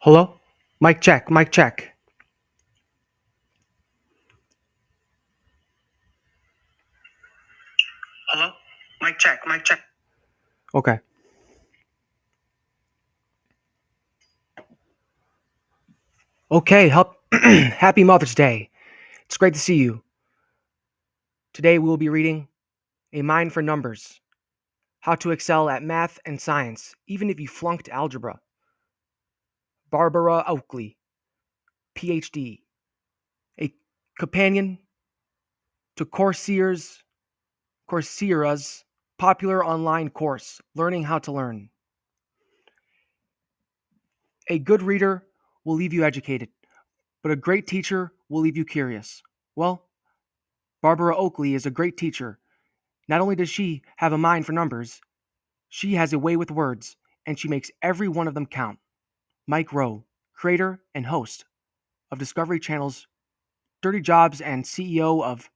Hello? Mic check, mic check. Hello? Mic check, mic check. Okay. Okay, happy Mother's Day. It's great to see you. Today we will be reading A Mind for Numbers, How to Excel at Math and Science, Even if you flunked algebra. Barbara Oakley, PhD. A companion to Coursera's popular online course, Learning How to Learn. A good reader will leave you educated, but a great teacher will leave you curious. Well, Barbara Oakley is a great teacher. Not only does she have a mind for numbers, she has a way with words, and she makes every one of them count. Mike Rowe, creator and host of Discovery Channel's Dirty Jobs and CEO of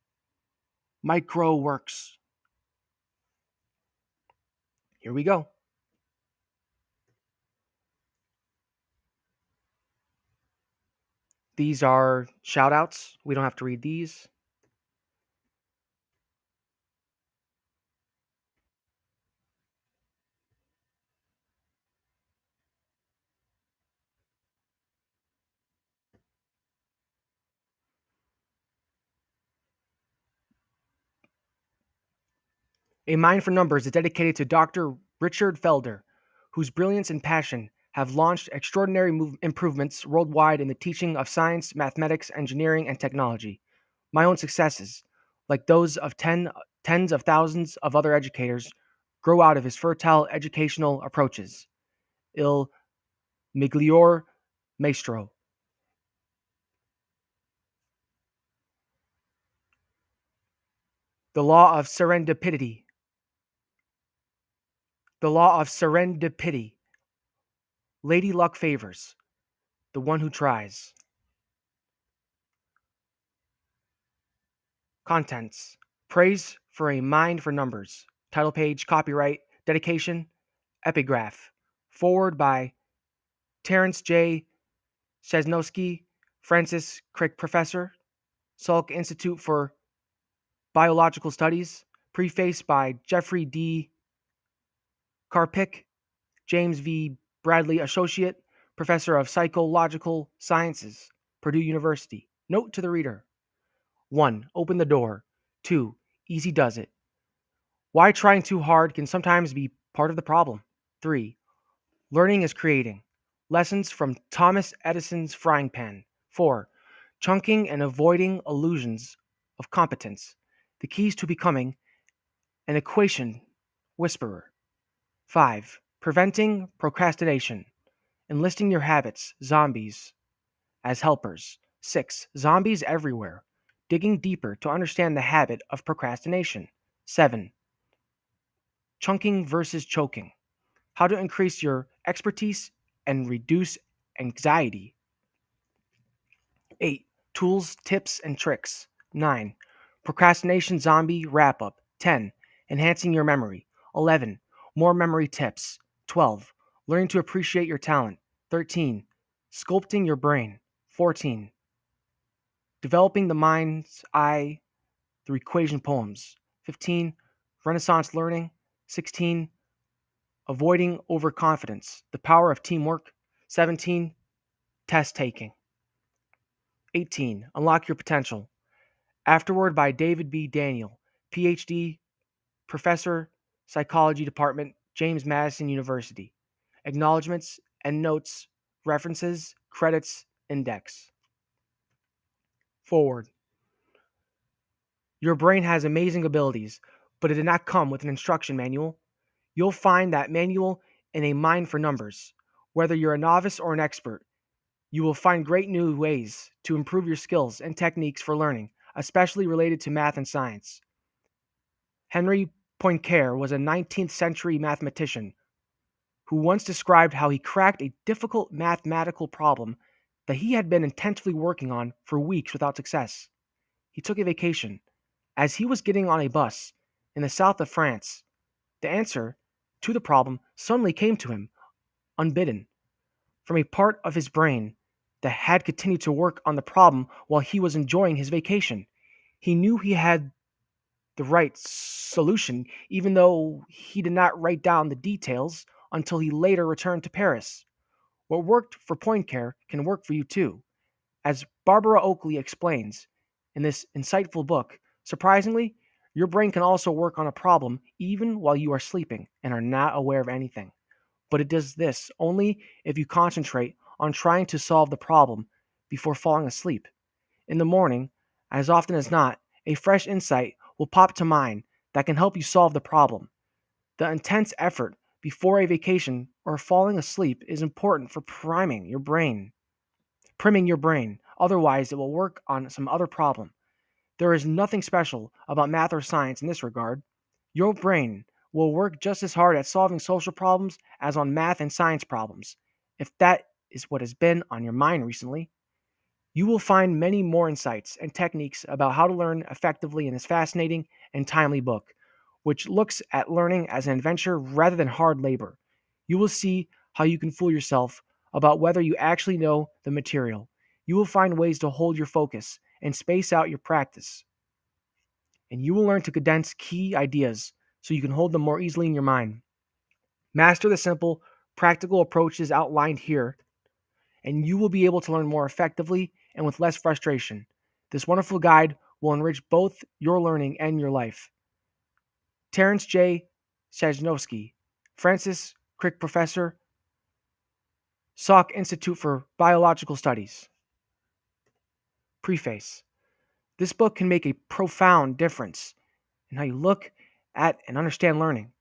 MicroWorks. Here we go. These are shout outs. We don't have to read these. A Mind for Numbers is dedicated to Dr. Richard Felder, whose brilliance and passion have launched extraordinary improvements worldwide in the teaching of science, mathematics, engineering, and technology. My own successes, like those of tens of thousands of other educators, grow out of his fertile educational approaches. Il miglior maestro. The law of serendipity. The law of serendipity. Lady Luck favors the one who tries. Contents: Praise for a Mind for Numbers. Title page, copyright, dedication, epigraph. Forward by Terrence J. Chesnowski, Francis Crick Professor, Salk Institute for Biological Studies. Preface by Jeffrey D. Karpik, James V. Bradley Associate, Professor of Psychological Sciences, Purdue University. Note to the reader: 1. Open the door. 2. Easy does it. Why trying too hard can sometimes be part of the problem. 3. Learning is creating. Lessons from Thomas Edison's frying pan. 4. Chunking and avoiding illusions of competence. The keys to becoming an equation whisperer. 5. Preventing procrastination. Enlisting your habits, zombies, as helpers. 6. Zombies everywhere. Digging deeper to understand the habit of procrastination. 7. Chunking versus choking. How to increase your expertise and reduce anxiety. 8. Tools, tips, and tricks. 9. Procrastination zombie wrap up. 10. Enhancing your memory. 11. More memory tips. 12. Learning to appreciate your talent. 13. Sculpting your brain. 14. Developing the mind's eye through equation poems. 15. Renaissance learning. 16. Avoiding overconfidence. The power of teamwork. 17. Test taking. 18. Unlock your potential. Afterword by David B. Daniel, PhD, Professor, Psychology Department, James Madison University. Acknowledgements and notes, references, credits, index. Forward. Your brain has amazing abilities, but it did not come with an instruction manual. You'll find that manual in A Mind for Numbers. Whether you're a novice or an expert, you will find great new ways to improve your skills and techniques for learning, especially related to math and science. Henry Poincaré was a 19th century mathematician who once described how he cracked a difficult mathematical problem that he had been intensely working on for weeks without success. He took a vacation. As he was getting on a bus in the south of France, the answer to the problem suddenly came to him, unbidden. from a part of his brain that had continued to work on the problem while he was enjoying his vacation. He knew he had the right solution, even though he did not write down the details until he later returned to Paris. What worked for Poincare can work for you too. As Barbara Oakley explains in this insightful book, surprisingly, your brain can also work on a problem even while you are sleeping and are not aware of anything. But it does this only if you concentrate on trying to solve the problem before falling asleep. In the morning, as often as not, a fresh insight will pop to mind that can help you solve the problem. The intense effort before a vacation or falling asleep is important for priming your brain. Otherwise, it will work on some other problem. There is nothing special about math or science in this regard. Your brain will work just as hard at solving social problems as on math and science problems. If that is what has been on your mind recently, you will find many more insights and techniques about how to learn effectively in this fascinating and timely book, which looks at learning as an adventure rather than hard labor. You will see how you can fool yourself about whether you actually know the material. You will find ways to hold your focus and space out your practice. And you will learn to condense key ideas so you can hold them more easily in your mind. Master the simple, practical approaches outlined here, and you will be able to learn more effectively and with less frustration. This wonderful guide will enrich both your learning and your life. Terence J. Sajnowski, Francis Crick Professor, Salk Institute for Biological Studies. Preface. This book can make a profound difference in how you look at and understand learning.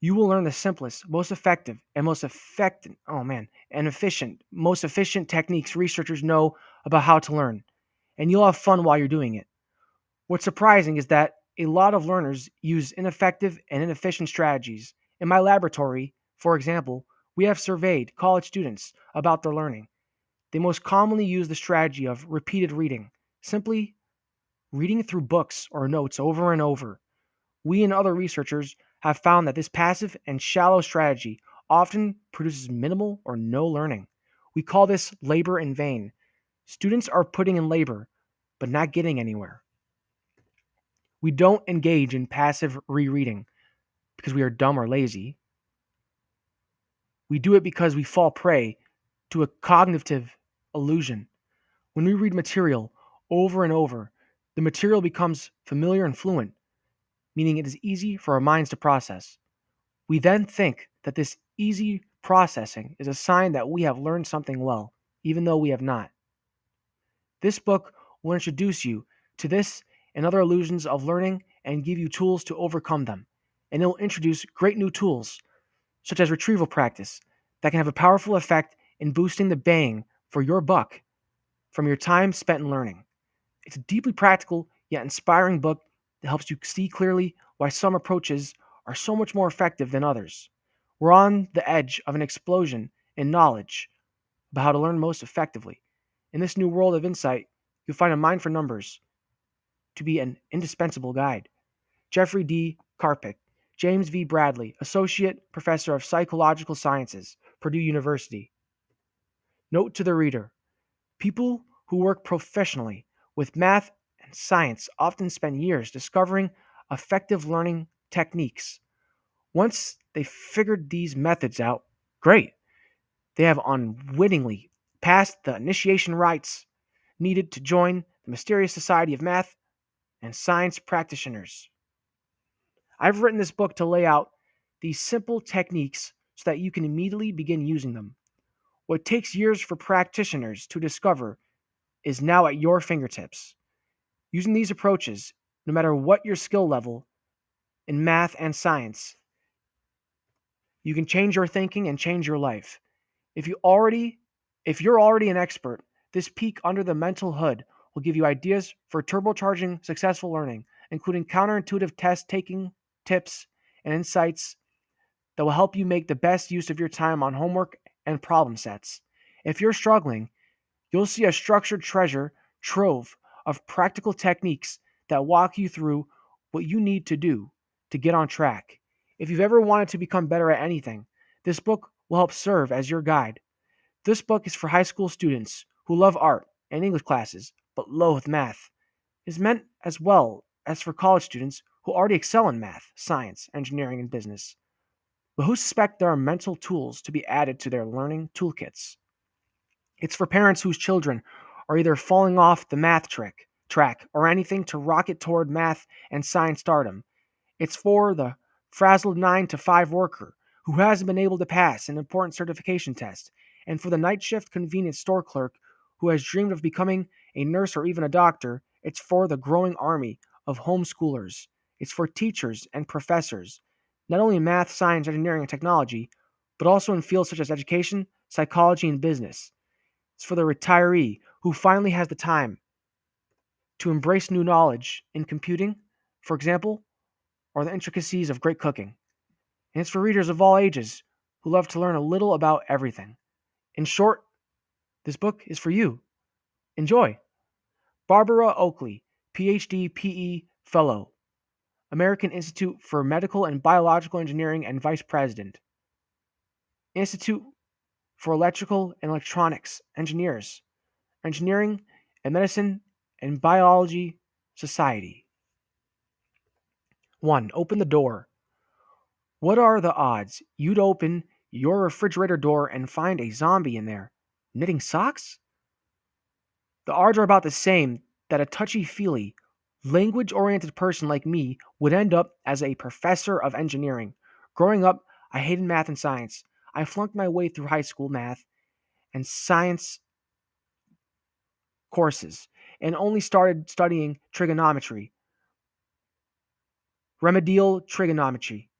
You will learn the simplest, most effective, and most efficient techniques researchers know about how to learn, and you'll have fun while you're doing it. What's surprising is that a lot of learners use ineffective and inefficient strategies. In my laboratory, for example, we have surveyed college students about their learning. They most commonly use the strategy of repeated reading, simply reading through books or notes over and over. We and other researchers have found that this passive and shallow strategy often produces minimal or no learning. We call this labor in vain. Students are putting in labor, but not getting anywhere. We don't engage in passive rereading because we are dumb or lazy. We do it because we fall prey to a cognitive illusion. When we read material over and over, the material becomes familiar and fluent, meaning it is easy for our minds to process. We then think that this easy processing is a sign that we have learned something well, even though we have not. This book will introduce you to this and other illusions of learning and give you tools to overcome them. And it will introduce great new tools, such as retrieval practice, that can have a powerful effect in boosting the bang for your buck from your time spent in learning. It's a deeply practical yet inspiring book that helps you see clearly why some approaches are so much more effective than others. We're on the edge of an explosion in knowledge about how to learn most effectively. In this new world of insight, you'll find a mind for numbers to be an indispensable guide. Jeffrey D. Karpik, James V. Bradley, Associate Professor of Psychological Sciences, Purdue University. Note to the reader: people who work professionally with math and science often spend years discovering effective learning techniques. Once they figured these methods out, great. They have unwittingly passed the initiation rites needed to join the mysterious society of math and science practitioners. I've written this book to lay out these simple techniques so that you can immediately begin using them. What takes years for practitioners to discover is now at your fingertips. Using these approaches, no matter what your skill level in math and science, you can change your thinking and change your life. If you're already an expert, this peek under the mental hood will give you ideas for turbocharging successful learning, including counterintuitive test taking tips and insights that will help you make the best use of your time on homework and problem sets. If you're struggling, you'll see a structured treasure trove of practical techniques that walk you through what you need to do to get on track. If you've ever wanted to become better at anything, this book will help serve as your guide. This book is for high school students who love art and English classes but loathe math. It is meant as well as for college students who already excel in math, science, engineering, and business, but who suspect there are mental tools to be added to their learning toolkits. It's for parents whose children are either falling off the math track or anything to rocket toward math and science stardom. It's for the frazzled 9 to 5 worker who hasn't been able to pass an important certification test, and for the night shift convenience store clerk who has dreamed of becoming a nurse or even a doctor. It's for the growing army of homeschoolers. It's for teachers and professors, not only in math, science, engineering, and technology, but also in fields such as education, psychology, and business. It's for the retiree who finally has the time to embrace new knowledge in computing, for example, or the intricacies of great cooking. And it's for readers of all ages who love to learn a little about everything. In short, this book is for you. Enjoy. Barbara Oakley, PhD PE Fellow, American Institute for Medical and Biological Engineering and Vice President, Institute for Electrical and Electronics Engineers, Engineering and Medicine and Biology Society. 1. Open the door. What are the odds you'd open your refrigerator door and find a zombie in there? Knitting socks? The odds are about the same that a touchy-feely, language-oriented person like me would end up as a professor of engineering. Growing up, I hated math and science. I flunked my way through high school math and science courses and only started studying trigonometry, remedial trigonometry,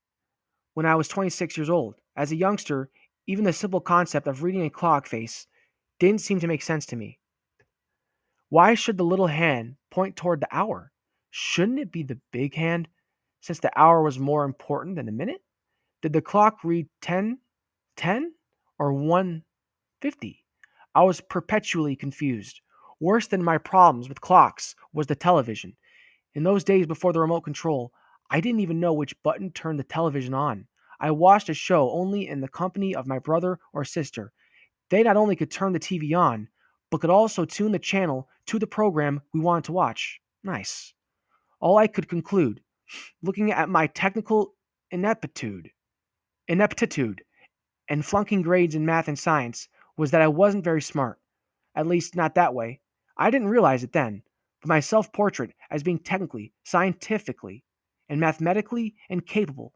when I was 26 years old. As a youngster, even the simple concept of reading a clock face didn't seem to make sense to me. Why should the little hand point toward the hour? Shouldn't it be the big hand, since the hour was more important than the minute? Did the clock read 10, or 1:50? I was perpetually confused. Worse than my problems with clocks was the television. In those days before the remote control, I didn't even know which button turned the television on. I watched a show only in the company of my brother or sister. They not only could turn the TV on, but could also tune the channel to the program we wanted to watch. Nice. All I could conclude, looking at my technical ineptitude and flunking grades in math and science, was that I wasn't very smart. At least, not that way. I didn't realize it then, but my self portrait as being technically, scientifically, and mathematically incapable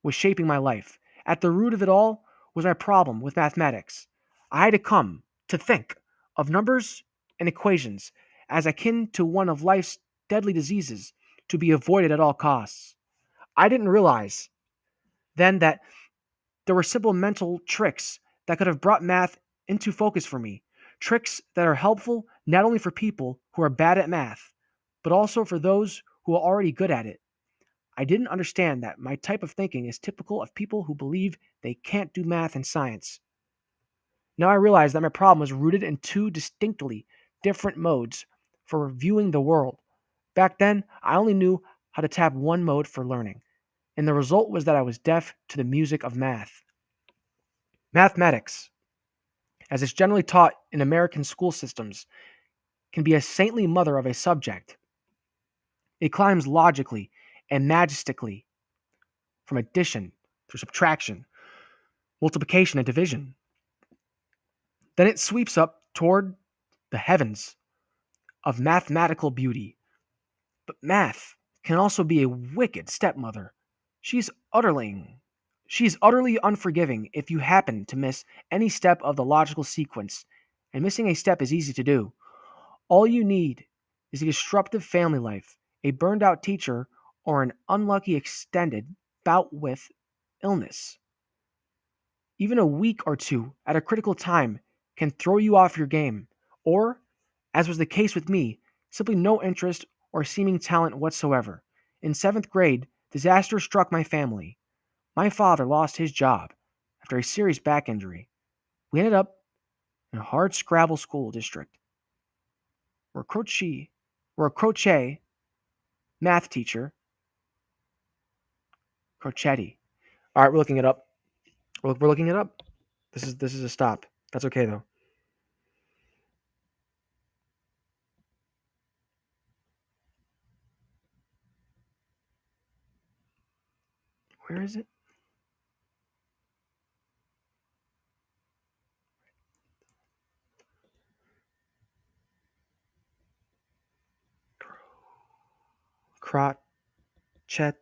was shaping my life. At the root of it all was my problem with mathematics. I had to come to think of numbers and equations as akin to one of life's deadly diseases to be avoided at all costs. I didn't realize then that there were simple mental tricks that could have brought math into focus for me. Tricks that are helpful not only for people who are bad at math, but also for those who are already good at it. I didn't understand that my type of thinking is typical of people who believe they can't do math and science. Now I realize that my problem was rooted in two distinctly different modes for viewing the world. Back then, I only knew how to tap one mode for learning, and the result was that I was deaf to the music of math. Mathematics, as it's generally taught in American school systems, can be a saintly mother of a subject. It climbs logically and majestically from addition through subtraction, multiplication, and division. Then it sweeps up toward the heavens of mathematical beauty. But math can also be a wicked stepmother. She's utterly she's utterly unforgiving if you happen to miss any step of the logical sequence, and missing a step is easy to do. All you need is a disruptive family life, a burned out teacher, or an unlucky extended bout with illness. Even a week or two at a critical time can throw you off your game, or, as was the case with me, simply no interest or seeming talent whatsoever. In seventh grade, disaster struck my family. My father lost his job after a serious back injury. We ended up in a hard scrabble school district where a crochet math teacher, crochetti. All right, we're looking it up. We're looking it up. This is a stop. That's okay though. Where is it? Crotchet.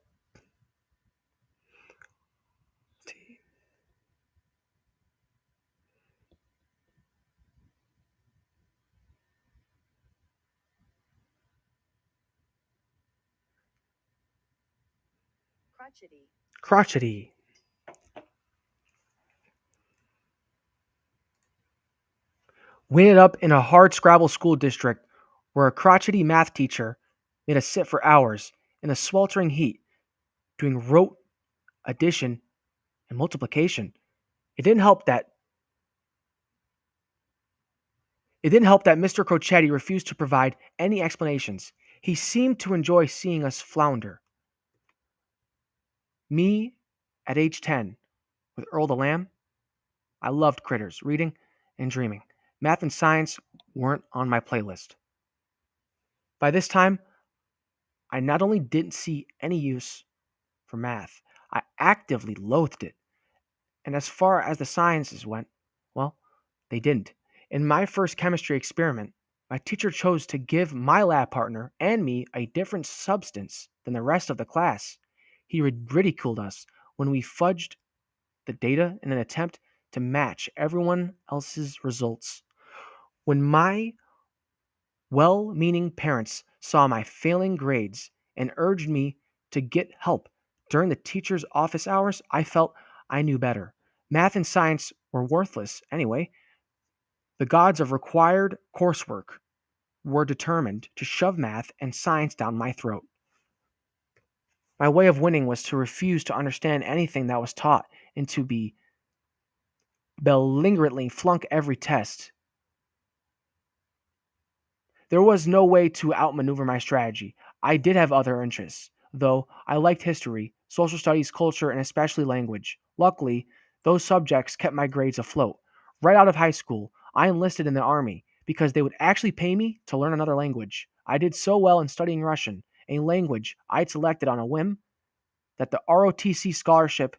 Crotchety. We ended up in a hard Scrabble school district where a crotchety math teacher made us sit for hours in the sweltering heat doing rote addition and multiplication. It didn't help that it didn't help that Mr. Crocetti refused to provide any explanations. He seemed to enjoy seeing us flounder. Me, at age 10, with Earl the Lamb, I loved critters, reading, and dreaming. Math and science weren't on my playlist. By this time, I not only didn't see any use for math, I actively loathed it. And as far as the sciences went, well, they didn't. In my first chemistry experiment, my teacher chose to give my lab partner and me a different substance than the rest of the class. He ridiculed us when we fudged the data in an attempt to match everyone else's results. When my well meaning parents saw my failing grades and urged me to get help during the teacher's office hours, I felt I knew better. Math and science were worthless anyway. The gods of required coursework were determined to shove math and science down my throat. My way of winning was to refuse to understand anything that was taught and to be belligerently flunk every test. There was no way to outmaneuver my strategy. I did have other interests, though I liked history, social studies, culture, and especially language. Luckily, those subjects kept my grades afloat. Right out of high school, I enlisted in the army because they would actually pay me to learn another language. I did so well in studying Russian, a language I'd selected on a whim, that the ROTC scholarship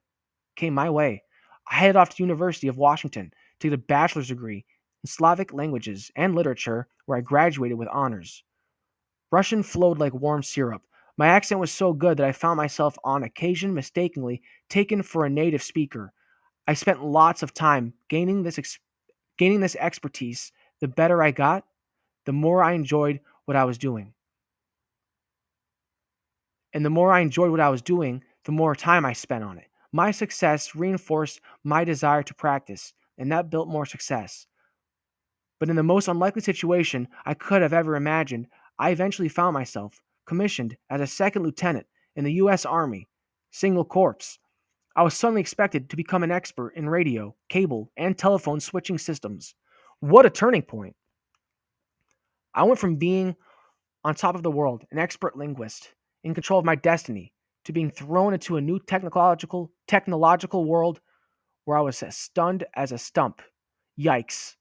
came my way. I headed off to the University of Washington to get a bachelor's degree in Slavic languages and literature, where I graduated with honors. Russian flowed like warm syrup. My accent was so good that I found myself on occasion mistakenly taken for a native speaker. I spent lots of time gaining this expertise. The better I got, the more I enjoyed what I was doing. And the more I enjoyed what I was doing, the more time I spent on it. My success reinforced my desire to practice, and that built more success. But in the most unlikely situation I could have ever imagined, I eventually found myself commissioned as a second lieutenant in the U.S. Army, Single Corps. I was suddenly expected to become an expert in radio, cable, and telephone switching systems. What a turning point! I went from being on top of the world, an expert linguist, in control of my destiny, to being thrown into a new technological world where I was as stunned as a stump. Yikes.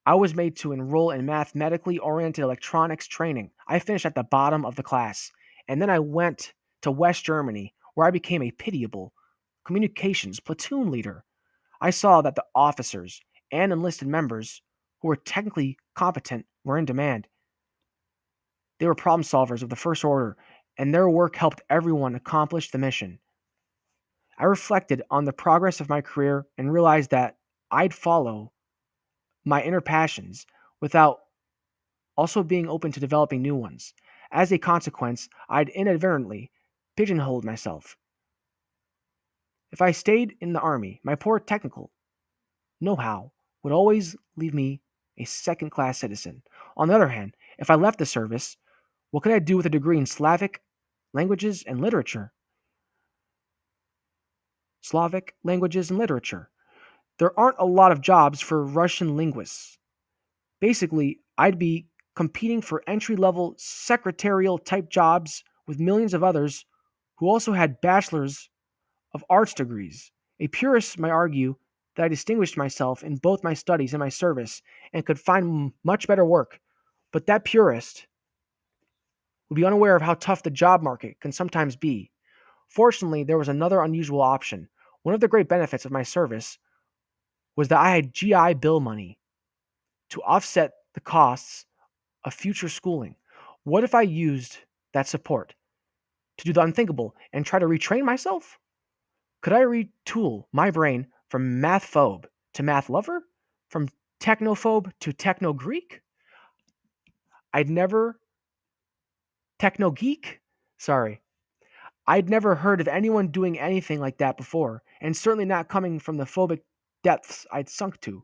I was made to enroll in mathematically oriented electronics training. I finished at the bottom of the class, and then I went to West Germany, where I became a pitiable communications platoon leader. I saw that the officers and enlisted members who were technically competent were in demand. They were problem solvers of the first order, and their work helped everyone accomplish the mission. I reflected on the progress of my career and realized that I'd follow my inner passions without also being open to developing new ones. As a consequence, I'd inadvertently pigeonholed myself. If I stayed in the army, my poor technical know how would always leave me a second class citizen. On the other hand, if I left the service, what could I do with a degree in Slavic languages and literature? Slavic languages and literature. There aren't a lot of jobs for Russian linguists. Basically, I'd be competing for entry level secretarial type jobs with millions of others who also had bachelor's of arts degrees. A purist might argue that I distinguished myself in both my studies and my service and could find much better work. But that purist would be unaware of how tough the job market can sometimes be. Fortunately, there was another unusual option. One of the great benefits of my service was that I had GI Bill money to offset the costs of future schooling. What if I used that support to do the unthinkable and try to retrain myself? Could I retool my brain from math phobe to math lover? From technophobe to techno Greek? I'd never techno geek? Sorry. I'd never heard of anyone doing anything like that before, and certainly not coming from the phobic depths I'd sunk to.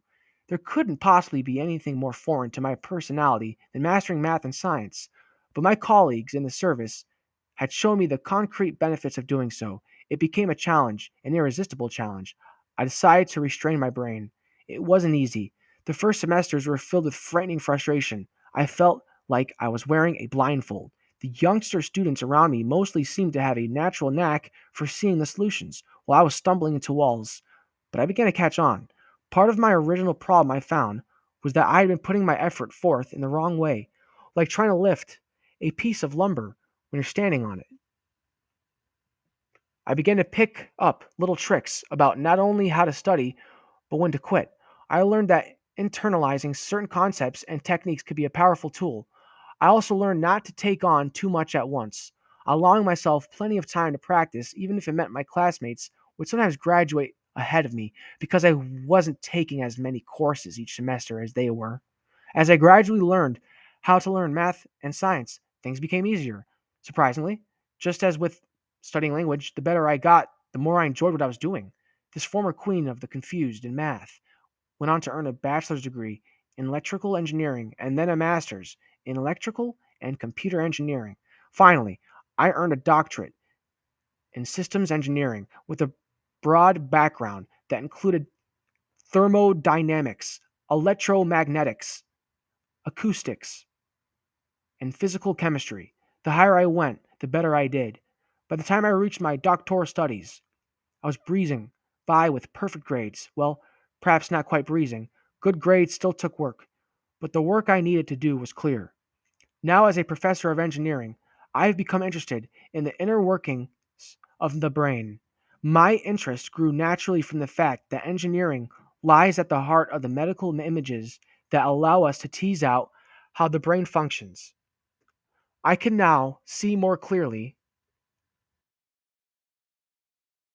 There couldn't possibly be anything more foreign to my personality than mastering math and science, but my colleagues in the service had shown me the concrete benefits of doing so. It became a challenge, an irresistible challenge. I decided to restrain my brain. It wasn't easy. The first semesters were filled with frightening frustration. I felt like I was wearing a blindfold. The youngster students around me mostly seemed to have a natural knack for seeing the solutions, while I was stumbling into walls. But I began to catch on. Part of my original problem I found was that I had been putting my effort forth in the wrong way, like trying to lift a piece of lumber when you're standing on it. I began to pick up little tricks about not only how to study, but when to quit. I learned that internalizing certain concepts and techniques could be a powerful tool. I also learned not to take on too much at once, allowing myself plenty of time to practice, even if it meant my classmates would sometimes graduate ahead of me because I wasn't taking as many courses each semester as they were. As I gradually learned how to learn math and science, things became easier. Surprisingly, just as with studying language, the better I got, the more I enjoyed what I was doing. This former queen of the confused in math went on to earn a bachelor's degree in electrical engineering and then a master's in electrical and computer engineering. Finally, I earned a doctorate in systems engineering with a broad background that included thermodynamics, electromagnetics, acoustics, and physical chemistry. The higher I went, the better I did. By the time I reached my doctoral studies, I was breezing by with perfect grades. Well, perhaps not quite breezing. Good grades still took work, but the work I needed to do was clear. Now, as a professor of engineering, I have become interested in the inner workings of the brain. My interest grew naturally from the fact that engineering lies at the heart of the medical images that allow us to tease out how the brain functions. I can now see more clearly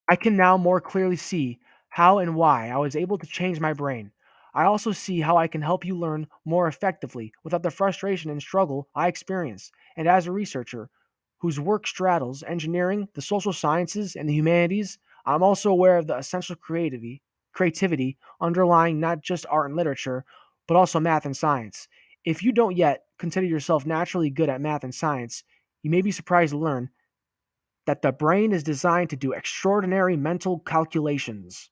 I can now more clearly see how and why I was able to change my brain. I also see how I can help you learn more effectively without the frustration and struggle I experienced. And as a researcher whose work straddles engineering, the social sciences, and the humanities, I'm also aware of the essential creativity underlying not just art and literature, but also math and science. If you don't yet consider yourself naturally good at math and science, you may be surprised to learn that the brain is designed to do extraordinary mental calculations.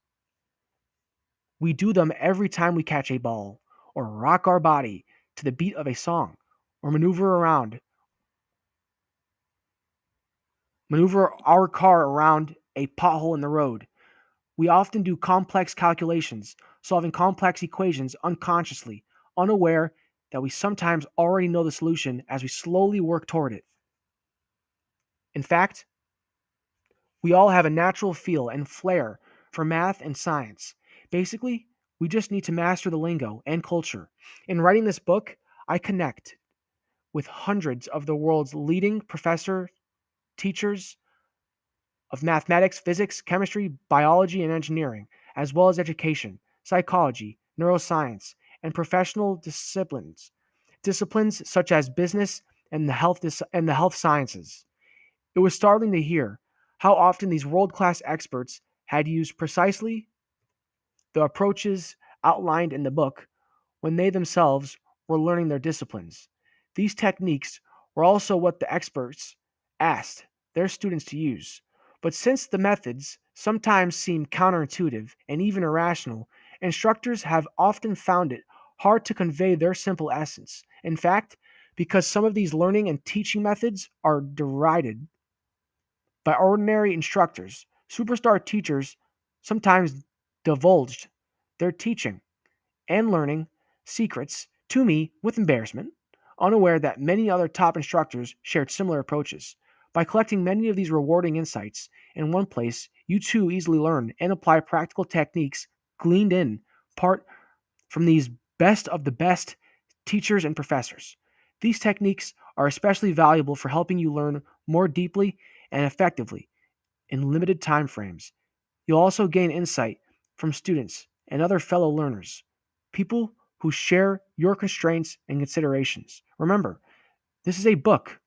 We do them every time we catch a ball, or rock our body to the beat of a song, or maneuver our car around a pothole in the road. We often do complex calculations, solving complex equations unconsciously, unaware that we sometimes already know the solution as we slowly work toward it. In fact, we all have a natural feel and flair for math and science. Basically, we just need to master the lingo and culture. In writing this book, I connect with hundreds of the world's leading professor teachers of mathematics, physics, chemistry, biology, and engineering, as well as education, psychology, neuroscience, and professional disciplines. Disciplines such as business and the health sciences. It was startling to hear how often these world class experts had used precisely the approaches outlined in the book when they themselves were learning their disciplines. These techniques were also what the experts asked their students to use. But since the methods sometimes seem counterintuitive and even irrational, instructors have often found it hard to convey their simple essence. In fact, because some of these learning and teaching methods are derided by ordinary instructors, superstar teachers sometimes divulged They're teaching and learning secrets to me with embarrassment, unaware that many other top instructors shared similar approaches. By collecting many of these rewarding insights in one place, you too easily learn and apply practical techniques gleaned in part from these best of the best teachers and professors. These techniques are especially valuable for helping you learn more deeply and effectively in limited time frames. You'll also gain insight from students and other fellow learners, people who share your constraints and considerations. Remember, this is a book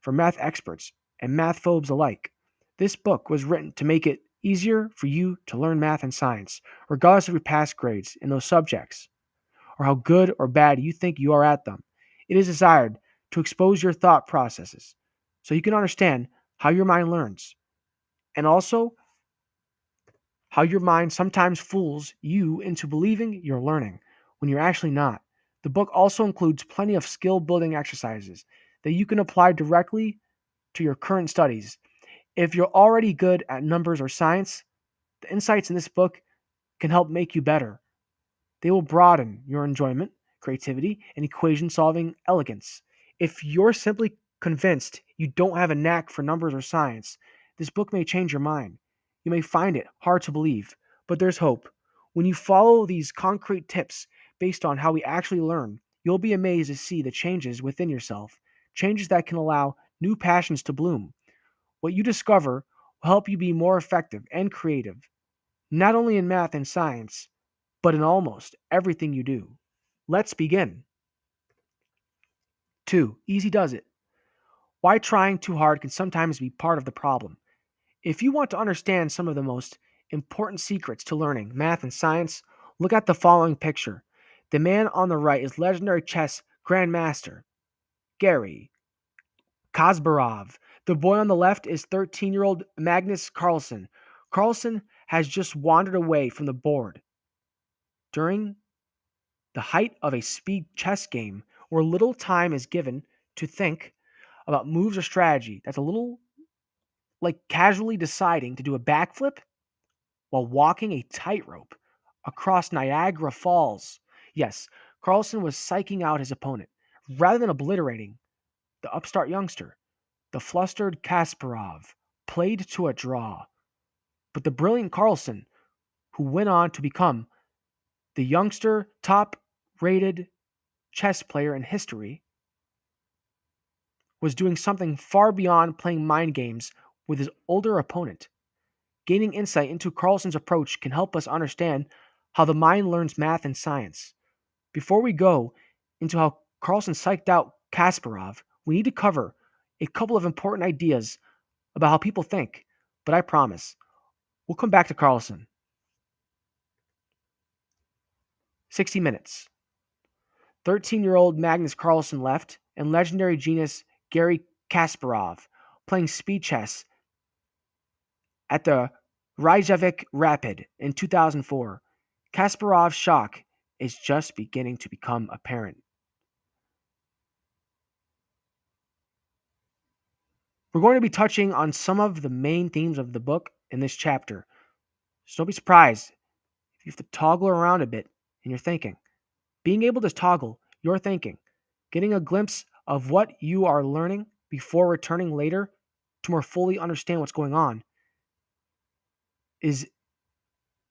for math experts and math phobes alike. This book was written to make it easier for you to learn math and science, regardless of your past grades in those subjects or how good or bad you think you are at them. It is desired to expose your thought processes so you can understand how your mind learns and also how your mind sometimes fools you into believing you're learning when you're actually not. The book also includes plenty of skill building exercises that you can apply directly to your current studies. If you're already good at numbers or science, the insights in this book can help make you better. They will broaden your enjoyment, creativity, and equation solving elegance. If you're simply convinced you don't have a knack for numbers or science, this book may change your mind. You may find it hard to believe, but there's hope. When you follow these concrete tips based on how we actually learn, you'll be amazed to see the changes within yourself, changes that can allow new passions to bloom. What you discover will help you be more effective and creative, not only in math and science, but in almost everything you do. Let's begin. 2. Easy does it. Why trying too hard can sometimes be part of the problem. If you want to understand some of the most important secrets to learning math and science, look at the following picture. The man on the right is legendary chess grandmaster Gary Kasparov. The boy on the left is 13-year-old Magnus Carlsen. Carlsen has just wandered away from the board during the height of a speed chess game where little time is given to think about moves or strategy. That's a little like casually deciding to do a backflip while walking a tightrope across Niagara Falls. Yes, Carlson was psyching out his opponent rather than obliterating the upstart youngster. The flustered Kasparov played to a draw, but the brilliant Carlson, who went on to become the youngster top rated chess player in history, was doing something far beyond playing mind games with his older opponent. Gaining insight into Carlson's approach can help us understand how the mind learns math and science. Before we go into how Carlson psyched out Kasparov, we need to cover a couple of important ideas about how people think, but I promise we'll come back to Carlson. 60 minutes. 13-year-old Magnus Carlsen left, and legendary genius Gary Kasparov playing speed chess at the Reykjavik Rapid in 2004. Kasparov's shock is just beginning to become apparent. We're going to be touching on some of the main themes of the book in this chapter, so don't be surprised if you have to toggle around a bit in your thinking. Being able to toggle your thinking, getting a glimpse of what you are learning before returning later to more fully understand what's going on, is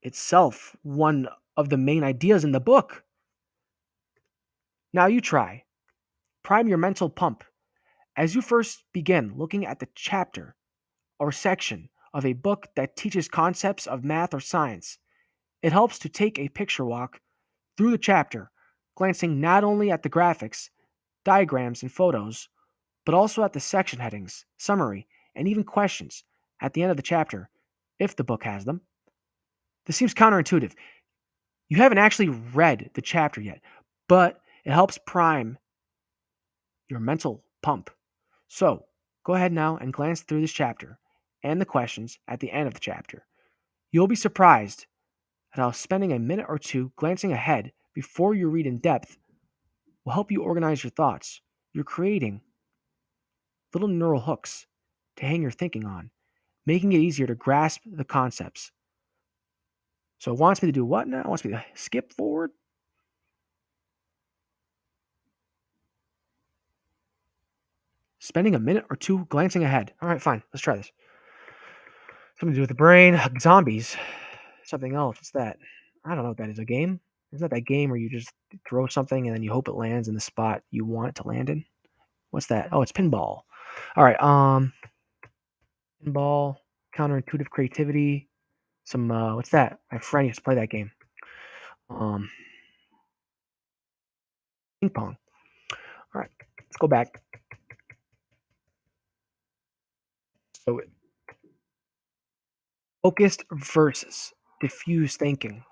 itself one of the main ideas in the book. Now you try. Prime your mental pump. As you first begin looking at the chapter or section of a book that teaches concepts of math or science, it helps to take a picture walk through the chapter, glancing not only at the graphics, diagrams, and photos, but also at the section headings, summary, and even questions at the end of the chapter, if the book has them. This seems counterintuitive. You haven't actually read the chapter yet, but it helps prime your mental pump. So, go ahead now and glance through this chapter and the questions at the end of the chapter. You'll be surprised at how spending a minute or two glancing ahead before you read in depth will help you organize your thoughts. You're creating little neural hooks to hang your thinking on, making it easier to grasp the concepts. So it wants me to do what now? It wants me to skip forward. Spending a minute or two glancing ahead. All right, fine. Let's try this. Something to do with the brain. Zombies. Something else. What's that? I don't know what that is. A game? Isn't that game where you just throw something and then you hope it lands in the spot you want it to land in? What's that? Oh, it's pinball. All right. Pinball. Counterintuitive creativity. Some what's that? My friend used to play that game. Um, Ping pong. All right. Let's go back. So focused versus diffuse thinking.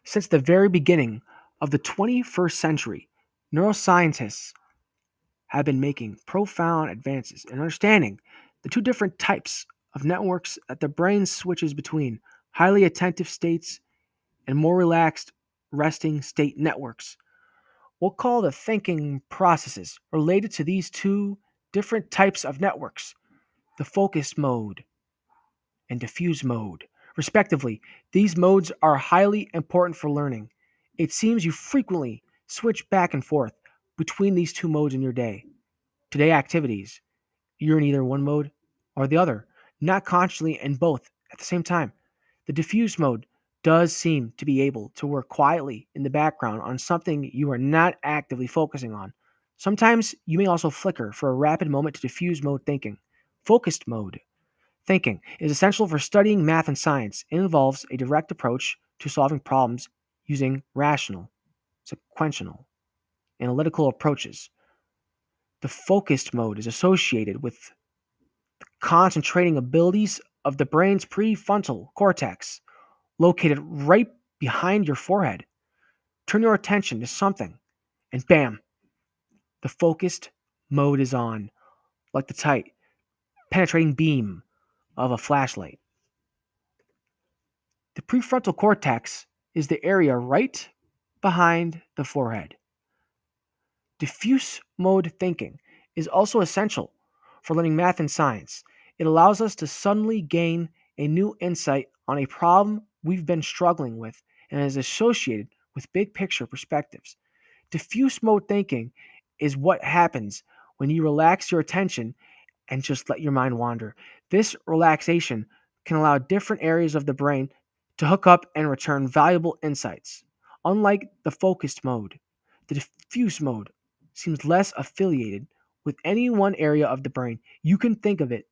Since the very beginning of the 21st century, neuroscientists have been making profound advances in understanding the two different types of networks that the brain switches between: highly attentive states and more relaxed resting state networks. We'll call the thinking processes related to these two different types of networks the focus mode and diffuse mode, respectively. These modes are highly important for learning. It seems you frequently switch back and forth between these two modes in your day. Today activities, you're in either one mode or the other, not consciously in both at the same time. The diffuse mode does seem to be able to work quietly in the background on something you are not actively focusing on. Sometimes you may also flicker for a rapid moment to diffuse mode thinking. Focused mode thinking is essential for studying math and science. It involves a direct approach to solving problems using rational, sequential, analytical approaches. The focused mode is associated with concentrating abilities of the brain's prefrontal cortex, located right behind your forehead. Turn your attention to something, and bam, the focused mode is on, like the tight, penetrating beam of a flashlight. The prefrontal cortex is the area right behind the forehead. Diffuse mode thinking is also essential for learning math and science. It allows us to suddenly gain a new insight on a problem we've been struggling with and is associated with big picture perspectives. Diffuse mode thinking is what happens when you relax your attention and just let your mind wander. This relaxation can allow different areas of the brain to hook up and return valuable insights. Unlike the focused mode, the diffuse mode seems less affiliated with any one area of the brain. You can think of it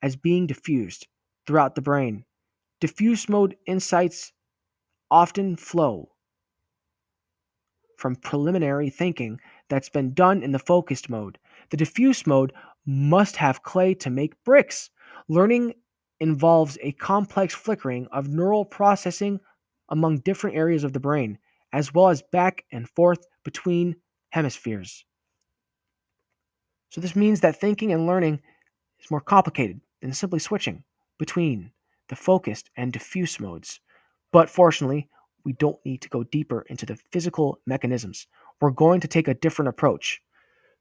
as being diffused throughout the brain. Diffuse mode insights often flow from preliminary thinking that's been done in the focused mode. The diffuse mode must have clay to make bricks. Learning involves a complex flickering of neural processing among different areas of the brain, as well as back and forth between hemispheres. So, this means that thinking and learning is more complicated than simply switching between the focused and diffuse modes. But fortunately, we don't need to go deeper into the physical mechanisms. We're going to take a different approach.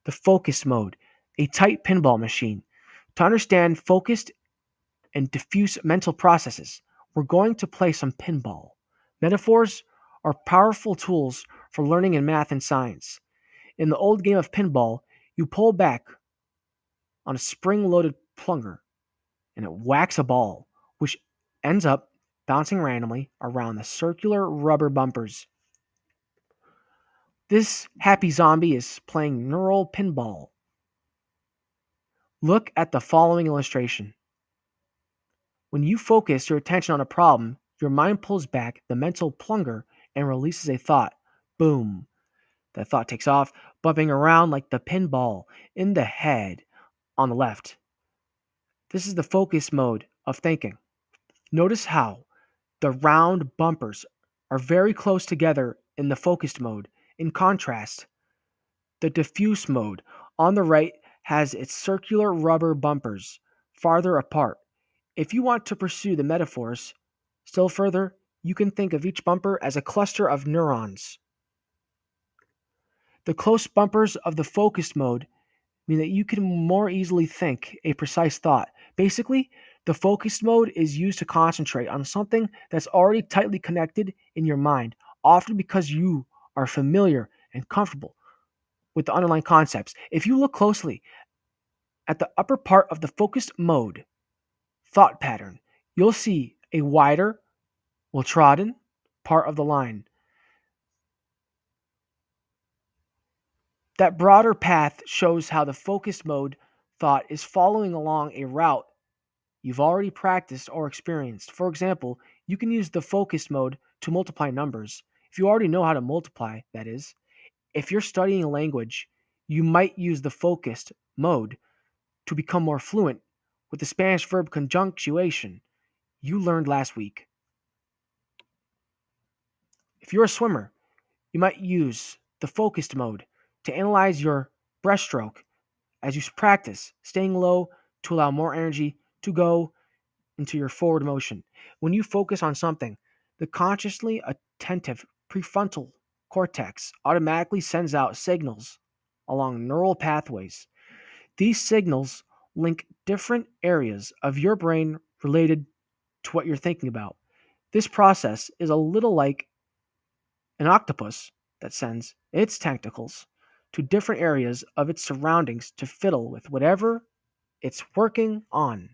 The focus mode, a tight pinball machine. To understand focused and diffuse mental processes, we're going to play some pinball. Metaphors are powerful tools for learning in math and science. In the old game of pinball, you pull back on a spring loaded plunger and it whacks a ball, which ends up bouncing randomly around the circular rubber bumpers. This happy zombie is playing neural pinball. Look at the following illustration. When you focus your attention on a problem, your mind pulls back the mental plunger and releases a thought. Boom. That thought takes off, bumping around like the pinball in the head on the left. This is the focus mode of thinking. Notice how the round bumpers are very close together in the focused mode. In contrast, the diffuse mode on the right has its circular rubber bumpers farther apart. If you want to pursue the metaphors still further, you can think of each bumper as a cluster of neurons. The close bumpers of the focused mode mean that you can more easily think a precise thought. Basically, The focused mode is used to concentrate on something that's already tightly connected in your mind, often because you are familiar and comfortable with the underlying concepts. If you look closely at the upper part of the focused mode thought pattern, you'll see a wider, well trodden part of the line. That broader path shows how the focused mode thought is following along a route you've already practiced or experienced. For example, you can use the focused mode to multiply numbers. If you already know how to multiply, that is, if you're studying a language, you might use the focused mode to become more fluent with the Spanish verb conjunctuation you learned last week. If you're a swimmer, you might use the focused mode to analyze your breaststroke as you practice staying low to allow more energy to go into your forward motion. When you focus on something, the consciously attentive prefrontal cortex automatically sends out signals along neural pathways. These signals link different areas of your brain related to what you're thinking about. This process is a little like an octopus that sends its tentacles to different areas of its surroundings to fiddle with whatever it's working on.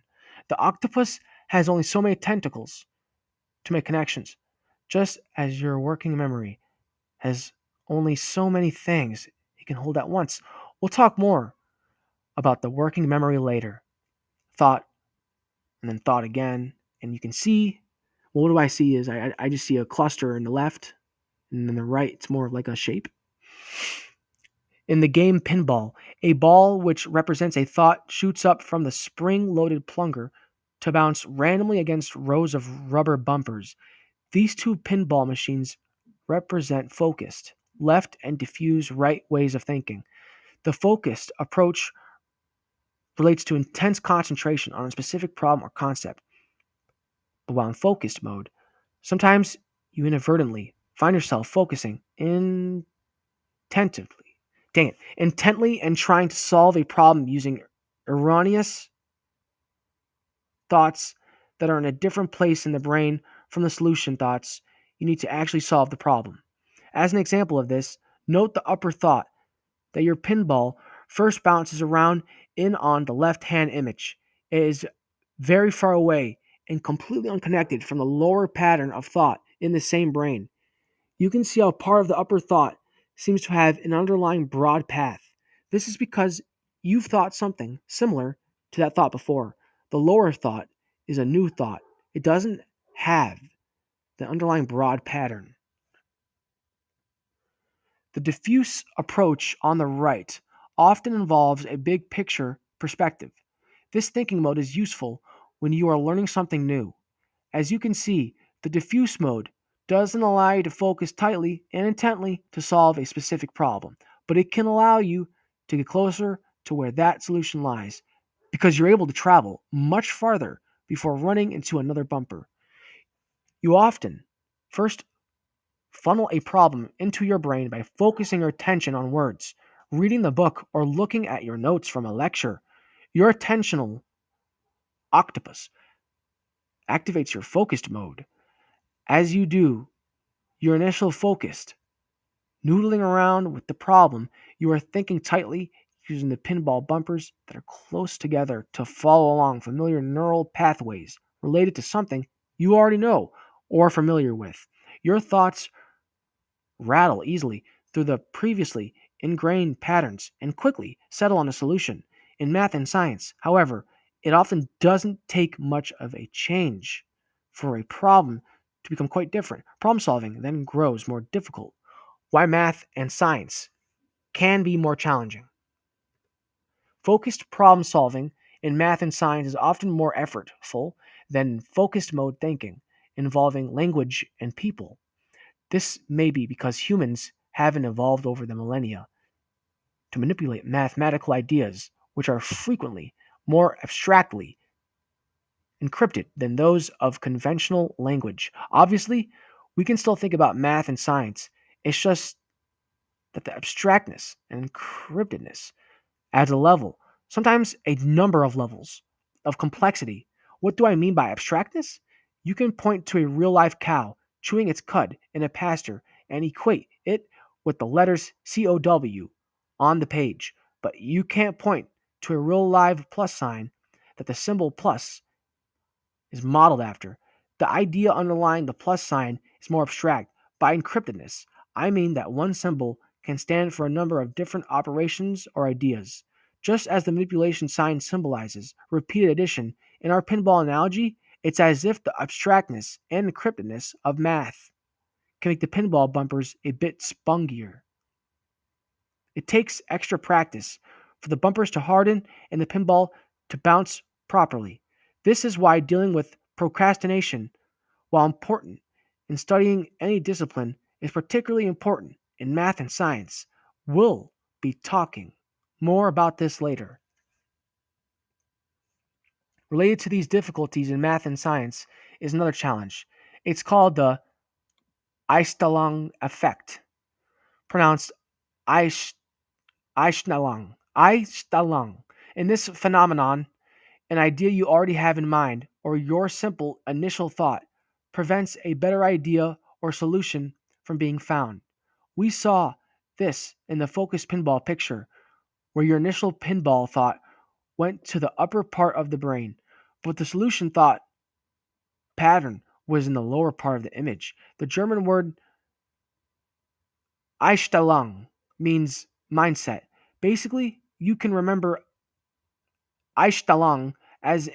The octopus has only so many tentacles to make connections, just as your working memory has only so many things it can hold at once. We'll talk more about the working memory later. Thought and then thought again. And you can see, well, what do I see is I just see a cluster in the left, and then the right, it's more of like a shape. In the game Pinball, a ball which represents a thought shoots up from the spring loaded plunger to bounce randomly against rows of rubber bumpers. These two pinball machines represent focused, left and diffuse right ways of thinking. The focused approach relates to intense concentration on a specific problem or concept. But while in focused mode, sometimes you inadvertently find yourself focusing intently and trying to solve a problem using erroneous thoughts that are in a different place in the brain from the solution thoughts you need to actually solve the problem. As an example of this, note the upper thought that your pinball first bounces around in on the left hand image. It is very far away and completely unconnected from the lower pattern of thought in the same brain. You can see how part of the upper thought seems to have an underlying broad path. This is because you've thought something similar to that thought before. The lower thought is a new thought. It doesn't have the underlying broad pattern. The diffuse approach on the right often involves a big picture perspective. This thinking mode is useful when you are learning something new. As you can see, the diffuse mode doesn't allow you to focus tightly and intently to solve a specific problem, but it can allow you to get closer to where that solution lies because you're able to travel much farther before running into another bumper. You often first funnel a problem into your brain by focusing your attention on words, reading the book, or looking at your notes from a lecture. Your attentional octopus activates your focused mode. As you do your initial focused, noodling around with the problem, you are thinking tightly using the pinball bumpers that are close together to follow along familiar neural pathways related to something you already know or are familiar with. Your thoughts rattle easily through the previously ingrained patterns and quickly settle on a solution. In math and science, however, it often doesn't take much of a change for a problem to become quite different. Problem solving then grows more difficult. Why math and science can be more challenging. Focused problem solving in math and science is often more effortful than focused mode thinking involving language and people. This may be because humans haven't evolved over the millennia to manipulate mathematical ideas, which are frequently more abstractly encrypted than those of conventional language. Obviously, we can still think about math and science. It's just that the abstractness and encryptedness adds a level, sometimes a number of levels, of complexity, What do I mean by abstractness? You can point to a real live cow chewing its cud in a pasture and equate it with the letters COW on the page, but you can't point to a real live plus sign that the symbol plus is modeled after. The idea underlying the plus sign is more abstract. By encryptedness, I mean that one symbol can stand for a number of different operations or ideas. Just as the manipulation sign symbolizes repeated addition, in our pinball analogy, it's as if the abstractness and encryptedness of math can make the pinball bumpers a bit spungier. It takes extra practice for the bumpers to harden and the pinball to bounce properly. This is why dealing with procrastination, while important in studying any discipline, is particularly important in math and science. We'll be talking more about this later. Related to these difficulties in math and science is another challenge. It's called the Einstein effect, pronounced Einstein. Einstein. In this phenomenon, an idea you already have in mind or your simple initial thought prevents a better idea or solution from being found. We saw this in the focused pinball picture, where your initial pinball thought went to the upper part of the brain, but the solution thought pattern was in the lower part of the image. The German word Einstellung means mindset. Basically, you can remember Einstellung as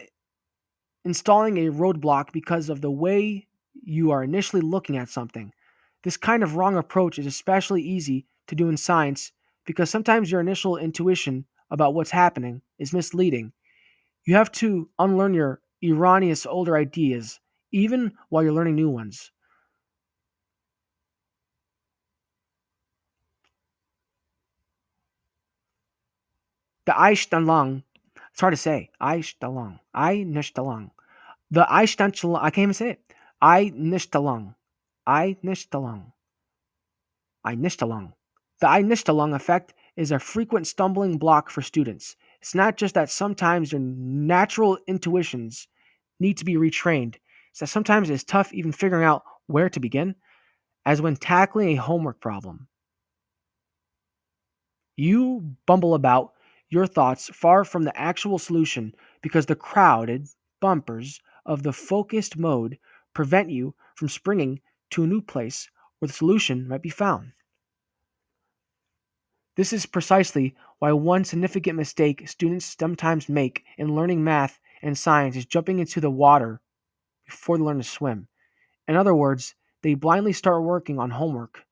installing a roadblock because of the way you are initially looking at something. This kind of wrong approach is especially easy to do in science because sometimes your initial intuition about what's happening is misleading. You have to unlearn your erroneous older ideas, even while you're learning new ones. The Einstellung, it's hard to say. Einstellung. Einstellung. The Einstellung, I can't even say it. Einstellung. Einstellung. Einstellung. The Einstellung effect is a frequent stumbling block for students. It's not just that sometimes your natural intuitions need to be retrained, it's that sometimes it's tough even figuring out where to begin, as when tackling a homework problem. You bumble about your thoughts far from the actual solution because the crowded bumpers of the focused mode prevent you from springing to a new place where the solution might be found. This is precisely why one significant mistake students sometimes make in learning math and science is jumping into the water before they learn to swim. In other words, they blindly start working on homework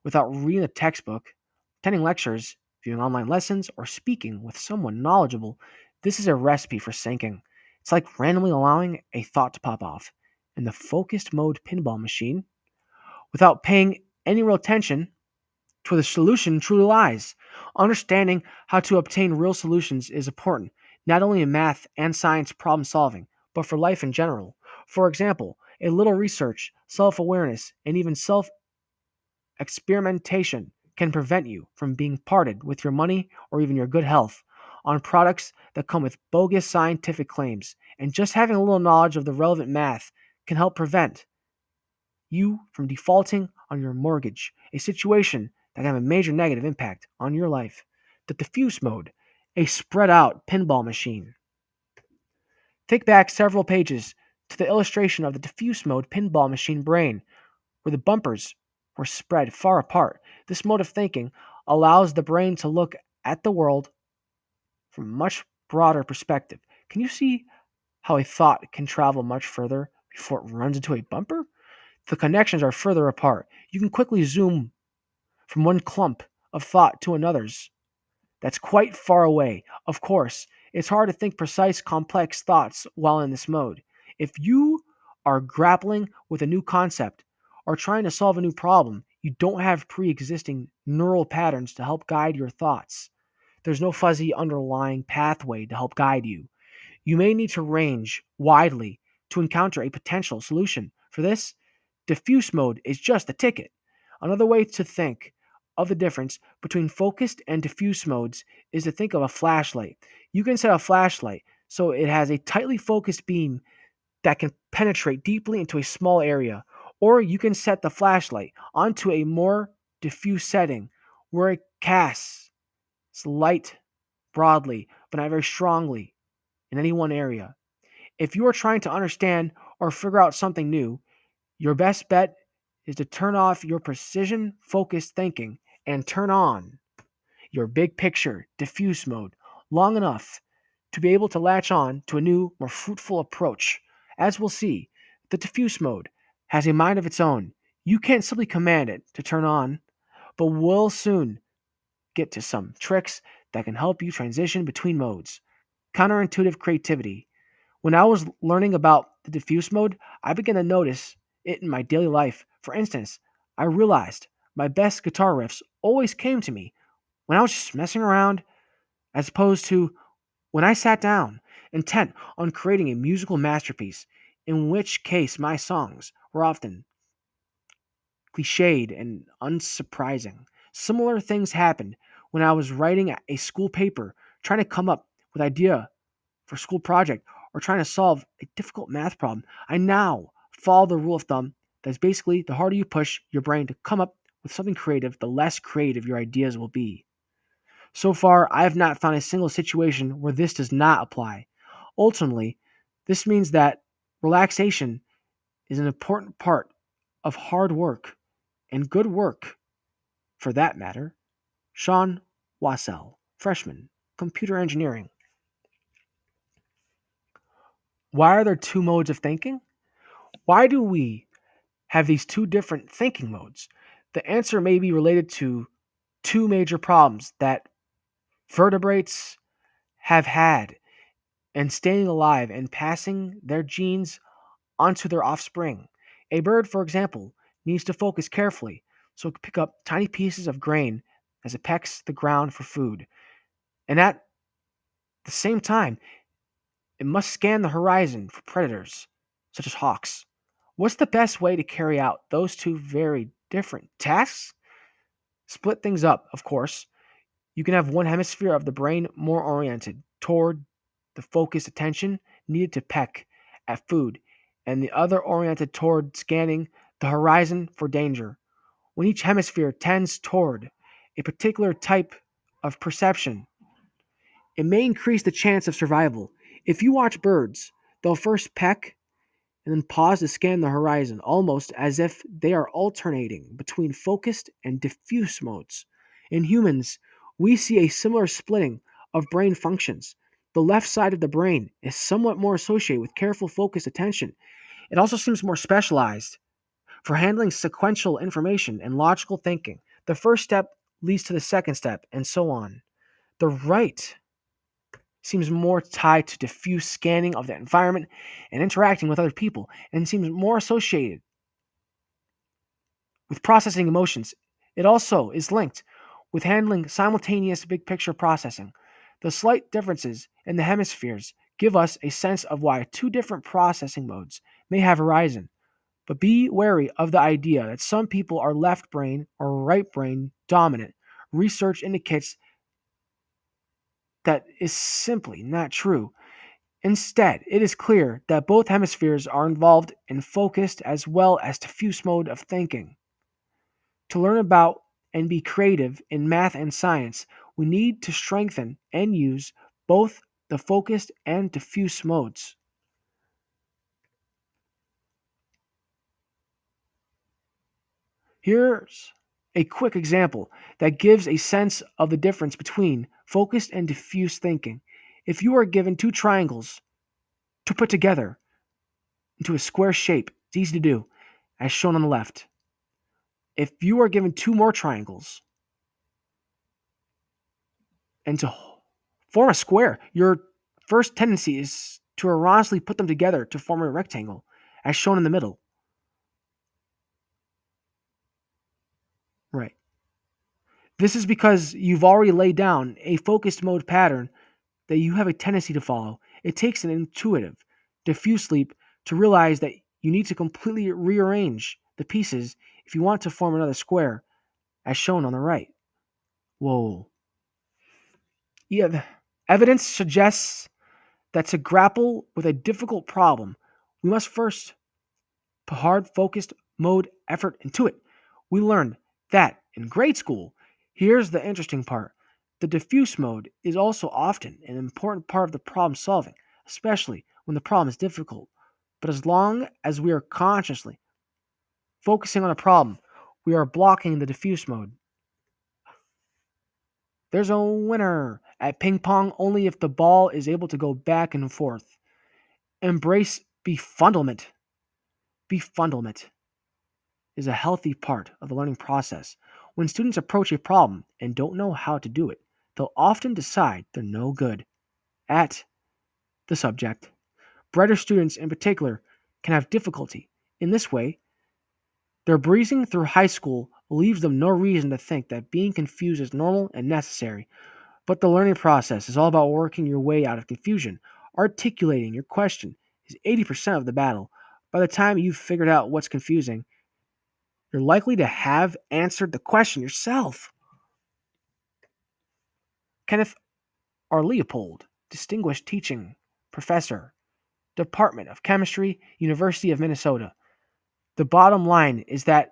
without reading the textbook, attending lectures, viewing online lessons, or speaking with someone knowledgeable. This is a recipe for sinking. It's like randomly allowing a thought to pop off in the focused mode pinball machine without paying any real attention to where the solution truly lies. Understanding how to obtain real solutions is important, not only in math and science problem solving, but for life in general. For example, a little research, self awareness, and even self experimentation can prevent you from being parted with your money or even your good health on products that come with bogus scientific claims. And just having a little knowledge of the relevant math can help prevent you from defaulting on your mortgage, a situation that can have a major negative impact on your life. The diffuse mode, a spread out pinball machine. Think back several pages to the illustration of the diffuse mode pinball machine brain, where the bumpers were spread far apart. This mode of thinking allows the brain to look at the world from a much broader perspective. Can you see how a thought can travel much further before it runs into a bumper? The connections are further apart. You can quickly zoom from one clump of thought to another's that's quite far away. Of course, it's hard to think precise, complex thoughts while in this mode. If you are grappling with a new concept or trying to solve a new problem, you don't have pre existing neural patterns to help guide your thoughts. There's no fuzzy underlying pathway to help guide you. You may need to range widely to encounter a potential solution. For this, diffuse mode is just the ticket. Another way to think of the difference between focused and diffuse modes is to think of a flashlight. You can set a flashlight so it has a tightly focused beam that can penetrate deeply into a small area, or you can set the flashlight onto a more diffuse setting where it casts light broadly but not very strongly in any one area. If you are trying to understand or figure out something new, your best bet is to turn off your precision focused thinking and turn on your big picture diffuse mode long enough to be able to latch on to a new, more fruitful approach. As we'll see, the diffuse mode has a mind of its own. You can't simply command it to turn on, but we'll soon get to some tricks that can help you transition between modes. Counterintuitive creativity. When I was learning about the diffuse mode, I began to notice it in my daily life. For instance, I realized my best guitar riffs always came to me when I was just messing around, as opposed to when I sat down, intent on creating a musical masterpiece, in which case my songs were often cliched and unsurprising. Similar things happened when I was writing a school paper, trying to come up with idea for a school project, or trying to solve a difficult math problem. I now follow the rule of thumb that's basically the harder you push your brain to come up with something creative, the less creative your ideas will be. So far, I have not found a single situation where this does not apply. Ultimately, this means that relaxation is an important part of hard work and good work, for that matter. Sean Wassell, freshman, computer engineering. Why are there two modes of thinking? Why do we have these two different thinking modes? The answer may be related to two major problems that vertebrates have had in staying alive and passing their genes onto their offspring. A bird, for example, needs to focus carefully so it can pick up tiny pieces of grain as it pecks the ground for food. And at the same time, it must scan the horizon for predators, such as hawks. What's the best way to carry out those two very different tasks? Split things up, of course. You can have one hemisphere of the brain more oriented toward the focused attention needed to peck at food, and the other oriented toward scanning the horizon for danger. When each hemisphere tends toward a particular type of perception, it may increase the chance of survival. If you watch birds, they'll first peck and then pause to scan the horizon, almost as if they are alternating between focused and diffuse modes. In humans, we see a similar splitting of brain functions. The left side of the brain is somewhat more associated with careful, focused attention. It also seems more specialized for handling sequential information and logical thinking. The first step leads to the second step, and so on. The right seems more tied to diffuse scanning of the environment and interacting with other people, and seems more associated with processing emotions. It also is linked with handling simultaneous big picture processing. The slight differences in the hemispheres give us a sense of why two different processing modes may have arisen. But be wary of the idea that some people are left brain or right brain dominant. Research indicates that is simply not true. Instead, it is clear that both hemispheres are involved in focused as well as diffuse mode of thinking. To learn about and be creative in math and science, we need to strengthen and use both the focused and diffuse modes. Here's a quick example that gives a sense of the difference between focused and diffuse thinking. If you are given two triangles to put together into a square shape, it's easy to do, as shown on the left. If you are given two more triangles and to form a square, your first tendency is to erroneously put them together to form a rectangle, as shown in the middle. Right. This is because you've already laid down a focused mode pattern that you have a tendency to follow. It takes an intuitive, diffuse leap to realize that you need to completely rearrange the pieces if you want to form another square, as shown on the right. Whoa. Yeah, the evidence suggests that to grapple with a difficult problem, We must first put hard, focused mode effort into it. We learned that in grade school. Here's the interesting part: the diffuse mode is also often an important part of the problem solving, especially when the problem is difficult. But as long as we are consciously focusing on a problem, we are blocking the diffuse mode. There's a winner at ping pong only if the ball is able to go back and forth. Embrace befuddlement. Befuddlement is a healthy part of the learning process. When students approach a problem and don't know how to do it, they'll often decide they're no good at the subject. Brighter students, in particular, can have difficulty. In this way, their breezing through high school leaves them no reason to think that being confused is normal and necessary. But the learning process is all about working your way out of confusion. Articulating your question is 80% of the battle. By the time you've figured out what's confusing, you're likely to have answered the question yourself. Kenneth R. Leopold, Distinguished Teaching Professor, Department of Chemistry, University of Minnesota. The bottom line is that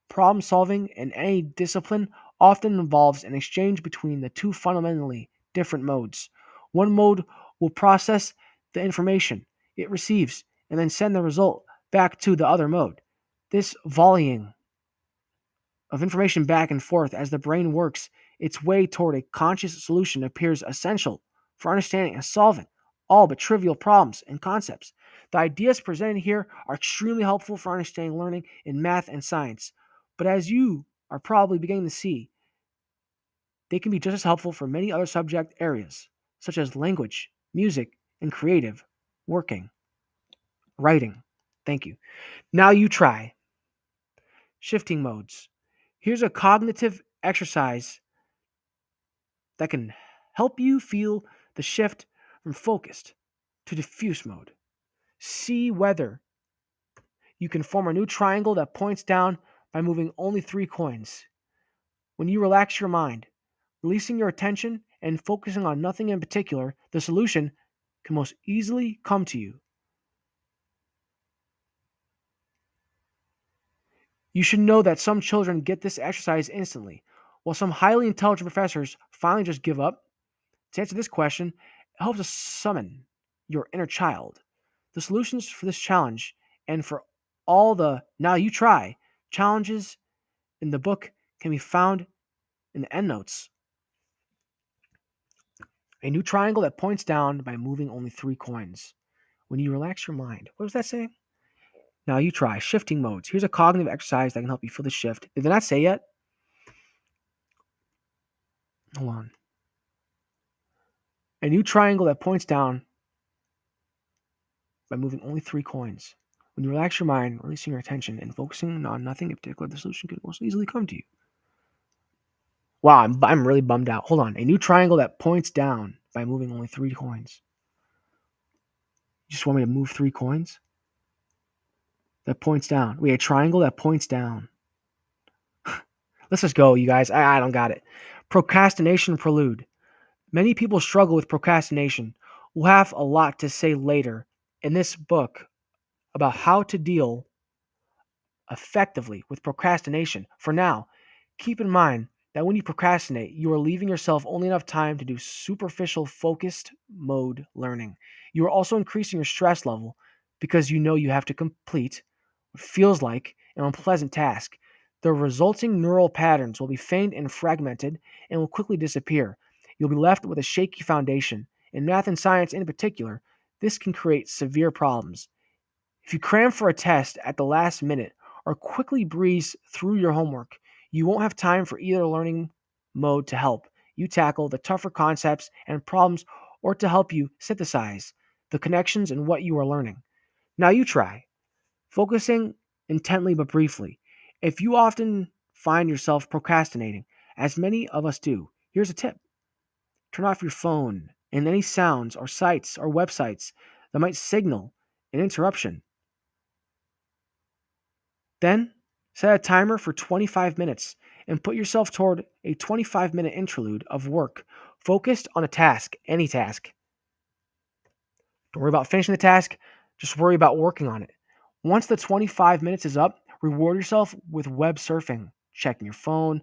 problem solving in any discipline often involves an exchange between the two fundamentally different modes. One mode will process the information it receives and then send the result back to the other mode. This volleying of information back and forth as the brain works its way toward a conscious solution appears essential for understanding and solving all but trivial problems and concepts. The ideas presented here are extremely helpful for understanding learning in math and science, but as you are probably beginning to see, they can be just as helpful for many other subject areas, such as language, music, and creative working, writing. Thank you. Now you try. Shifting modes. Here's a cognitive exercise that can help you feel the shift from focused to diffuse mode. See whether you can form a new triangle that points down by moving only 3 coins. When you relax your mind, releasing your attention and focusing on nothing in particular, the solution can most easily come to you. You should know that some children get this exercise instantly, while some highly intelligent professors finally just give up. To answer this question, it helps us summon your inner child. The solutions for this challenge and for all the now you try challenges in the book can be found in the endnotes. A new triangle that points down by moving only 3 coins. When you relax your mind. What was that saying? Now you try shifting modes. Here's a cognitive exercise that can help you feel the shift. Did they not say yet? Hold on. A new triangle that points down by moving only 3 coins. When you relax your mind, releasing your attention, and focusing on nothing in particular, the solution can most easily come to you. Wow, I'm really bummed out. Hold on. A new triangle that points down by moving only 3 coins. You just want me to move 3 coins? That points down. Wait, a triangle that points down. Let's just go, you guys. I don't got it. Procrastination prelude. Many people struggle with procrastination. We'll have a lot to say later in this book about how to deal effectively with procrastination. For now, keep in mind that when you procrastinate, you are leaving yourself only enough time to do superficial focused mode learning. You are also increasing your stress level because you know you have to complete what feels like an unpleasant task. The resulting neural patterns will be faint and fragmented and will quickly disappear. You'll be left with a shaky foundation. In math and science in particular, this can create severe problems. If you cram for a test at the last minute or quickly breeze through your homework, you won't have time for either learning mode to help you tackle the tougher concepts and problems or to help you synthesize the connections in what you are learning. Now you try, focusing intently but briefly. If you often find yourself procrastinating, as many of us do, here's a tip. Turn off your phone and any sounds or sites or websites that might signal an interruption. Then set a timer for 25 minutes and put yourself toward a 25-minute interlude of work focused on a task, any task. Don't worry about finishing the task. Just worry about working on it. Once the 25 minutes is up, reward yourself with web surfing, checking your phone,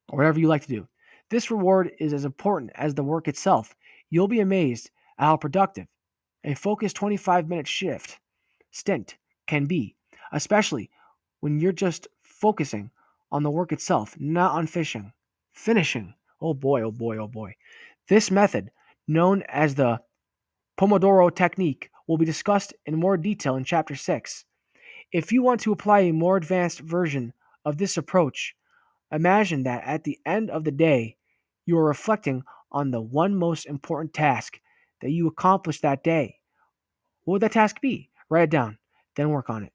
or whatever you like to do. This reward is as important as the work itself. You'll be amazed at how productive a focused 25-minute shift stint can be, especially when you're just focusing on the work itself, not on finishing. Oh boy, oh boy, oh boy. This method, known as the Pomodoro technique, will be discussed in more detail in Chapter 6. If you want to apply a more advanced version of this approach, imagine that at the end of the day, you are reflecting on the one most important task that you accomplished that day. What would that task be? Write it down, then work on it.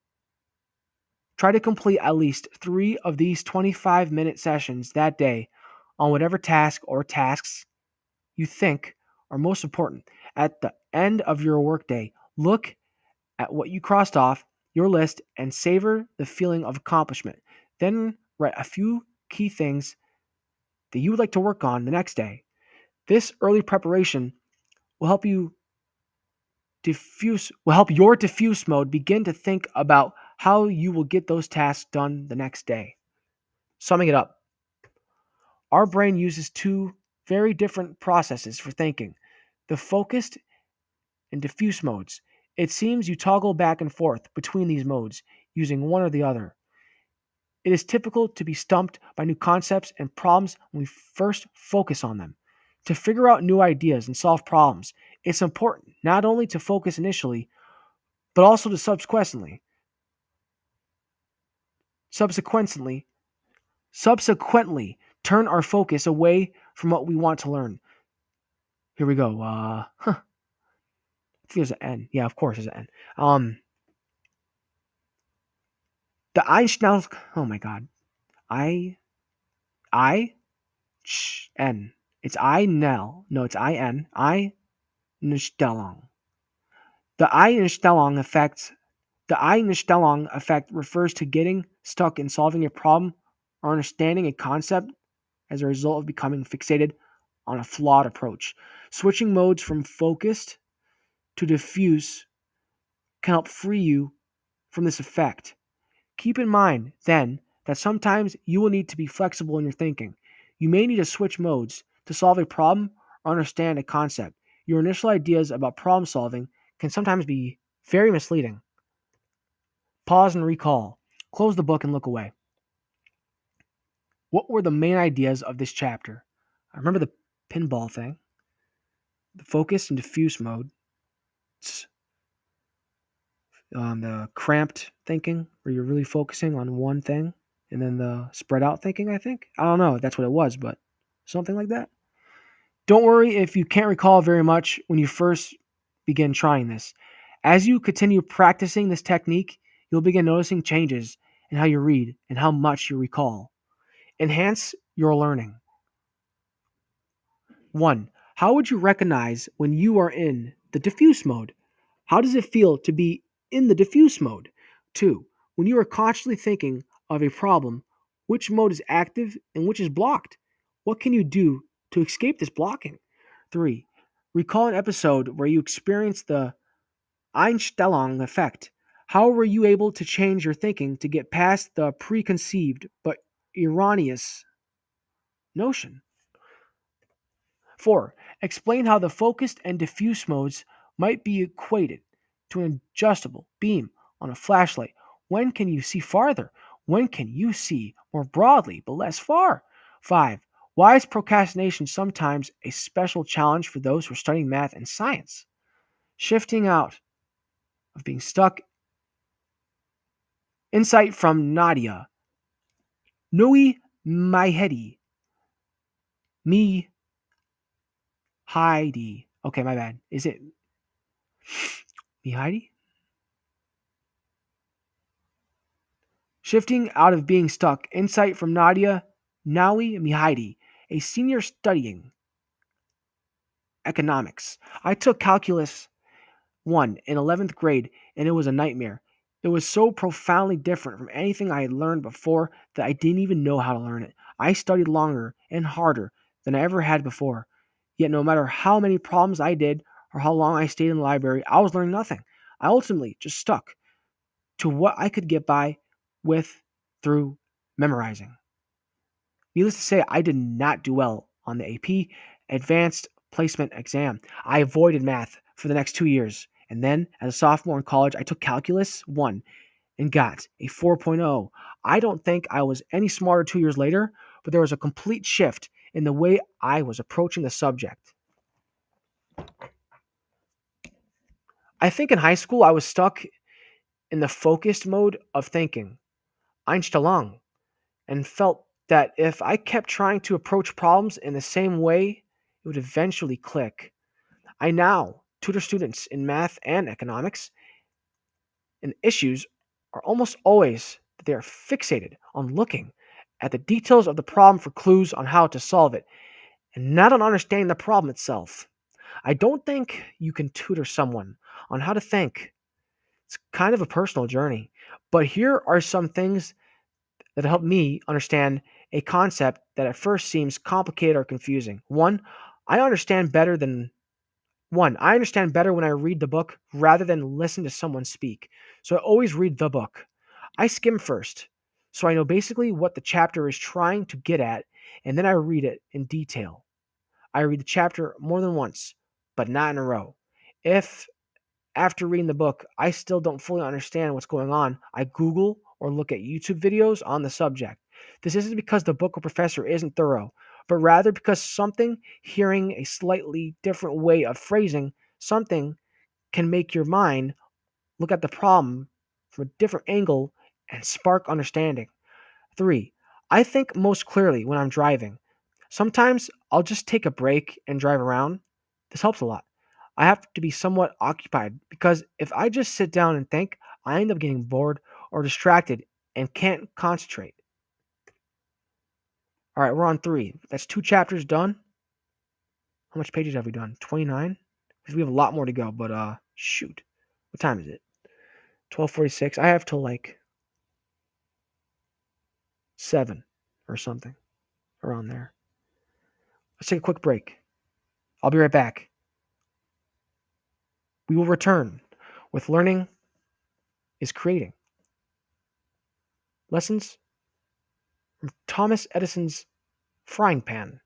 Try to complete at least 3 of these 25-minute sessions that day on whatever task or tasks you think are most important. At the end of your workday, look at what you crossed off your list and savor the feeling of accomplishment. Then write a few key things that you would like to work on the next day. This early preparation will help your diffuse mode begin to think about how you will get those tasks done the next day. Summing it up, our brain uses two very different processes for thinking: the focused and diffuse modes. It seems you toggle back and forth between these modes, using one or the other. It is typical to be stumped by new concepts and problems when we first focus on them. To figure out new ideas and solve problems, it's important not only to focus initially, but also to subsequently turn our focus away from what we want to learn. Here we go. I think there's an N. Yeah, of course there's an N. The Einstein. Oh my God. I N. It's I Nell. No, it's I N. Einstellung. The Einstellung effect. The Einstellung effect refers to getting stuck in solving a problem or understanding a concept as a result of becoming fixated on a flawed approach. Switching modes from focused to diffuse can help free you from this effect. Keep in mind, then, that sometimes you will need to be flexible in your thinking. You may need to switch modes to solve a problem or understand a concept. Your initial ideas about problem solving can sometimes be very misleading. Pause and recall. Close the book and look away. What were the main ideas of this chapter? I remember the pinball thing, the focus and diffuse mode, the cramped thinking, where you're really focusing on one thing, and then the spread out thinking, I think. I don't know if that's what it was, but something like that. Don't worry if you can't recall very much when you first begin trying this. As you continue practicing this technique, you'll begin noticing changes in how you read and how much you recall. Enhance your learning. 1. How would you recognize when you are in the diffuse mode? How does it feel to be in the diffuse mode? 2. When you are consciously thinking of a problem, which mode is active and which is blocked? What can you do to escape this blocking? 3. Recall an episode where you experienced the Einstellung effect. How were you able to change your thinking to get past the preconceived but erroneous notion? 4. Explain how the focused and diffuse modes might be equated to an adjustable beam on a flashlight. When can you see farther? When can you see more broadly but less far? 5. Why is procrastination sometimes a special challenge for those who are studying math and science? Shifting out of being stuck. Insight from Nadia. Noi Maihedi. Me Heidi. Okay, my bad. Is it me Heidi? Shifting out of being stuck. Insight from Nadia Nawi Mihaidi, a senior studying economics. I took calculus 1 in 11th grade and it was a nightmare. It was so profoundly different from anything I had learned before that I didn't even know how to learn it. I studied longer and harder than I ever had before. Yet no matter how many problems I did or how long I stayed in the library, I was learning nothing. I ultimately just stuck to what I could get by with through memorizing. Needless to say, I did not do well on the AP Advanced Placement exam. I avoided math for the next 2 years. And then, as a sophomore in college, I took Calculus 1 and got a 4.0. I don't think I was any smarter 2 years later, but there was a complete shift in the way I was approaching the subject. I think in high school, I was stuck in the focused mode of thinking, Einstellung, and felt that if I kept trying to approach problems in the same way, it would eventually click. I now tutor students in math and economics, and issues are almost always that they are fixated on looking at the details of the problem for clues on how to solve it, and not on understanding the problem itself. I don't think you can tutor someone on how to think. It's kind of a personal journey. But here are some things that help me understand a concept that at first seems complicated or confusing. I understand better than I understand better when I read the book rather than listen to someone speak. So I always read the book. I skim first, so I know basically what the chapter is trying to get at, and then I read it in detail. I read the chapter more than once, but not in a row. If after reading the book I still don't fully understand what's going on, I Google or look at YouTube videos on the subject. This isn't because the book or professor isn't thorough, but rather because something hearing a slightly different way of phrasing something can make your mind look at the problem from a different angle and spark understanding. Three, I think most clearly when I'm driving. Sometimes I'll just take a break and drive around. This helps a lot. I have to be somewhat occupied because if I just sit down and think, I end up getting bored or distracted and can't concentrate. All right, we're on three. That's two chapters done. How much pages have we done? 29? Because we have a lot more to go, but shoot. What time is it? 12:46. I have till like 7 or something around there. Let's take a quick break. I'll be right back. We will return with learning is creating. Lessons from Thomas Edison's frying pan.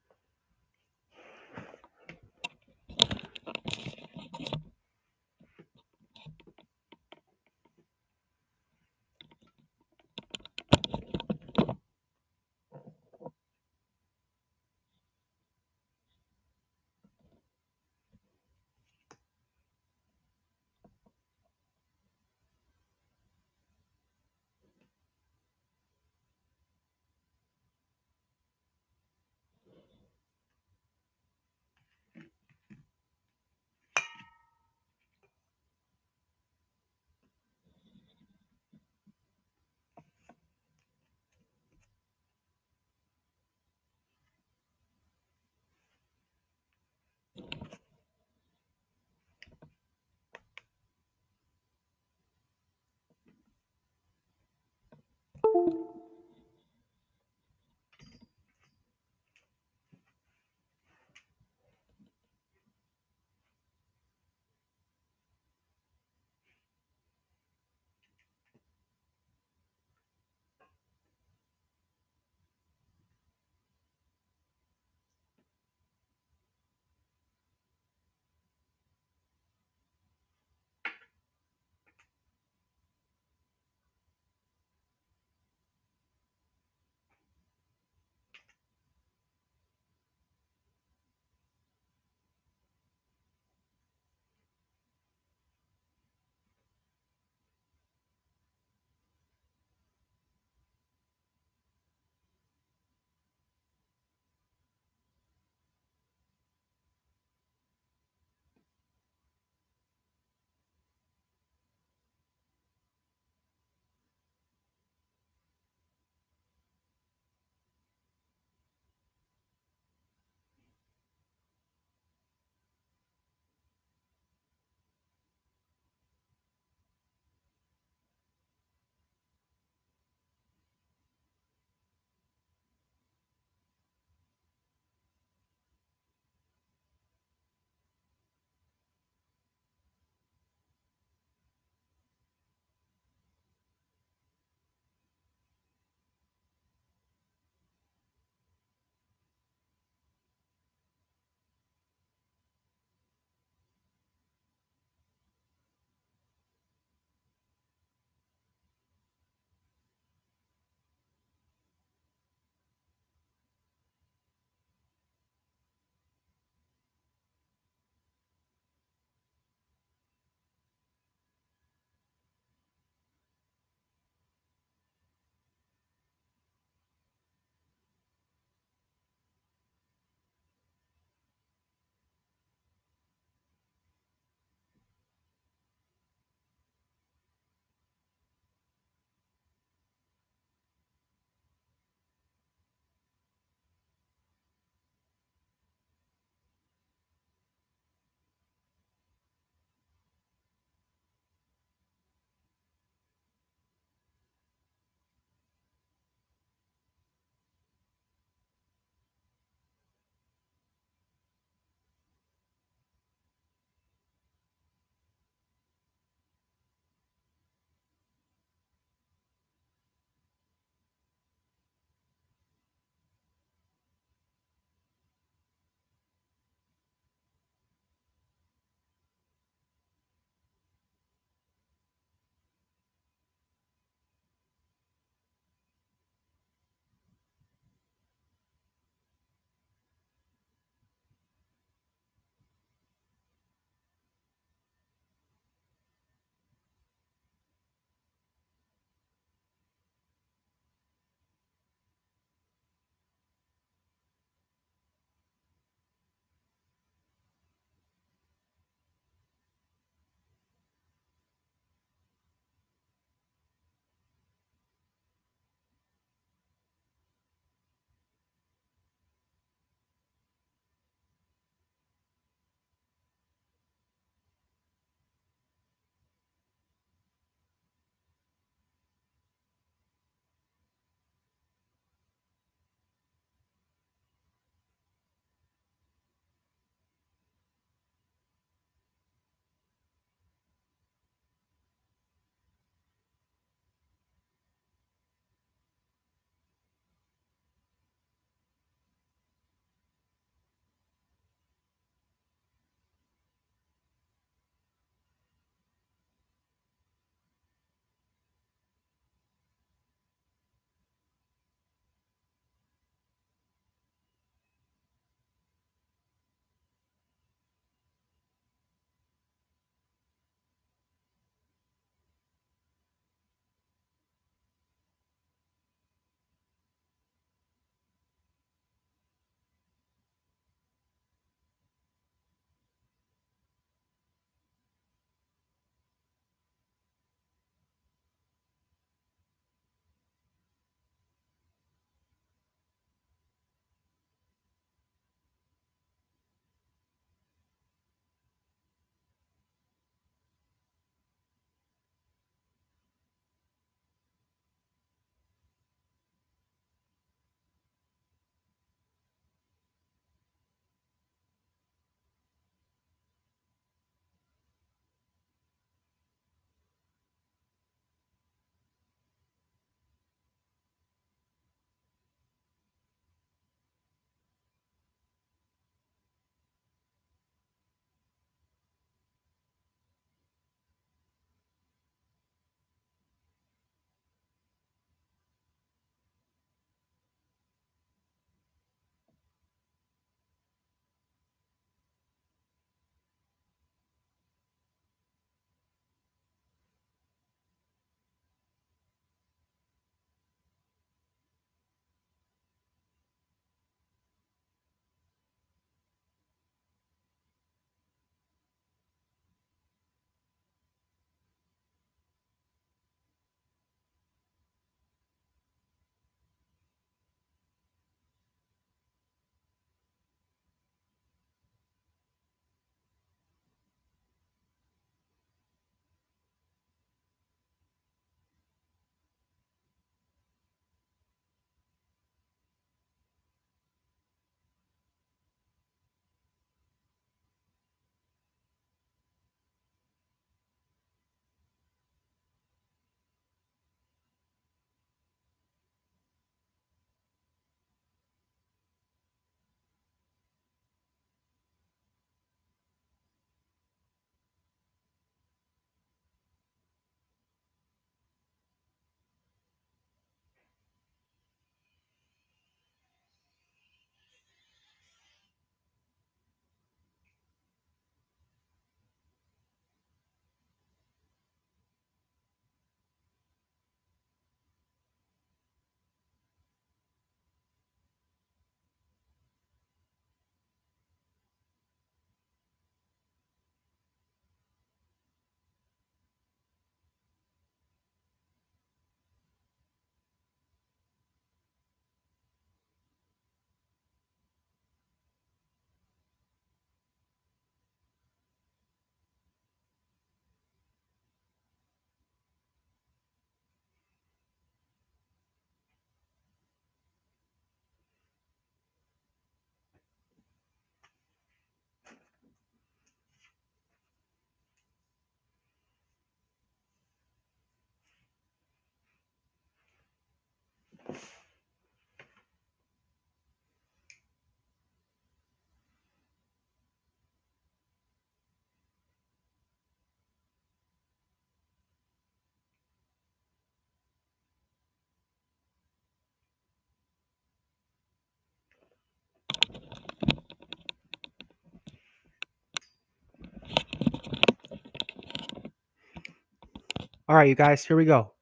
All right, you guys, here we go.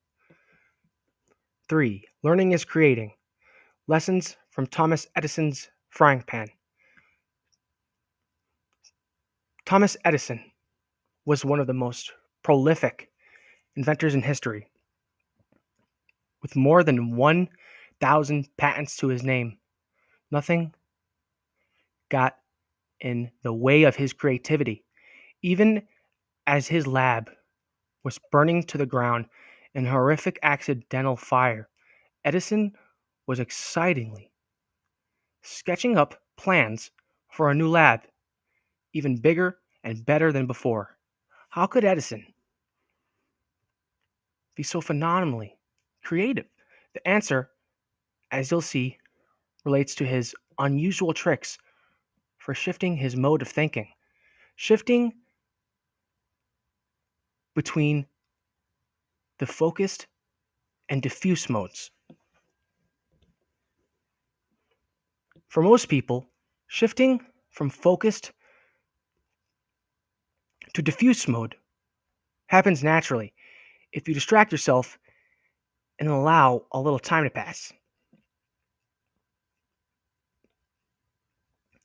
3. Learning is creating. Lessons from Thomas Edison's frying pan. Thomas Edison was one of the most prolific inventors in history, with more than 1,000 patents to his name. Nothing got in the way of his creativity, even as his lab was burning to the ground in a horrific accidental fire. Edison was excitingly sketching up plans for a new lab, even bigger and better than before. How could Edison be so phenomenally creative? The answer, as you'll see, relates to his unusual tricks for shifting his mode of thinking, shifting between the focused and diffuse modes. For most people, shifting from focused to diffuse mode happens naturally if you distract yourself and allow a little time to pass.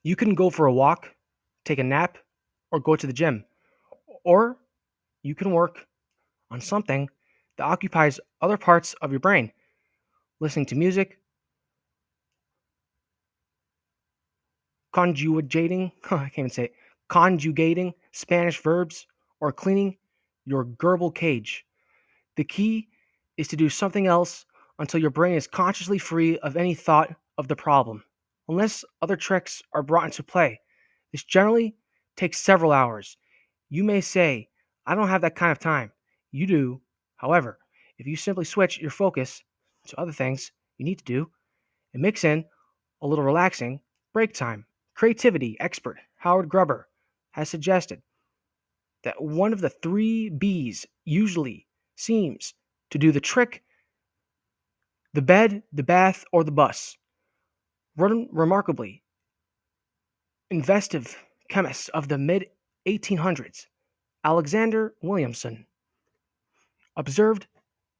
You can go for a walk, take a nap, or go to the gym. Or you can work on something that occupies other parts of your brain, listening to music, conjugating, I can't even say it, conjugating Spanish verbs, or cleaning your gerbil cage. The key is to do something else until your brain is consciously free of any thought of the problem, unless other tricks are brought into play. This generally takes several hours. You may say, I don't have that kind of time. You do. However, if you simply switch your focus to other things you need to do and mix in a little relaxing break time, creativity expert Howard Gruber has suggested that one of the 3 B's usually seems to do the trick: the bed, the bath, or the bus. Remarkably, inventive chemists of the mid 1800s, Alexander Williamson, observed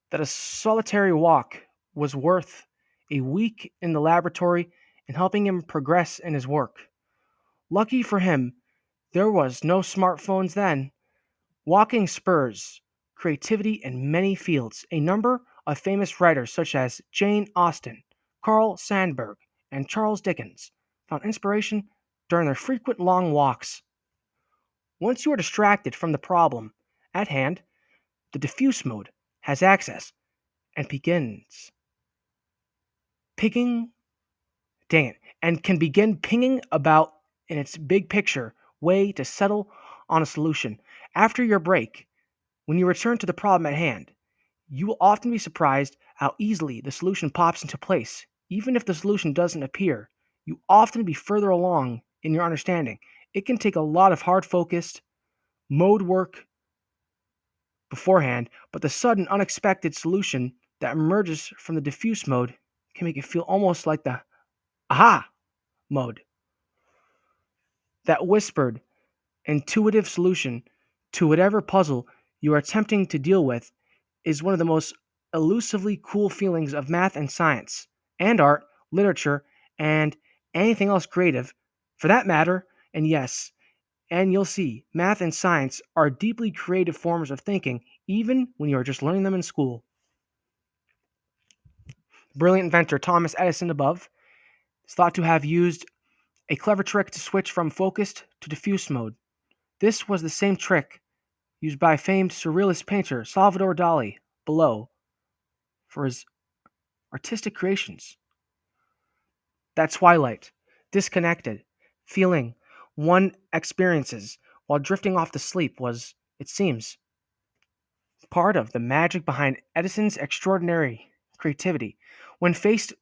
that a solitary walk was worth a week in the laboratory in helping him progress in his work. Lucky for him, there was no smartphones then. Walking spurs creativity in many fields. A number of famous writers such as Jane Austen, Carl Sandburg, and Charles Dickens found inspiration during their frequent long walks. Once you are distracted from the problem at hand, the diffuse mode has access and begins picking, dang it, and can begin pinging about in its big picture way to settle on a solution. After your break, when you return to the problem at hand, you will often be surprised how easily the solution pops into place. Even if the solution doesn't appear, you often be further along in your understanding. It can take a lot of hard focused mode work beforehand, but the sudden unexpected solution that emerges from the diffuse mode can make it feel almost like the aha mode. That whispered, intuitive solution to whatever puzzle you are attempting to deal with is one of the most elusively cool feelings of math and science, and art, literature, and anything else creative, for that matter. And yes, and you'll see, math and science are deeply creative forms of thinking, even when you are just learning them in school. Brilliant inventor Thomas Edison above is thought to have used a clever trick to switch from focused to diffuse mode. This was the same trick used by famed surrealist painter Salvador Dali below for his artistic creations. That twilight, disconnected feeling one experiences while drifting off to sleep was, it seems, part of the magic behind Edison's extraordinary creativity. When faced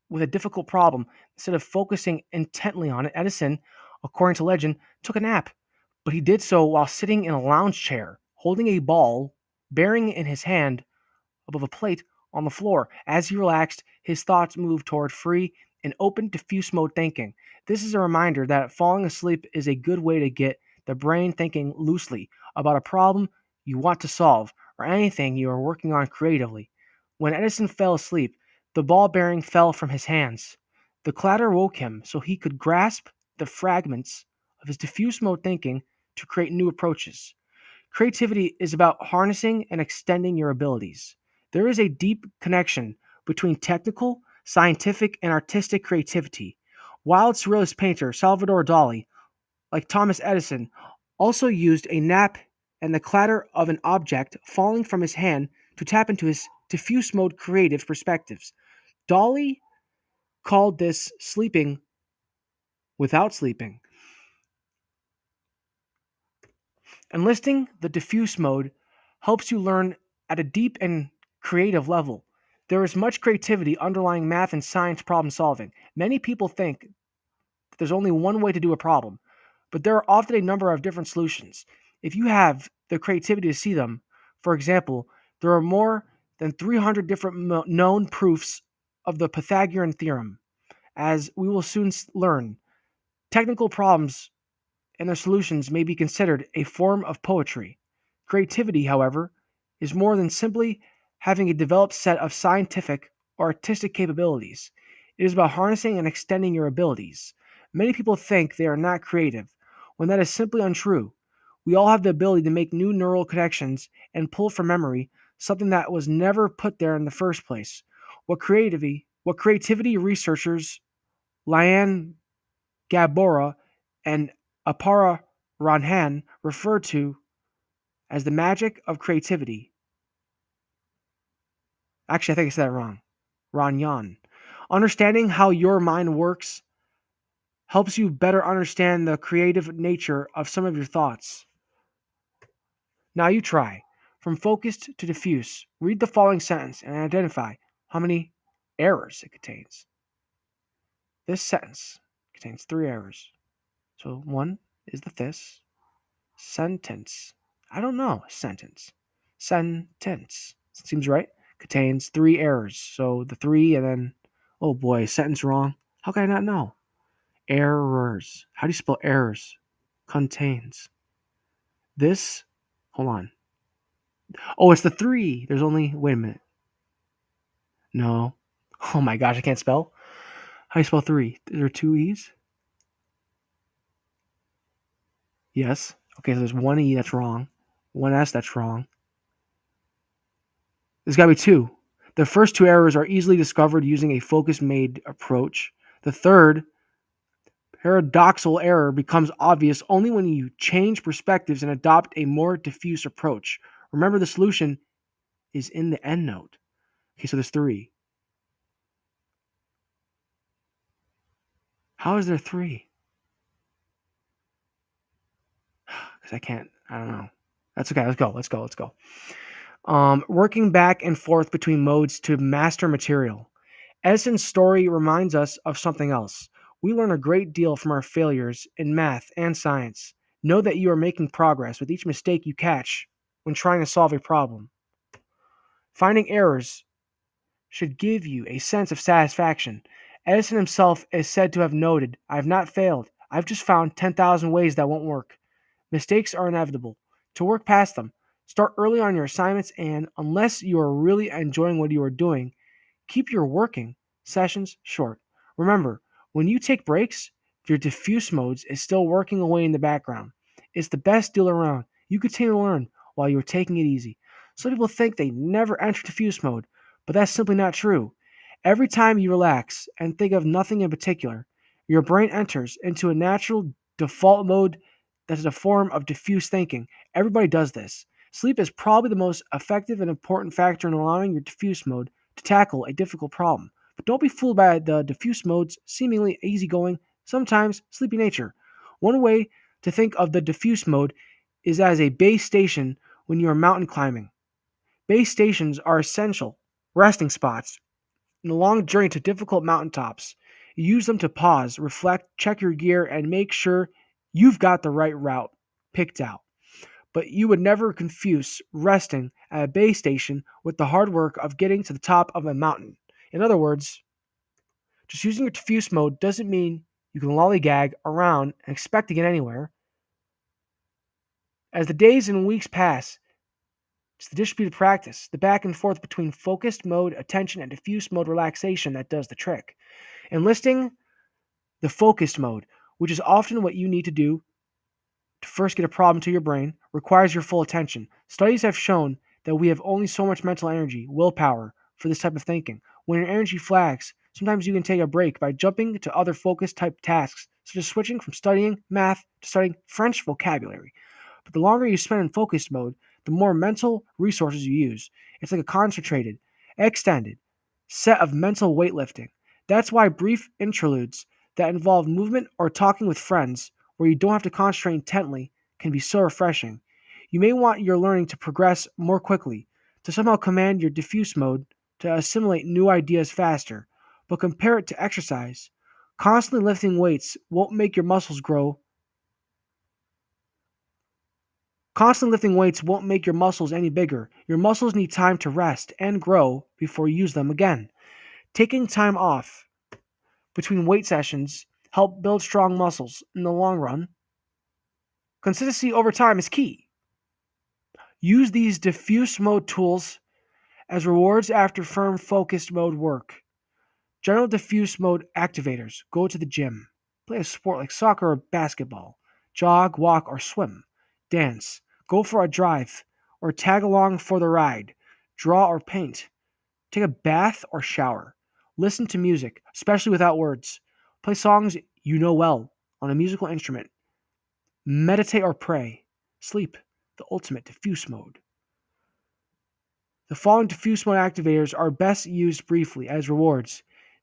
with a difficult problem, instead of focusing intently on it, Edison, according to legend, took a nap. But he did so while sitting in a lounge chair, holding a ball, bearing in his hand above a plate on the floor. As he relaxed, his thoughts moved toward free and open diffuse mode thinking. This is a reminder that falling asleep is a good way to get the brain thinking loosely about a problem you want to solve, or anything you are working on creatively. When Edison fell asleep, the ball bearing fell from his hands. The clatter woke him so he could grasp the fragments of his diffuse mode thinking to create new approaches. Creativity is about harnessing and extending your abilities. There is a deep connection between technical, scientific, and artistic creativity. Wild surrealist painter Salvador Dali, like Thomas Edison, also used a nap and the clatter of an object falling from his hand to tap into his diffuse mode creative perspectives. Dali called this sleeping without sleeping. Enlisting the diffuse mode helps you learn at a deep and creative level. There is much creativity underlying math and science problem solving. Many people think that there's only one way to do a problem, but there are often a number of different solutions. If you have the creativity to see them, for example, there are more than 300 different known proofs of the Pythagorean theorem. As we will soon learn, technical problems and their solutions may be considered a form of poetry. Creativity, however, is more than simply having a developed set of scientific or artistic capabilities. It is about harnessing and extending your abilities. Many people think they are not creative, when that is simply untrue. We all have the ability to make new neural connections and pull from memory something that was never put there in the first place. What creativity researchers Liane Gabora and Apara Ranhan refer to as the magic of creativity. Actually, I think I said that wrong. Ranyan. Understanding how your mind works helps you better understand the creative nature of some of your thoughts. Now you try. From focused to diffuse, read the following sentence and identify how many errors it contains. This sentence contains 3 errors. So one is the this. Sentence. I don't know. Sentence. Sentence. Seems right. Contains 3 errors. So the three and then, oh boy, sentence wrong. How can I not know? Errors. How do you spell errors? Contains. This, hold on. Oh, it's the three. There's only, wait a minute. No. Oh my gosh, I can't spell. How do you spell three? There are two E's? Yes. Okay, so there's one E that's wrong. One S that's wrong. There's got to be two. The first two errors are easily discovered using a focus-made approach. The third, paradoxical error, becomes obvious only when you change perspectives and adopt a more diffuse approach. Remember, the solution is in the end note. Okay, so there's three. How is there three? Because I don't know. That's okay. Let's go. Working back and forth between modes to master material. Edison's story reminds us of something else. We learn a great deal from our failures in math and science. Know that you are making progress with each mistake you catch when trying to solve a problem. Finding errors should give you a sense of satisfaction. Edison himself is said to have noted, I have not failed. I've just found 10,000 ways that won't work. Mistakes are inevitable. To work past them, start early on your assignments and, unless you are really enjoying what you are doing, keep your working sessions short. Remember, when you take breaks, your diffuse modes is still working away in the background. It's the best deal around. You continue to learn while you are taking it easy. Some people think they never enter diffuse mode, but that's simply not true. Every time you relax and think of nothing in particular, your brain enters into a natural default mode that is a form of diffuse thinking. Everybody does this. Sleep is probably the most effective and important factor in allowing your diffuse mode to tackle a difficult problem. But don't be fooled by the diffuse mode's seemingly easygoing, sometimes sleepy nature. One way to think of the diffuse mode is as a base station when you are mountain climbing. Base stations are essential resting spots in a long journey to difficult mountaintops. You use them to pause, reflect, check your gear, and make sure you've got the right route picked out. But you would never confuse resting at a base station with the hard work of getting to the top of a mountain. In other words, just using your diffuse mode doesn't mean you can lollygag around and expect to get anywhere. As the days and weeks pass, It's the distributed practice, the back and forth between focused mode attention and diffuse mode relaxation that does the trick. Enlisting the focused mode, which is often what you need to do to first get a problem to your brain, requires your full attention. Studies have shown that we have only so much mental energy, willpower, for this type of thinking. When your energy flags, sometimes you can take a break by jumping to other focused type tasks, such as switching from studying math to studying French vocabulary. But the longer you spend in focused mode, the more mental resources you use. It's like a concentrated, extended set of mental weightlifting. That's why brief interludes that involve movement or talking with friends, where you don't have to concentrate intently, can be so refreshing. You may want your learning to progress more quickly, to somehow command your diffuse mode to assimilate new ideas faster, but compare it to exercise. Constantly lifting weights won't make your muscles grow. Constantly lifting weights won't make your muscles any bigger. Your muscles need time to rest and grow before you use them again. Taking time off between weight sessions help build strong muscles in the long run. Consistency over time is key. Use these diffuse mode tools as rewards after firm focused mode work. General diffuse mode activators: go to the gym, play a sport like soccer or basketball, jog, walk, or swim, dance, go for a drive, or tag along for the ride, draw or paint, take a bath or shower, listen to music, especially without words, play songs you know well on a musical instrument, meditate or pray, sleep, the ultimate diffuse mode. The following diffuse mode activators are best used briefly as rewards.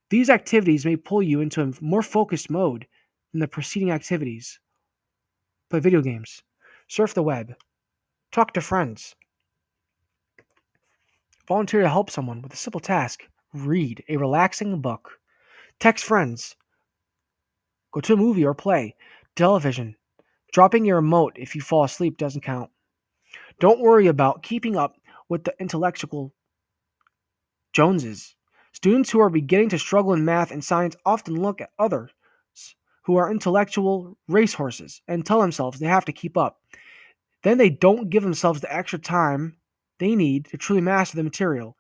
These activities may pull you into a more focused mode than the preceding activities. Play video games, surf the web, talk to friends, volunteer to help someone with a simple task, read a relaxing book, text friends, go to a movie or play, television. Dropping your remote if you fall asleep doesn't count. Don't worry about keeping up with the intellectual Joneses. Students who are beginning to struggle in math and science often look at others who are intellectual racehorses and tell themselves they have to keep up. Then they don't give themselves the extra time they need to truly master the material,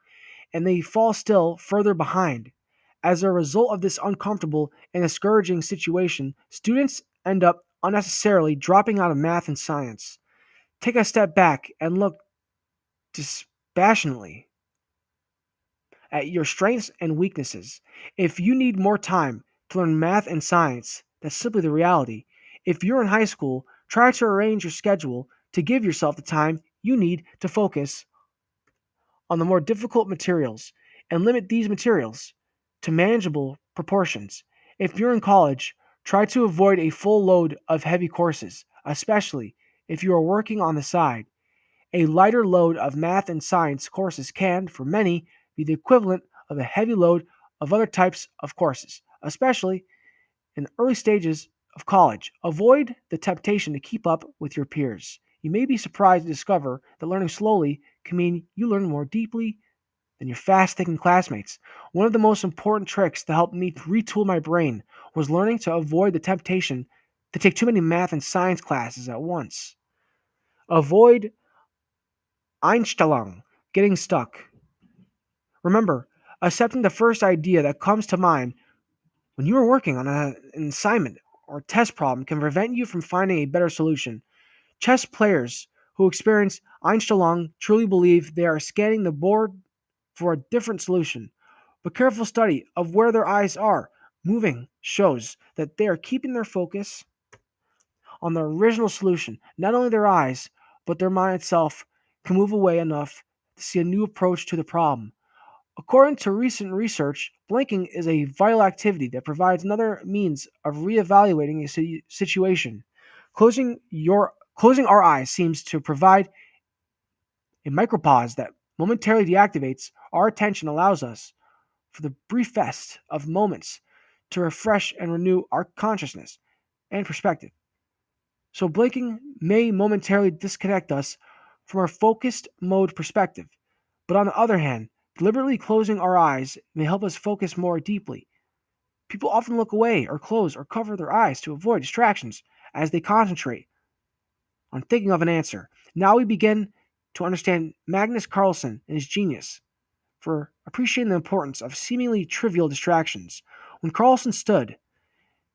and they fall still further behind. As a result of this uncomfortable and discouraging situation, students end up unnecessarily dropping out of math and science. Take a step back and look dispassionately at your strengths and weaknesses. If you need more time to learn math and science, that's simply the reality. If you're in high school, try to arrange your schedule to give yourself the time you need to focus on the more difficult materials and limit these materials to manageable proportions. If you're in college, try to avoid a full load of heavy courses, especially if you are working on the side. A lighter load of math and science courses can, for many, be the equivalent of a heavy load of other types of courses, especially in the early stages of college. Avoid the temptation to keep up with your peers. You may be surprised to discover that learning slowly can mean you learn more deeply than your fast thinking classmates. One of the most important tricks to help me retool my brain was learning to avoid the temptation to take too many math and science classes at once. Avoid Einstellung, getting stuck. Remember, accepting the first idea that comes to mind when you are working on an assignment or test problem can prevent you from finding a better solution. Chess players who experience Einstellung truly believe they are scanning the board for a different solution. But careful study of where their eyes are moving shows that they are keeping their focus on the original solution. Not only their eyes, but their mind itself can move away enough to see a new approach to the problem. According to recent research, blinking is a vital activity that provides another means of reevaluating a situation. Closing our eyes seems to provide a micropause that momentarily deactivates our attention, allows us, for the briefest of moments, to refresh and renew our consciousness and perspective. So blinking may momentarily disconnect us from our focused mode perspective, but on the other hand, deliberately closing our eyes may help us focus more deeply. People often look away or close or cover their eyes to avoid distractions as they concentrate on thinking of an answer. Now we begin to understand Magnus Carlsen and his genius for appreciating the importance of seemingly trivial distractions. When Carlsen stood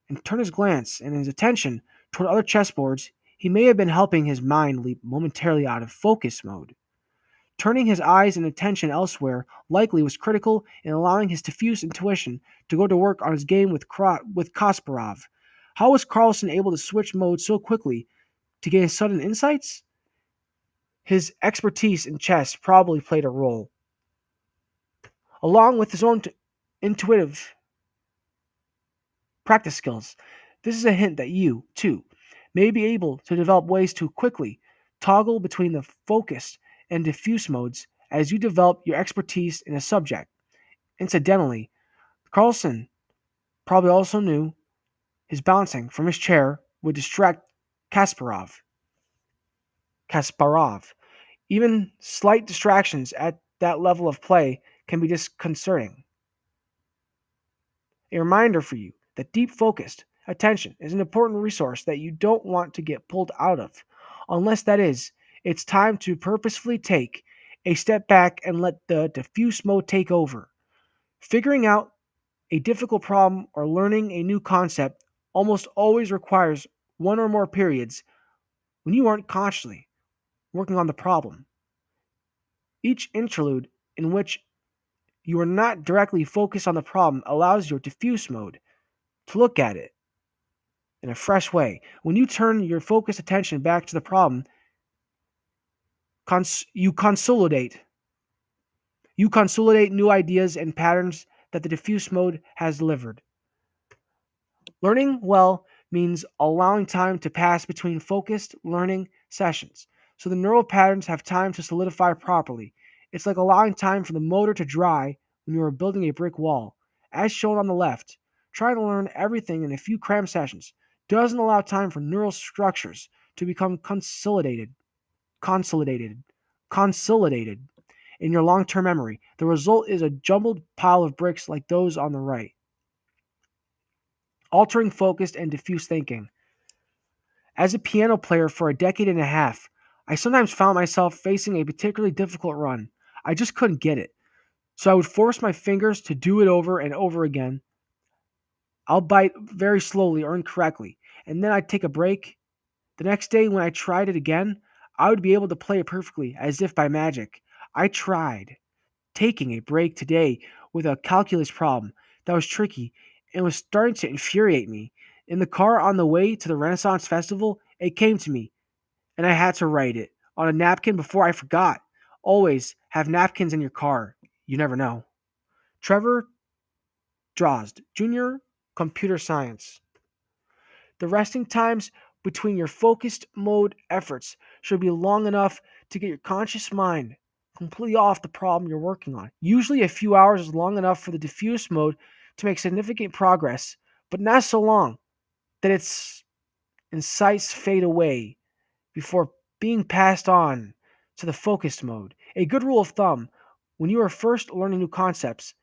and turned his glance and his attention toward other chessboards, he may have been helping his mind leap momentarily out of focus mode. Turning his eyes and attention elsewhere likely was critical in allowing his diffuse intuition to go to work on his game with Kasparov. How was Carlsen able to switch modes so quickly to gain sudden insights? His expertise in chess probably played a role, along with his own intuitive practice skills. This is a hint that you, too, may be able to develop ways to quickly toggle between the focused and diffuse modes as you develop your expertise in a subject. Incidentally, Carlsen probably also knew his bouncing from his chair would distract Kasparov. Kasparov. Even slight distractions at that level of play can be disconcerting. A reminder for you that deep focused attention is an important resource that you don't want to get pulled out of, unless that is, it's time to purposefully take a step back and let the diffuse mode take over. Figuring out a difficult problem or learning a new concept almost always requires one or more periods when you aren't consciously working on the problem. Each interlude in which you are not directly focused on the problem allows your diffuse mode to look at it in a fresh way. When you turn your focused attention back to the problem, you consolidate. You consolidate new ideas and patterns that the diffuse mode has delivered. Learning well means allowing time to pass between focused learning sessions so the neural patterns have time to solidify properly. It's like allowing time for the motor to dry when you are building a brick wall. As shown on the left, trying to learn everything in a few cram sessions doesn't allow time for neural structures to become consolidated, consolidated in your long-term memory. The result is a jumbled pile of bricks like those on the right. Altering focused and diffuse thinking. As a piano player for a decade and a half, I sometimes found myself facing a particularly difficult run. I just couldn't get it. So I would force my fingers to do it over and over again. I'll bite very slowly or incorrectly, and then I'd take a break. The next day, when I tried it again, I would be able to play it perfectly, as if by magic. I tried taking a break today with a calculus problem that was tricky and was starting to infuriate me. In the car on the way to the Renaissance Festival, it came to me, and I had to write it on a napkin before I forgot. Always have napkins in your car. You never know. Trevor Drozd, Junior, Computer Science. The resting times between your focused mode efforts should be long enough to get your conscious mind completely off the problem you're working on. Usually, a few hours is long enough for the diffuse mode to make significant progress, but not so long that its insights fade away before being passed on to the focused mode. A good rule of thumb when you are first learning new concepts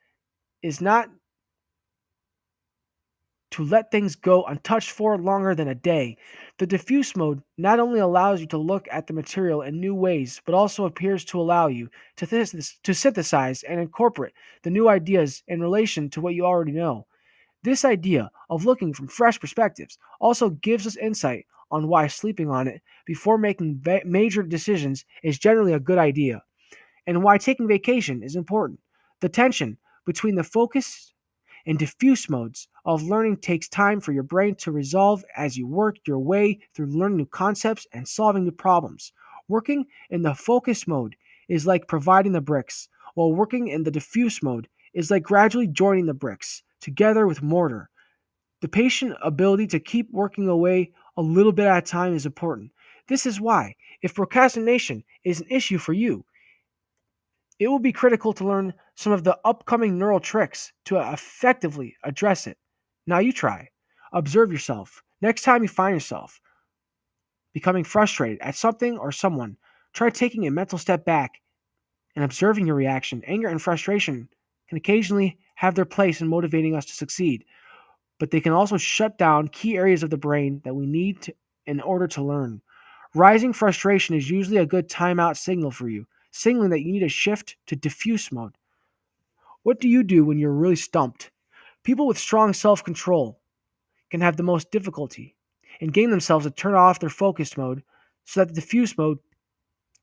is not to let things go untouched for longer than a day. The diffuse mode not only allows you to look at the material in new ways, but also appears to allow you to synthesize and incorporate the new ideas in relation to what you already know. This idea of looking from fresh perspectives also gives us insight on why sleeping on it before making major decisions is generally a good idea, and why taking vacation is important. The tension between the focus and diffuse modes of learning takes time for your brain to resolve as you work your way through learning new concepts and solving new problems. Working in the focus mode is like providing the bricks, while working in the diffuse mode is like gradually joining the bricks together with mortar. The patient ability to keep working away a little bit at a time is important. This is why, if procrastination is an issue for you, it will be critical to learn some of the upcoming neural tricks to effectively address it. Now you try. Observe yourself. Next time you find yourself becoming frustrated at something or someone, try taking a mental step back and observing your reaction. Anger and frustration can occasionally have their place in motivating us to succeed, but they can also shut down key areas of the brain that we need in order to learn. Rising frustration is usually a good timeout signal for you, signaling that you need a shift to diffuse mode. What do you do when you're really stumped? People with strong self control can have the most difficulty in getting themselves to turn off their focused mode so that the diffuse mode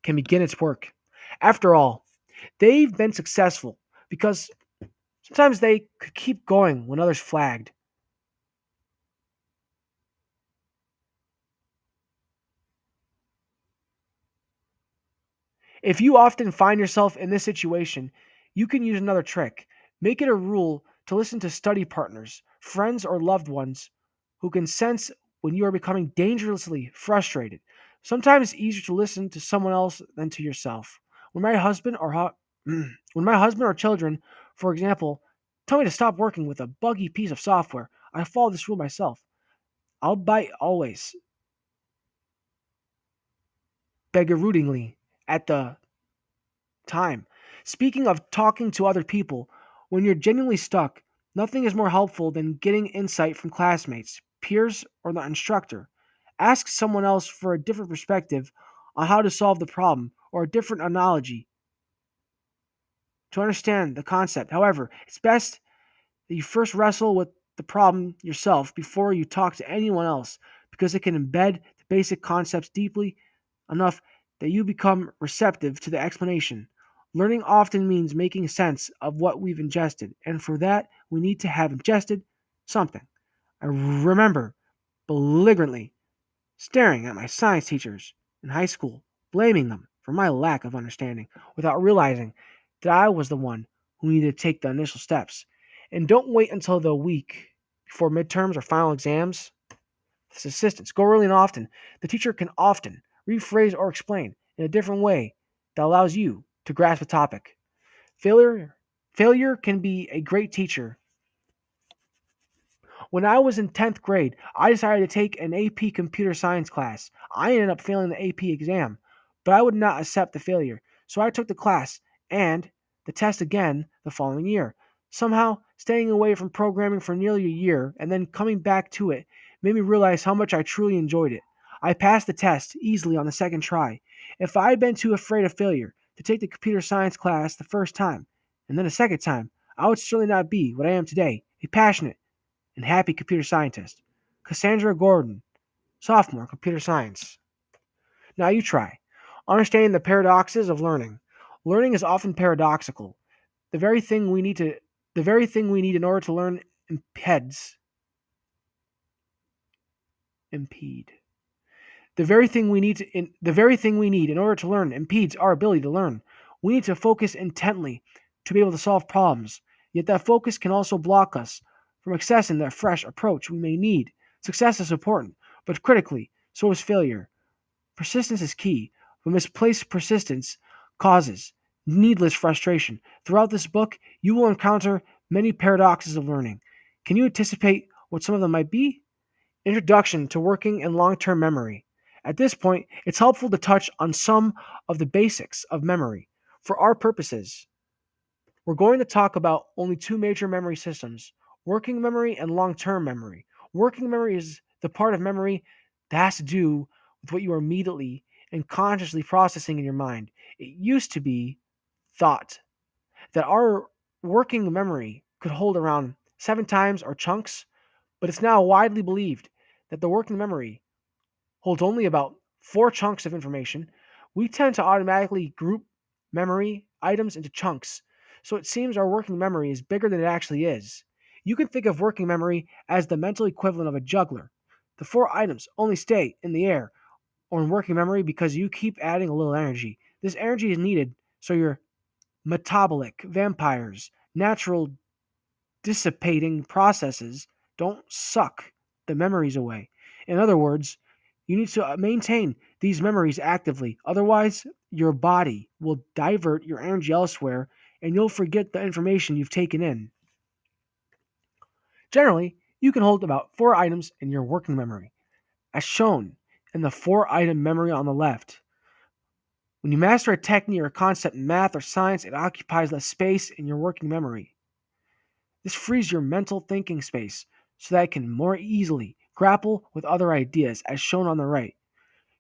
can begin its work. After all, they've been successful because sometimes they could keep going when others flagged. If you often find yourself in this situation, you can use another trick. Make it a rule to listen to study partners, friends, or loved ones who can sense when you are becoming dangerously frustrated. Sometimes it's easier to listen to someone else than to yourself. When my husband or when my husband or children, for example, tell me to stop working with a buggy piece of software, I follow this rule myself. I'll bite always, begrudgingly, at the time. Speaking of talking to other people, when you're genuinely stuck, nothing is more helpful than getting insight from classmates, peers, or the instructor. Ask someone else for a different perspective on how to solve the problem or a different analogy to understand the concept. However, it's best that you first wrestle with the problem yourself before you talk to anyone else because it can embed the basic concepts deeply enough that you become receptive to the explanation. Learning often means making sense of what we've ingested, and for that, we need to have ingested something. I remember belligerently staring at my science teachers in high school, blaming them for my lack of understanding without realizing that I was the one who needed to take the initial steps. And don't wait until the week before midterms or final exams. This assistance. Go early and often. The teacher can often rephrase or explain in a different way that allows you to grasp a topic. Failure Failure can be a great teacher. When I was in 10th grade, I decided to take an AP computer science class. I ended up failing the AP exam, but I would not accept the failure. So I took the class and the test again the following year. Somehow, staying away from programming for nearly a year and then coming back to it made me realize how much I truly enjoyed it. I passed the test easily on the second try. If I had been too afraid of failure to take the computer science class the first time and then a second time, I would certainly not be what I am today, a passionate and happy computer scientist. Cassandra Gordon, sophomore, computer science. Now you try. Understanding the paradoxes of learning. Learning is often paradoxical. The very thing we need to the very thing we need in order to learn impedes impede. The very thing we need in order to learn impedes our ability to learn. We need to focus intently to be able to solve problems. Yet that focus can also block us from accessing the fresh approach we may need. Success is important, but critically, so is failure. Persistence is key, but misplaced persistence causes needless frustration. Throughout this book, you will encounter many paradoxes of learning. Can you anticipate what some of them might be? Introduction to Working and Long-Term Memory. At this point, it's helpful to touch on some of the basics of memory. For our purposes, we're going to talk about only two major memory systems: working memory and long term memory. Working memory is the part of memory that has to do with what you are immediately and consciously processing in your mind. It used to be thought that our working memory could hold around 7 times our chunks, but it's now widely believed that the working memory holds only about 4 chunks of information. We tend to automatically group memory items into chunks, so it seems our working memory is bigger than it actually is. You can think of working memory as the mental equivalent of a juggler. The 4 items only stay in the air or in working memory because you keep adding a little energy. This energy is needed so your metabolic vampires, natural dissipating processes, don't suck the memories away. In other words, you need to maintain these memories actively. Otherwise, your body will divert your energy elsewhere and you'll forget the information you've taken in. Generally, you can hold about 4 items in your working memory, as shown in the 4 item memory on the left. When you master a technique or a concept in math or science, it occupies less space in your working memory. This frees your mental thinking space so that it can more easily grapple with other ideas, as shown on the right.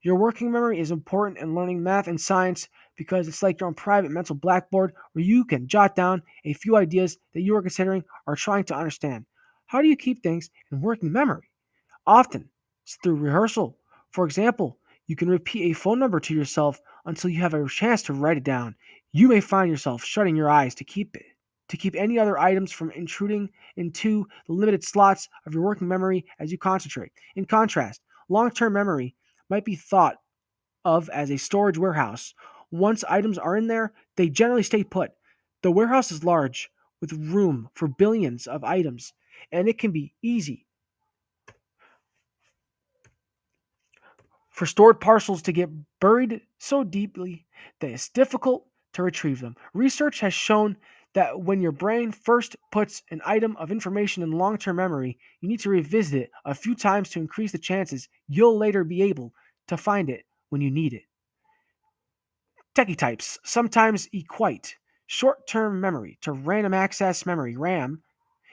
Your working memory is important in learning math and science because it's like your own private mental blackboard where you can jot down a few ideas that you are considering or trying to understand. How do you keep things in working memory? Often, it's through rehearsal. For example, you can repeat a phone number to yourself until you have a chance to write it down. You may find yourself shutting your eyes to keep any other items from intruding into the limited slots of your working memory as you concentrate. In contrast, long-term memory might be thought of as a storage warehouse. Once items are in there, they generally stay put. The warehouse is large, with room for billions of items, and it can be easy for stored parcels to get buried so deeply that it's difficult to retrieve them. Research has shown that when your brain first puts an item of information in long term memory, you need to revisit it a few times to increase the chances you'll later be able to find it when you need it. Techie types sometimes equate short term memory to random access memory, RAM,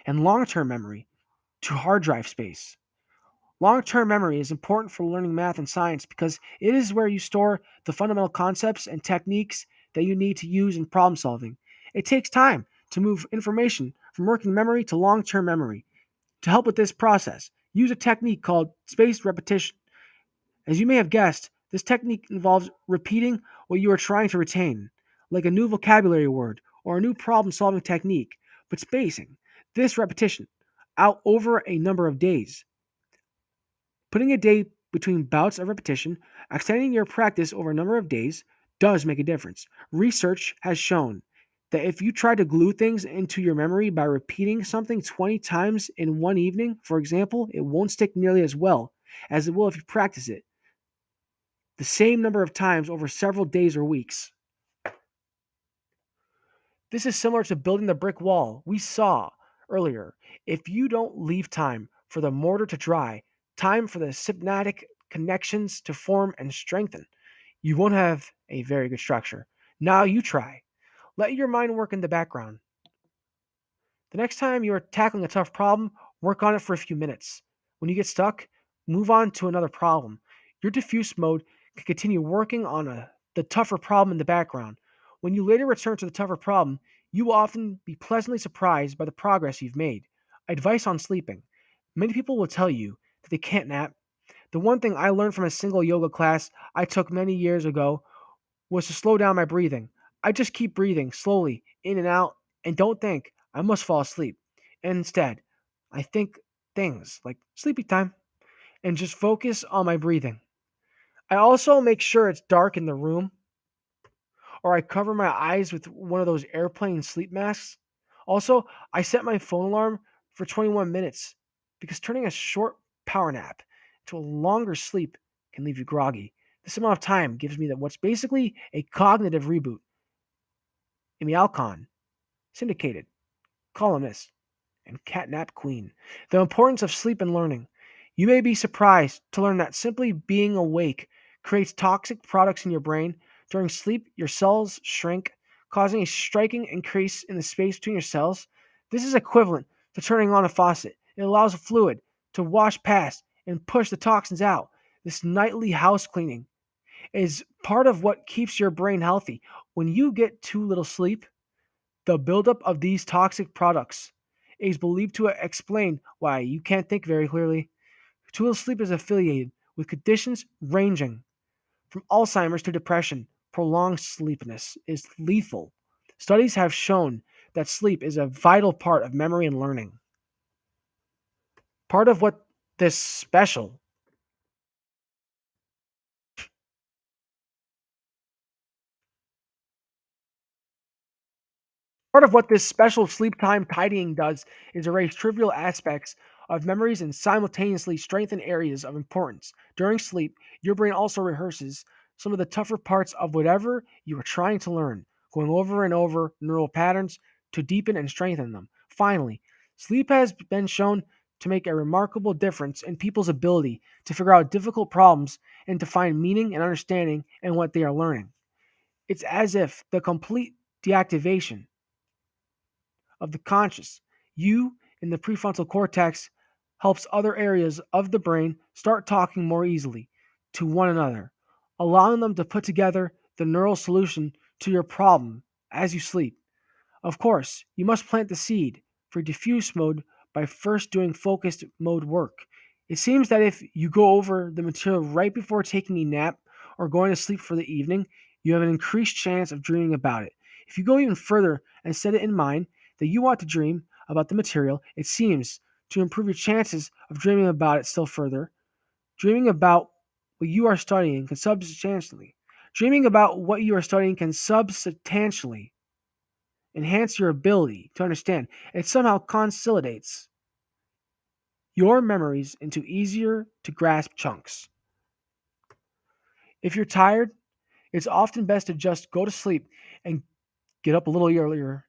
and long term memory to hard drive space. Long term memory is important for learning math and science because it is where you store the fundamental concepts and techniques that you need to use in problem solving. It takes time to move information from working memory to long term memory. To help with this process, use a technique called spaced repetition. As you may have guessed, this technique involves repeating what you are trying to retain, like a new vocabulary word or a new problem solving technique, but spacing this repetition out over a number of days. Putting a day between bouts of repetition, extending your practice over a number of days, does make a difference. Research has shown that if you try to glue things into your memory by repeating something 20 times in one evening, for example, it won't stick nearly as well as it will if you practice it the same number of times over several days or weeks. This is similar to building the brick wall we saw earlier. If you don't leave time for the mortar to dry, time for the synaptic connections to form and strengthen, you won't have a very good structure. Now you try. Let your mind work in the background. The next time you are tackling a tough problem, work on it for a few minutes. When you get stuck, move on to another problem. Your diffuse mode can continue working on the tougher problem in the background. When you later return to the tougher problem, you will often be pleasantly surprised by the progress you've made. Advice on sleeping. Many people will tell you that they can't nap. The one thing I learned from a single yoga class I took many years ago was to slow down my breathing. I just keep breathing slowly in and out and don't think I must fall asleep. And instead, I think things like sleepy time and just focus on my breathing. I also make sure it's dark in the room or I cover my eyes with one of those airplane sleep masks. Also, I set my phone alarm for 21 minutes because turning a short power nap to a longer sleep can leave you groggy. This amount of time gives me what's basically a cognitive reboot. Amy Alcon, syndicated, columnist, and catnap queen. The importance of sleep and learning. You may be surprised to learn that simply being awake creates toxic products in your brain. During sleep, your cells shrink, causing a striking increase in the space between your cells. This is equivalent to turning on a faucet. It allows a fluid to wash past and push the toxins out. This nightly house cleaning is part of what keeps your brain healthy. When you get too little sleep, the buildup of these toxic products is believed to explain why you can't think very clearly. Too little sleep is affiliated with conditions ranging from Alzheimer's to depression. Prolonged sleepiness is lethal. Studies have shown that sleep is a vital part of memory and learning. Part of what this special Part of what this special sleep time tidying does is erase trivial aspects of memories and simultaneously strengthen areas of importance. During sleep, your brain also rehearses some of the tougher parts of whatever you are trying to learn, going over and over neural patterns to deepen and strengthen them. Finally, sleep has been shown to make a remarkable difference in people's ability to figure out difficult problems and to find meaning and understanding in what they are learning. It's as if the complete deactivation of the conscious. You in the prefrontal cortex helps other areas of the brain start talking more easily to one another. allowing them to put together the neural solution to your problem as you sleep. Of course, you must plant the seed for diffuse mode by first doing focused mode work. It seems that if you go over the material right before taking a nap or going to sleep for the evening, you have an increased chance of dreaming about it. If you go even further and set it in mind that you want to dream about the material, it seems to improve your chances of dreaming about it still further. Dreaming about what you are studying can substantially. Dreaming about what you are studying can substantially enhance your ability to understand. It somehow consolidates your memories into easier to grasp chunks. If you're tired, it's often best to just go to sleep and get up a little earlier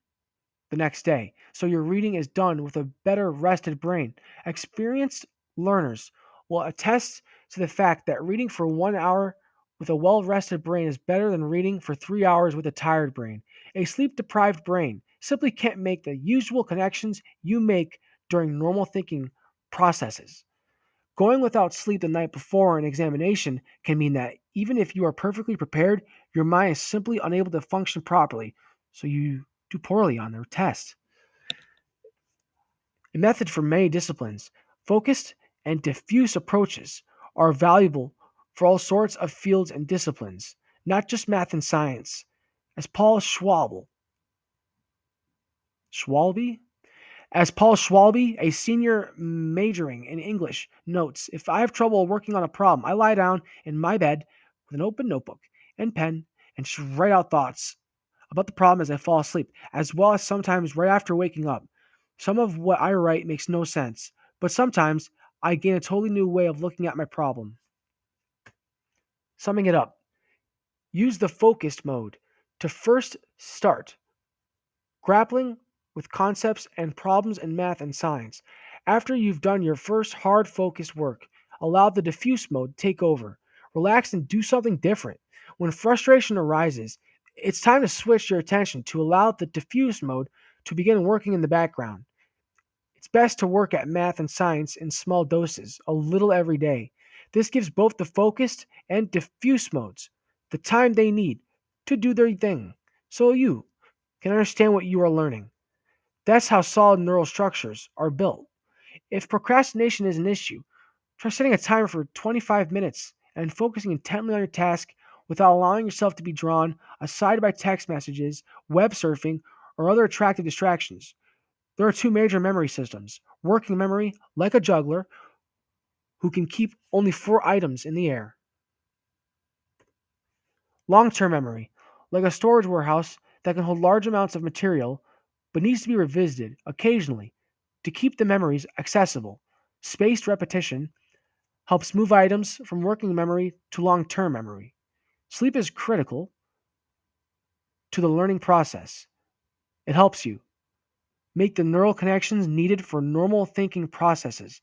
the next day so your reading is done with a better rested brain. Experienced learners will attest to the fact that reading for 1 hour with a well rested brain is better than reading for 3 hours with a tired brain. A sleep deprived brain simply can't make the usual connections you make during normal thinking processes. Going without sleep the night before an examination can mean that even if you are perfectly prepared, your mind is simply unable to function properly, so you do poorly on the test. A method for many disciplines, focused and diffuse approaches are valuable for all sorts of fields and disciplines, not just math and science. As Paul Schwalbe, as Paul Schwalbe, a senior majoring in English, notes, if I have trouble working on a problem, I lie down in my bed with an open notebook and pen and write out thoughts about the problem as I fall asleep, as well as sometimes right after waking up. Some of what I write makes no sense, but sometimes I gain a totally new way of looking at my problem. Summing it up, use the focused mode to first start grappling with concepts and problems in math and science. After you've done your first hard focused work, allow the diffuse mode to take over. Relax and do something different. When frustration arises, it's time to switch your attention to allow the diffuse mode to begin working in the background. It's best to work at math and science in small doses, a little every day. This gives both the focused and diffuse modes the time they need to do their thing, so you can understand what you are learning. That's how solid neural structures are built. If procrastination is an issue, try setting a timer for 25 minutes and focusing intently on your task without allowing yourself to be drawn aside by text messages, web surfing, or other attractive distractions. There are two major memory systems: working memory, like a juggler, who can keep only 4 items in the air; long term memory, like a storage warehouse that can hold large amounts of material but needs to be revisited occasionally to keep the memories accessible. Spaced repetition helps move items from working memory to long term memory. Sleep is critical to the learning process. It helps you make the neural connections needed for normal thinking processes,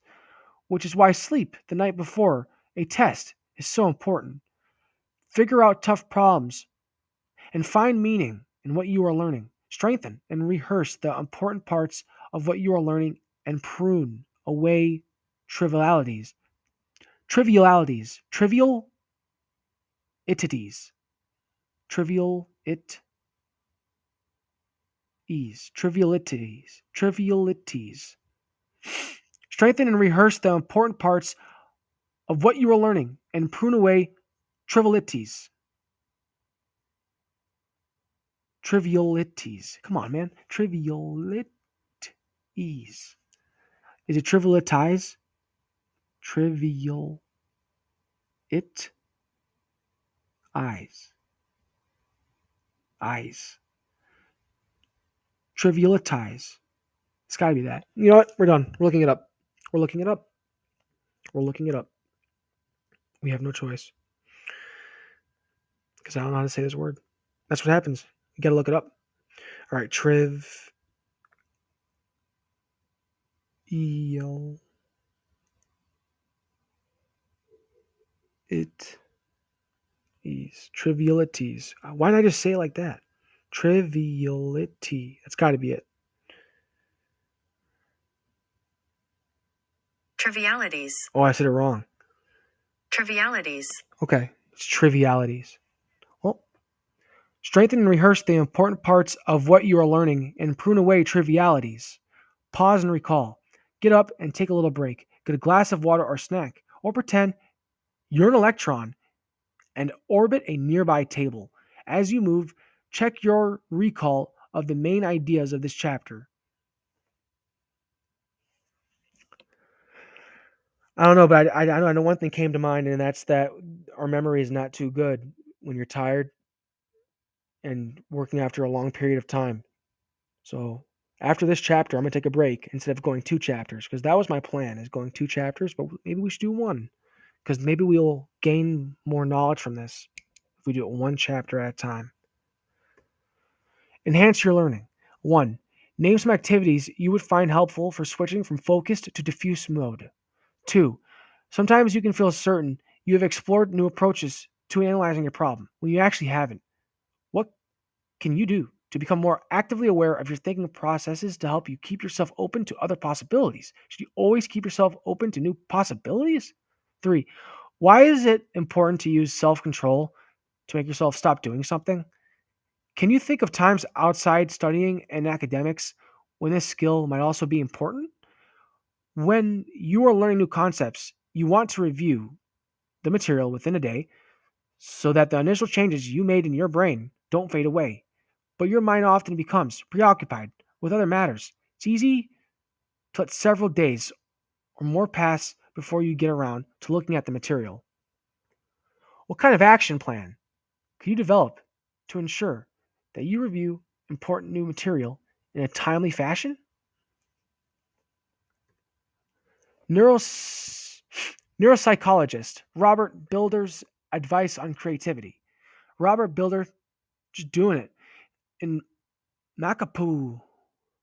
which is why sleep the night before a test is so important. Figure out tough problems and find meaning in what you are learning. Strengthen and rehearse the important parts of what you are learning and prune away trivialities. Trivial itities. Trivial it ease. Trivialities. Strengthen and rehearse the important parts of what you are learning and prune away trivialities. Trivialities. Come on, man. Trivialities. Is it trivialitize? Trivial it eyes. Eyes. Trivialitize. It's got to be that. You know what? We're done. We're looking it up. We're looking it up. We're looking it up. We have no choice because I don't know how to say this word. That's what happens. You got to look it up. All right. Trivial it is. Trivialities. Why did I just say it like that? Triviality. That's got to be it. Trivialities. Oh, I said it wrong. Trivialities. Okay. It's trivialities. Well, strengthen and rehearse the important parts of what you are learning and prune away trivialities. Pause and recall. Get up and take a little break. Get a glass of water or snack, or pretend you're an electron and orbit a nearby table. As you move, check your recall of the main ideas of this chapter. I don't know, but I know one thing came to mind, and that's that our memory is not too good when you're tired and working after a long period of time. So after this chapter, I'm gonna take a break instead of going 2 chapters because that was my plan is going 2 chapters, but maybe we should do one because maybe we'll gain more knowledge from this if we do it 1 chapter at a time. Enhance your learning. 1. Name some activities you would find helpful for switching from focused to diffuse mode. 2. Sometimes you can feel certain you have explored new approaches to analyzing your problem when you actually haven't. What can you do to become more actively aware of your thinking processes to help you keep yourself open to other possibilities? Should you always keep yourself open to new possibilities? 3. Why is it important to use self control to make yourself stop doing something? Can you think of times outside studying and academics when this skill might also be important? When you are learning new concepts, you want to review the material within a day so that the initial changes you made in your brain don't fade away. But your mind often becomes preoccupied with other matters. It's easy to let several days or more pass before you get around to looking at the material. What kind of action plan can you develop to ensure that you review important new material in a timely fashion? Neuros- Neuropsychologist Robert Builder's advice on creativity. Robert Builder just doing it in Makapu.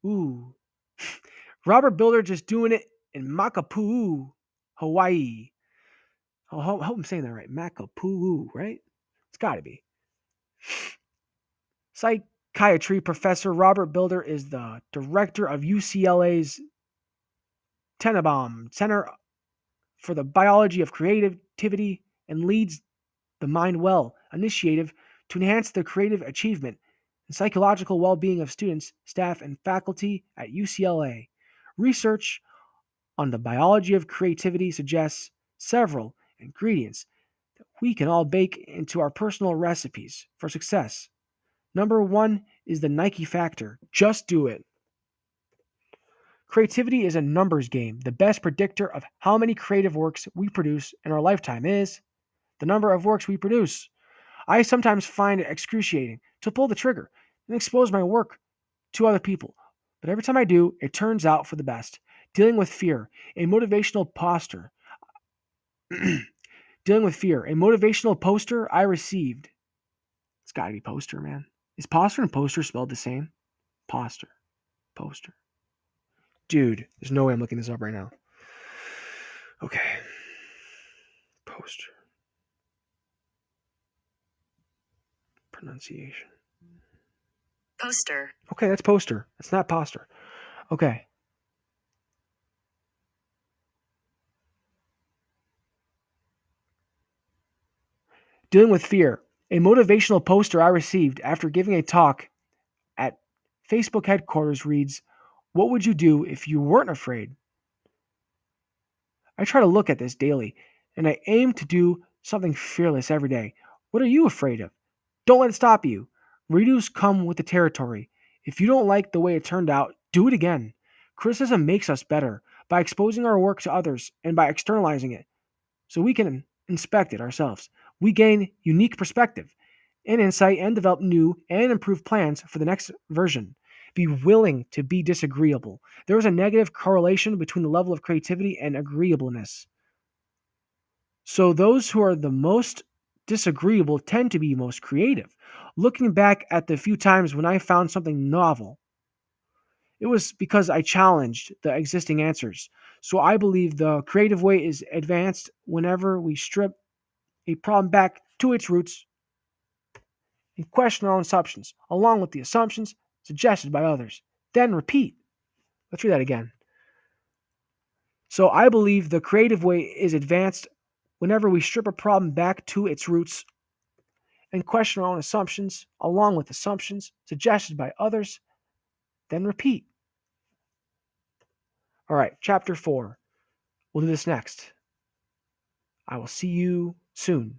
Ooh. Robert Builder just doing it in Makapu, Hawaii. I hope I'm saying that right. Makapu, right? It's got to be. Psychiatry professor Robert Builder is the director of UCLA's Tenenbaum Center for the Biology of Creativity and leads the Mind Well initiative to enhance the creative achievement and psychological well being of students, staff, and faculty at UCLA. Research on the biology of creativity suggests several ingredients that we can all bake into our personal recipes for success. Number 1 is the Nike factor just do it. Creativity is a numbers game. The best predictor of how many creative works we produce in our lifetime is the number of works we produce. I sometimes find it excruciating to pull the trigger and expose my work to other people. But every time I do, it turns out for the best. Dealing with fear, a motivational poster. Dealing with fear, a motivational poster I received. It's got to be poster, man. Is poster and poster spelled the same? Poster. Poster. Dude, there's no way I'm looking this up right now. Okay. Poster. Pronunciation. Poster. Okay, that's poster. It's not poster. Okay. Dealing with fear. A motivational poster I received after giving a talk at Facebook headquarters reads, "What would you do if you weren't afraid?" I try to look at this daily, and I aim to do something fearless every day. What are you afraid of? Don't let it stop you. Redos come with the territory. If you don't like the way it turned out, do it again. Criticism makes us better by exposing our work to others and by externalizing it so we can inspect it ourselves. We gain unique perspective and insight and develop new and improved plans for the next version. Be willing to be disagreeable. There is a negative correlation between the level of creativity and agreeableness. So those who are the most disagreeable tend to be most creative. Looking back at the few times when I found something novel, it was because I challenged the existing answers. So I believe the creative way is advanced whenever we strip a problem back to its roots and question our own assumptions, along with the assumptions suggested by others. Then repeat. Let's read that again. So I believe the creative way is advanced Whenever we strip a problem back to its roots and question our own assumptions, along with assumptions suggested by others, then repeat. All right, chapter 4. We'll do this next. I will see you soon.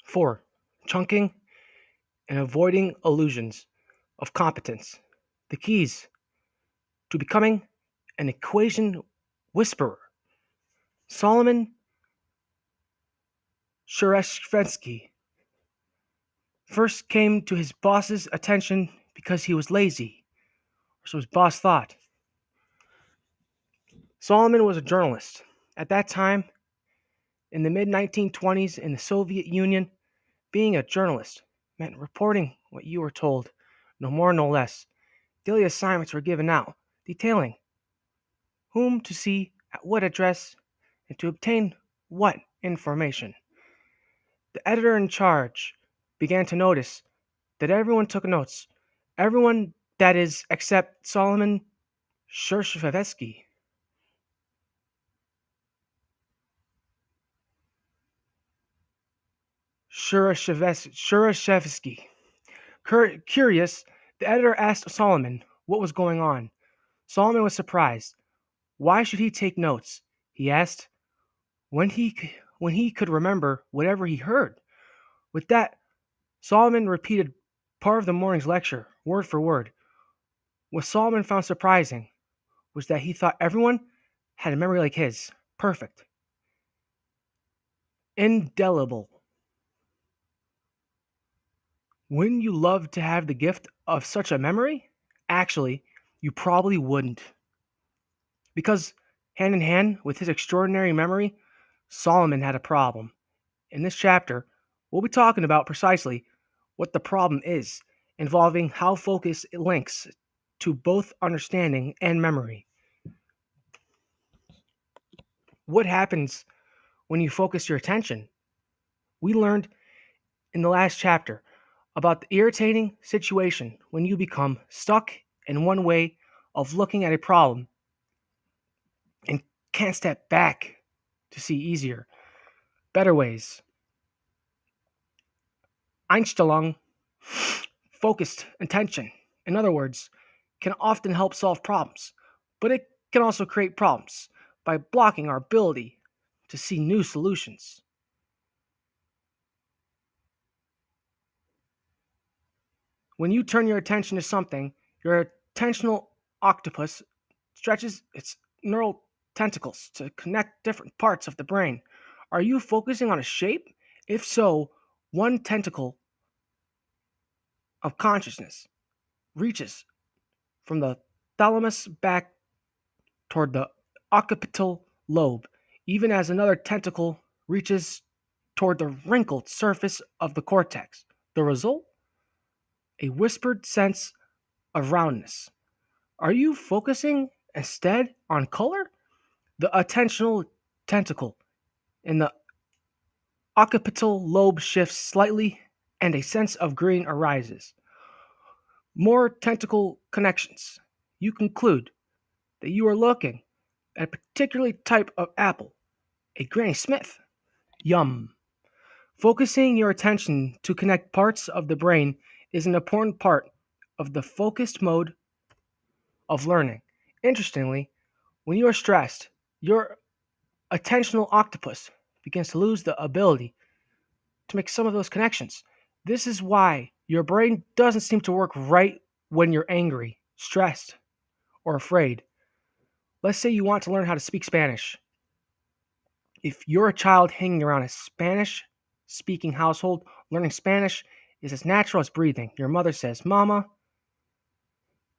4. Chunking and avoiding illusions of competence. The keys to becoming an equation whisperer. Solomon Shereshvetsky first came to his boss's attention because he was lazy, or so his boss thought. Solomon was a journalist. At that time, in the mid 1920s in the Soviet Union, being a journalist meant reporting what you were told, no more, no less. Daily assignments were given out, detailing whom to see at what address and to obtain what information. The editor in charge began to notice that everyone took notes. Everyone, that is, except Solomon Shereshvetsky. Shereshevsky. Curious, the editor asked Solomon what was going on. Solomon was surprised. Why should he take notes? He asked, when he could remember whatever he heard. With that, Solomon repeated part of the morning's lecture, word for word. What Solomon found surprising was that he thought everyone had a memory like his, perfect, indelible. Wouldn't you love to have the gift of such a memory? Actually, you probably wouldn't. Because, hand in hand with his extraordinary memory, Solomon had a problem. In this chapter, we'll be talking about precisely what the problem is, involving how focus links to both understanding and memory. What happens when you focus your attention? We learned in the last chapter about the irritating situation when you become stuck in one way of looking at a problem and can't step back to see easier, better ways. Einstellung, focused attention, in other words, can often help solve problems, but it can also create problems by blocking our ability to see new solutions. When you turn your attention to something, your attentional octopus stretches its neural tentacles to connect different parts of the brain. Are you focusing on a shape? If so, one tentacle of consciousness reaches from the thalamus back toward the occipital lobe, even as another tentacle reaches toward the wrinkled surface of the cortex. The result? A whispered sense of roundness. Are you focusing instead on color? The attentional tentacle in the occipital lobe shifts slightly, and a sense of green arises. More tentacle connections. You conclude that you are looking at a particular type of apple, a Granny Smith. Yum. Focusing your attention to connect parts of the brain is an important part of the focused mode of learning. Interestingly, when you are stressed, your attentional octopus begins to lose the ability to make some of those connections. This is why your brain doesn't seem to work right when you're angry, stressed, or afraid. Let's say you want to learn how to speak Spanish. If you're a child hanging around a Spanish speaking household, learning Spanish is as natural as breathing. Your mother says, Mama,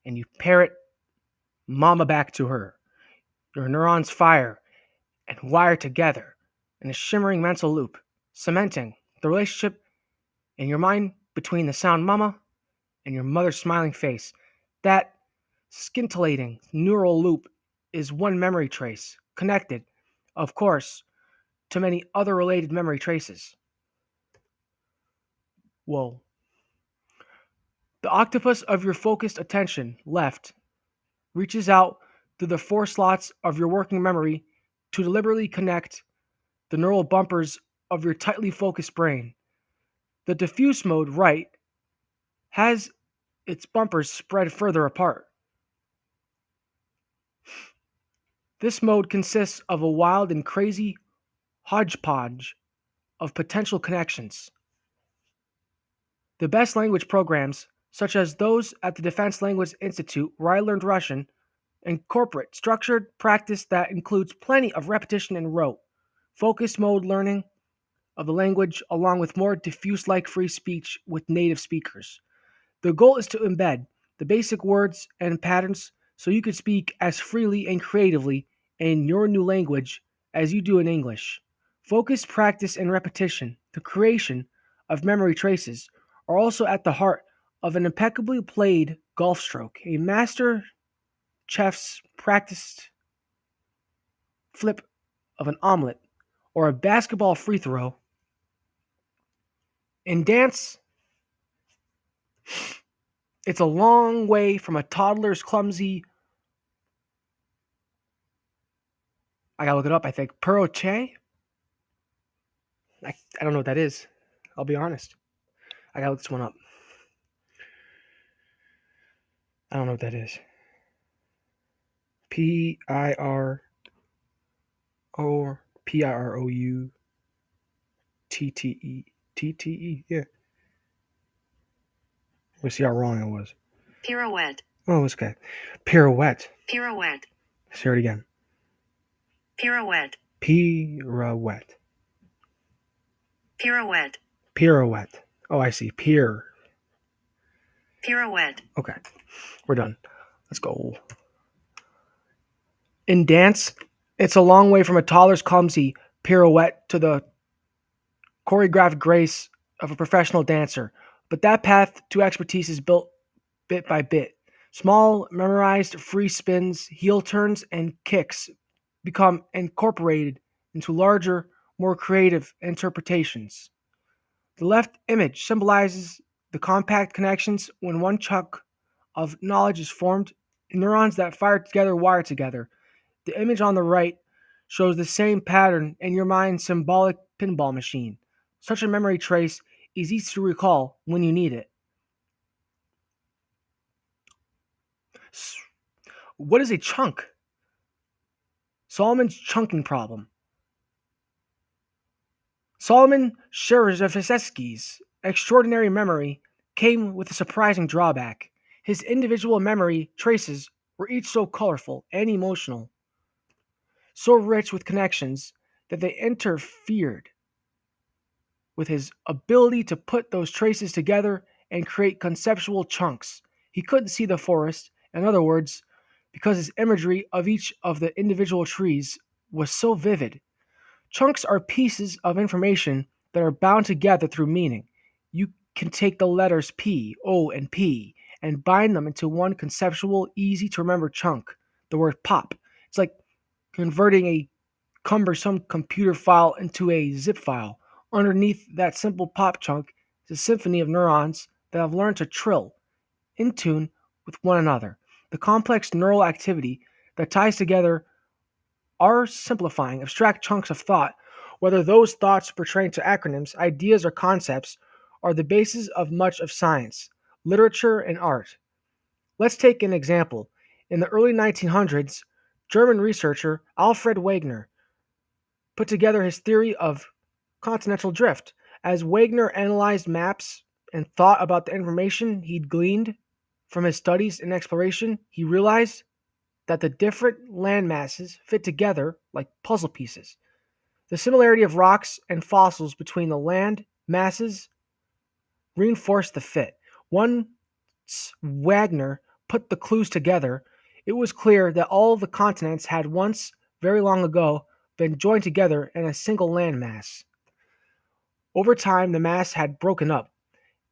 and you parrot Mama back to her. Your neurons fire and wire together in a shimmering mental loop, cementing the relationship in your mind between the sound Mama and your mother's smiling face. That scintillating neural loop is one memory trace, connected, of course, to many other related memory traces. Whoa. The octopus of your focused attention, left, reaches out through the four slots of your working memory to deliberately connect the neural bumpers of your tightly focused brain. The diffuse mode, right, has its bumpers spread further apart. This mode consists of a wild and crazy hodgepodge of potential connections. The best language programs, such as those at the Defense Language Institute where I learned Russian, incorporate structured practice that includes plenty of repetition and rote, focus mode learning of the language, along with more diffuse like free speech with native speakers. The goal is to embed the basic words and patterns so you can speak as freely and creatively in your new language as you do in English. Focus, practice, and repetition, the creation of memory traces, are also at the heart of an impeccably played golf stroke. A master chef's practiced flip of an omelet or a basketball free throw. In dance, it's a long way from a toddler's clumsy, I gotta look it up, I think, Perroche? I don't know what that is. I'll be honest. I gotta look this one up. I don't know what that is. P-I-R-O P-I-R-O-U-T-T-E. T-T-E? Yeah. We'll see how wrong I was. Pirouette. Oh, it's okay. Pirouette. Pirouette. Let's hear it again. Pirouette. Pirouette. Pirouette. Pirouette. Oh, I see. Pirouette. Okay. We're done. Let's go. In dance, it's a long way from a toddler's clumsy pirouette to the choreographed grace of a professional dancer, but that path to expertise is built bit by bit. Small, memorized free spins, heel turns, and kicks become incorporated into larger, more creative interpretations. The left image symbolizes the compact connections when one chunk of knowledge is formed, neurons that fire together wire together. The image on the right shows the same pattern in your mind's symbolic pinball machine. Such a memory trace is easy to recall when you need it. What is a chunk? Solomon's chunking problem. Solomon Szymanowski's extraordinary memory came with a surprising drawback. His individual memory traces were each so colorful and emotional, so rich with connections that they interfered with his ability to put those traces together and create conceptual chunks. He couldn't see the forest, in other words, because his imagery of each of the individual trees was so vivid. Chunks are pieces of information that are bound together through meaning. You can take the letters P, O, and P and bind them into one conceptual, easy to remember chunk, the word pop. It's like converting a cumbersome computer file into a zip file. Underneath that simple pop chunk is a symphony of neurons that have learned to trill in tune with one another. The complex neural activity that ties together our simplifying abstract chunks of thought, whether those thoughts pertain to acronyms, ideas, or concepts, are the basis of much of science, literature, and art. Let's take an example. In the early 1900s, German researcher Alfred Wegener put together his theory of continental drift. As Wegener analyzed maps and thought about the information he'd gleaned from his studies and exploration, he realized that the different land masses fit together like puzzle pieces. The similarity of rocks and fossils between the land masses reinforced the fit. Once Wagner put the clues together, it was clear that all the continents had once, very long ago, been joined together in a single landmass. Over time, the mass had broken up,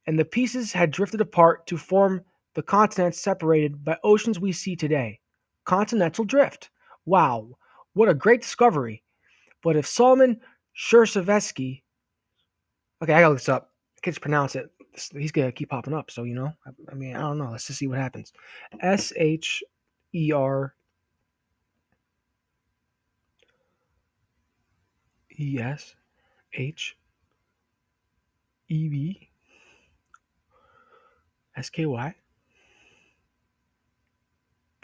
and the pieces had drifted apart to form the continents separated by oceans we see today. Continental drift. Wow, what a great discovery. But if Solomon Szymanowski, okay, I gotta look this up. I can't just pronounce it. He's gonna keep popping up, so you know. I mean, I don't know. Let's just see what happens. Schereshevsky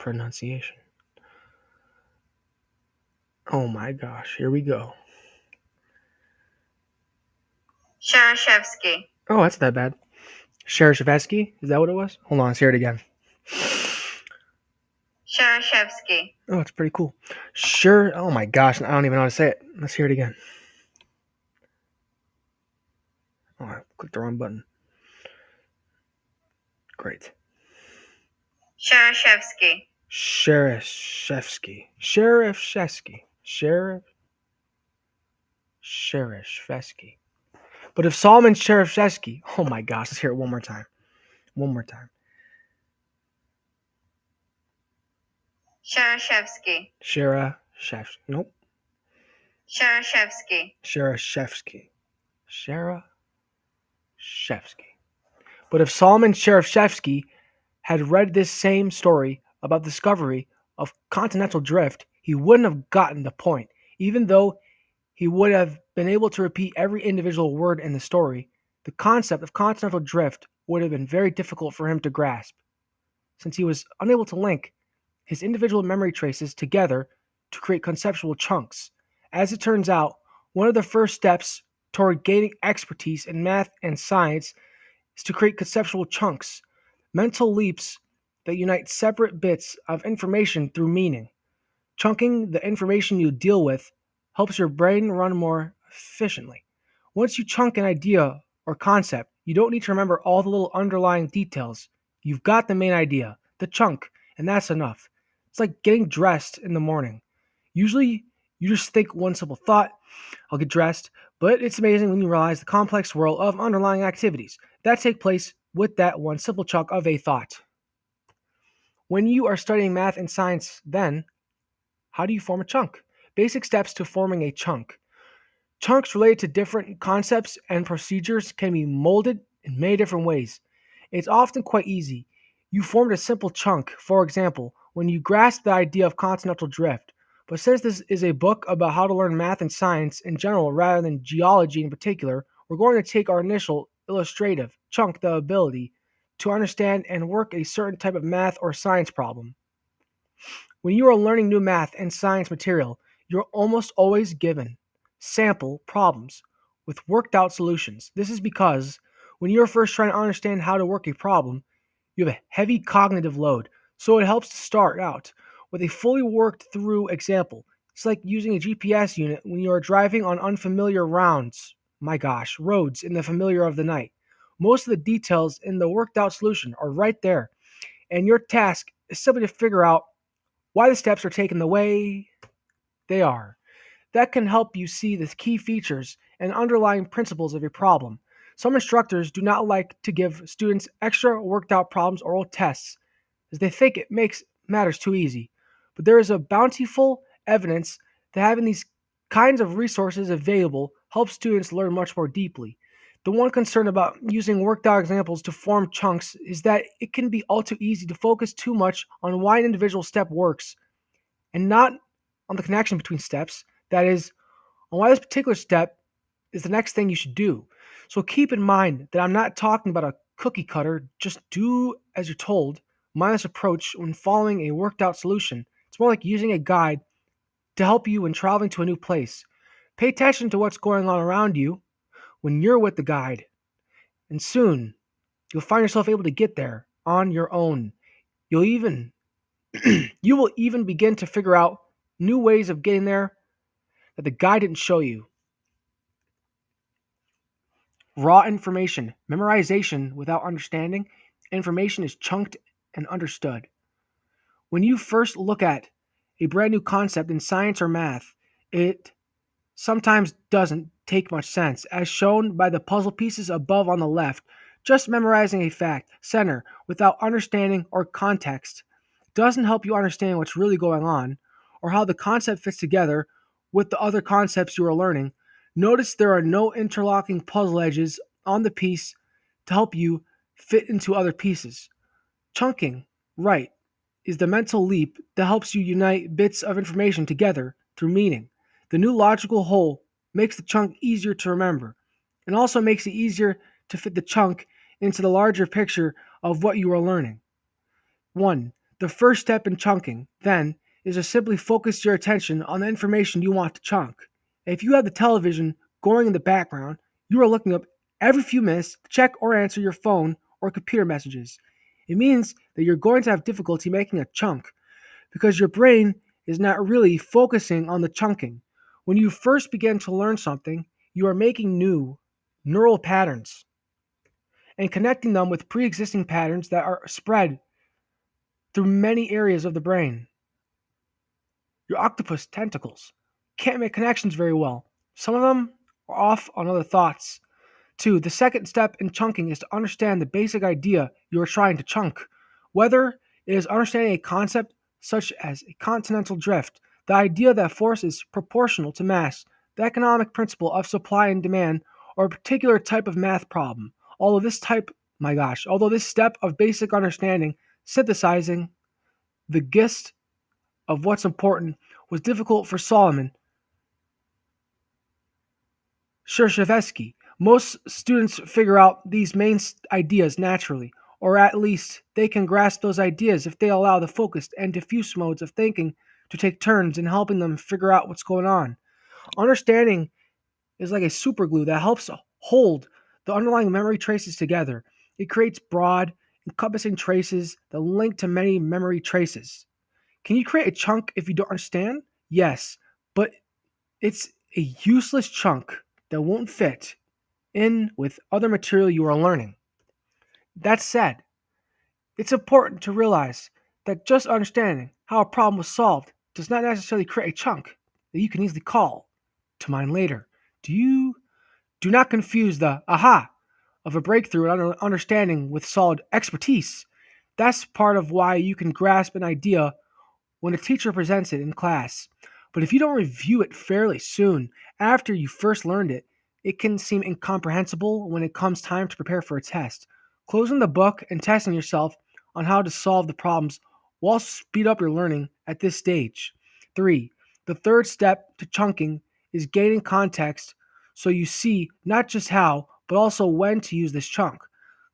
pronunciation. Oh my gosh, here we go. Szymanowski. Oh, that's not bad. Shereshevsky? Is that what it was? Hold on, let's hear it again. Shereshevsky. Oh, it's pretty cool. Sure. Oh my gosh, I don't even know how to say it. Let's hear it again. Oh, I clicked the wrong button. Great. Shereshevsky. Shereshevsky. Shereshevsky. Shereshevsky. But if Solomon Shereshevsky, oh my gosh, let's hear it one more time. One more time. Shereshevsky. Shereshevsky. Nope. Shereshevsky. Shereshevsky. Shereshevsky. But if Solomon Shereshevsky had read this same story about the discovery of continental drift, he wouldn't have gotten the point. Even though he would have been able to repeat every individual word in the story, the concept of continental drift would have been very difficult for him to grasp, since he was unable to link his individual memory traces together to create conceptual chunks. As it turns out, one of the first steps toward gaining expertise in math and science is to create conceptual chunks, mental leaps that unite separate bits of information through meaning. Chunking the information you deal with helps your brain run more efficiently. Once you chunk an idea or concept, you don't need to remember all the little underlying details. You've got the main idea, the chunk, and that's enough. It's like getting dressed in the morning. Usually, you just think one simple thought, I'll get dressed, but it's amazing when you realize the complex swirl of underlying activities that take place with that one simple chunk of a thought. When you are studying math and science, then, how do you form a chunk? Basic steps to forming a chunk. Chunks related to different concepts and procedures can be molded in many different ways. It's often quite easy. You formed a simple chunk, for example, when you grasp the idea of continental drift. But since this is a book about how to learn math and science in general rather than geology in particular, we're going to take our initial illustrative chunk, the ability to understand and work a certain type of math or science problem. When you are learning new math and science material, you're almost always given sample problems with worked out solutions. This is because when you're first trying to understand how to work a problem, you have a heavy cognitive load, so it helps to start out with a fully worked through example. It's like using a GPS unit when you are driving on unfamiliar roads in the familiar of the night. Most of the details in the worked out solution are right there, and your task is simply to figure out why the steps are taken the way they are. That can help you see the key features and underlying principles of your problem. Some instructors do not like to give students extra worked out problems or old tests, as they think it makes matters too easy. But there is a bountiful evidence that having these kinds of resources available helps students learn much more deeply. The one concern about using worked out examples to form chunks is that it can be all too easy to focus too much on why an individual step works and not on the connection between steps, that is, on why this particular step is the next thing you should do. So keep in mind that I'm not talking about a cookie cutter, just do as you're told, mindless approach when following a worked out solution. It's more like using a guide to help you when traveling to a new place. Pay attention to what's going on around you when you're with the guide, and soon you'll find yourself able to get there on your own. You'll even you will even begin to figure out new ways of getting there that the guide didn't show you. Raw information, memorization without understanding, information is chunked and understood. When you first look at a brand new concept in science or math, it sometimes doesn't take much sense, as shown by the puzzle pieces above on the left. Just memorizing a fact, center, without understanding or context doesn't help you understand what's really going on or how the concept fits together with the other concepts you are learning. Notice there are no interlocking puzzle edges on the piece to help you fit into other pieces. Chunking, right, is the mental leap that helps you unite bits of information together through meaning. The new logical whole makes the chunk easier to remember and also makes it easier to fit the chunk into the larger picture of what you are learning. 1. The first step in chunking, then, is to simply focus your attention on the information you want to chunk. If you have the television going in the background, you are looking up every few minutes to check or answer your phone or computer messages. It means that you're going to have difficulty making a chunk because your brain is not really focusing on the chunking. When you first begin to learn something, you are making new neural patterns and connecting them with pre existing patterns that are spread through many areas of the brain. Your octopus tentacles can't make connections very well. Some of them are off on other thoughts. 2. The second step in chunking is to understand the basic idea you are trying to chunk. Whether it is understanding a concept such as a continental drift, the idea that force is proportional to mass, the economic principle of supply and demand, or a particular type of math problem. Although this step of basic understanding, synthesizing the gist of what's important, was difficult for Solomon Shershevsky. Most students figure out these main ideas naturally, or at least they can grasp those ideas if they allow the focused and diffuse modes of thinking to take turns in helping them figure out what's going on. Understanding is like a superglue that helps hold the underlying memory traces together. It creates broad, encompassing traces that link to many memory traces. Can you create a chunk if you don't understand? Yes, but it's a useless chunk that won't fit in with other material you are learning. That said, it's important to realize that just understanding how a problem was solved does not necessarily create a chunk that you can easily call to mind later. Do not confuse the aha of a breakthrough and understanding with solid expertise. That's part of why you can grasp an idea when a teacher presents it in class. But if you don't review it fairly soon after you first learned it, it can seem incomprehensible when it comes time to prepare for a test. Closing the book and testing yourself on how to solve the problems will also speed up your learning at this stage. 3. The third step to chunking is gaining context so you see not just how, but also when to use this chunk.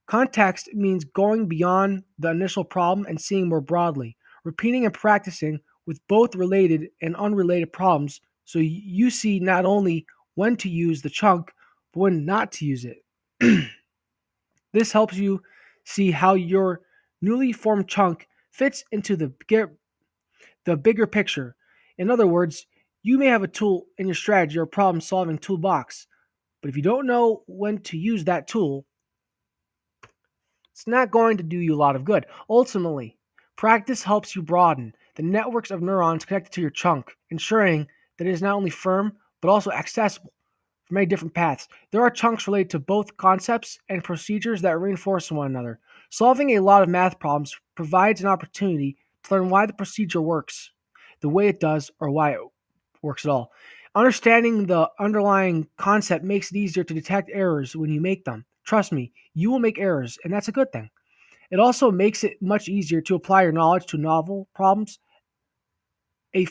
Context means going beyond the initial problem and seeing more broadly, repeating and practicing with both related and unrelated problems so you see not only when to use the chunk, but when not to use it. This helps you see how your newly formed chunk fits into the bigger picture. In other words, you may have a tool in your strategy or problem solving toolbox, but if you don't know when to use that tool, it's not going to do you a lot of good. Ultimately, practice helps you broaden the networks of neurons connected to your chunk, ensuring that it is not only firm, but also accessible for many different paths. There are chunks related to both concepts and procedures that reinforce one another. Solving a lot of math problems provides an opportunity to learn why the procedure works the way it does or why it works at all. Understanding the underlying concept makes it easier to detect errors when you make them. Trust me, you will make errors, and that's a good thing. It also makes it much easier to apply your knowledge to novel problems, a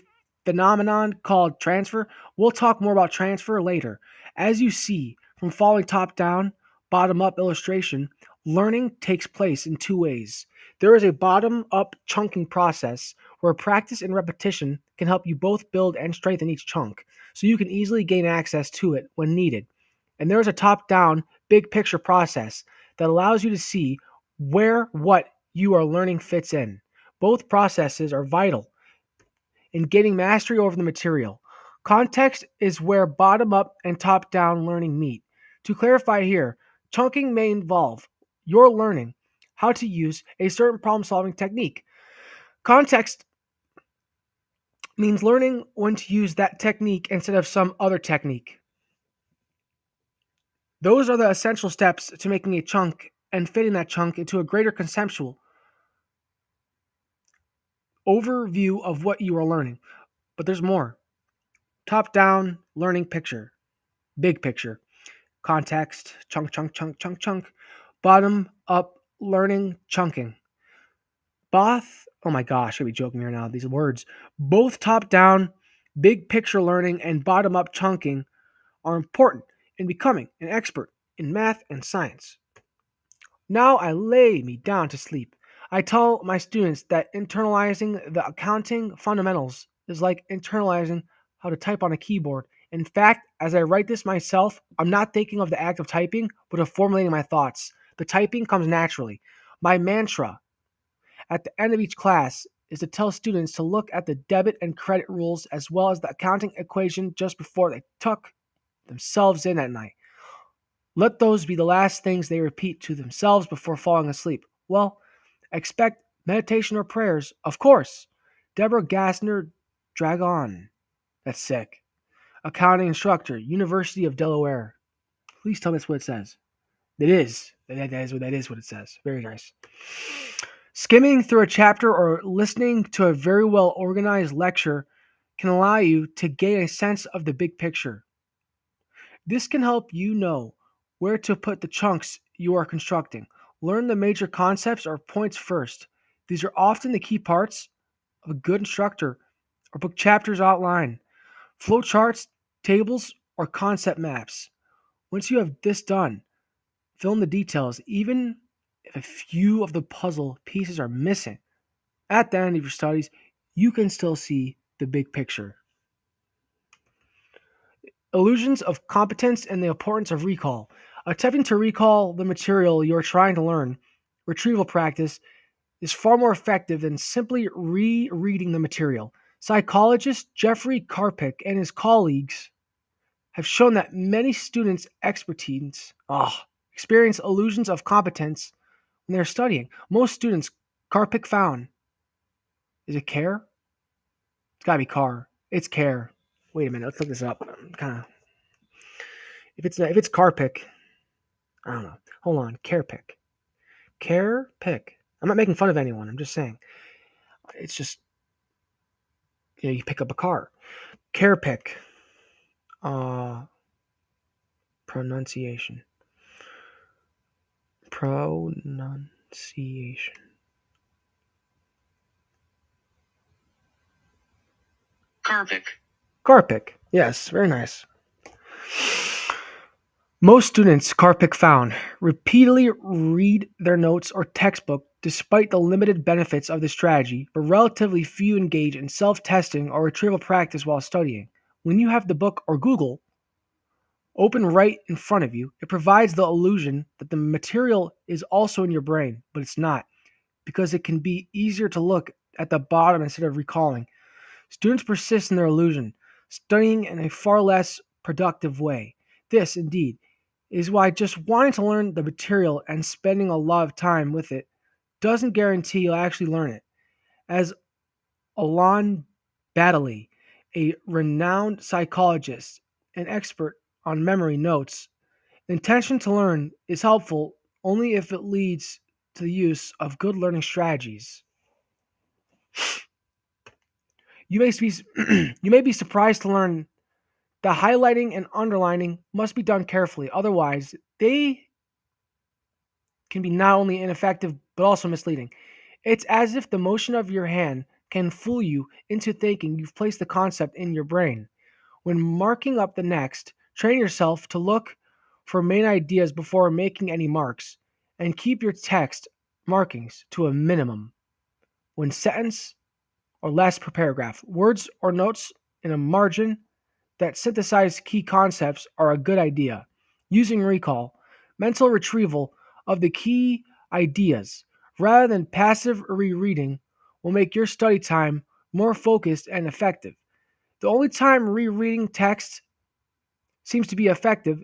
phenomenon called transfer. We'll talk more about transfer later. As you see from following top down, bottom up illustration, learning takes place in two ways. There is a bottom up chunking process where practice and repetition can help you both build and strengthen each chunk so you can easily gain access to it when needed. And there is a top down big picture process that allows you to see where what you are learning fits in. Both processes are vital in gaining mastery over the material. Context is where bottom up and top down learning meet. To clarify here, chunking may involve your learning how to use a certain problem solving technique. Context means learning when to use that technique instead of some other technique. Those are the essential steps to making a chunk and fitting that chunk into a greater conceptual overview of what you are learning. But there's more. Top down learning picture, big picture, context, chunk, chunk, chunk, chunk, chunk. Bottom up learning chunking. Oh my gosh, I'd be joking right now. These words. Both top down, big picture learning and bottom up chunking are important in becoming an expert in math and science. Now I lay me down to sleep. I tell my students that internalizing the accounting fundamentals is like internalizing how to type on a keyboard. In fact, as I write this myself, I'm not thinking of the act of typing, but of formulating my thoughts. The typing comes naturally. My mantra at the end of each class is to tell students to look at the debit and credit rules as well as the accounting equation just before they tuck themselves in at night. Let those be the last things they repeat to themselves before falling asleep. Well, expect meditation or prayers, of course. Deborah Gassner, drag on. That's sick. Accounting instructor, University of Delaware. Please tell me that's what it says. It is. That is what it says. Very nice. Skimming through a chapter or listening to a very well organized lecture can allow you to gain a sense of the big picture. This can help you know where to put the chunks you are constructing. Learn the major concepts or points first. These are often the key parts of a good instructor or book chapters outline. Flowcharts, tables, or concept maps. Once you have this done, fill in the details, even if a few of the puzzle pieces are missing. At the end of your studies, you can still see the big picture. Illusions of competence and the importance of recall. Attempting to recall the material you are trying to learn, retrieval practice, is far more effective than simply rereading the material. Psychologist Jeffrey Karpik and his colleagues have shown that many students' experience illusions of competence when they're studying. Most students, Karpik found, is it care? It's gotta be car. It's care. Wait a minute, let's look this up. Kind of. If it's Karpik, I don't know. Hold on, Carepick. Carepick. I'm not making fun of anyone. I'm just saying. It's just you pick up a car. Carepick. Pronunciation. Pronunciation. Karpik. Yes, very nice. Most students, Karpik found, repeatedly read their notes or textbook despite the limited benefits of the strategy, but relatively few engage in self-testing or retrieval practice while studying. When you have the book or Google open right in front of you, it provides the illusion that the material is also in your brain, but it's not, because it can be easier to look at the bottom instead of recalling. Students persist in their illusion, studying in a far less productive way. This, indeed, is why just wanting to learn the material and spending a lot of time with it doesn't guarantee you'll actually learn it. As Alon Baddeley, a renowned psychologist and expert on memory, notes, the intention to learn is helpful only if it leads to the use of good learning strategies. You may be surprised to learn the highlighting and underlining must be done carefully. Otherwise, they can be not only ineffective but also misleading. It's as if the motion of your hand can fool you into thinking you've placed the concept in your brain. When marking up the next, train yourself to look for main ideas before making any marks, and keep your text markings to a minimum. One sentence or less per paragraph. Words or notes in a margin that synthesize key concepts are a good idea. Using recall, mental retrieval of the key ideas, rather than passive rereading, will make your study time more focused and effective. The only time rereading text seems to be effective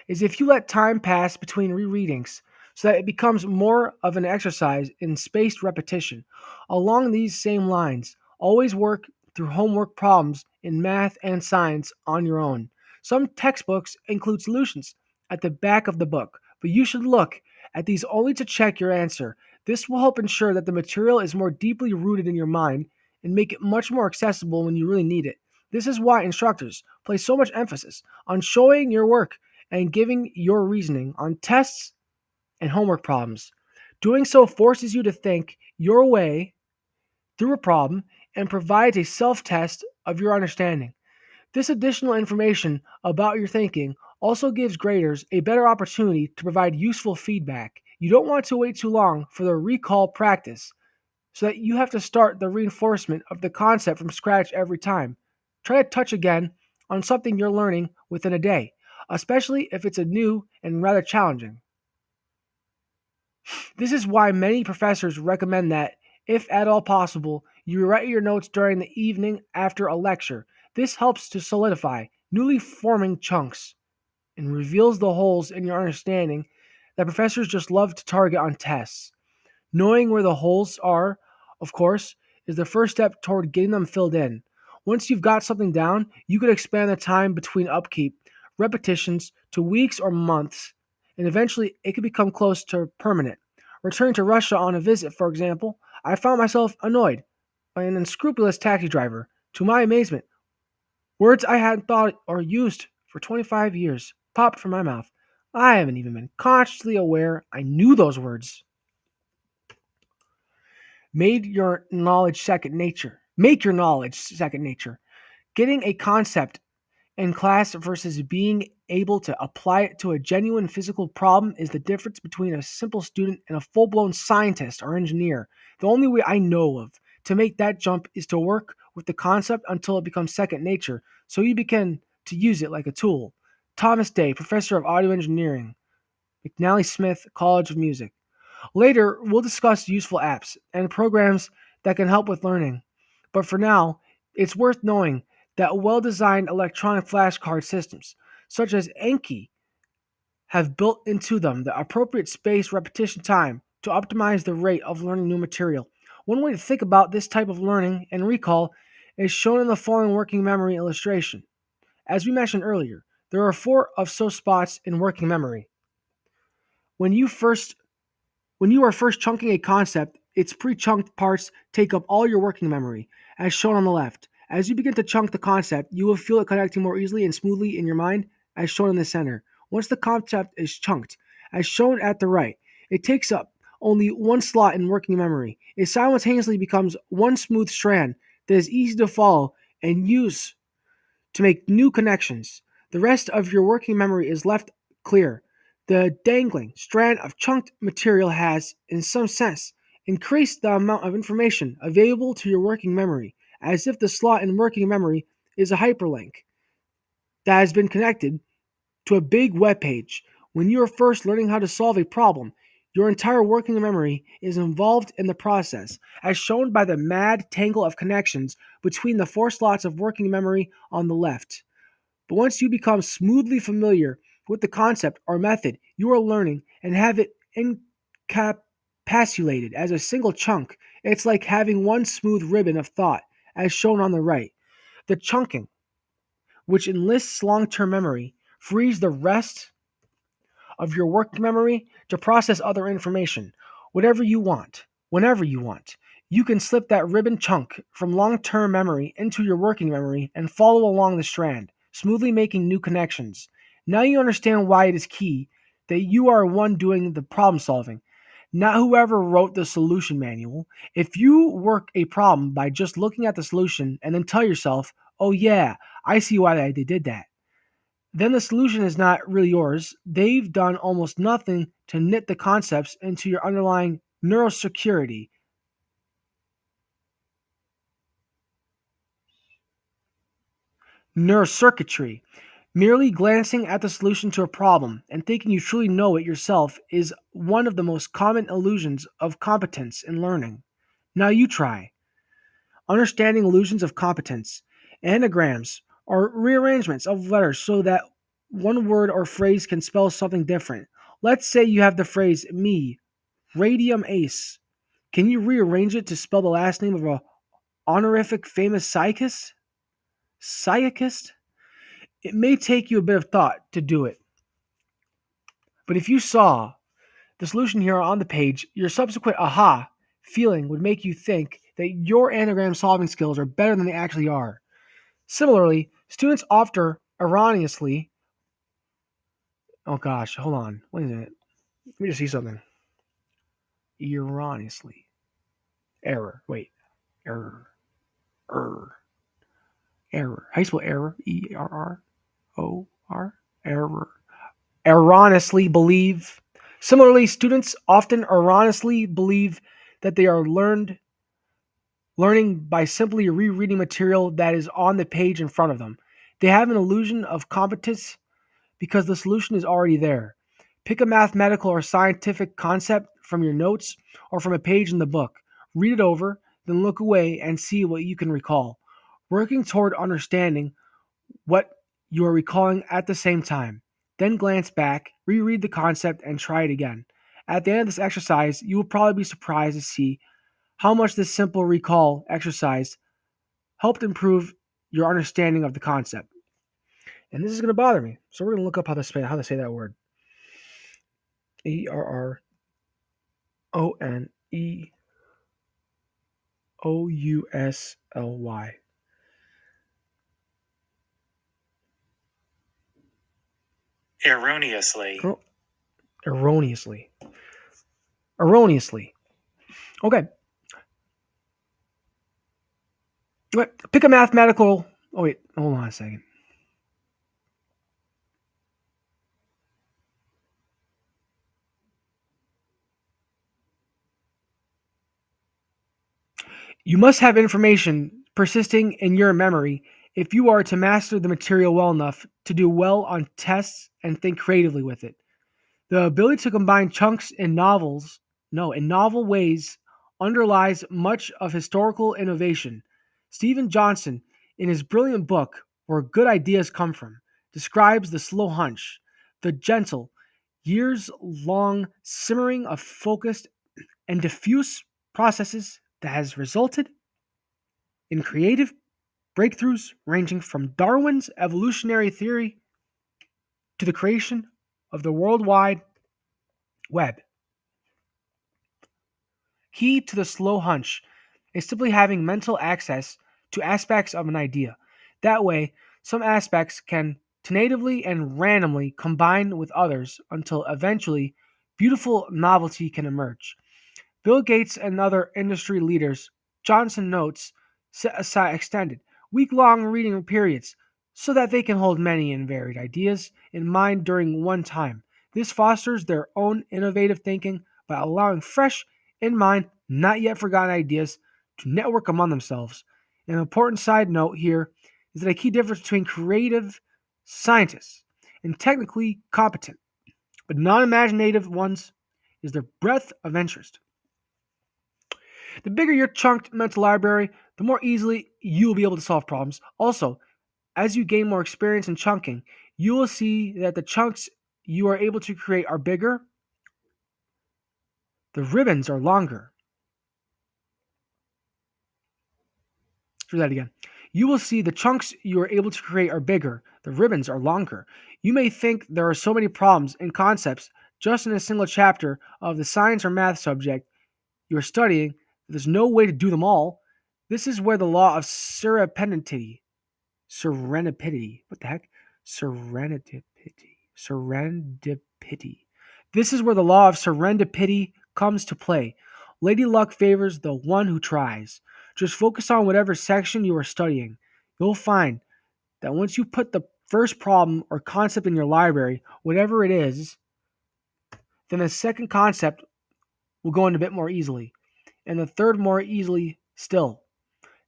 is if you let time pass between rereadings so that it becomes more of an exercise in spaced repetition. Along these same lines, always work through homework problems in math and science on your own. Some textbooks include solutions at the back of the book, but you should look at these only to check your answer. This will help ensure that the material is more deeply rooted in your mind and make it much more accessible when you really need it. This is why instructors place so much emphasis on showing your work and giving your reasoning on tests and homework problems. Doing so forces you to think your way through a problem and provides a self-test of your understanding. This additional information about your thinking also gives graders a better opportunity to provide useful feedback. You don't want to wait too long for the recall practice so that you have to start the reinforcement of the concept from scratch every time. Try to touch again on something you're learning within a day, especially if it's a new and rather challenging. This is why many professors recommend that, if at all possible, you write your notes during the evening after a lecture. This helps to solidify newly forming chunks and reveals the holes in your understanding that professors just love to target on tests. Knowing where the holes are, of course, is the first step toward getting them filled in. Once you've got something down, you could expand the time between upkeep, repetitions to weeks or months, and eventually it could become close to permanent. Returning to Russia on a visit, for example, I found myself annoyed by an unscrupulous taxi driver. To my amazement, words I hadn't thought or used for 25 years popped from my mouth. I haven't even been consciously aware I knew those words. Made your knowledge second nature. Make your knowledge second nature. Getting a concept in class versus being able to apply it to a genuine physical problem is the difference between a simple student and a full blown scientist or engineer. The only way I know of to make that jump is to work with the concept until it becomes second nature, so you begin to use it like a tool. Thomas Day, professor of audio engineering, McNally Smith, College of Music. Later, we'll discuss useful apps and programs that can help with learning. But for now, it's worth knowing that well-designed electronic flashcard systems, such as Enki, have built into them the appropriate space repetition time to optimize the rate of learning new material. One way to think about this type of learning and recall is shown in the following working memory illustration. As we mentioned earlier, there are four of so spots in working memory. When you first When you are first chunking a concept, its pre-chunked parts take up all your working memory, as shown on the left. As you begin to chunk the concept, you will feel it connecting more easily and smoothly in your mind, as shown in the center. Once the concept is chunked, as shown at the right, it takes up only one slot in working memory. It simultaneously becomes one smooth strand that is easy to follow and use to make new connections. The rest of your working memory is left clear. The dangling strand of chunked material has, in some sense, increased the amount of information available to your working memory, as if the slot in working memory is a hyperlink that has been connected to a big web page. When you are first learning how to solve a problem, your entire working memory is involved in the process, as shown by the mad tangle of connections between the four slots of working memory on the left. But once you become smoothly familiar with the concept or method you are learning and have it encapsulated as a single chunk, it's like having one smooth ribbon of thought, as shown on the right. The chunking, which enlists long term memory, frees the rest of your working memory to process other information, whatever you want, whenever you want. You can slip that ribbon chunk from long term memory into your working memory and follow along the strand, smoothly making new connections. Now you understand why it is key that you are one doing the problem solving, not whoever wrote the solution manual. If you work a problem by just looking at the solution and then tell yourself, oh yeah, I see why they did that, then the solution is not really yours. They've done almost nothing to knit the concepts into your underlying neurosecurity. Neurocircuitry. Merely glancing at the solution to a problem and thinking you truly know it yourself is one of the most common illusions of competence in learning. Now you try. Understanding illusions of competence. Anagrams are rearrangements of letters so that one word or phrase can spell something different. Let's say you have the phrase me, radium ace. Can you rearrange it to spell the last name of a honorific famous psychist? Psychist? It may take you a bit of thought to do it. But if you saw the solution here on the page, your subsequent aha feeling would make you think that your anagram solving skills are better than they actually are. Similarly, students often erroneously. Oh gosh, hold on. Wait a minute. Let me just see something. Erroneously. Error. Wait. Error. Error. Error. How do you spell error? ERROR? Error. Erroneously believe. Similarly, students often erroneously believe that they are learning by simply rereading material that is on the page in front of them. They have an illusion of competence because the solution is already there. Pick a mathematical or scientific concept from your notes or from a page in the book. Read it over, then look away and see what you can recall, working toward understanding what you are recalling at the same time. Then glance back, reread the concept, and try it again. At the end of this exercise, you will probably be surprised to see how much this simple recall exercise helped improve your understanding of the concept. And this is going to bother me, so we're going to look up how to say that word. Erroneously. Erroneously. Oh, erroneously. Erroneously. Okay. Pick a mathematical. Oh, wait. Hold on a second. You must have information persisting in your memory if you are to master the material well enough to do well on tests and think creatively with it. The ability to combine chunks in novel ways underlies much of historical innovation. Stephen Johnson, in his brilliant book Where Good Ideas Come From, describes the slow hunch, the gentle, years-long simmering of focused and diffuse processes that has resulted in creative breakthroughs ranging from Darwin's evolutionary theory to the creation of the World Wide Web. Key to the slow hunch is simply having mental access to aspects of an idea. That way, some aspects can tentatively and randomly combine with others until eventually beautiful novelty can emerge. Bill Gates and other industry leaders, Johnson notes, set aside extended, week-long reading periods so that they can hold many and varied ideas in mind during one time. This fosters their own innovative thinking by allowing fresh, in mind, not yet forgotten ideas to network among themselves. An important side note here is that a key difference between creative scientists and technically competent but non-imaginative ones is their breadth of interest. The bigger your chunked mental library, the more easily you will be able to solve problems. Also, as you gain more experience in chunking, you will see that the chunks you are able to create are bigger, the ribbons are longer. Let's do that again. You will see the chunks you are able to create are bigger, the ribbons are longer. You may think there are so many problems and concepts just in a single chapter of the science or math subject you are studying that there's no way to do them all. This is where the law of serendipity, what the heck? Serendipity. This is where the law of serendipity comes to play. Lady Luck favors the one who tries. Just focus on whatever section you are studying. You'll find that once you put the first problem or concept in your library, whatever it is, then the second concept will go in a bit more easily, and the third more easily still.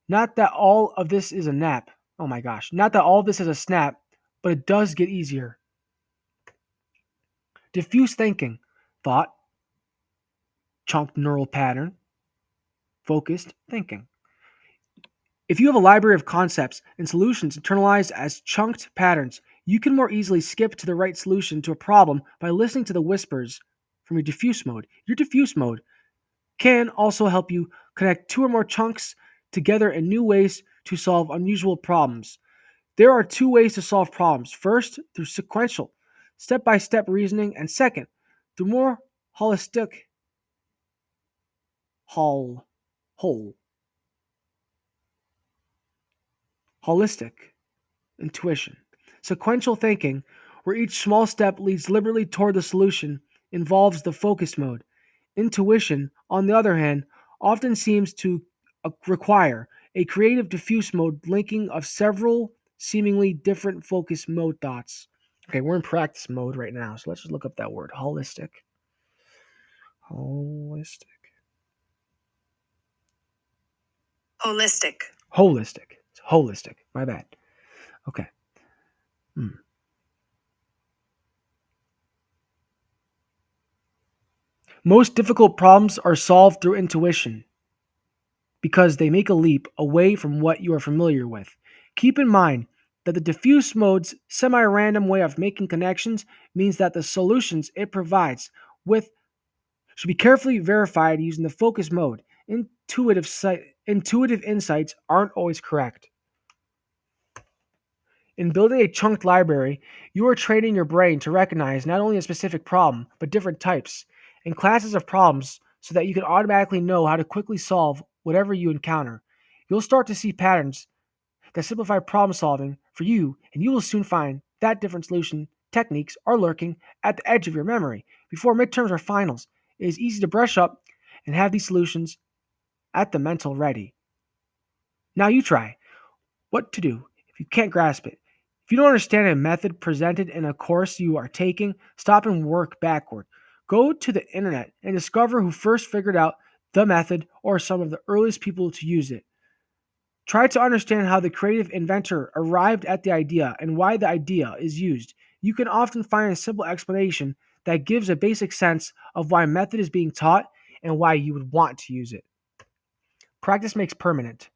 Not that all of this is a nap. Oh my gosh. Not that all of this is a snap, but it does get easier. Diffuse thinking, thought, chunked neural pattern, focused thinking. If you have a library of concepts and solutions internalized as chunked patterns, you can more easily skip to the right solution to a problem by listening to the whispers from your diffuse mode. Your diffuse mode can also help you connect two or more chunks together in new ways to solve unusual problems. There are two ways to solve problems. First, through sequential, step-by-step reasoning, and second, through more holistic intuition. Sequential thinking, where each small step leads deliberately toward the solution, involves the focus mode. Intuition, on the other hand, often seems to require a creative diffuse mode linking of several seemingly different focus mode thoughts. Okay, we're in practice mode right now, so let's just look up that word. Holistic. Holistic. It's holistic. My bad. Okay. Most difficult problems are solved through intuition because they make a leap away from what you are familiar with. Keep in mind that the diffuse mode's semi random way of making connections means that the solutions it provides with should be carefully verified using the focus mode. Intuitive insights aren't always correct. In building a chunked library, you are training your brain to recognize not only a specific problem, but different types and classes of problems so that you can automatically know how to quickly solve whatever you encounter. You'll start to see patterns that simplify problem solving for you, and you will soon find that different solution techniques are lurking at the edge of your memory. Before midterms or finals, it is easy to brush up and have these solutions at the mental ready. Now you try what to do if you can't grasp it. If you don't understand a method presented in a course you are taking, stop and work backward. Go to the internet and discover who first figured out the method or some of the earliest people to use it. Try to understand how the creative inventor arrived at the idea and why the idea is used. You can often find a simple explanation that gives a basic sense of why a method is being taught and why you would want to use it. Practice makes permanent.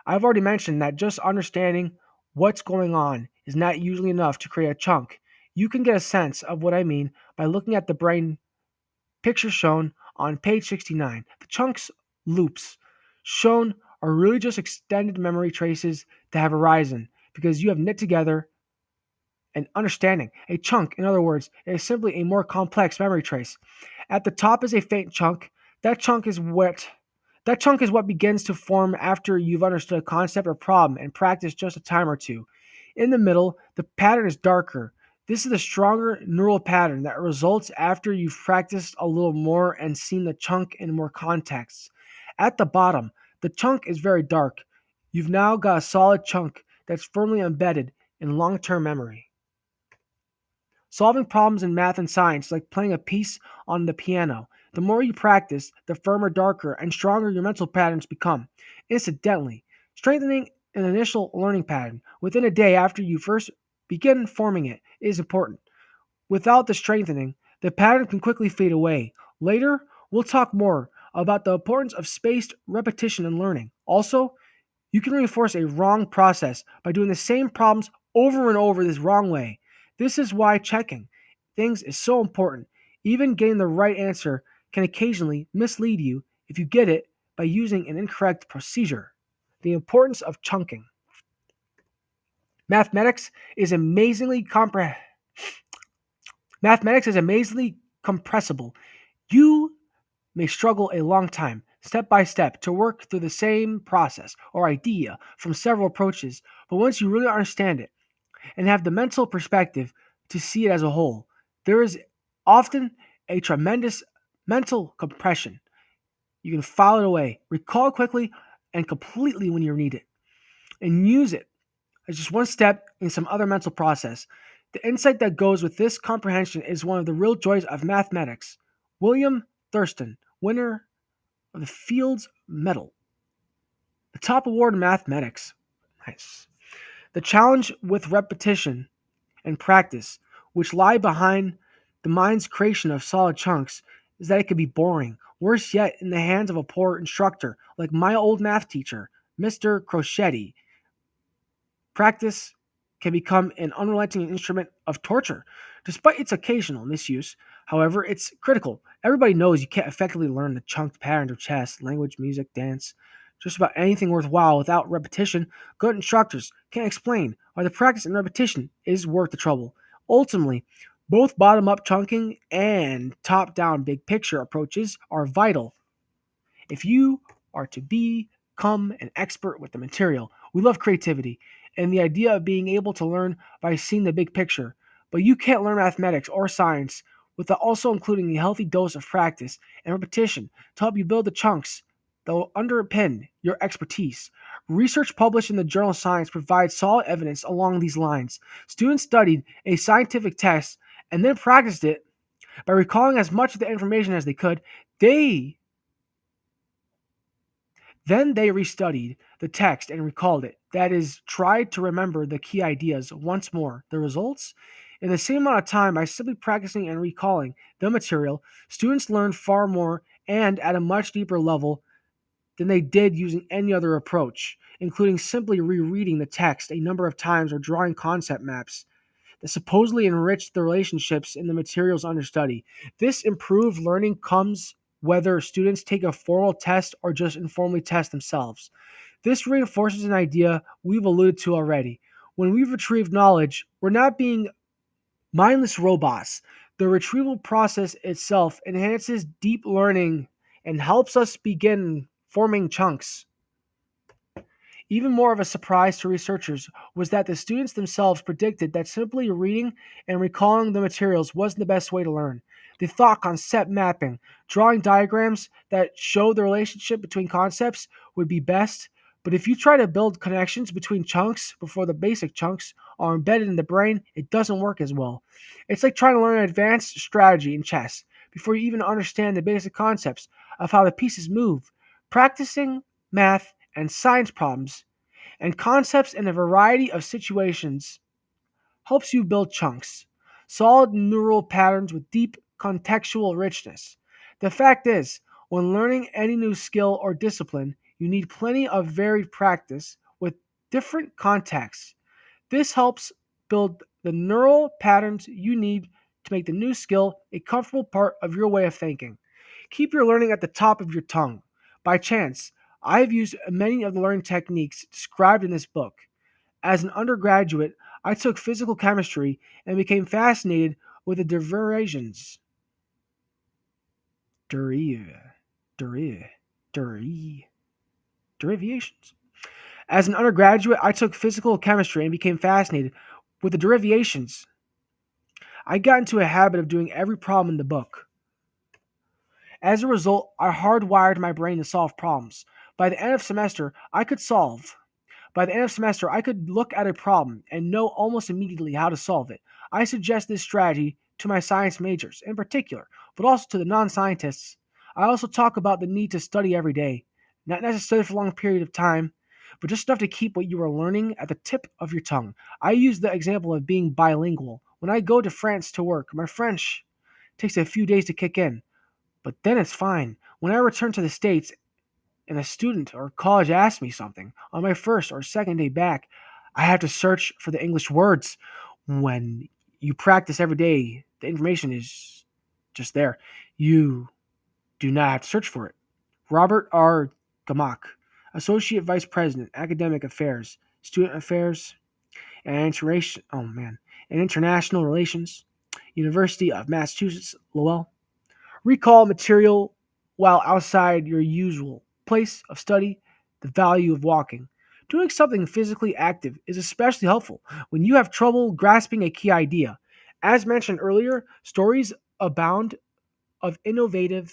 I've already mentioned that just understanding what's going on is not usually enough to create a chunk. You can get a sense of what I mean by looking at the brain picture shown on page 69. The chunks loops shown are really just extended memory traces that have arisen because you have knit together an understanding. A chunk, in other words, is simply a more complex memory trace. At the top is a faint chunk. That chunk is what that chunk is what begins to form after you've understood a concept or problem and practiced just a time or two. In the middle, the pattern is darker. This is the stronger neural pattern that results after you've practiced a little more and seen the chunk in more contexts. At the bottom, the chunk is very dark. You've now got a solid chunk that's firmly embedded in long term memory. Solving problems in math and science is like playing a piece on the piano. The more you practice, the firmer, darker, and stronger your mental patterns become. Incidentally, strengthening an initial learning pattern within a day after you first begin forming it is important. Without the strengthening, the pattern can quickly fade away. Later, we'll talk more about the importance of spaced repetition in learning. Also, you can reinforce a wrong process by doing the same problems over and over this wrong way. This is why checking things is so important. Even getting the right answer can occasionally mislead you if you get it by using an incorrect procedure. The importance of chunking. Mathematics is amazingly Mathematics is amazingly compressible. You may struggle a long time, step by step, to work through the same process or idea from several approaches, but once you really understand it and have the mental perspective to see it as a whole, there is often a tremendous mental compression. You can file it away, recall it quickly and completely when you need it, and use it as just one step in some other mental process. The insight that goes with this comprehension is one of the real joys of mathematics. William Thurston, winner of the Fields Medal, the top award in mathematics. Nice. The challenge with repetition and practice, which lie behind the mind's creation of solid chunks, is that it can be boring. Worse yet, in the hands of a poor instructor, like my old math teacher, Mr. Crocetti, practice can become an unrelenting instrument of torture. Despite its occasional misuse, however, it's critical. Everybody knows you can't effectively learn the chunked patterns of chess, language, music, dance, just about anything worthwhile without repetition. Good instructors can explain why the practice and repetition is worth the trouble. Ultimately, both bottom up chunking and top down big picture approaches are vital if you are to become an expert with the material. We love creativity and the idea of being able to learn by seeing the big picture, but you can't learn mathematics or science without also including a healthy dose of practice and repetition to help you build the chunks that will underpin your expertise. Research published in the journal Science provides solid evidence along these lines. Students studied a scientific test and then practiced it by recalling as much of the information as they could. They Then they restudied the text and recalled it. That is, tried to remember the key ideas once more. The results? In the same amount of time, by simply practicing and recalling the material, students learn far more and at a much deeper level than they did using any other approach, including simply rereading the text a number of times or drawing concept maps that supposedly enrich the relationships in the materials under study. This improved learning comes whether students take a formal test or just informally test themselves. This reinforces an idea we've alluded to already. When we've retrieved knowledge, we're not being mindless robots. The retrieval process itself enhances deep learning and helps us begin forming chunks. Even more of a surprise to researchers was that the students themselves predicted that simply reading and recalling the materials wasn't the best way to learn. They thought concept mapping, drawing diagrams that show the relationship between concepts would be best, but if you try to build connections between chunks before the basic chunks are embedded in the brain, it doesn't work as well. It's like trying to learn advanced strategy in chess before you even understand the basic concepts of how the pieces move. Practicing math and science problems and concepts in a variety of situations helps you build chunks, solid neural patterns with deep contextual richness. The fact is, when learning any new skill or discipline, you need plenty of varied practice with different contexts. This helps build the neural patterns you need to make the new skill a comfortable part of your way of thinking. Keep your learning at the top of your tongue. By chance, I have used many of the learning techniques described in this book. As an undergraduate, I took physical chemistry and became fascinated with the derivations. Deriv, deriv, deriv, derivations. As an undergraduate, I took physical chemistry and became fascinated with the derivations. I got into a habit of doing every problem in the book. As a result, I hardwired my brain to solve problems. By the end of semester, I could solve. By the end of semester, I could look at a problem and know almost immediately how to solve it. I suggest this strategy to my science majors in particular, but also to the non-scientists. I also talk about the need to study every day, not necessarily for a long period of time, but just enough to keep what you are learning at the tip of your tongue. I use the example of being bilingual. When I go to France to work, my French takes a few days to kick in, but then it's fine. When I return to the States and a student or college asks me something on my first or second day back, I have to search for the English words. When you practice every day, the information is just there. You do not have to search for it. Robert R. Gamak, Associate Vice President, Academic Affairs, Student Affairs, and International Relations, University of Massachusetts, Lowell. Recall material while outside your usual place of study, the value of walking. Doing something physically active is especially helpful when you have trouble grasping a key idea. As mentioned earlier, stories abound of innovative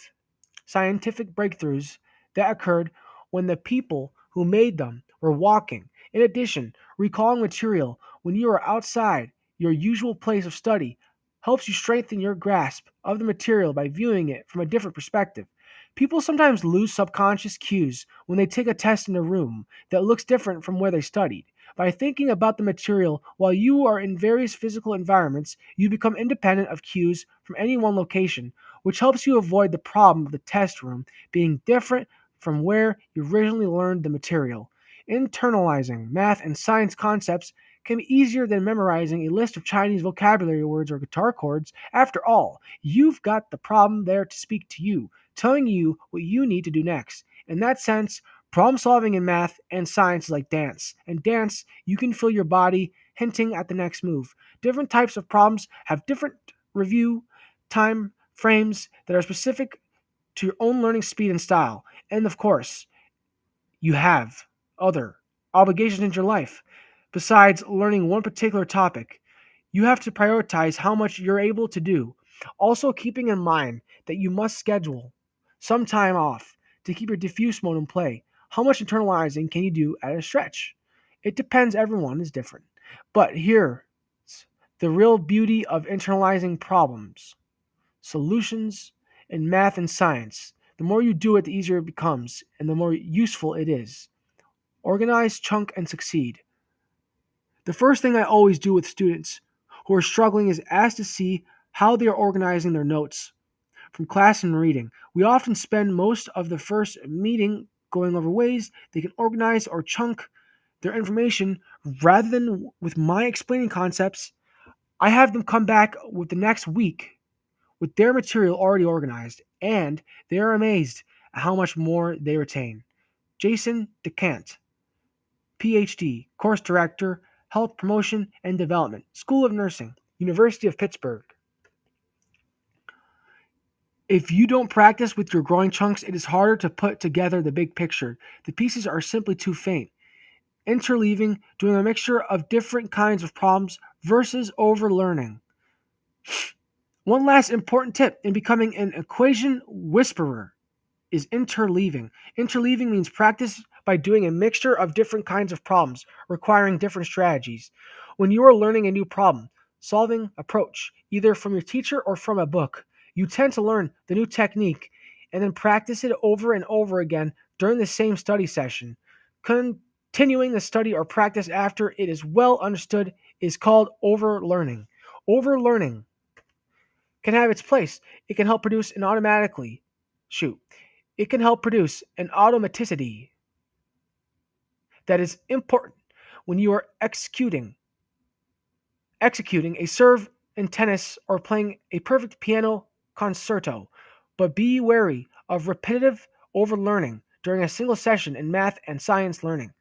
scientific breakthroughs that occurred when the people who made them were walking. In addition, recalling material when you are outside your usual place of study helps you strengthen your grasp of the material by viewing it from a different perspective. People sometimes lose subconscious cues when they take a test in a room that looks different from where they studied. By thinking about the material while you are in various physical environments, you become independent of cues from any one location, which helps you avoid the problem of the test room being different from where you originally learned the material. Internalizing math and science concepts can be easier than memorizing a list of Chinese vocabulary words or guitar chords. After all, you've got the problem there to speak to you, telling you what you need to do next. In that sense, problem solving in math and science is like dance. In dance, you can feel your body hinting at the next move. Different types of problems have different review time frames that are specific to your own learning speed and style. And of course, you have other obligations in your life. Besides learning one particular topic, you have to prioritize how much you're able to do. Also, keeping in mind that you must schedule some time off to keep your diffuse mode in play. How much internalizing can you do at a stretch? It depends, everyone is different. But here's the real beauty of internalizing problems, solutions in math and science. The more you do it, the easier it becomes, and the more useful it is. Organize, chunk, and succeed. The first thing I always do with students who are struggling is asked to see how they are organizing their notes from class and reading. We often spend most of the first meeting going over ways they can organize or chunk their information rather than with my explaining concepts. I have them come back with the next week with their material already organized, and they are amazed at how much more they retain. Jason DeCant, PhD, Course Director, Health Promotion and Development, School of Nursing, University of Pittsburgh. If you don't practice with your growing chunks, it is harder to put together the big picture. The pieces are simply too faint. Interleaving, doing a mixture of different kinds of problems versus overlearning. One last important tip in becoming an equation whisperer is interleaving. Interleaving means practice by doing a mixture of different kinds of problems requiring different strategies. When you are learning a new problem solving approach, either from your teacher or from a book, you tend to learn the new technique and then practice it over and over again during the same study session. Continuing the study or practice after it is well understood is called overlearning. Overlearning can have its place. It can help produce an automatically shoot. It can help produce an automaticity that is important when you are executing a serve in tennis or playing a perfect piano concerto. But be wary of repetitive overlearning during a single session in math and science learning.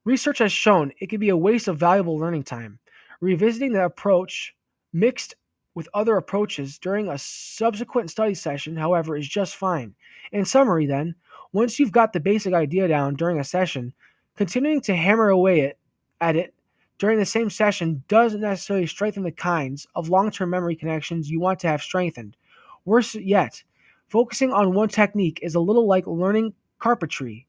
Research has shown it can be a waste of valuable learning time. Revisiting the approach mixed with other approaches during a subsequent study session, however, is just fine. In summary, then, once you've got the basic idea down during a session, continuing to hammer away at it during the same session doesn't necessarily strengthen the kinds of long term memory connections you want to have strengthened. Worse yet, focusing on one technique is a little like learning carpentry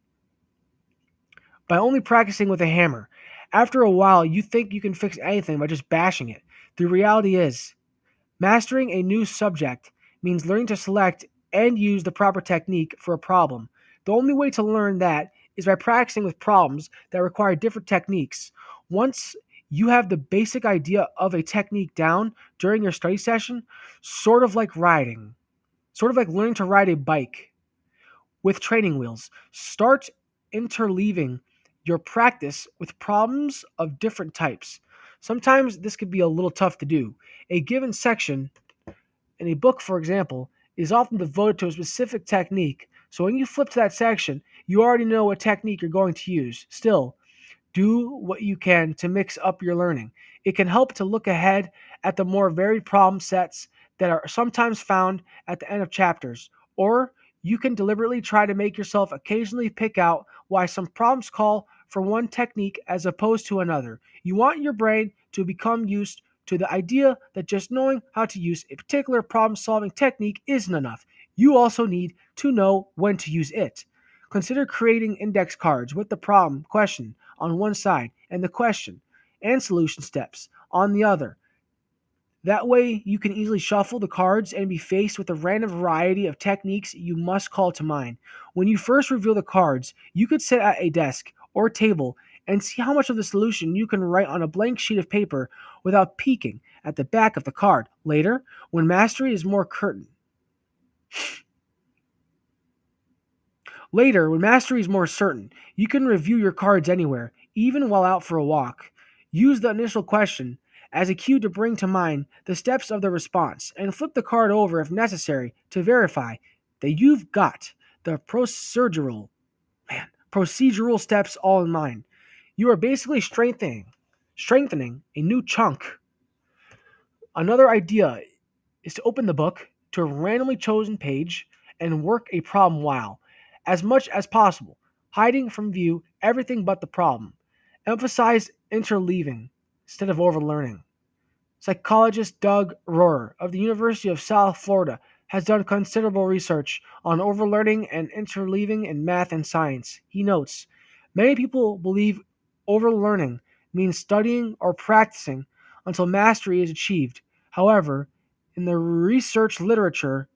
by only practicing with a hammer. After a while, you think you can fix anything by just bashing it. The reality is, mastering a new subject means learning to select and use the proper technique for a problem. The only way to learn that is by practicing with problems that require different techniques. Once you have the basic idea of a technique down during your study session, sort of like learning to ride a bike with training wheels, start interleaving your practice with problems of different types. Sometimes this could be a little tough to do. A given section in a book, for example, is often devoted to a specific technique. So when you flip to that section, you already know what technique you're going to use. Still, do what you can to mix up your learning. It can help to look ahead at the more varied problem sets that are sometimes found at the end of chapters, or you can deliberately try to make yourself occasionally pick out why some problems call for one technique as opposed to another. You want your brain to become used to the idea that just knowing how to use a particular problem solving technique isn't enough. You also need to know when to use it. Consider creating index cards with the problem question on one side and the question and solution steps on the other. That way, you can easily shuffle the cards and be faced with a random variety of techniques you must call to mind. When you first reveal the cards, you could sit at a desk or table and see how much of the solution you can write on a blank sheet of paper without peeking at the back of the card. Later, when mastery is more certain, you can review your cards anywhere, even while out for a walk. Use the initial question as a cue to bring to mind the steps of the response, and flip the card over if necessary to verify that you've got the procedural steps all in mind. You are basically strengthening a new chunk. Another idea is to open the book to a randomly chosen page and work a problem while, as much as possible, hiding from view everything but the problem. Emphasize interleaving instead of overlearning. Psychologist Doug Rohrer of the University of South Florida has done considerable research on overlearning and interleaving in math and science. He notes, many people believe overlearning means studying or practicing until mastery is achieved. However, in the research literature,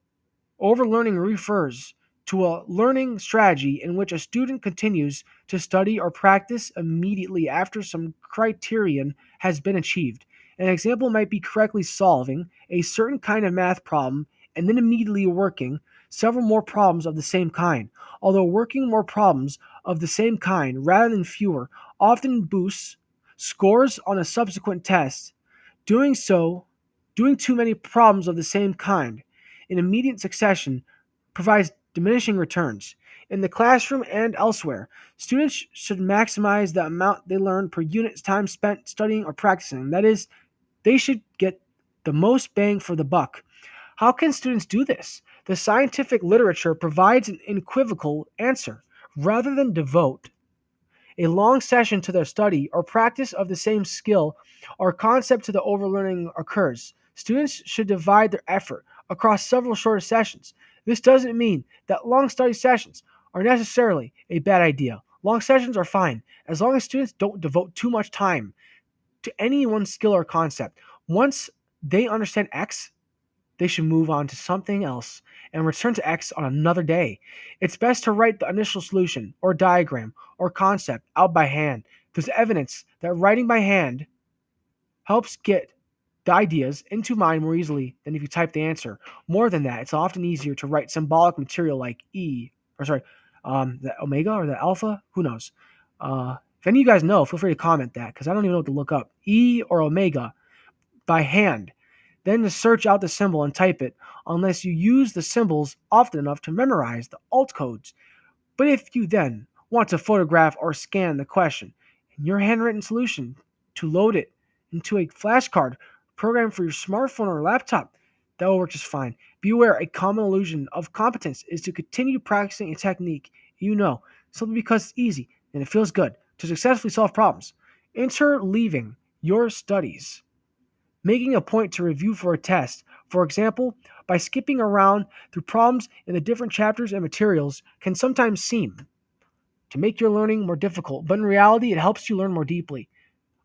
overlearning refers to a learning strategy in which a student continues to study or practice immediately after some criterion has been achieved. An example might be correctly solving a certain kind of math problem and then immediately working several more problems of the same kind. Although working more problems of the same kind rather than fewer often boosts scores on a subsequent test, doing so, doing too many problems of the same kind in immediate succession provides diminishing returns. In the classroom and elsewhere, students should maximize the amount they learn per unit time spent studying or practicing. That is, they should get the most bang for the buck. How can students do this? The scientific literature provides an unequivocal answer. Rather than devote a long session to their study or practice of the same skill or concept to the overlearning occurs, students should divide their effort across several shorter sessions. This doesn't mean that long study sessions are necessarily a bad idea. Long sessions are fine as long as students don't devote too much time to any one skill or concept. Once they understand X, they should move on to something else and return to X on another day. It's best to write the initial solution or diagram or concept out by hand. There's evidence that writing by hand helps get the ideas into mind more easily than if you type the answer. More than that, it's often easier to write symbolic material like the omega or the alpha. Who knows? If any of you guys know, feel free to comment that because I don't even know what to look up. E or omega by hand. Then to search out the symbol and type it, unless you use the symbols often enough to memorize the alt codes. But if you then want to photograph or scan the question in your handwritten solution to load it into a flashcard program for your smartphone or laptop, that will work just fine. Beware, a common illusion of competence is to continue practicing a technique you know, simply because it's easy and it feels good to successfully solve problems. Interleaving your studies, making a point to review for a test, for example, by skipping around through problems in the different chapters and materials, can sometimes seem to make your learning more difficult, but in reality, it helps you learn more deeply.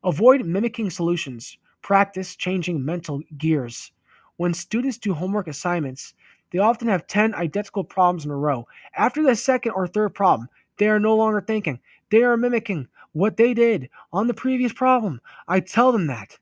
Avoid mimicking solutions. Practice changing mental gears. When students do homework assignments, they often have 10 identical problems in a row. After the second or third problem, they are no longer thinking. They are mimicking what they did on the previous problem. I tell them that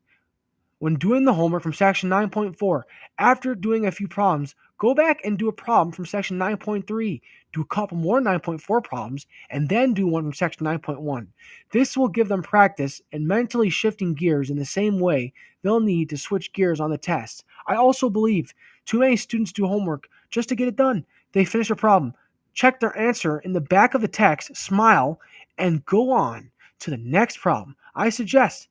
when doing the homework from section 9.4, after doing a few problems, go back and do a problem from section 9.3, do a couple more 9.4 problems, and then do one from section 9.1. This will give them practice in mentally shifting gears in the same way they'll need to switch gears on the test. I also believe too many students do homework just to get it done. They finish a problem, check their answer in the back of the text, smile, and go on to the next problem. I suggest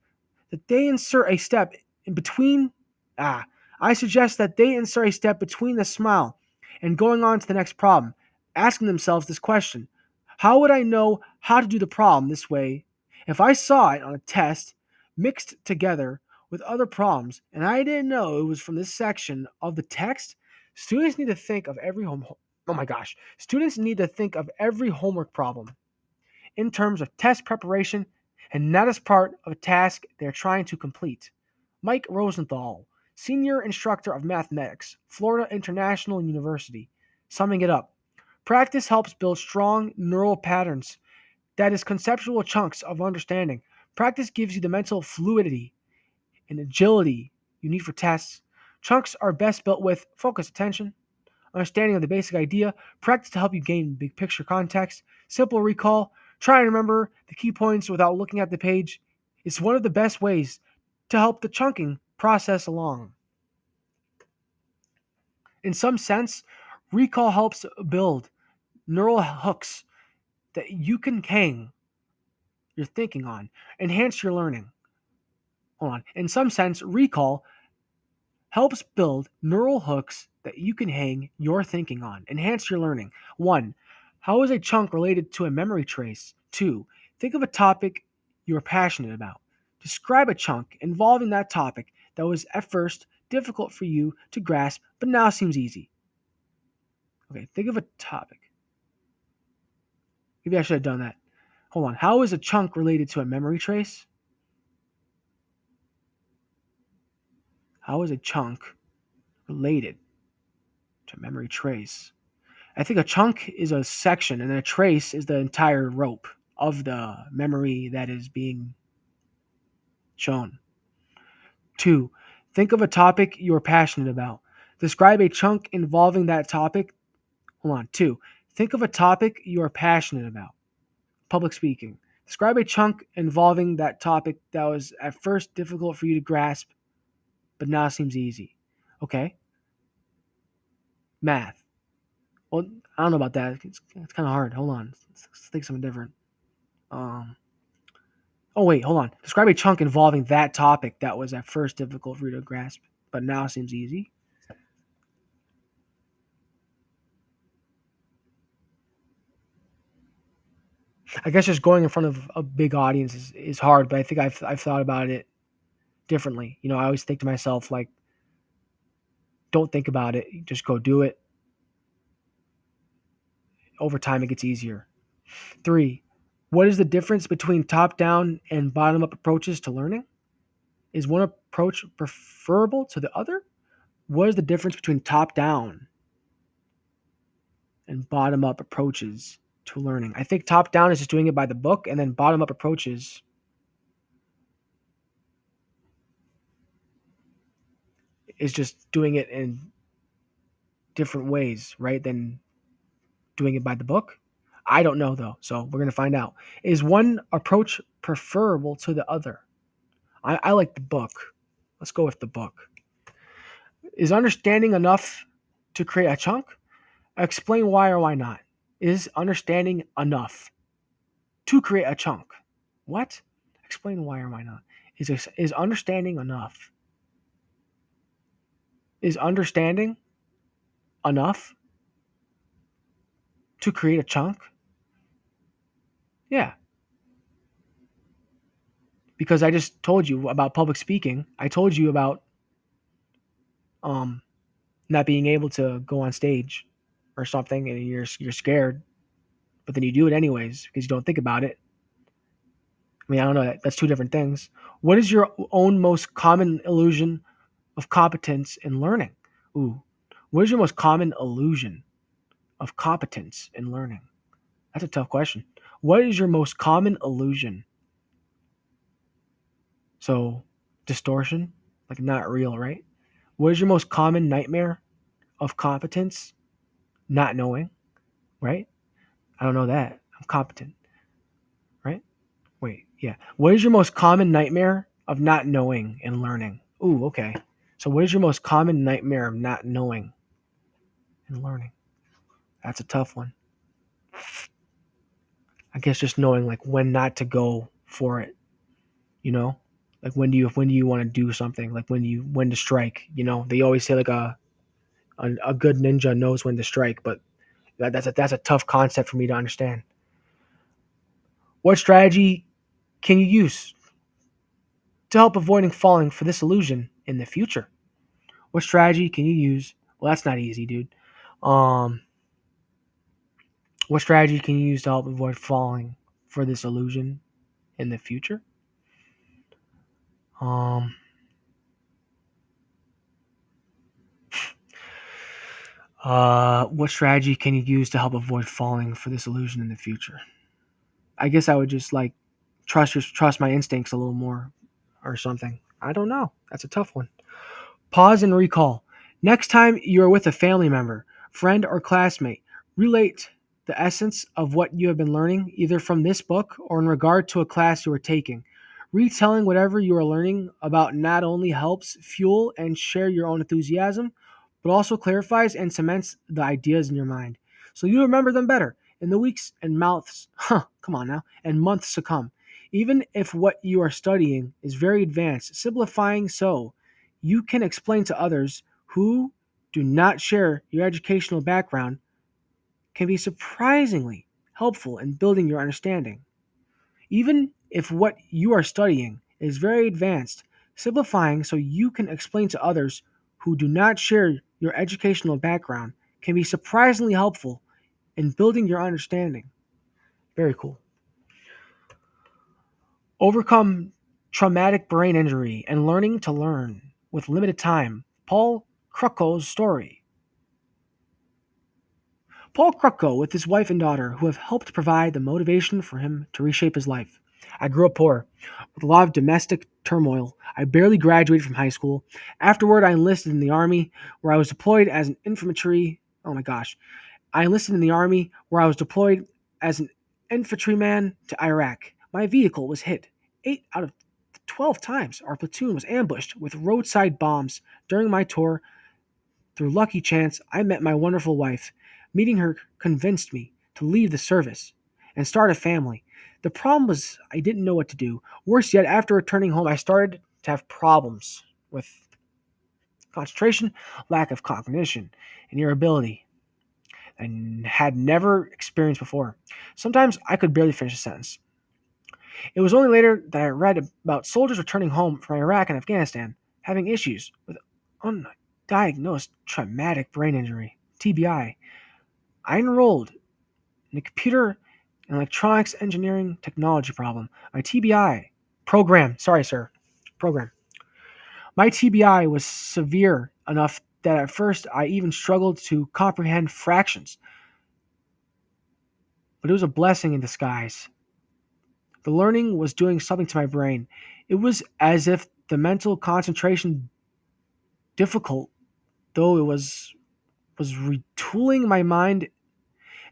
that they insert a step in between. I suggest that they insert a step between the smile and going on to the next problem, asking themselves this question: how would I know how to do the problem this way if I saw it on a test mixed together with other problems and I didn't know it was from this section of the text? Students need to think of every Students need to think of every homework problem in terms of test preparation and not as part of a task they're trying to complete. Mike Rosenthal, Senior Instructor of Mathematics, Florida International University. Summing it up, practice helps build strong neural patterns, that is, conceptual chunks of understanding. Practice gives you the mental fluidity and agility you need for tests. Chunks are best built with focused attention, understanding of the basic idea, practice to help you gain big picture context, simple recall, try and remember the key points without looking at the page. It's one of the best ways to help the chunking process along. In some sense, recall helps build neural hooks that you can hang your thinking on, enhance your learning. Hold on. In some sense, recall helps build neural hooks that you can hang your thinking on. Enhance your learning. 1. How is a chunk related to a memory trace? 2. Think of a topic you are passionate about. Describe a chunk involving that topic that was at first difficult for you to grasp but now seems easy. Okay, think of a topic. Maybe I should have done that. Hold on. How is a chunk related to a memory trace? How is a chunk related to a memory trace? I think a chunk is a section and a trace is the entire rope of the memory that is being shown. 2. Think of a topic you are passionate about. Describe a chunk involving that topic. Hold on. 2. Think of a topic you are passionate about. Public speaking. Describe a chunk involving that topic that was at first difficult for you to grasp, but now seems easy. Okay. Math. Well, I don't know about that. It's kind of hard. Hold on. Let's think something different. Um, oh, wait. Hold on. Describe a chunk involving that topic that was at first difficult for you to grasp, but now seems easy. I guess just going in front of a big audience is hard, but I think I've thought about it differently. I always think to myself, like, don't think about it. Just go do it. Over time, it gets easier. 3. What is the difference between top down and bottom up approaches to learning? Is one approach preferable to the other? What is the difference between top down and bottom up approaches to learning? I think top down is just doing it by the book, and then bottom up approaches is just doing it in different ways, right? Than doing it by the book. I don't know though, so we're gonna find out. Is one approach preferable to the other? I like the book. Let's go with the book. Is understanding enough to create a chunk? Explain why or why not. Is understanding enough to create a chunk? What? Explain why or why not. Is understanding enough? Is understanding enough to create a chunk? Yeah. Because I just told you about public speaking. I told you about um not being able to go on stage or something, and you're scared, but then you do it anyways because you don't think about it. I mean, I don't know. That's two different things. What is your own most common illusion of competence in learning? Ooh, what is your most common illusion of competence in learning? That's a tough question. What is your most common illusion? So, distortion, like not real, right? What is your most common nightmare of competence? Not knowing, right? I don't know that. I'm competent, right? Wait, yeah. What is your most common nightmare of not knowing and learning? Ooh, okay. So, what is your most common nightmare of not knowing and learning? That's a tough one. I guess just knowing like when not to go for it, you know? Like when do you want to do something? Like when to strike, They always say like a good ninja knows when to strike, but that's a tough concept for me to understand. What strategy can you use to help avoiding falling for this illusion in the future? What strategy can you use? Well, that's not easy, dude. Um, what strategy can you use to help avoid falling for this illusion in the future? Um, what strategy can you use to help avoid falling for this illusion in the future? I guess I would just like trust my instincts a little more, or something. I don't know. That's a tough one. Pause and recall. Next time you are with a family member, friend, or classmate, relate the essence of what you have been learning, either from this book or in regard to a class you are taking. Retelling whatever you are learning about not only helps fuel and share your own enthusiasm, but also clarifies and cements the ideas in your mind. So you remember them better in the weeks and come on now, and months to come. Even if what you are studying is very advanced, simplifying so you can explain to others who do not share your educational background can be surprisingly helpful in building your understanding. Even if what you are studying is very advanced, simplifying so you can explain to others who do not share your educational background can be surprisingly helpful in building your understanding. Very cool. Overcome traumatic brain injury and learning to learn with limited time. Paul Krukko's story. Paul Krukko with his wife and daughter who have helped provide the motivation for him to reshape his life. I grew up poor, with a lot of domestic turmoil. I barely graduated from high school. Afterward, I enlisted in the Army, where I was deployed as an infantry. Oh my gosh. I enlisted in the Army, where I was deployed as an infantryman to Iraq. My vehicle was hit. 8 out of 12 times our platoon was ambushed with roadside bombs. During my tour, through lucky chance, I met my wonderful wife. Meeting her convinced me to leave the service and start a family. The problem was I didn't know what to do. Worse yet, after returning home, I started to have problems with concentration, lack of cognition, and irritability and had never experienced before. Sometimes I could barely finish a sentence. It was only later that I read about soldiers returning home from Iraq and Afghanistan having issues with undiagnosed traumatic brain injury, TBI. I enrolled in a computer and electronics engineering technology problem. My TBI program, sorry, sir, program. My TBI was severe enough that at first I even struggled to comprehend fractions, but it was a blessing in disguise. The learning was doing something to my brain. It was as if the mental concentration, difficult though it was retooling my mind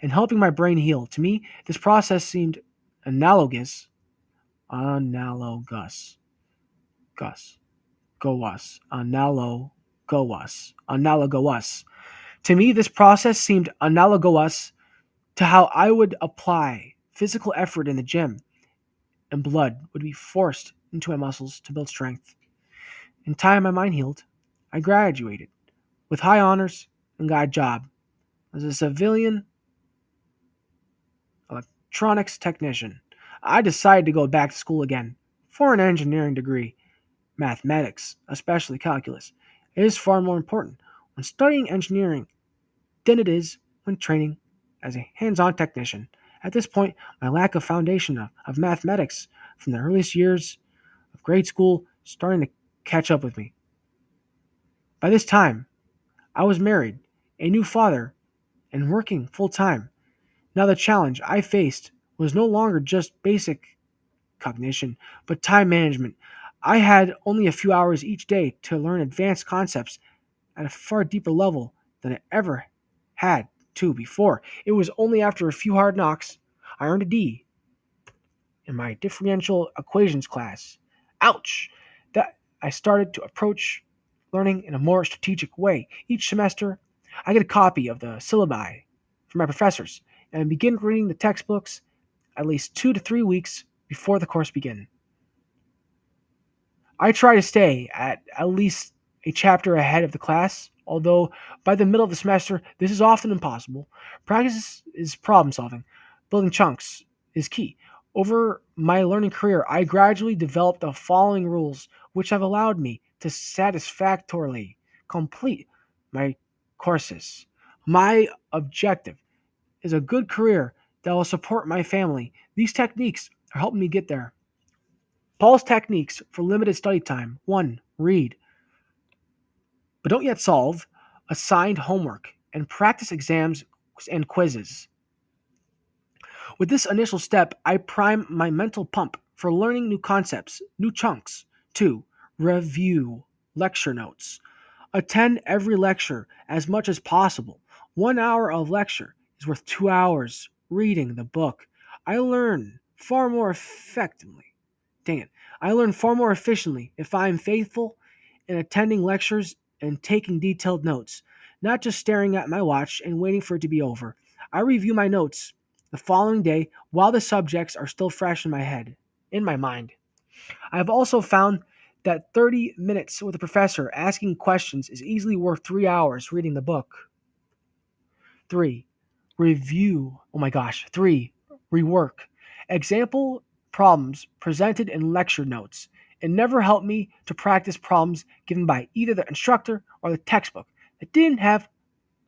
and helping my brain heal. To me, this process seemed analogous, analogous, gus, goas, analogous. To me, this process seemed analogous to how I would apply physical effort in the gym, and blood would be forced into my muscles to build strength. In time, my mind healed. I graduated with high honors and got a job as a civilian electronics technician. I decided to go back to school again for an engineering degree. Mathematics, especially calculus, is far more important when studying engineering than it is when training as a hands on technician. At this point, my lack of foundation of mathematics from the earliest years of grade school starting to catch up with me. By this time, I was married, a new father, and working full time. Now, the challenge I faced was no longer just basic cognition, but time management. I had only a few hours each day to learn advanced concepts at a far deeper level than I ever had to before. It was only after a few hard knocks I earned a D in my differential equations class. Ouch! That I started to approach learning in a more strategic way. Each semester, I get a copy of the syllabi from my professors and begin reading the textbooks at least 2 to 3 weeks before the course begins. I try to stay at least a chapter ahead of the class, although by the middle of the semester, this is often impossible. Practice is problem solving. Building chunks is key. Over my learning career, I gradually developed the following rules, which have allowed me to satisfactorily complete my courses. My objective is a good career that will support my family. These techniques are helping me get there. Paul's techniques for limited study time. 1. Read, but don't yet solve assigned homework and practice exams and quizzes. With this initial step, I prime my mental pump for learning new concepts, new chunks. 2. Review lecture notes. Attend every lecture as much as possible. 1 hour of lecture is worth 2 hours reading the book. I learn far more effectively. Dang it. I learn far more efficiently if I am faithful in attending lectures and taking detailed notes, not just staring at my watch and waiting for it to be over. I review my notes the following day while the subjects are still fresh in my head, in my mind. I have also found that 30 minutes with a professor asking questions is easily worth 3 hours reading the book. 3. Review. Oh my gosh. 3. Rework. Example problems presented in lecture notes. It never helped me to practice problems given by either the instructor or the textbook that didn't have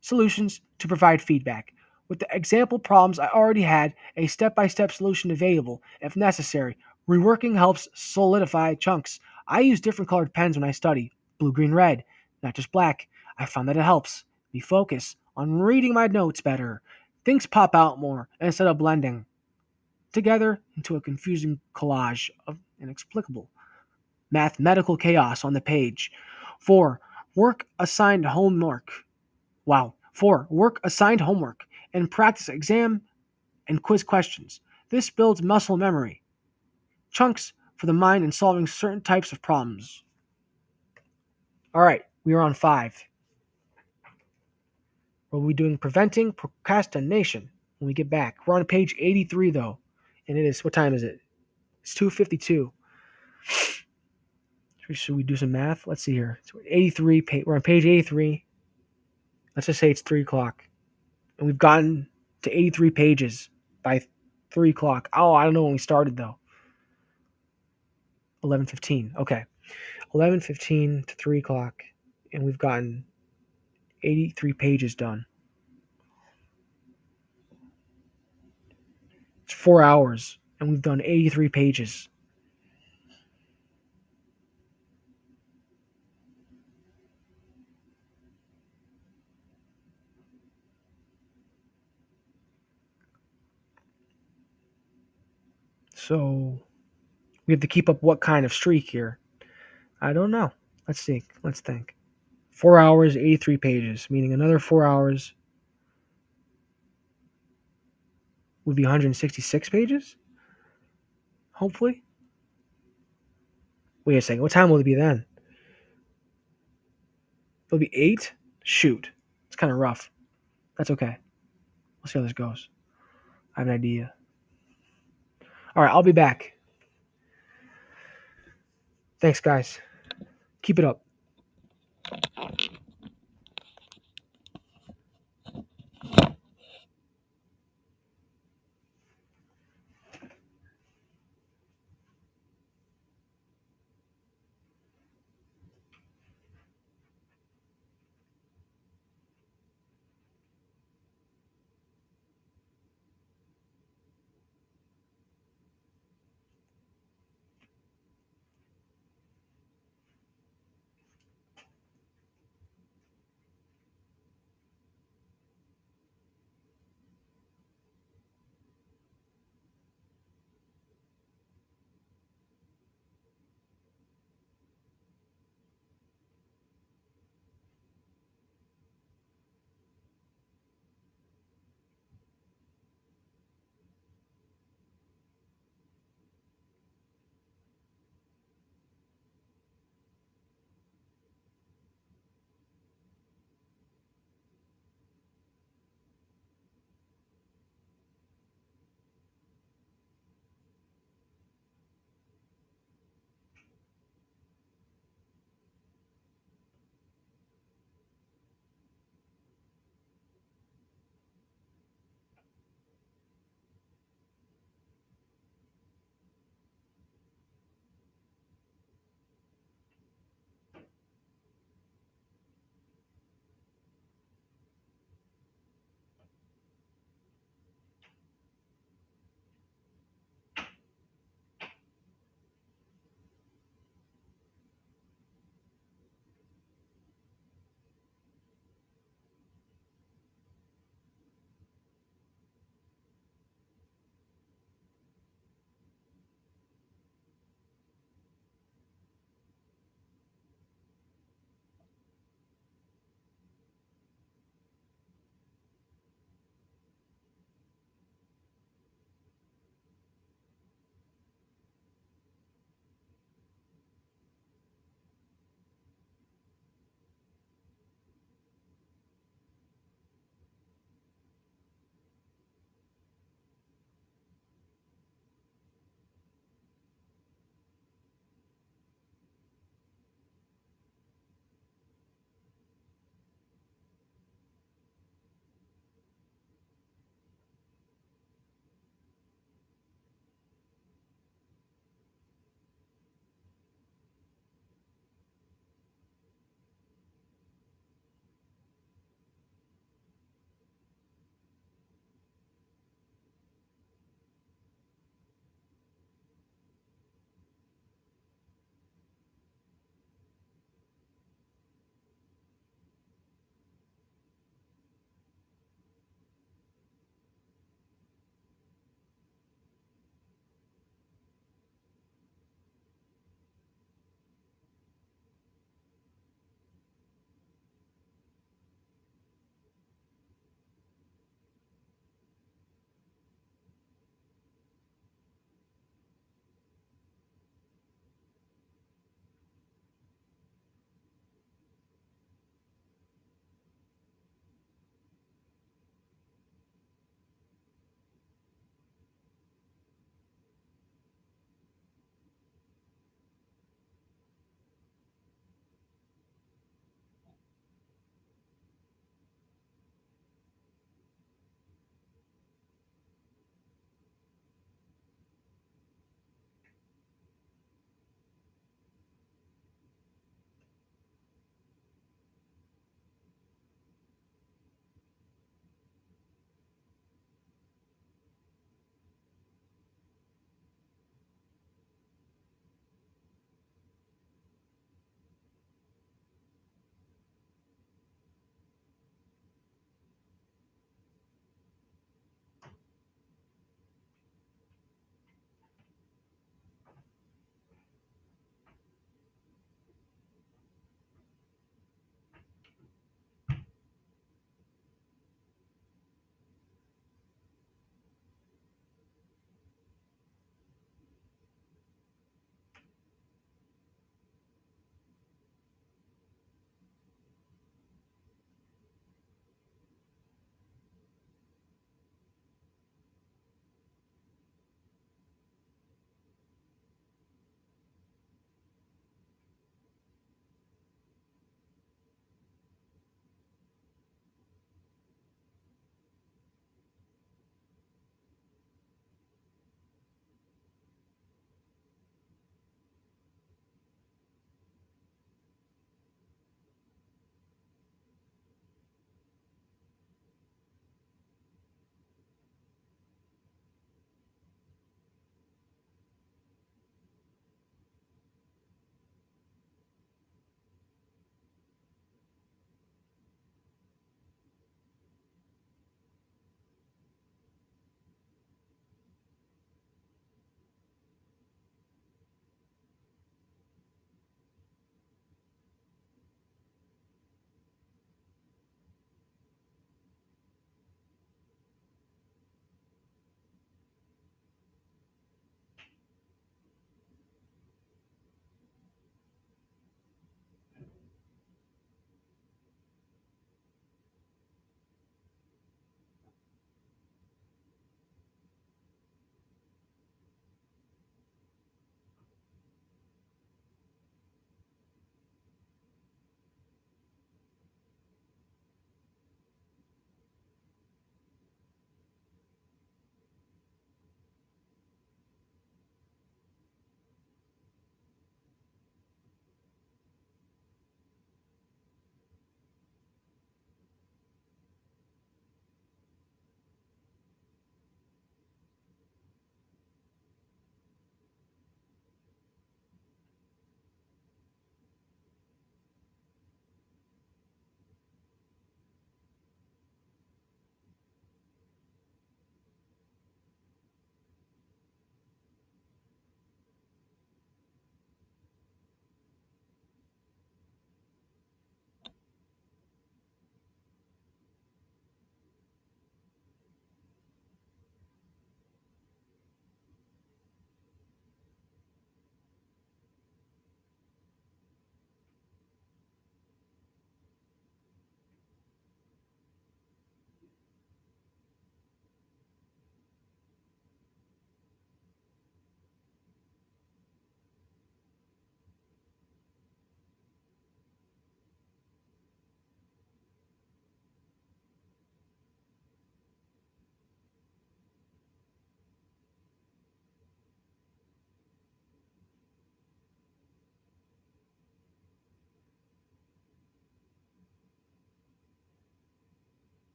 solutions to provide feedback. With the example problems, I already had a step by step solution available if necessary. Reworking helps solidify chunks. I use different colored pens when I study blue, green, red, not just black. I found that it helps me focus on reading my notes better. Things pop out more instead of blending. together into a confusing collage of inexplicable mathematical chaos on the page. 4. Work assigned homework. Wow. 4. Work assigned homework and practice exam and quiz questions. This builds muscle memory, chunks for the mind in solving certain types of problems. All right, we are on 5. We'll be doing preventing procrastination when we get back. We're on page 83 though, and it is, what time is it? It's 2:52. Should we do some math? Let's see here. So 83. We're on page 83. Let's just say it's 3 o'clock, and we've gotten to 83 pages by 3 o'clock. Oh, I don't know when we started though. 11:15. Okay, 11:15 to 3 o'clock, and we've gotten 83 pages done. It's 4 hours, and we've done 83 pages. So we have to keep up what kind of streak here? I don't know. Let's see. Let's think. 4 hours, 83 pages, meaning another 4 hours would be 166 pages? Hopefully. Wait a second. What time will it be then? It'll be 8? Shoot. It's kind of rough. That's okay. We'll see how this goes. I have an idea. All right, I'll be back. Thanks, guys. Keep it up.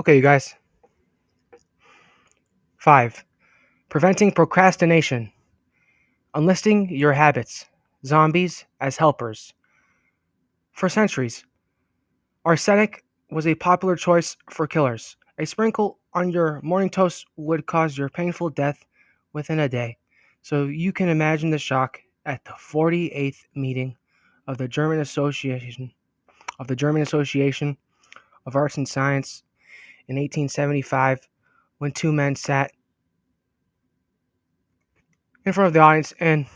Okay, you guys. 5. Preventing procrastination. Enlisting your habits. Zombies as helpers. For centuries, arsenic was a popular choice for killers. A sprinkle on your morning toast would cause your painful death within a day. So you can imagine the shock at the 48th meeting of the German Association of Arts and Science in 1875 when two men sat in front of the audience and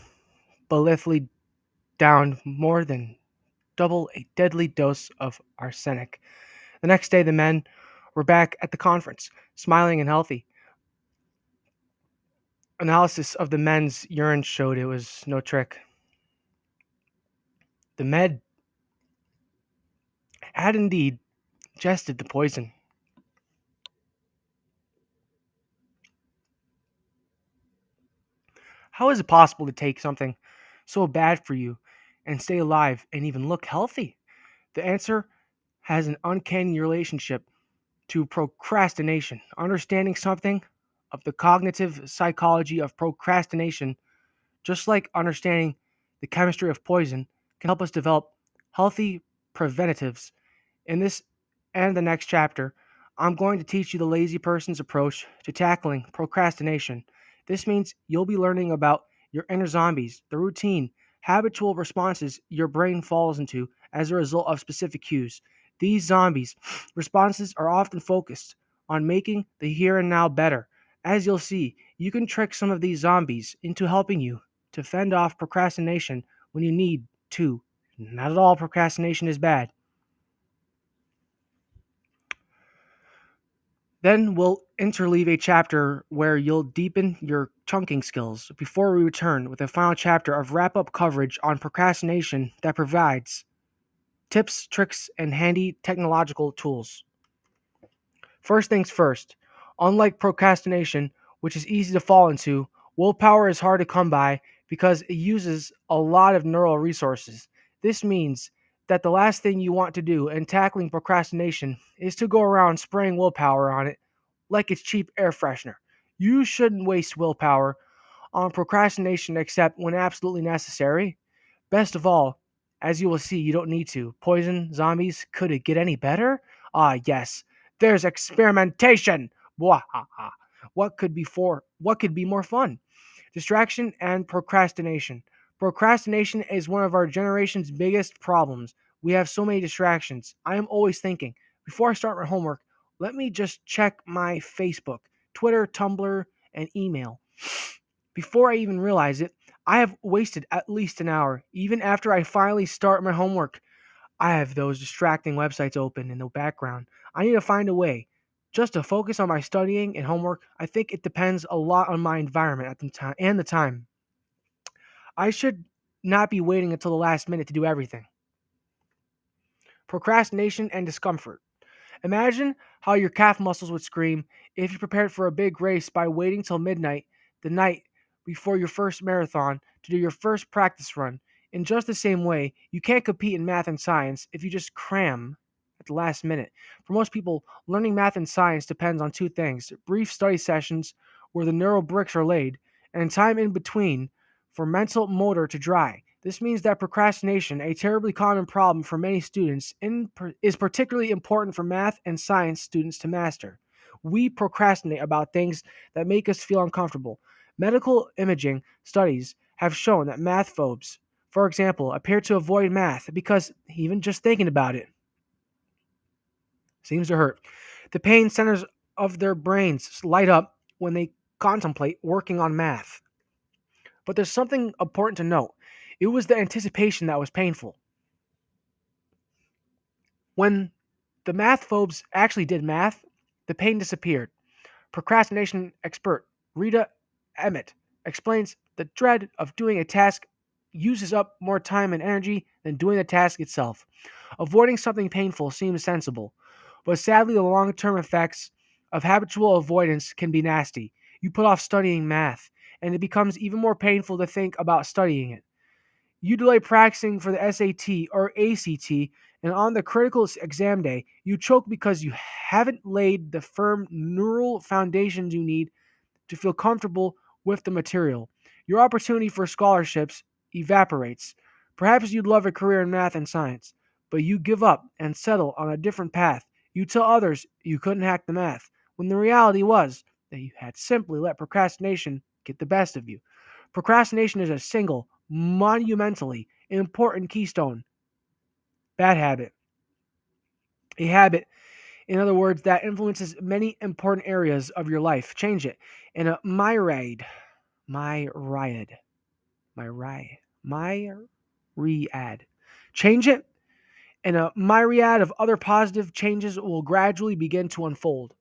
blithely downed more than double a deadly dose of arsenic. The next day, the men were back at the conference, smiling and healthy. Analysis of the men's urine showed it was no trick. The med had indeed ingested the poison. How is it possible to take something so bad for you and stay alive and even look healthy? The answer has an uncanny relationship to procrastination. Understanding something of the cognitive psychology of procrastination, just like understanding the chemistry of poison, can help us develop healthy preventatives. In this and the next chapter, I'm going to teach you the lazy person's approach to tackling procrastination. This means you'll be learning about your inner zombies, the routine, habitual responses your brain falls into as a result of specific cues. These zombies responses are often focused on making the here and now better. As you'll see, you can trick some of these zombies into helping you to fend off procrastination when you need to. Not at all procrastination is bad. Then we'll interleave a chapter where you'll deepen your chunking skills before we return with a final chapter of wrap up coverage on procrastination that provides tips, tricks, and handy technological tools. First things first, unlike procrastination, which is easy to fall into, willpower is hard to come by because it uses a lot of neural resources. This means that the last thing you want to do in tackling procrastination is to go around spraying willpower on it like it's cheap air freshener. You shouldn't waste willpower on procrastination except when absolutely necessary. Best of all, as you will see, you don't need to. Poison zombies, could it get any better? Ah, yes. There's experimentation. Bwahaha. What could be more fun? Distraction and procrastination. Procrastination is one of our generation's biggest problems. We have so many distractions. I am always thinking, before I start my homework, let me just check my Facebook, Twitter, Tumblr, and email. Before I even realize it, I have wasted at least an hour. Even after I finally start my homework, I have those distracting websites open in the background. I need to find a way just to focus on my studying and homework. I think it depends a lot on my environment at the time and the time. I should not be waiting until the last minute to do everything. Procrastination and discomfort. Imagine how your calf muscles would scream if you prepared for a big race by waiting till midnight, the night before your first marathon, to do your first practice run. In just the same way, you can't compete in math and science if you just cram at the last minute. For most people, learning math and science depends on two things: brief study sessions where the neural bricks are laid, and time in between for mental motor to dry. This means that procrastination, a terribly common problem for many students, is particularly important for math and science students to master. We procrastinate about things that make us feel uncomfortable. Medical imaging studies have shown that math phobes, for example, appear to avoid math because even just thinking about it seems to hurt. The pain centers of their brains light up when they contemplate working on math. But there's something important to note. It was the anticipation that was painful. When the math phobes actually did math, the pain disappeared. Procrastination expert Rita Emmett explains the dread of doing a task uses up more time and energy than doing the task itself. Avoiding something painful seems sensible, but sadly, the long term effects of habitual avoidance can be nasty. You put off studying math, and it becomes even more painful to think about studying it. You delay practicing for the SAT or ACT, and on the critical exam day, you choke because you haven't laid the firm neural foundations you need to feel comfortable with the material. Your opportunity for scholarships evaporates. Perhaps you'd love a career in math and science, but you give up and settle on a different path. You tell others you couldn't hack the math, when the reality was that you had simply let procrastination get the best of you. Procrastination is a single, monumentally important keystone bad habit. A habit, in other words, that influences many important areas of your life. Change it. In a myriad myriad, myriad. Change it, and a myriad of other positive changes will gradually begin to unfold.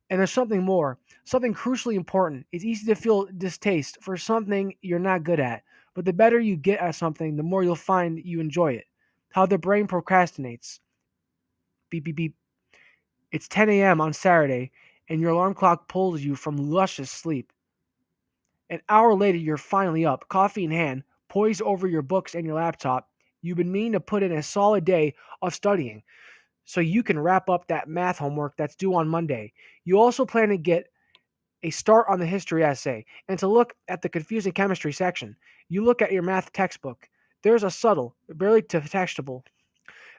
And there's something more, something crucially important. It's easy to feel distaste for something you're not good at, but the better you get at something, the more you'll find you enjoy it. How the brain procrastinates. Beep, beep, beep. It's 10 a.m. on Saturday, and your alarm clock pulls you from luscious sleep. An hour later, you're finally up, coffee in hand, poised over your books and your laptop. You've been meaning to put in a solid day of studying so you can wrap up that math homework that's due on Monday. You also plan to get a start on the history essay and to look at the confusing chemistry section. You look at your math textbook. There's a subtle, barely detectable.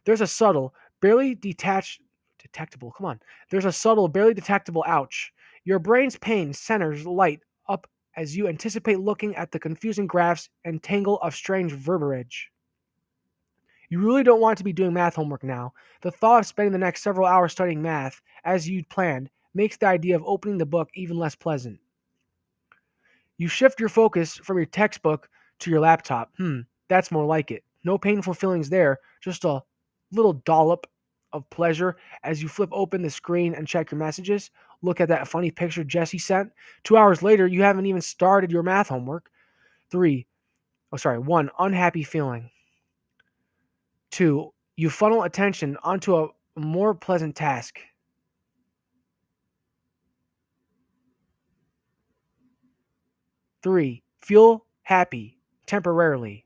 There's a subtle, barely detectable. Come on. There's a subtle, barely detectable ouch. Your brain's pain centers light up as you anticipate looking at the confusing graphs and tangle of strange verbiage. You really don't want to be doing math homework now. The thought of spending the next several hours studying math, as you'd planned, makes the idea of opening the book even less pleasant. You shift your focus from your textbook to your laptop. That's more like it. No painful feelings there, just a little dollop of pleasure as you flip open the screen and check your messages. Look at that funny picture Jesse sent. 2 hours later, you haven't even started your math homework. 1, unhappy feeling. 2, you funnel attention onto a more pleasant task. 3, feel happy temporarily.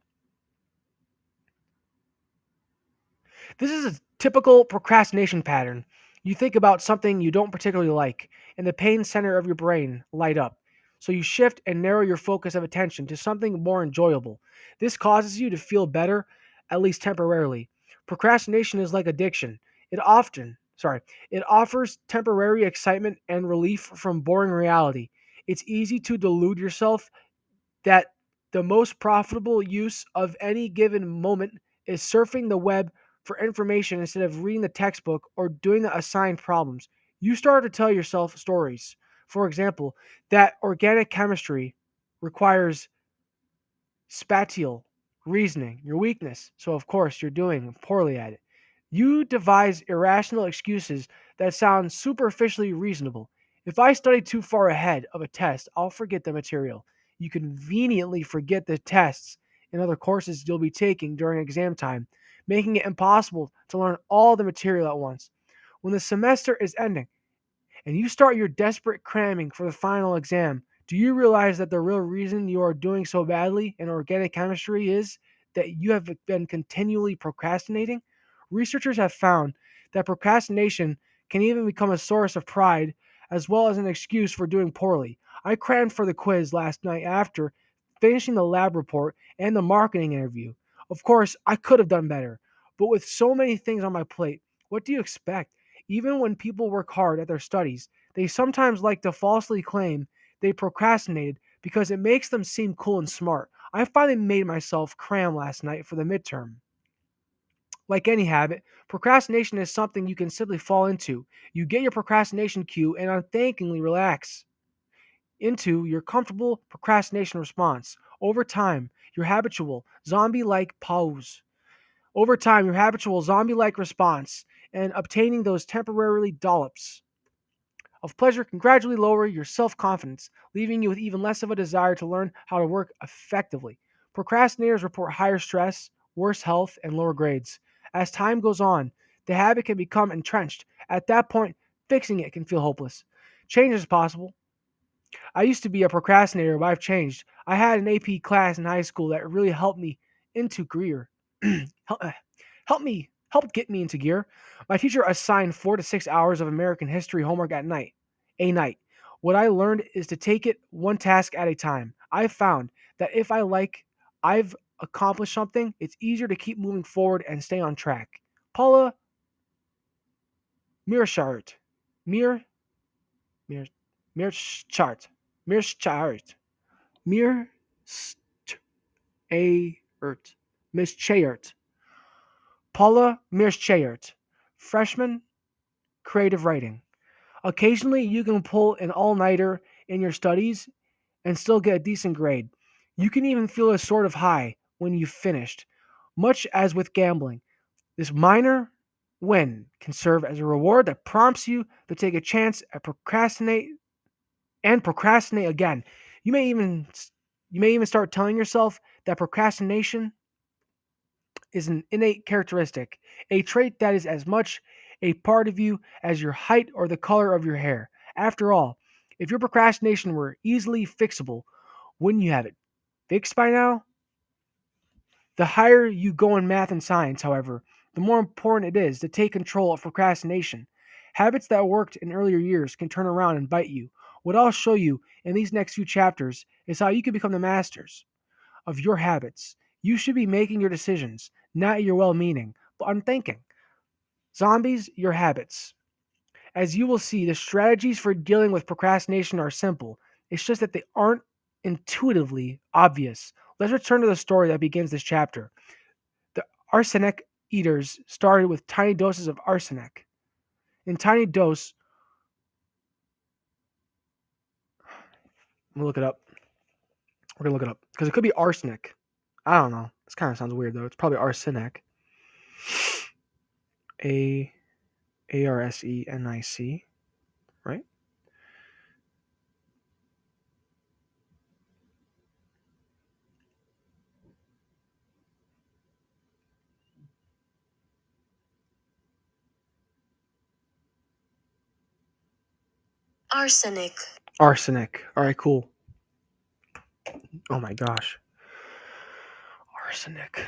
This is a typical procrastination pattern. You think about something you don't particularly like, and the pain center of your brain light up. So you shift and narrow your focus of attention to something more enjoyable. This causes you to feel better, at least temporarily. Procrastination is like addiction. It offers temporary excitement and relief from boring reality. It's easy to delude yourself that the most profitable use of any given moment is surfing the web for information instead of reading the textbook or doing the assigned problems. You start to tell yourself stories. For example, that organic chemistry requires spatial reasoning, your weakness. So, of course, you're doing poorly at it. You devise irrational excuses that sound superficially reasonable. If I study too far ahead of a test, I'll forget the material. You conveniently forget the tests and other courses you'll be taking during exam time, making it impossible to learn all the material at once. When the semester is ending, and you start your desperate cramming for the final exam, do you realize that the real reason you are doing so badly in organic chemistry is that you have been continually procrastinating? Researchers have found that procrastination can even become a source of pride as well as an excuse for doing poorly. I crammed for the quiz last night after finishing the lab report and the marketing interview. Of course, I could have done better, but with so many things on my plate, what do you expect? Even when people work hard at their studies, they sometimes like to falsely claim they procrastinated because it makes them seem cool and smart. I finally made myself cram last night for the midterm. Like any habit, procrastination is something you can simply fall into. You get your procrastination cue and unthinkingly relax into your comfortable procrastination response. Over time, your habitual zombie-like pose. Over time, your habitual zombie-like response and obtaining those temporarily dollops of pleasure can gradually lower your self-confidence, leaving you with even less of a desire to learn how to work effectively. Procrastinators report higher stress, worse health, and lower grades. As time goes on, the habit can become entrenched. At that point, fixing it can feel hopeless. Change is possible, I used to be a procrastinator, but I've changed. I had an AP class in high school that really helped me into career. Help, helped get me into gear. My teacher assigned 4 to 6 hours of American history homework at night, a night. What I learned is to take it one task at a time. I found that if I've accomplished something, it's easier to keep moving forward and stay on track. Paula Mearshart, Mir Mir Mearshart, Mearshart, Mir Ert, Miss Chayert, Paula Mearshart, freshman, creative writing. Occasionally, you can pull an all nighter in your studies and still get a decent grade. You can even feel a sort of high when you've finished. Much as with gambling, this minor win can serve as a reward that prompts you to take a chance at procrastinate again. You may even start telling yourself that procrastination is an innate characteristic, a trait that is as much a part of you as your height or the color of your hair. After all, if your procrastination were easily fixable, wouldn't you have it fixed by now? The higher you go in math and science, however, the more important it is to take control of procrastination. Habits that worked in earlier years can turn around and bite you. What I'll show you in these next few chapters is how you can become the masters of your habits. You should be making your decisions, not your well meaning, but unthinking. Zombies, your habits. As you will see, the strategies for dealing with procrastination are simple. It's just that they aren't intuitively obvious. Let's return to the story that begins this chapter. The arsenic eaters started with tiny doses of arsenic. In tiny dose, I'm gonna look it up. We're gonna look it up because it could be arsenic. I don't know. This kind of sounds weird though. It's probably arsenic. Arsenic, right? Arsenic. Arsenic. All right, cool. Oh my gosh. Arsenic.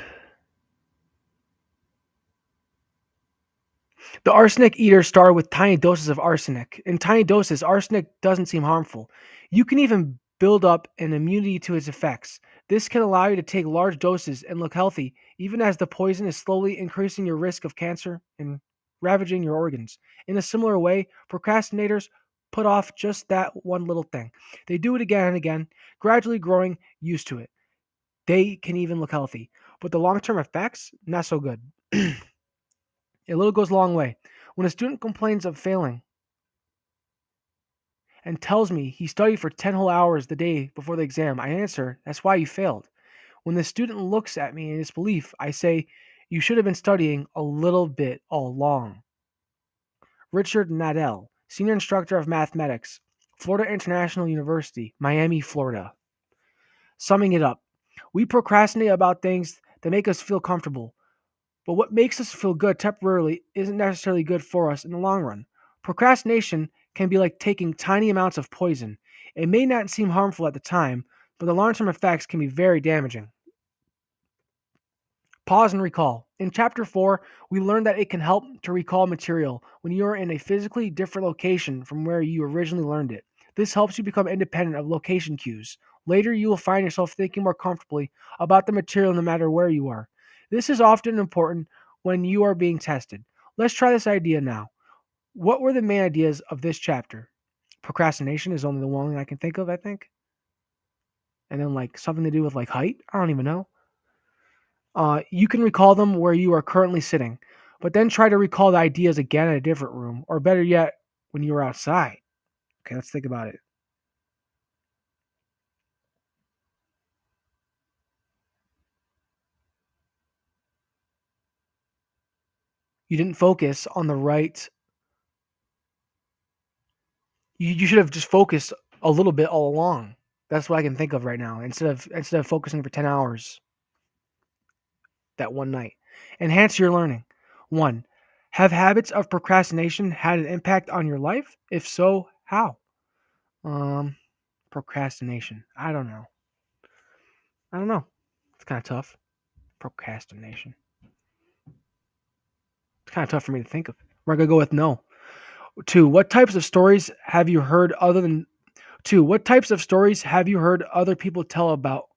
The arsenic eater started with tiny doses of arsenic. In tiny doses, arsenic doesn't seem harmful. You can even build up an immunity to its effects. This can allow you to take large doses and look healthy, even as the poison is slowly increasing your risk of cancer and ravaging your organs. In a similar way, procrastinators put off just that one little thing. They do it again and again, gradually growing used to it. They can even look healthy, but the long term effects, not so good. A little goes a long way. When a student complains of failing and tells me he studied for 10 whole hours the day before the exam, I answer, that's why you failed. When the student looks at me in disbelief, I say, you should have been studying a little bit all along. Richard Nadell, Senior Instructor of Mathematics, Florida International University, Miami, Florida. Summing it up, we procrastinate about things that make us feel comfortable. But what makes us feel good temporarily isn't necessarily good for us in the long run. Procrastination can be like taking tiny amounts of poison. It may not seem harmful at the time, but the long term effects can be very damaging. Pause and recall. In Chapter 4, we learned that it can help to recall material when you are in a physically different location from where you originally learned it. This helps you become independent of location cues. Later, you will find yourself thinking more comfortably about the material no matter where you are. This is often important when you are being tested. Let's try this idea now. What were the main ideas of this chapter? Procrastination is only the one I can think of, I think. And then, like, something to do with, like, height? I don't even know. You can recall them where you are currently sitting, but then try to recall the ideas again in a different room, or better yet, when you are outside. Okay, let's think about it. You didn't focus on the right. You should have just focused a little bit all along. That's what I can think of right now. Instead of focusing for 10 hours that one night. Enhance your learning. 1. Have habits of procrastination had an impact on your life? If so, how? Procrastination. I don't know. I don't know. It's kind of tough. Procrastination. It's kind of tough for me to think of. We're gonna go with no. Two. What types of stories have you heard other than two? What types of stories have you heard other people tell about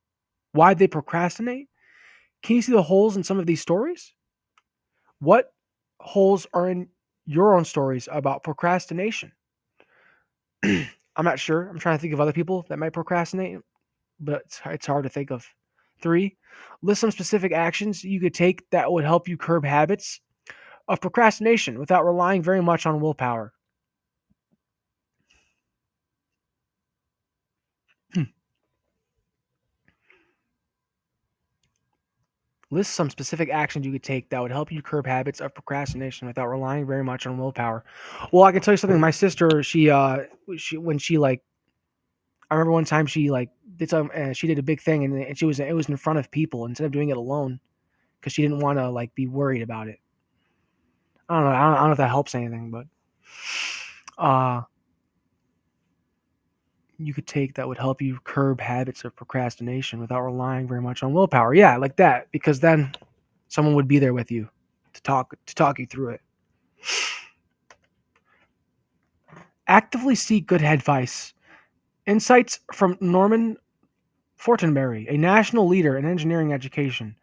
why they procrastinate? Can you see the holes in some of these stories? What holes are in your own stories about procrastination? I'm not sure. I'm trying to think of other people that might procrastinate, but it's hard to think of. Three, list some specific actions you could take that would help you curb habits of procrastination without relying very much on willpower. Hmm. List some specific actions you could take that would help you curb habits of procrastination without relying very much on willpower. Well, I can tell you something. My sister, she when she like, I remember one time she like did some, she did a big thing, and it was in front of people instead of doing it alone because she didn't want to like be worried about it. I don't know if that helps anything, but uh, you could take that would help you curb habits of procrastination without relying very much on willpower. Yeah, like that, because then someone would be there with you to talk you through it. Actively seek good advice. Insights from Norman Fortenberry, a national leader in engineering education.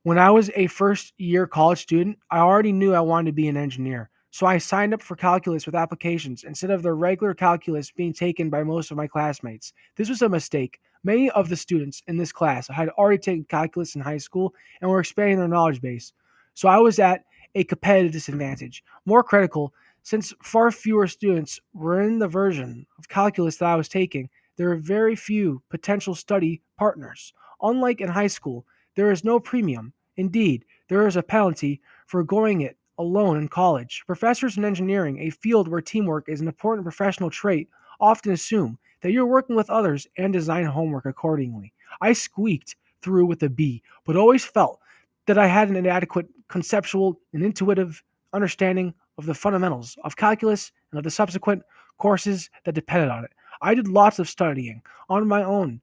When I was a first year college student, I already knew I wanted to be an engineer. So I signed up for calculus with applications instead of the regular calculus being taken by most of my classmates. This was a mistake. Many of the students in this class had already taken calculus in high school and were expanding their knowledge base. So I was at a competitive disadvantage. More critical, since far fewer students were in the version of calculus that I was taking, there are very few potential study partners. Unlike in high school, there is no premium. Indeed, there is a penalty for going it alone in college. Professors in engineering, a field where teamwork is an important professional trait, often assume that you're working with others and design homework accordingly. I squeaked through with a B, but always felt that I had an inadequate conceptual and intuitive understanding of the fundamentals of calculus and of the subsequent courses that depended on it. I did lots of studying on my own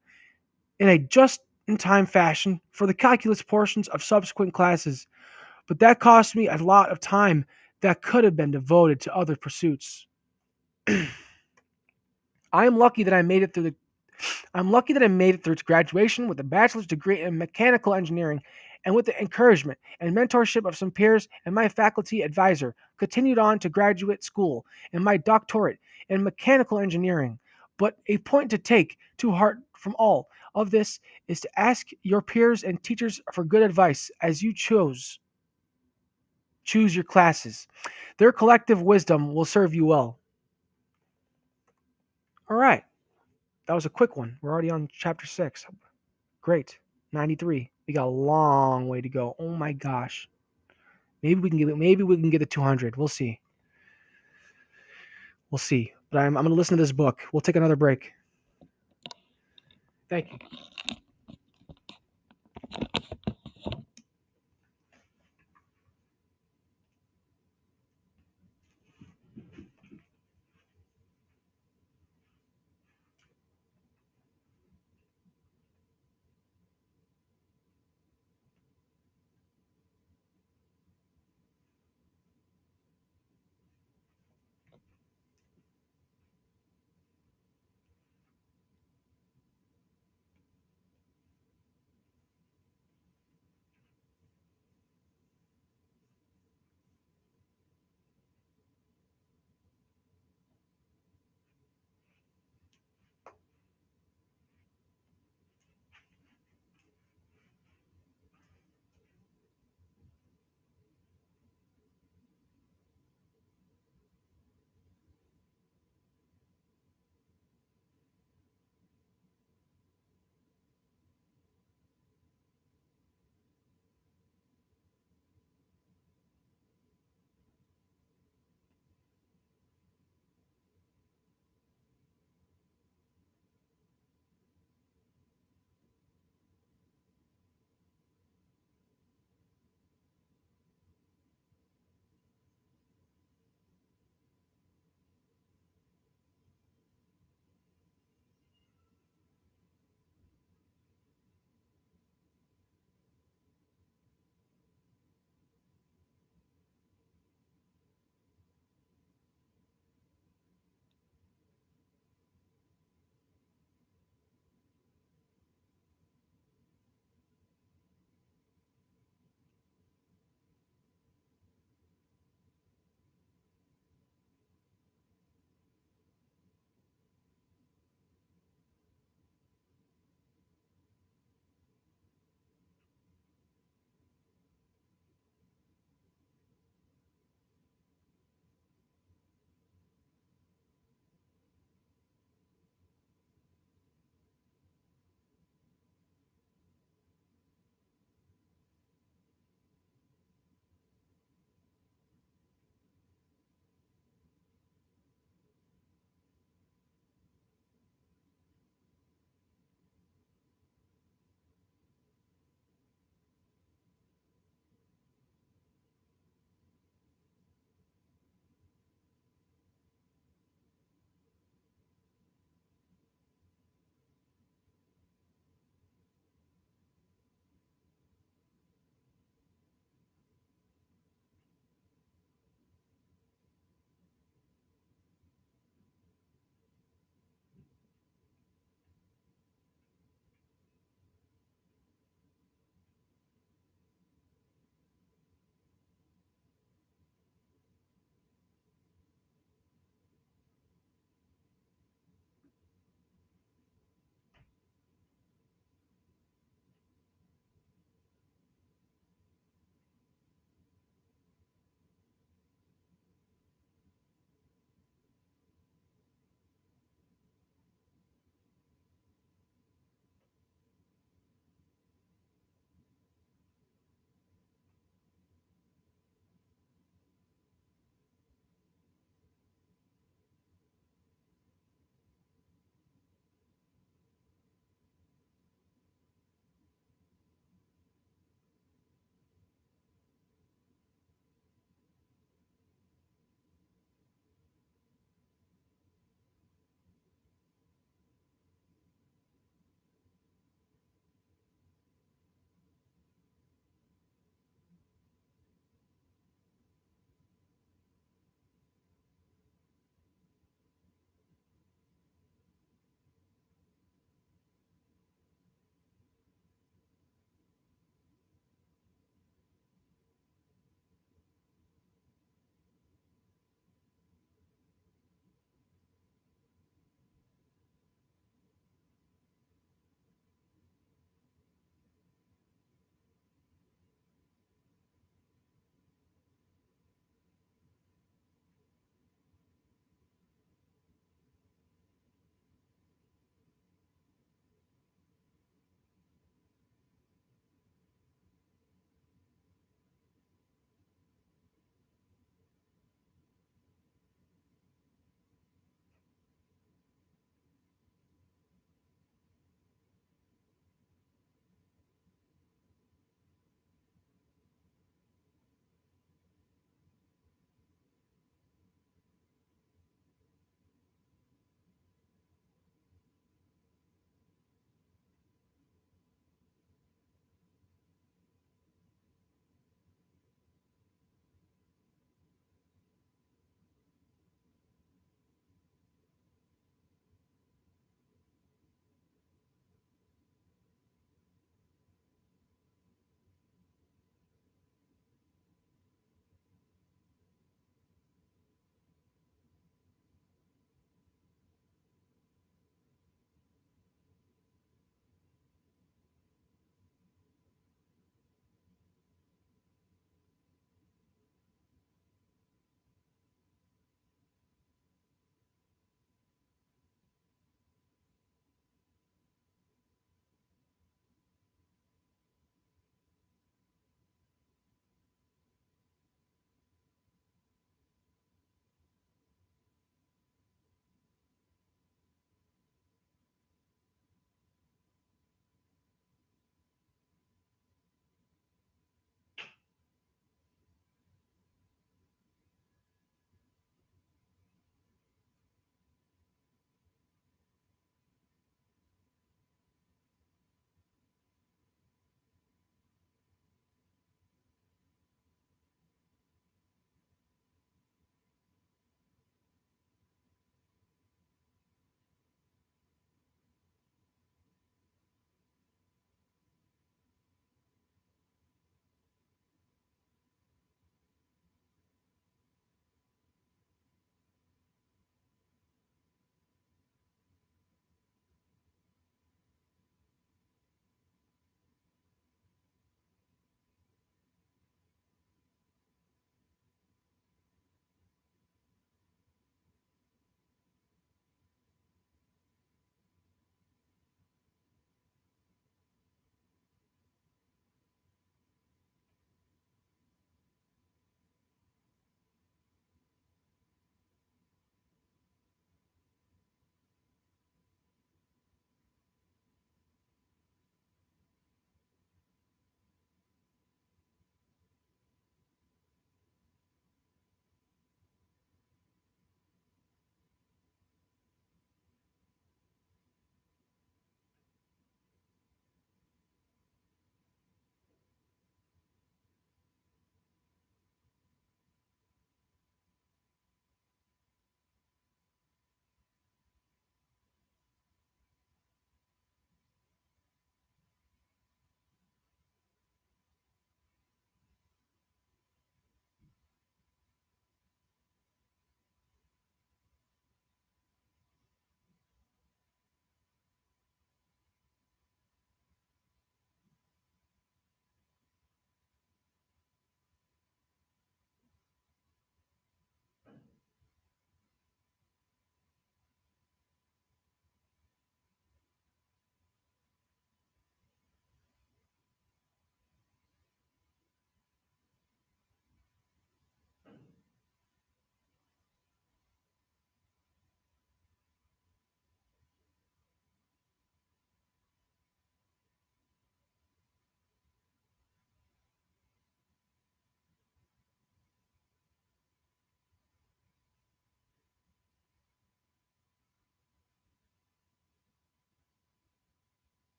in a just in time fashion for the calculus portions of subsequent classes, but that cost me a lot of time that could have been devoted to other pursuits. I am lucky that I made it through the I'm lucky that I made it through to graduation with a bachelor's degree in mechanical engineering and with the encouragement and mentorship of some peers and my faculty advisor, continued on to graduate school and my doctorate in mechanical engineering. But a point to take to heart from all of this is to ask your peers and teachers for good advice as you choose your classes. Their collective wisdom will serve you well. All right. That was a quick one. We're already on chapter 6. Great. 93. We got a long way to go. Oh my gosh. Maybe we can get to 200. We'll see. We'll see. But I'm going to listen to this book. We'll take another break. Thank you.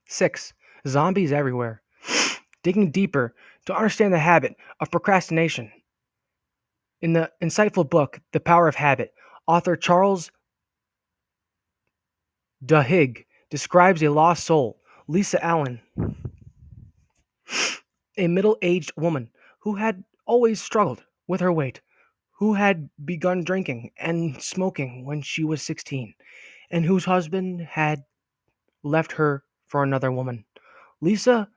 6. Zombies everywhere. Digging deeper to understand the habit of procrastination. In the insightful book, The Power of Habit, author Charles Duhigg describes a lost soul, Lisa Allen, a middle aged woman who had always struggled with her weight, who had begun drinking and smoking when she was 16, and whose husband had left her for another woman. Lisa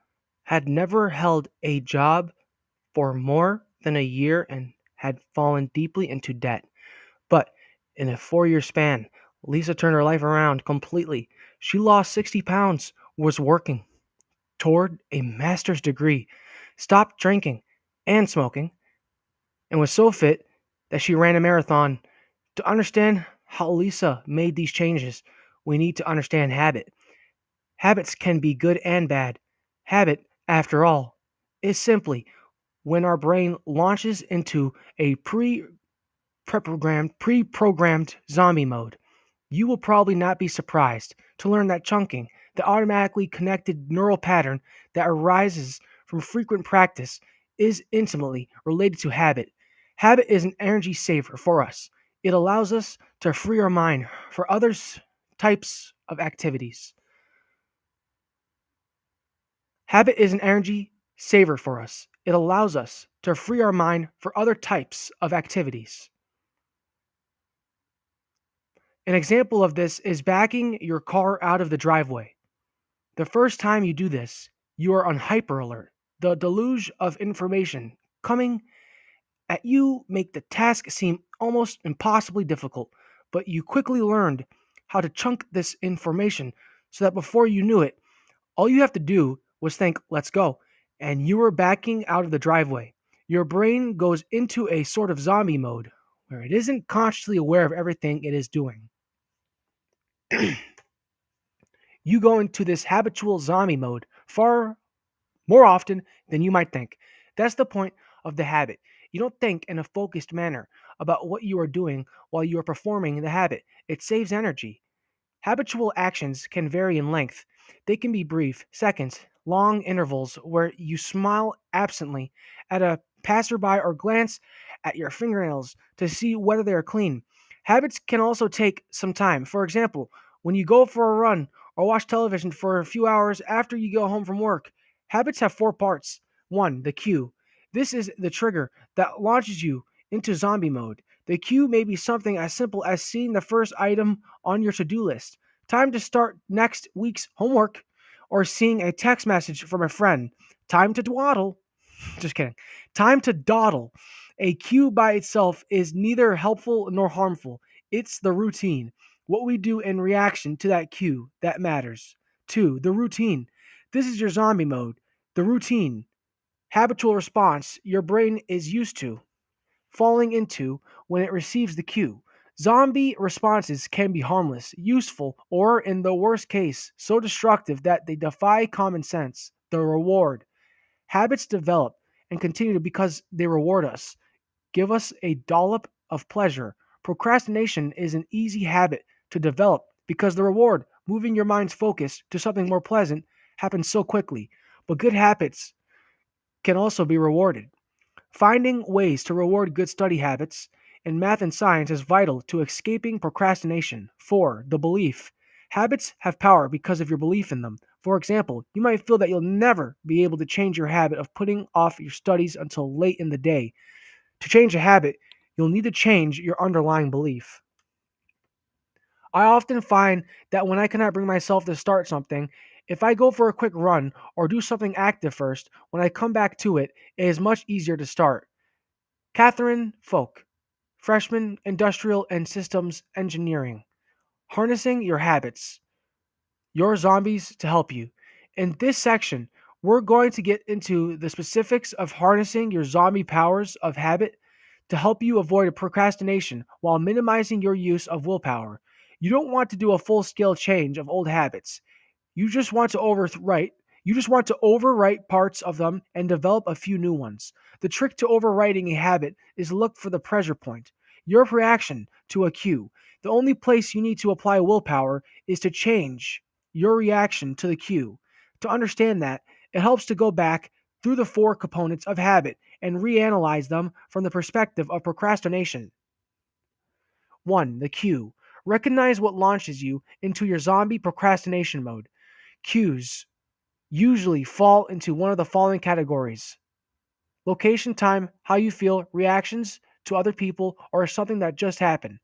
had never held a job for more than a year and had fallen deeply into debt. But in a 4 year span, Lisa turned her life around completely. She lost 60 pounds, was working toward a master's degree, stopped drinking and smoking, and was so fit that she ran a marathon. To understand how Lisa made these changes, we need to understand habit. Habits can be good and bad. Habit, after all, is simply when our brain launches into a pre-programmed zombie mode. You will probably not be surprised to learn that chunking, the automatically connected neural pattern that arises from frequent practice, is intimately related to habit. Habit is an energy saver for us. It allows us to free our mind for other types of activities. Habit is an energy saver for us. It allows us to free our mind for other types of activities. An example of this is backing your car out of the driveway. The first time you do this, you are on hyper alert. The deluge of information coming at you make the task seem almost impossibly difficult, but you quickly learned how to chunk this information so that before you knew it, all you have to do was think, let's go, and you were backing out of the driveway. Your brain goes into a sort of zombie mode where it isn't consciously aware of everything it is doing. You go into this habitual zombie mode far more often than you might think. That's the point of the habit. You don't think in a focused manner about what you are doing while you are performing the habit. It saves energy. Habitual actions can vary in length. They can be brief, seconds, long intervals where you smile absently at a passerby or glance at your fingernails to see whether they are clean. Habits can also take some time. For example, when you go for a run or watch television for a few hours after you go home from work. Habits have four parts. One, the cue. This is the trigger that launches you into zombie mode. The cue may be something as simple as seeing the first item on your to do list, time to start next week's homework, or seeing a text message from a friend. Time to dawdle. Just kidding. Time to dawdle. A cue by itself is neither helpful nor harmful. It's the routine. What we do in reaction to that cue that matters. Two, the routine. This is your zombie mode. The routine, habitual response your brain is used to falling into when it receives the cue. Zombie responses can be harmless, useful, or, in the worst case, so destructive that they defy common sense. The reward. Habits develop and continue because they reward us, give us a dollop of pleasure. Procrastination is an easy habit to develop because the reward, moving your mind's focus to something more pleasant, happens so quickly. But good habits can also be rewarded. Finding ways to reward good study habits in math and science is vital to escaping procrastination. 4. The belief. Habits have power because of your belief in them. For example, you might feel that you'll never be able to change your habit of putting off your studies until late in the day. To change a habit, you'll need to change your underlying belief. I often find that when I cannot bring myself to start something, if I go for a quick run or do something active first, when I come back to it, it is much easier to start. Catherine Folk, freshman industrial and systems engineering. Harnessing your habits, your zombies to help you. In this section, we're going to get into the specifics of harnessing your zombie powers of habit to help you avoid procrastination while minimizing your use of willpower. You don't want to do a full-scale change of old habits. You just want to overwrite parts of them and develop a few new ones. The trick to overwriting a habit is look for the pressure point, your reaction to a cue. The only place you need to apply willpower is to change your reaction to the cue. To understand that, it helps to go back through the four components of habit and reanalyze them from the perspective of procrastination. 1. The cue. Recognize what launches you into your zombie procrastination mode. Cues usually fall into one of the following categories: location, time, how you feel, reactions to other people, or something that just happened.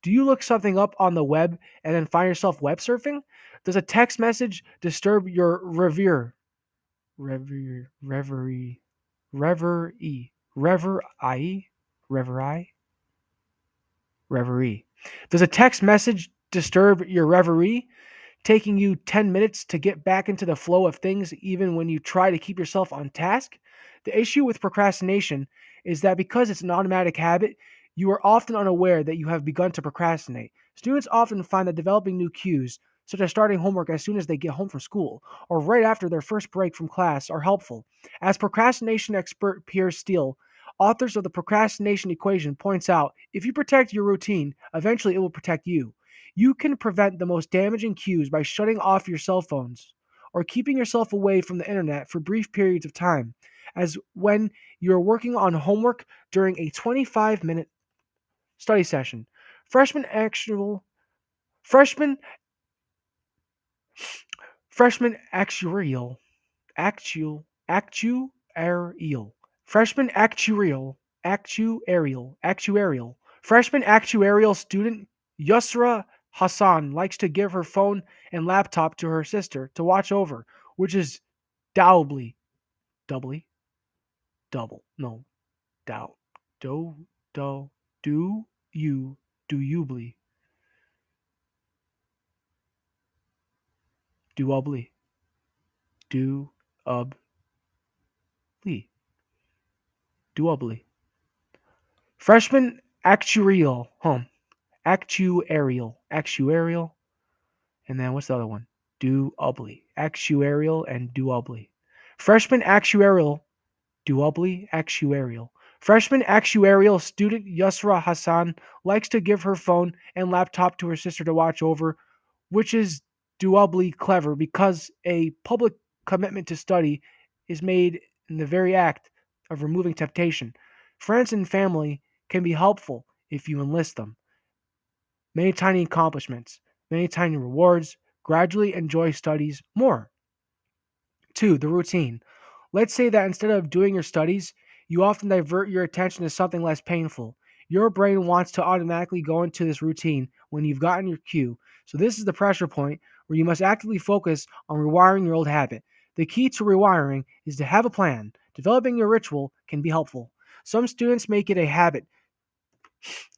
Do you look something up on the web and then find yourself web surfing? Does a text message disturb your reverie, reverie, reverie, reverie? Does a text message disturb your reverie, taking you 10 minutes to get back into the flow of things even when you try to keep yourself on task? The issue with procrastination is that because it's an automatic habit, you are often unaware that you have begun to procrastinate. Students often find that developing new cues, such as starting homework as soon as they get home from school or right after their first break from class, are helpful. As procrastination expert Pierre Steele, authors of the procrastination equation, points out, if you protect your routine, eventually it will protect you. You can prevent the most damaging cues by shutting off your cell phones or keeping yourself away from the internet for brief periods of time, as when you're working on homework during a 25-minute study session. Freshman actual freshman freshman actuarial freshman actuarial freshman actuarial student Yusra Hassan likes to give her phone and laptop to her sister to watch over, which is doubly doubly double no doubt do do do you do doubly doubly doubly doubly. Freshman actuarial, and then what's the other one? Doubly, actuarial, and doubly. Freshman actuarial, doubly, actuarial. Freshman actuarial student Yusra Hassan likes to give her phone and laptop to her sister to watch over, which is doubly clever because a public commitment to study is made in the very act of removing temptation. Friends and family can be helpful if you enlist them. Many tiny accomplishments, many tiny rewards, gradually enjoy studies more. 2. The routine. Let's say that instead of doing your studies, you often divert your attention to something less painful. Your brain wants to automatically go into this routine when you've gotten your cue. So, this is the pressure point where you must actively focus on rewiring your old habit. The key to rewiring is to have a plan. Developing your ritual can be helpful. Some students make it a habit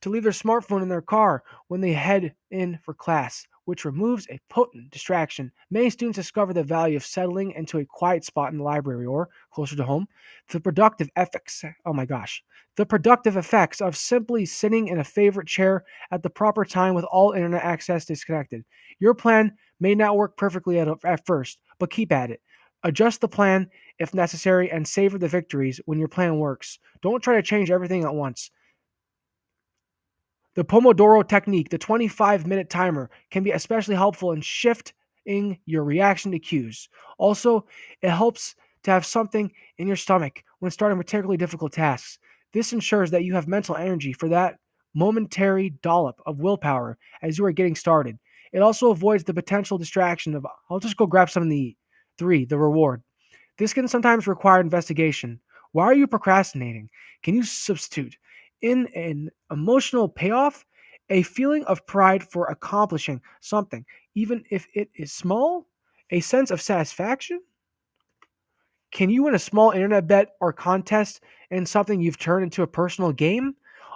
to leave their smartphone in their car when they head in for class, which removes a potent distraction. Many students discover the value of settling into a quiet spot in the library or closer to home. The productive effects of simply sitting in a favorite chair at the proper time with all internet access disconnected. Your plan may not work perfectly at first, but keep at it. Adjust the plan if necessary and savor the victories when your plan works. Don't try to change everything at once. The Pomodoro technique, the 25-minute timer, can be especially helpful in shifting your reaction to cues. Also, it helps to have something in your stomach when starting particularly difficult tasks. This ensures that you have mental energy for that momentary dollop of willpower as you are getting started. It also avoids the potential distraction of, I'll just go grab something to eat. 3. The reward. This can sometimes require investigation. Why are you procrastinating? Can you substitute in an emotional payoff a feeling of pride for accomplishing something, even if it is small? A sense of satisfaction? Can you win a small internet bet or contest in something you've turned into a personal game?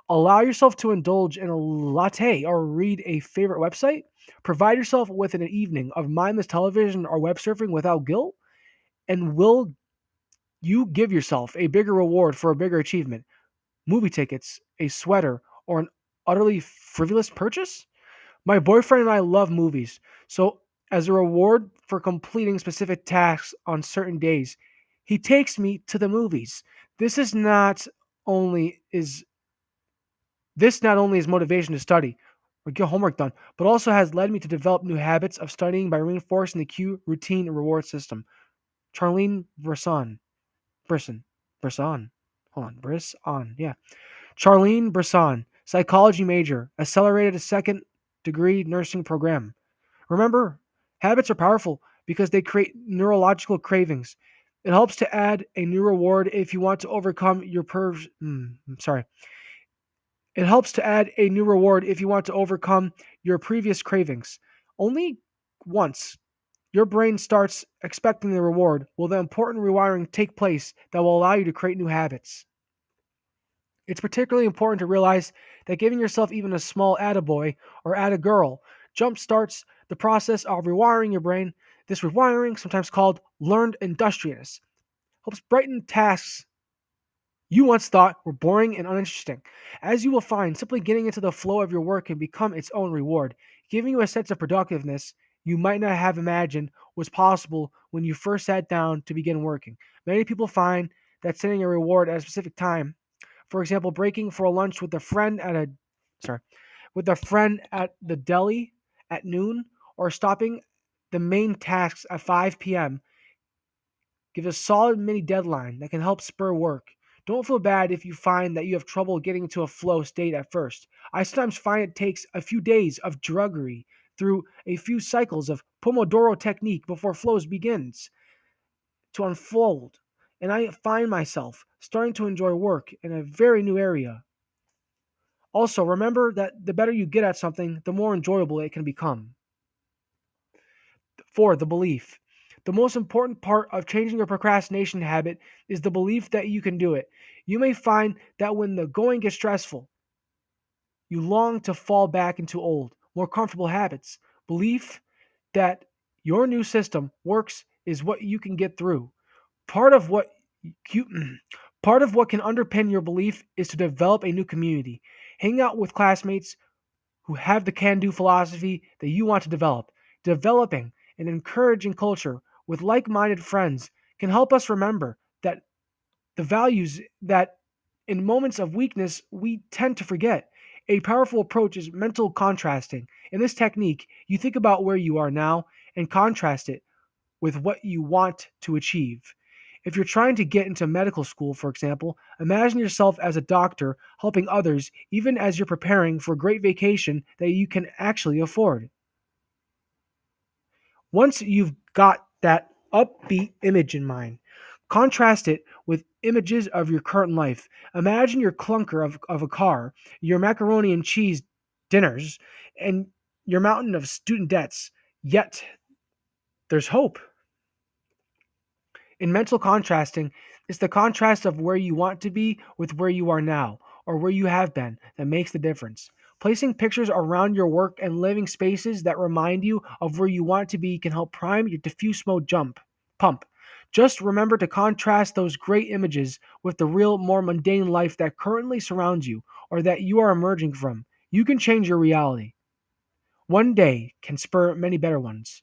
Allow yourself to indulge in a latte or read a favorite website? Provide yourself with an evening of mindless television or web surfing without guilt? And will you give yourself a bigger reward for a bigger achievement? Movie tickets, a sweater, or an utterly frivolous purchase? My boyfriend and I love movies, so as a reward for completing specific tasks on certain days, he takes me to the movies. This is not only is this not only is motivation to study or get homework done, but also has led me to develop new habits of studying by reinforcing the cue, routine, and reward system. Charlene Brisson. Hold on, Brisson. Yeah. Charlene Brisson, psychology major, accelerated a second degree nursing program. Remember, habits are powerful because they create neurological cravings. It helps to add a new reward if you want to overcome your sorry. It helps to add a new reward if you want to overcome your previous cravings. Only once your brain starts expecting the reward will the important rewiring take place that will allow you to create new habits. It's particularly important to realize that giving yourself even a small attaboy or attagirl jump starts the process of rewiring your brain. This rewiring, sometimes called learned industriousness, helps brighten tasks you once thought were boring and uninteresting. As you will find, simply getting into the flow of your work can become its own reward, giving you a sense of productiveness you might not have imagined was possible when you first sat down to begin working. Many people find that setting a reward at a specific time, for example, breaking for a lunch with a friend sorry, with a friend at the deli at noon, or stopping the main tasks at 5 p.m., give a solid mini deadline that can help spur work. Don't feel bad if you find that you have trouble getting into a flow state at first. I sometimes find it takes a few days of drudgery through a few cycles of Pomodoro technique before flows begins to unfold, and I find myself starting to enjoy work in a very new area. Also, remember that the better you get at something, the more enjoyable it can become. 4. The belief. The most important part of changing your procrastination habit is the belief that you can do it. You may find that when the going gets stressful, you long to fall back into old, more comfortable habits. Belief that your new system works is what you can get through. Part of what you, part of what can underpin your belief is to develop a new community. Hang out with classmates who have the can-do philosophy that you want to develop. Developing an encouraging culture with like-minded friends can help us remember that the values that in moments of weakness we tend to forget. A powerful approach is mental contrasting. In this technique, you think about where you are now and contrast it with what you want to achieve. If you're trying to get into medical school, for example, imagine yourself as a doctor helping others even as you're preparing for a great vacation that you can actually afford. Once you've got that upbeat image in mind, contrast it with images of your current life. Imagine your clunker of a car, your macaroni and cheese dinners, and your mountain of student debts. Yet there's hope. In mental contrasting, it's the contrast of where you want to be with where you are now, or where you have been, that makes the difference. Placing pictures around your work and living spaces that remind you of where you want to be can help prime your diffuse mode pump. Just remember to contrast those great images with the real, more mundane life that currently surrounds you or that you are emerging from. You can change your reality. One day can spur many better ones.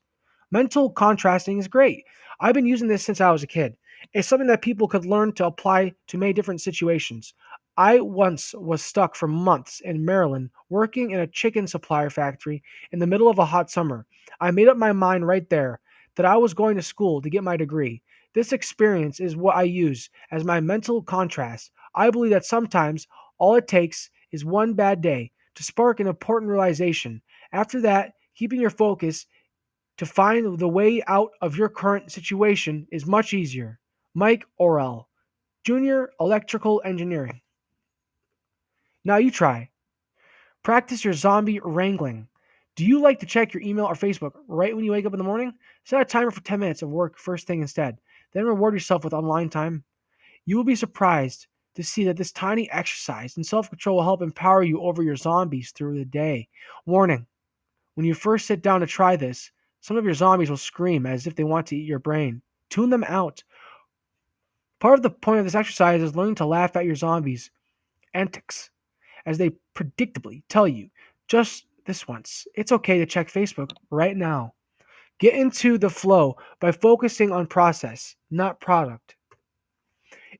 Mental contrasting is great. I've been using this since I was a kid. It's something that people could learn to apply to many different situations. I once was stuck for months in Maryland working in a chicken supplier factory in the middle of a hot summer. I made up my mind right there that I was going to school to get my degree. This experience is what I use as my mental contrast. I believe that sometimes all it takes is one bad day to spark an important realization. After that, keeping your focus to find the way out of your current situation is much easier. Mike Orell, Junior Electrical Engineering. Now you try. Practice your zombie wrangling. Do you like to check your email or Facebook right when you wake up in the morning? Set a timer for 10 minutes of work first thing instead. Then reward yourself with online time. You will be surprised to see that this tiny exercise in self control will help empower you over your zombies through the day. Warning: when you first sit down to try this, some of your zombies will scream as if they want to eat your brain. Tune them out. Part of the point of this exercise is learning to laugh at your zombies' antics as they predictably tell you, just this once, it's okay to check Facebook right now. Get into the flow by focusing on process, not product.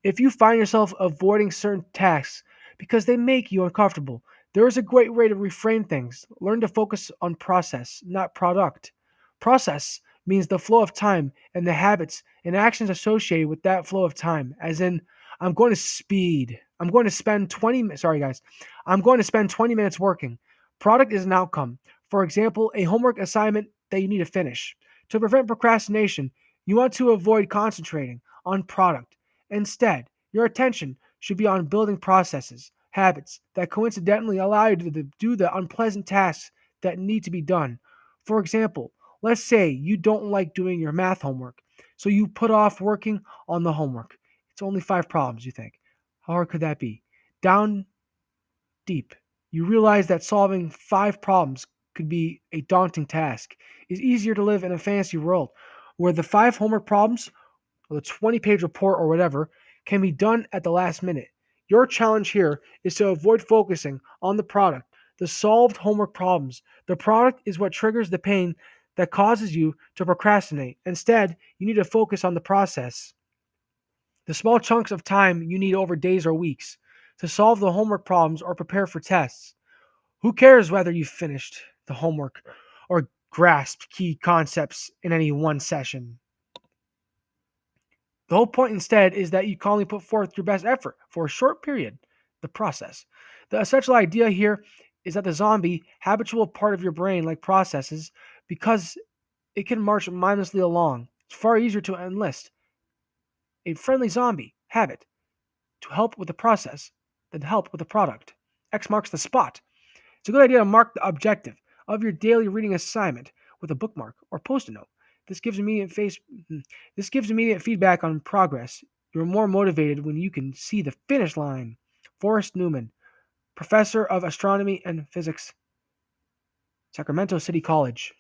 If you find yourself avoiding certain tasks because they make you uncomfortable, there is a great way to reframe things. Learn to focus on process, not product. Process means the flow of time and the habits and actions associated with that flow of time. As in, I'm going to speed. I'm going to spend 20 minutes. Sorry, guys. I'm going to spend 20 minutes working. Product is an outcome. For example, a homework assignment that you need to finish. To prevent procrastination, you want to avoid concentrating on product. Instead, your attention should be on building processes, habits that coincidentally allow you to do the unpleasant tasks that need to be done. For example, let's say you don't like doing your math homework, so you put off working on the homework. It's only 5 problems, you think. How hard could that be? Down deep, you realize that solving 5 problems could be a daunting task. It's easier to live in a fantasy world where the 5 homework problems or the 20-page report or whatever can be done at the last minute. Your challenge here is to avoid focusing on the product, the solved homework problems. The product is what triggers the pain that causes you to procrastinate. Instead, you need to focus on the process, the small chunks of time you need over days or weeks to solve the homework problems or prepare for tests. Who cares whether you finished the homework or grasped key concepts in any one session? The whole point instead is that you calmly put forth your best effort for a short period, the process. The essential idea here is that the zombie, habitual part of your brain like processes because it can march mindlessly along. It's far easier to enlist a friendly zombie habit to help with the process than to help with the product. X marks the spot. It's a good idea to mark the objective of your daily reading assignment with a bookmark or post-it note. This gives immediate feedback on progress. You're more motivated when you can see the finish line. Forrest Newman, professor of astronomy and physics, Sacramento City College.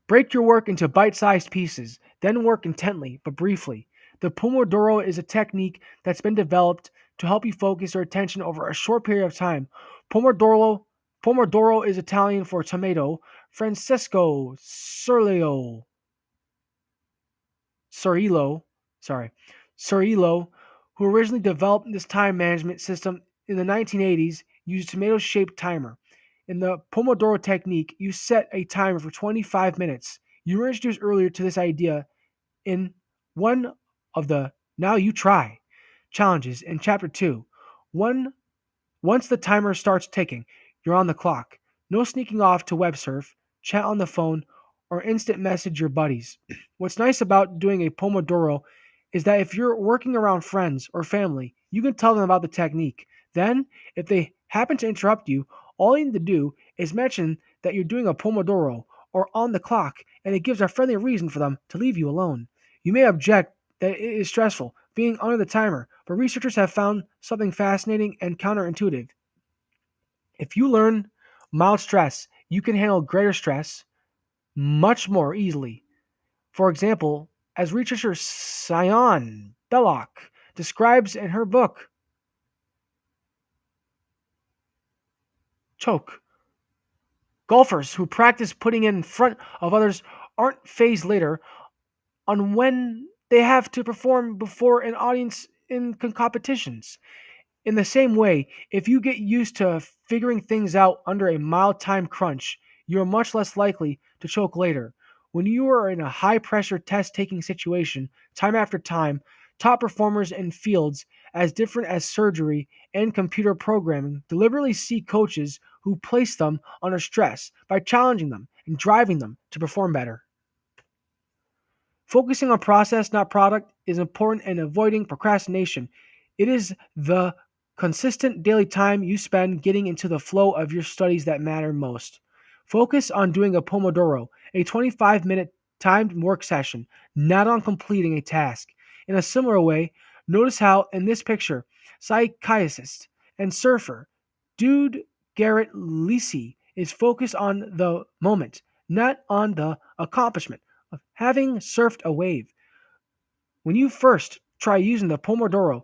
Break your work into bite-sized pieces, then work intently but briefly. The Pomodoro is a technique that's been developed to help you focus your attention over a short period of time. Pomodoro is Italian for tomato. Francesco Cirillo, sorry, Cirillo, who originally developed this time management system in the 1980s, used a tomato-shaped timer. In the Pomodoro technique, you set a timer for 25 minutes. You were introduced earlier to this idea in one of the Now You Try challenges in Chapter 2. Once the timer starts ticking, you're on the clock. No sneaking off to web surf, chat on the phone, or instant message your buddies. What's nice about doing a Pomodoro is that if you're working around friends or family, you can tell them about the technique. Then, if they happen to interrupt you, all you need to do is mention that you're doing a Pomodoro or on the clock, and it gives a friendly reason for them to leave you alone. You may object that it is stressful being under the timer, but researchers have found something fascinating and counterintuitive. If you learn mild stress, you can handle greater stress much more easily. For example, as researcher Sion Belloc describes in her book, Choke, golfers who practice putting in front of others aren't phased later on when they have to perform before an audience in competitions. In the same way, if you get used to figuring things out under a mild time crunch, you are much less likely to choke later. When you are in a high pressure test taking situation, time after time, top performers in fields as different as surgery and computer programming deliberately seek coaches who place them under stress by challenging them and driving them to perform better. Focusing on process, not product, is important in avoiding procrastination. It is the consistent daily time you spend getting into the flow of your studies that matter most. Focus on doing a Pomodoro, a 25-minute timed work session, not on completing a task. In a similar way, notice how in this picture, psychiatrist and surfer Dude Garrett Lisi is focused on the moment, not on the accomplishment of having surfed a wave. When you first try using the Pomodoro,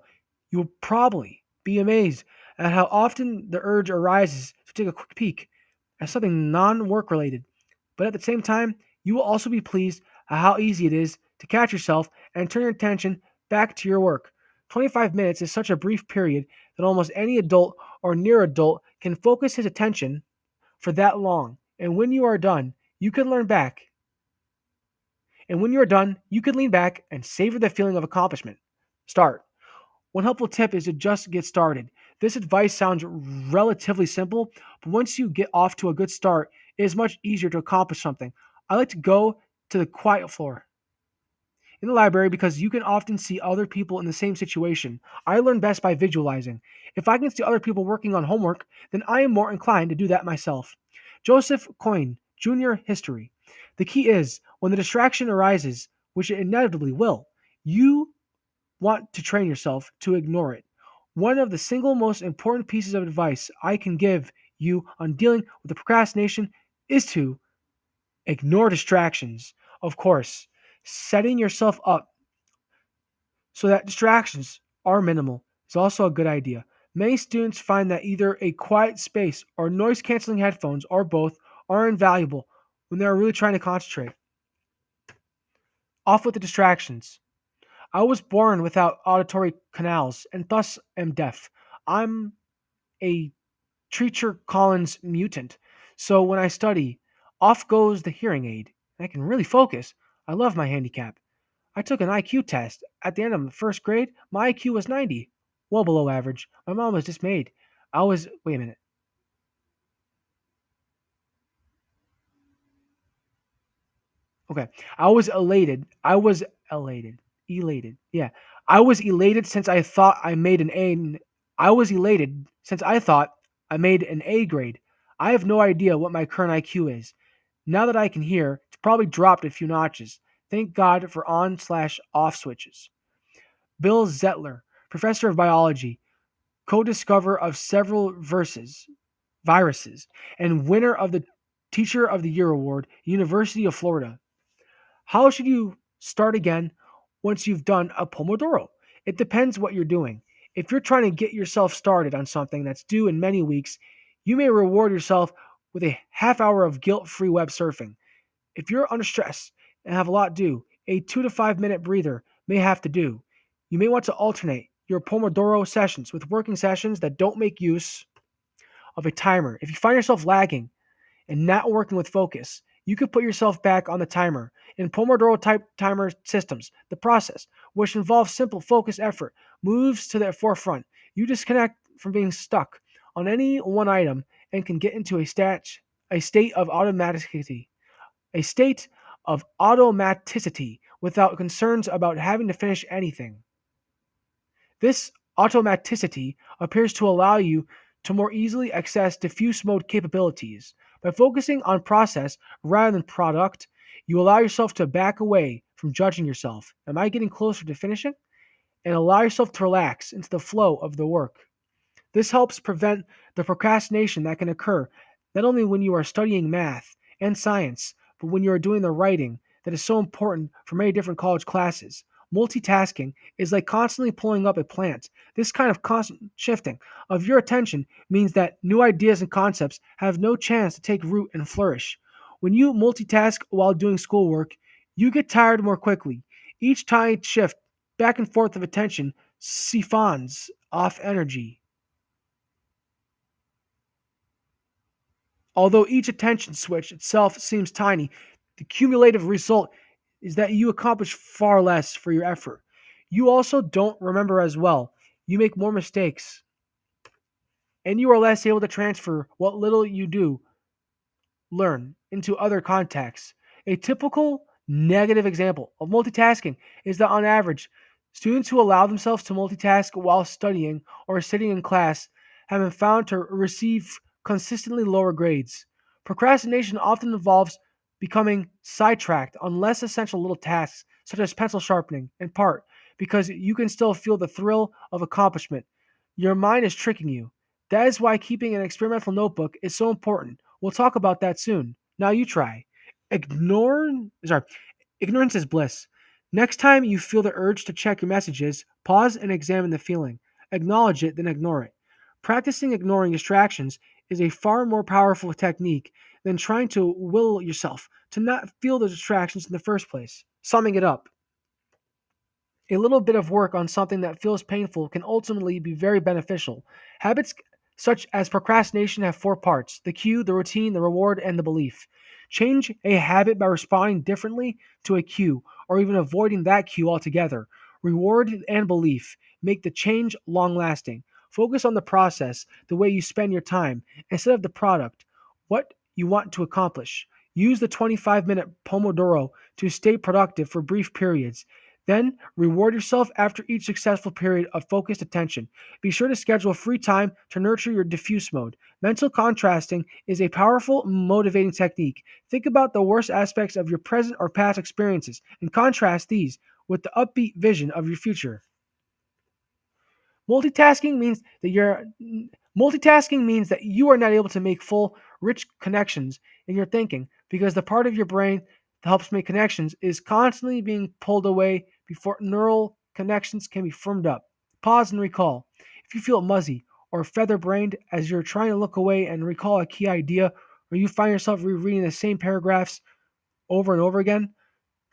you'll probably be amazed at how often the urge arises to take a quick peek at something non work related. But at the same time, you will also be pleased at how easy it is to catch yourself and turn your attention back to your work. 25 minutes is such a brief period that almost any adult or near adult can focus his attention for that long. And when you are done, you can learn back. And when you are done, you can lean back and savor the feeling of accomplishment. Start. One helpful tip is to just get started. This advice sounds relatively simple, but once you get off to a good start, it is much easier to accomplish something. I like to go to the quiet floor in the library because you can often see other people in the same situation. I learn best by visualizing. If I can see other people working on homework, then I am more inclined to do that myself. Joseph Coyne, Junior History. The key is when the distraction arises, which it inevitably will, you want to train yourself to ignore it. One of the single most important pieces of advice I can give you on dealing with the procrastination is to ignore distractions. Of course, setting yourself up so that distractions are minimal is also a good idea. Many students find that either a quiet space or noise canceling headphones or both are invaluable when they are really trying to concentrate. Off with the distractions. I was born without auditory canals and thus am deaf. I'm a Treacher Collins mutant. So when I study, off goes the hearing aid. I can really focus. I love my handicap. I took an IQ test. At the end of the first grade, my IQ was 90, well below average. My mom was dismayed. Wait a minute. Okay. I was elated. Elated. Yeah. I was elated since I thought I made an A. I was elated since I thought I made an A grade. I have no idea what my current IQ is. Now that I can hear, it's probably dropped a few notches. Thank God for on/off switches. Bill Zettler, professor of biology, co-discoverer of several viruses, and winner of the Teacher of the Year award, University of Florida. How should you start again once you've done a Pomodoro? It depends what you're doing. If you're trying to get yourself started on something that's due in many weeks, you may reward yourself with a half hour of guilt free web surfing. If you're under stress and have a lot due, a 2 to 5 minute breather may have to do. You may want to alternate your Pomodoro sessions with working sessions that don't make use of a timer. If you find yourself lagging, and not working with focus, you could put yourself back on the timer. In Pomodoro type timer systems, the process, which involves simple focus effort, moves to the forefront. You disconnect from being stuck on any one item and can get into a state of a state of automaticity without concerns about having to finish anything. This automaticity appears to allow you to more easily access diffuse mode capabilities. By focusing on process rather than product, you allow yourself to back away from judging yourself. Am I getting closer to finishing? And allow yourself to relax into the flow of the work. This helps prevent the procrastination that can occur not only when you are studying math and science, but when you are doing the writing that is so important for many different college classes. Multitasking is like constantly pulling up a plant. This kind of constant shifting of your attention means that new ideas and concepts have no chance to take root and flourish. When you multitask while doing schoolwork, you get tired more quickly. Each tight shift back and forth of attention siphons off energy. Although each attention switch itself seems tiny, the cumulative result is that you accomplish far less for your effort. You also don't remember as well. You make more mistakes, and you are less able to transfer what little you do learn into other contexts. A typical negative example of multitasking is that on average, students who allow themselves to multitask while studying or sitting in class have been found to receive consistently lower grades. Procrastination often involves becoming sidetracked on less essential little tasks, such as pencil sharpening, in part because you can still feel the thrill of accomplishment. Your mind is tricking you. That is why keeping an experimental notebook is so important. We'll talk about that soon. Now you try. Ignore, sorry, Ignorance is bliss. Next time you feel the urge to check your messages, pause and examine the feeling. Acknowledge it, then ignore it. Practicing ignoring distractions is a far more powerful technique than trying to will yourself to not feel the distractions in the first place. Summing it up, a little bit of work on something that feels painful can ultimately be very beneficial. Habits such as procrastination, have four parts: the cue, the routine, the reward, and the belief. Change a habit by responding differently to a cue or even avoiding that cue altogether. Reward and belief make the change long lasting. Focus on the process, the way you spend your time, instead of the product, what you want to accomplish. Use the 25-minute Pomodoro to stay productive for brief periods. Then reward yourself after each successful period of focused attention. Be sure to schedule free time to nurture your diffuse mode. Mental contrasting is a powerful, motivating technique. Think about the worst aspects of your present or past experiences and contrast these with the upbeat vision of your future. Multitasking means that you're Multitasking means that you are not able to make full, rich connections in your thinking because the part of your brain that helps make connections is constantly being pulled away before neural connections can be firmed up. Pause and recall. If you feel muzzy or feather brained as you're trying to look away and recall a key idea, or you find yourself rereading the same paragraphs over and over again,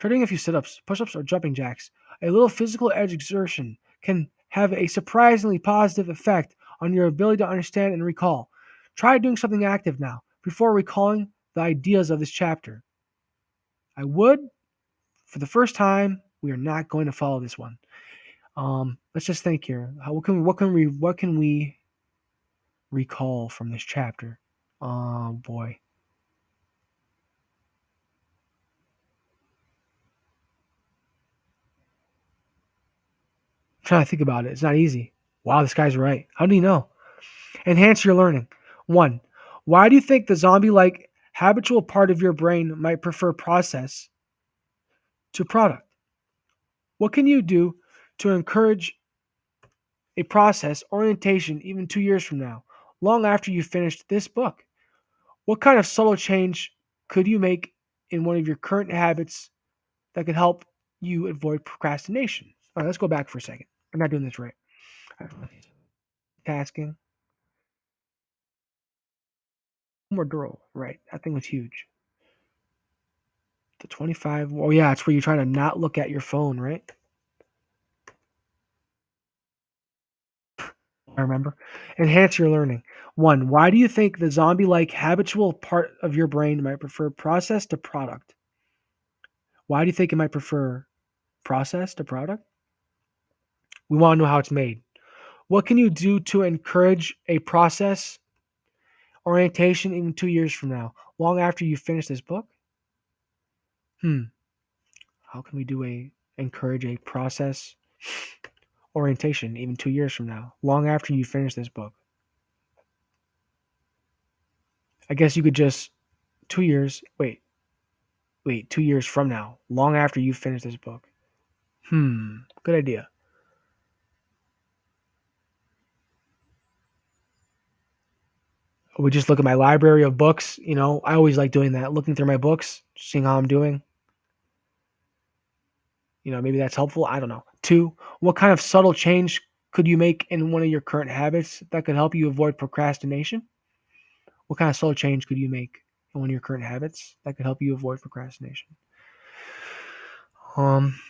try doing a few sit ups, push ups, or jumping jacks. A little physical edge exertion can have a surprisingly positive effect on your ability to understand and recall. Try doing something active now before recalling the ideas of this chapter. I would, for the first time, we are not going to follow this one. Let's just think here. What can we recall from this chapter? Oh boy. I'm trying to think about it. It's not easy. Wow, this guy's right. How do you know? Enhance your learning. 1. Why do you think the zombie like habitual part of your brain might prefer process to product? What can you do to encourage a process orientation even 2 years from now, long after you've finished this book? What kind of subtle change could you make in one of your current habits that could help you avoid procrastination? All right, let's go back for a second. I'm not doing this right. Tasking. Pomodoro, right. That thing was huge. The 25. Oh, yeah, it's where you're trying to not look at your phone, right? I remember. Enhance your learning. 1. Why do you think the zombie like habitual part of your brain might prefer process to product? Why do you think it might prefer process to product? We want to know how it's made. What can you do to encourage a process orientation even 2 years from now, long after you finish this book? Hmm. How can we do a encourage a process orientation even 2 years from now, long after you finish this book? I guess you could just 2 years. Wait, 2 years from now, long after you finish this book. Good idea. I would just look at my library of books. I always like doing that, looking through my books, seeing how I'm doing. Maybe that's helpful. I don't know. 2, what kind of subtle change could you make in one of your current habits that could help you avoid procrastination? What kind of subtle change could you make in one of your current habits that could help you avoid procrastination? Um,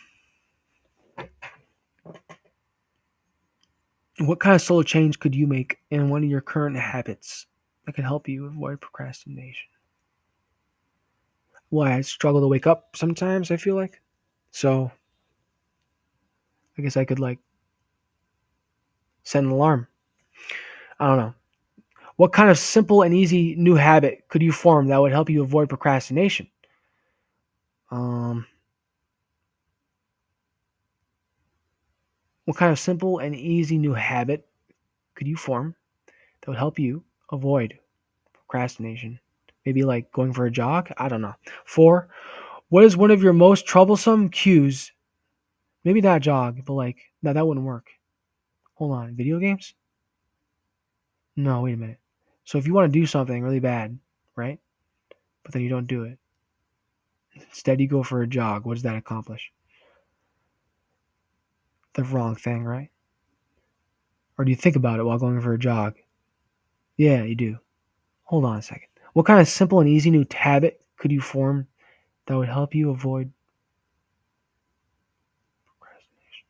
what kind of subtle change could you make in one of your current habits that could help you avoid procrastination? Well, I struggle to wake up sometimes, I feel like. So I guess I could set an alarm. I don't know. What kind of simple and easy new habit could you form that would help you avoid procrastination? Um, what kind of simple and easy new habit could you form that would help you avoid procrastination? Maybe like going for a jog? I don't know. 4, what is one of your most troublesome cues? Maybe not jog, but no, that wouldn't work. Hold on. Video games? No, wait a minute. So if you want to do something really bad, right? But then you don't do it. Instead, you go for a jog. What does that accomplish? The wrong thing, right? Or do you think about it while going for a jog? Yeah, you do. Hold on a second. What kind of simple and easy new habit could you form that would help you avoid procrastination?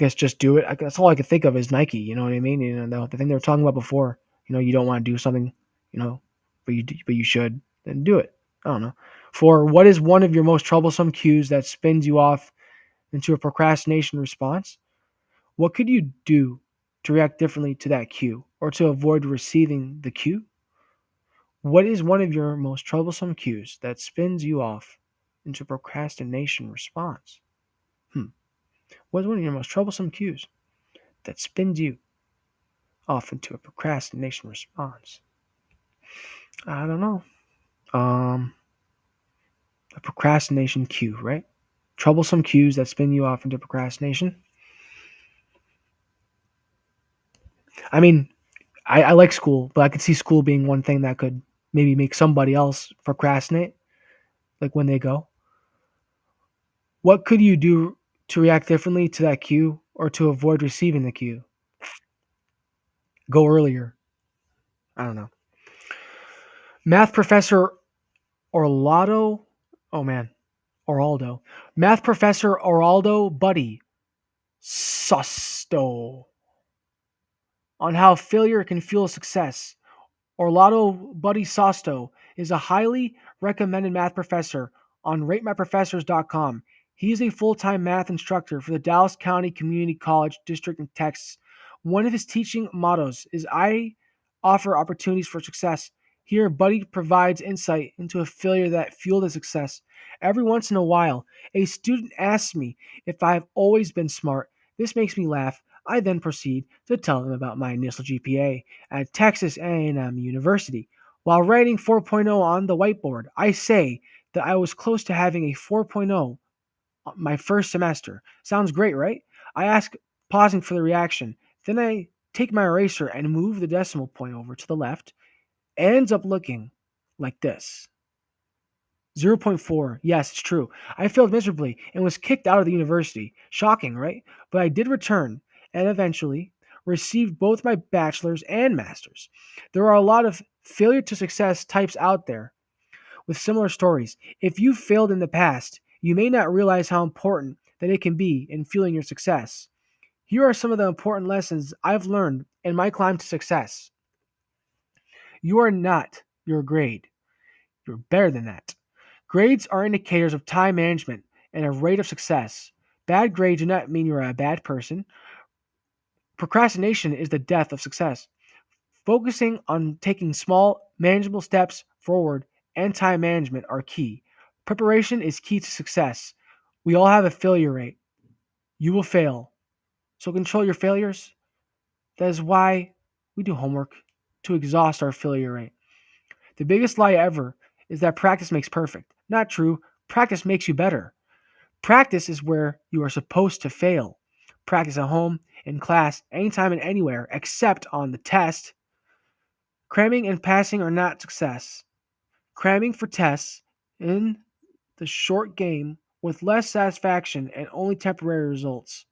guess just do it. That's all I could think of is Nike. You know what I mean? The thing they were talking about before. You don't want to do something. You know, but you should. Then do it. I don't know. For what is one of your most troublesome cues that spins you off into a procrastination response? What could you do to react differently to that cue or to avoid receiving the cue? What is one of your most troublesome cues that spins you off into procrastination response? Hmm. What is one of your most troublesome cues that spins you off into a procrastination response? I don't know. Um, a procrastination cue, right? Troublesome cues that spin you off into procrastination. I mean, I like school, but I could see school being one thing that could maybe make somebody else procrastinate, like when they go. What could you do to react differently to that cue or to avoid receiving the cue? Go earlier. I don't know. Math professor Orlado. Oh man, Oraldo. Math professor Oraldo Buddy Susto on how failure can fuel success. Orlando Buddy Sosto is a highly recommended math professor on ratemyprofessors.com. He is a full-time math instructor for the Dallas County Community College District in Texas. One of his teaching mottos is I offer opportunities for success. Here, Buddy provides insight into a failure that fueled a success. Every once in a while, a student asks me if I have always been smart. This makes me laugh. I then proceed to tell them about my initial GPA at Texas A&M University. While writing 4.0 on the whiteboard, I say that I was close to having a 4.0 my first semester. Sounds great, right? I ask, pausing for the reaction. Then I take my eraser and move the decimal point over to the left. Ends up looking like this. 0. 0.4. Yes, it's true. I failed miserably and was kicked out of the university. Shocking, right? But I did return and eventually received both my bachelor's and master's. There are a lot of failure to success types out there with similar stories. If you failed in the past, you may not realize how important that it can be in fueling your success. Here are some of the important lessons I've learned in my climb to success. You are not your grade. You're better than that. Grades are indicators of time management and a rate of success. Bad grades do not mean you're a bad person. Procrastination is the death of success. Focusing on taking small, manageable steps forward and time management are key. Preparation is key to success. We all have a failure rate. You will fail. So control your failures. That is why we do homework to exhaust our failure rate. The biggest lie ever is that practice makes perfect. Not true. Practice makes you better. Practice is where you are supposed to fail. Practice at home, in class, anytime and anywhere, except on the test. Cramming and passing are not success. Cramming for tests in the short game with less satisfaction and only temporary results.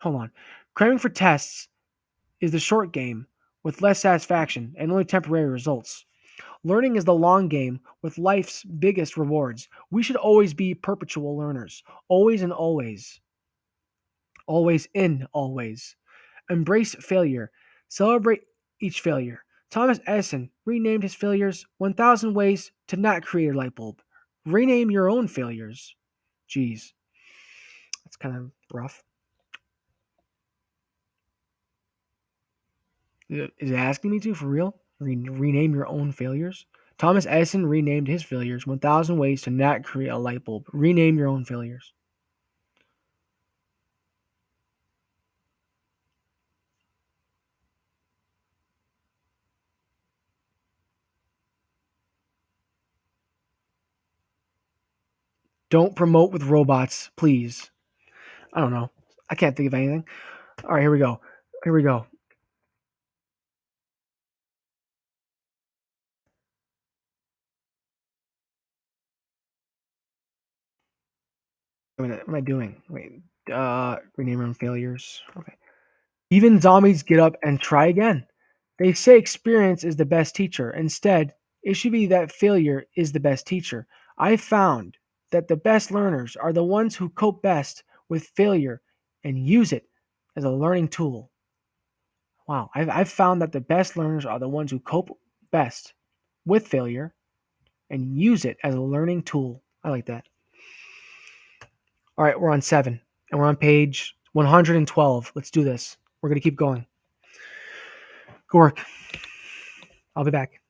Hold on. Cramming for tests is the short game with less satisfaction and only temporary results. Learning is the long game with life's biggest rewards. We should always be perpetual learners, always and always, always in always. Embrace failure, celebrate each failure. Thomas Edison renamed his failures 1,000 ways to not create a light bulb. Rename your own failures. Jeez, that's kind of rough. Is it asking me to for real? Rename your own failures? Thomas Edison renamed his failures 1,000 ways to not create a light bulb. Rename your own failures. Don't promote with robots, please. I don't know. I can't think of anything. All right, here we go. Here we go. What am I doing? Wait. Rename your own failures. Okay. Even zombies get up and try again. They say experience is the best teacher. Instead, it should be that failure is the best teacher. I found that the best learners are the ones who cope best with failure and use it as a learning tool. Wow, I've found that the best learners are the ones who cope best with failure and use it as a learning tool. I like that. All right, we're on 7, and we're on page 112. Let's do this. We're going to keep going. Gork, I'll be back.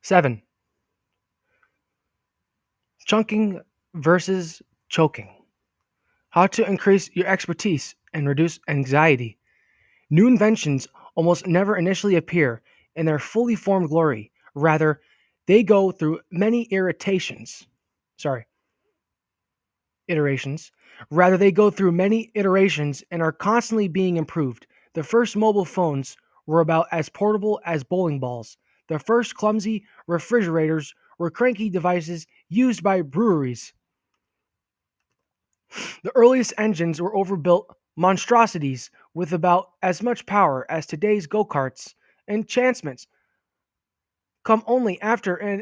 7. Chunking versus choking. How to increase your expertise and reduce anxiety. New inventions almost never initially appear in their fully formed glory. Rather, they go through many Sorry, iterations. Rather, they go through many iterations and are constantly being improved. The first mobile phones were about as portable as bowling balls. The first clumsy refrigerators were cranky devices used by breweries. The earliest engines were overbuilt monstrosities with about as much power as today's go karts. Enchantments come only after an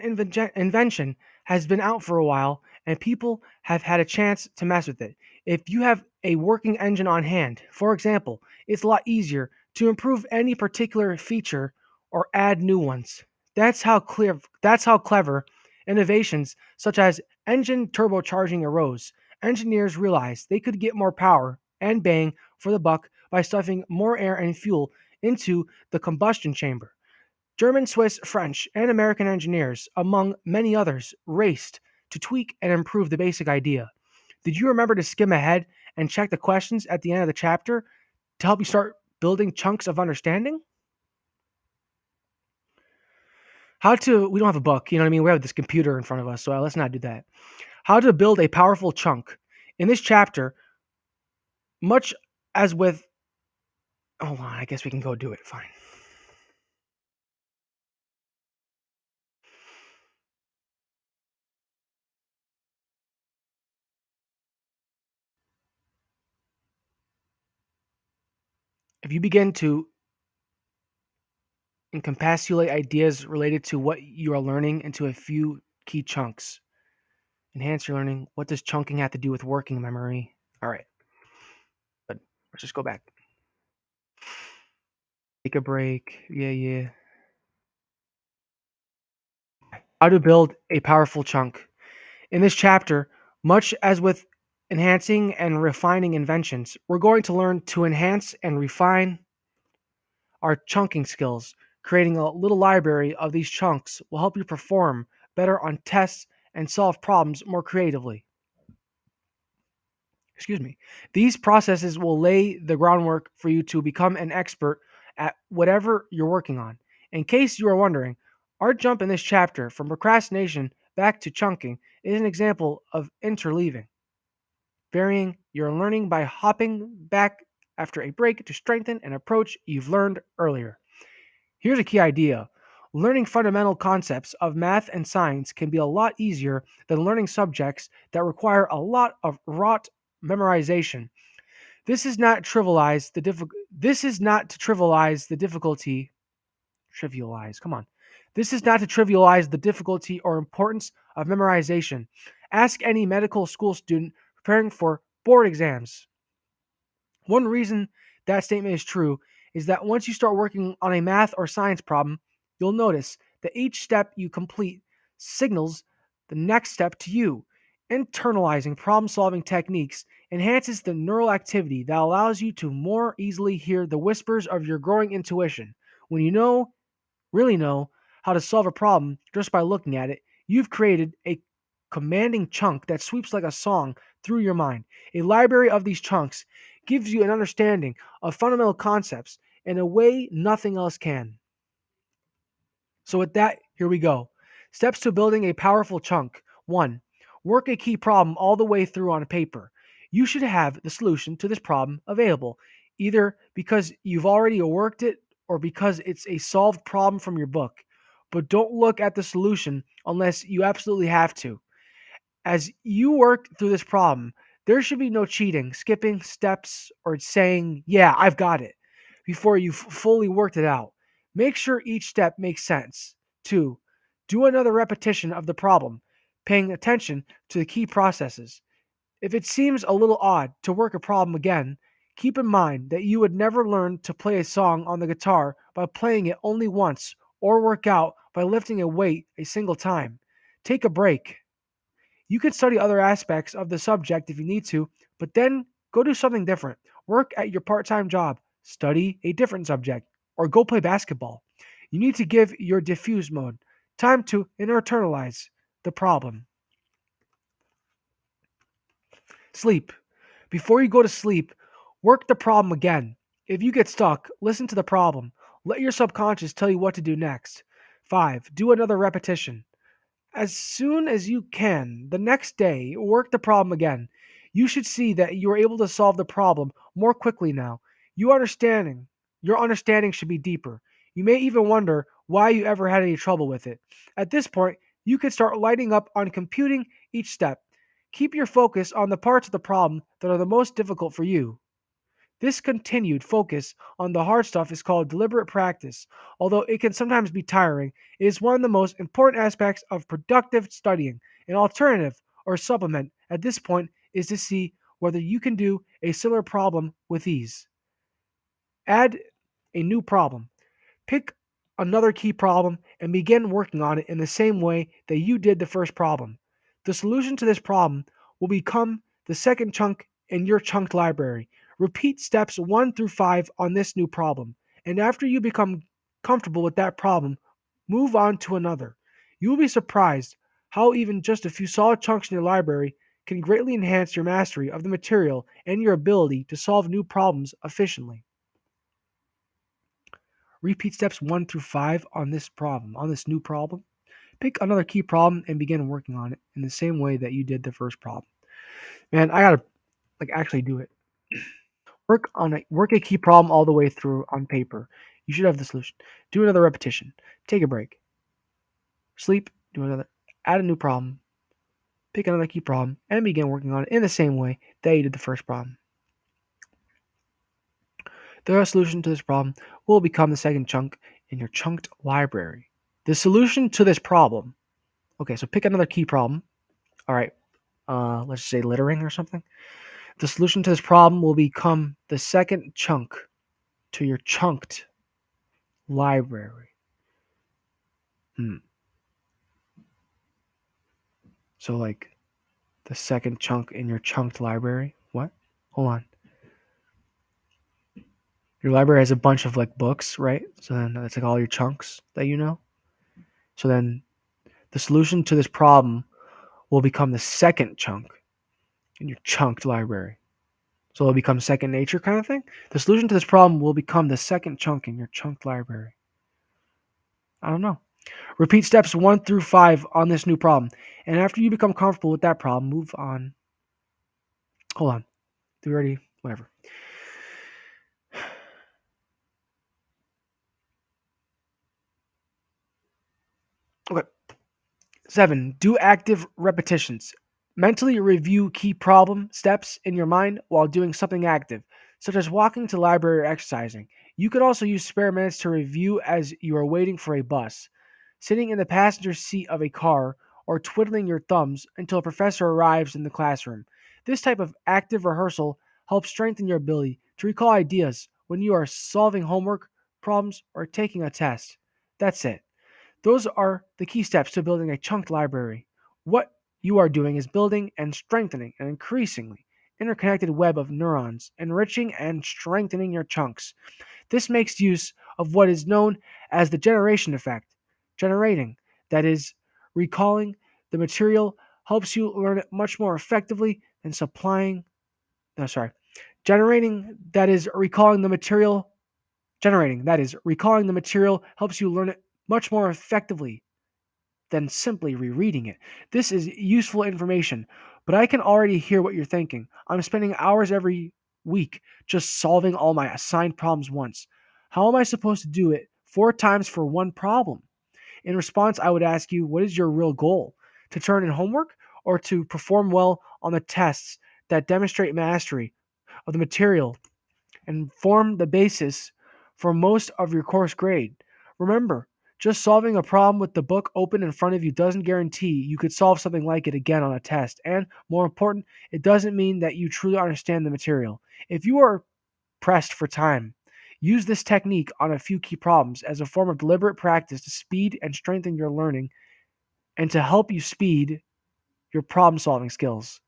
invention has been out for a while and people have had a chance to mess with it. If you have a working engine on hand, for example, it's a lot easier to improve any particular feature or add new ones. That's how clever innovations such as engine turbocharging arose. Engineers realized they could get more power and bang for the buck by stuffing more air and fuel into the combustion chamber. German, Swiss, French, and American engineers, among many others, raced to tweak and improve the basic idea. Did you remember to skim ahead and check the questions at the end of the chapter to help you start building chunks of understanding? We don't have a book, you know what I mean? We have this computer in front of us, so let's not do that. How to build a powerful chunk. In this chapter, much as with, hold on, I guess we can go do it, fine. If you begin to encapsulate ideas related to what you are learning into a few key chunks. Enhance your learning. What does chunking have to do with working memory? All right, but let's just go back. Take a break. Yeah. How to build a powerful chunk. In this chapter, much as with enhancing and refining inventions, we're going to learn to enhance and refine our chunking skills. Creating a little library of these chunks will help you perform better on tests and solve problems more creatively. Excuse me. These processes will lay the groundwork for you to become an expert at whatever you're working on. In case you are wondering, our jump in this chapter from procrastination back to chunking is an example of interleaving, varying your learning by hopping back after a break to strengthen an approach you've learned earlier. Here's a key idea. Learning fundamental concepts of math and science can be a lot easier than learning subjects that require a lot of rote memorization. This is not trivialize the This is not to trivialize the difficulty. Trivialize. Come on. This is not to trivialize the difficulty or importance of memorization. Ask any medical school student preparing for board exams. One reason that statement is true is that once you start working on a math or science problem, you'll notice that each step you complete signals the next step to you. Internalizing problem solving techniques enhances the neural activity that allows you to more easily hear the whispers of your growing intuition. When you really know how to solve a problem just by looking at it, you've created a commanding chunk that sweeps like a song through your mind. A library of these chunks gives you an understanding of fundamental concepts in a way nothing else can. So, with that, here we go. Steps to building a powerful chunk. 1. Work a key problem all the way through on paper. You should have the solution to this problem available, either because you've already worked it or because it's a solved problem from your book. But don't look at the solution unless you absolutely have to. As you work through this problem, there should be no cheating, skipping steps, or saying, yeah, I've got it, before you've fully worked it out. Make sure each step makes sense. 2. Do another repetition of the problem, paying attention to the key processes. If it seems a little odd to work a problem again, keep in mind that you would never learn to play a song on the guitar by playing it only once, or work out by lifting a weight a single time. Take a break. You can study other aspects of the subject if you need to, but then go do something different. Work at your part time job, study a different subject, or go play basketball. You need to give your diffuse mode. Time to internalize the problem. Sleep. Before you go to sleep, work the problem again. If you get stuck, listen to the problem. Let your subconscious tell you what to do next. 5. Do another repetition. As soon as you can, the next day, work the problem again. You should see that you are able to solve the problem more quickly now. Your understanding should be deeper. You may even wonder why you ever had any trouble with it. At this point, you can start lighting up on computing each step. Keep your focus on the parts of the problem that are the most difficult for you. This continued focus on the hard stuff is called deliberate practice. Although it can sometimes be tiring, it is one of the most important aspects of productive studying. An alternative or supplement at this point is to see whether you can do a similar problem with ease. Add a new problem. Pick another key problem and begin working on it in the same way that you did the first problem. The solution to this problem will become the second chunk in your chunked library. Repeat steps 1 through 5 on this new problem, and after you become comfortable with that problem, move on to another. You will be surprised how even just a few solid chunks in your library can greatly enhance your mastery of the material and your ability to solve new problems efficiently. Repeat steps 1 through 5 on this new problem. Pick another key problem and begin working on it in the same way that you did the first problem. Man, I gotta actually do it. Work a key problem all the way through on paper. You should have the solution. Do another repetition. Take a break. Sleep. Do another. Add a new problem. Pick another key problem and begin working on it in the same way that you did the first problem. The solution to this problem will become the second chunk in your chunked library. The solution to this problem. Okay, so pick another key problem. All right, let's say littering or something. The solution to this problem will become the second chunk to your chunked library. So, like, the second chunk in your chunked library? What? Hold on. Your library has a bunch of, like, books, right? So then that's, like, all your chunks that you know. So then the solution to this problem will become the second chunk in your chunked library. So it'll become second nature kind of thing. The solution to this problem will become the second chunk in your chunked library. I don't know. Repeat steps 1 through 5 on this new problem. And after you become comfortable with that problem, move on. Hold on. Do we already? Whatever. Okay. 7. Do active repetitions. Mentally review key problem steps in your mind while doing something active, such as walking to the library or exercising. You could also use spare minutes to review as you are waiting for a bus, sitting in the passenger seat of a car, or twiddling your thumbs until a professor arrives in the classroom. This type of active rehearsal helps strengthen your ability to recall ideas when you are solving homework problems or taking a test. That's it. Those are the key steps to building a chunked library. What you are doing is building and strengthening an increasingly interconnected web of neurons, enriching and strengthening your chunks. This makes use of what is known as the generation effect. Generating, that is, recalling the material, helps you learn it much more effectively than supplying. No, sorry. Generating, that is, recalling the material. Generating, that is, recalling the material, helps you learn it much more effectively than simply rereading it. This is useful information, but I can already hear what you're thinking. I'm spending hours every week just solving all my assigned problems once. How am I supposed to do it 4 times for one problem? In response, I would ask you, what is your real goal? To turn in homework or to perform well on the tests that demonstrate mastery of the material and form the basis for most of your course grade? Remember, just solving a problem with the book open in front of you doesn't guarantee you could solve something like it again on a test. And more important, it doesn't mean that you truly understand the material. If you are pressed for time, use this technique on a few key problems as a form of deliberate practice to speed and strengthen your learning and to help you speed your problem solving skills.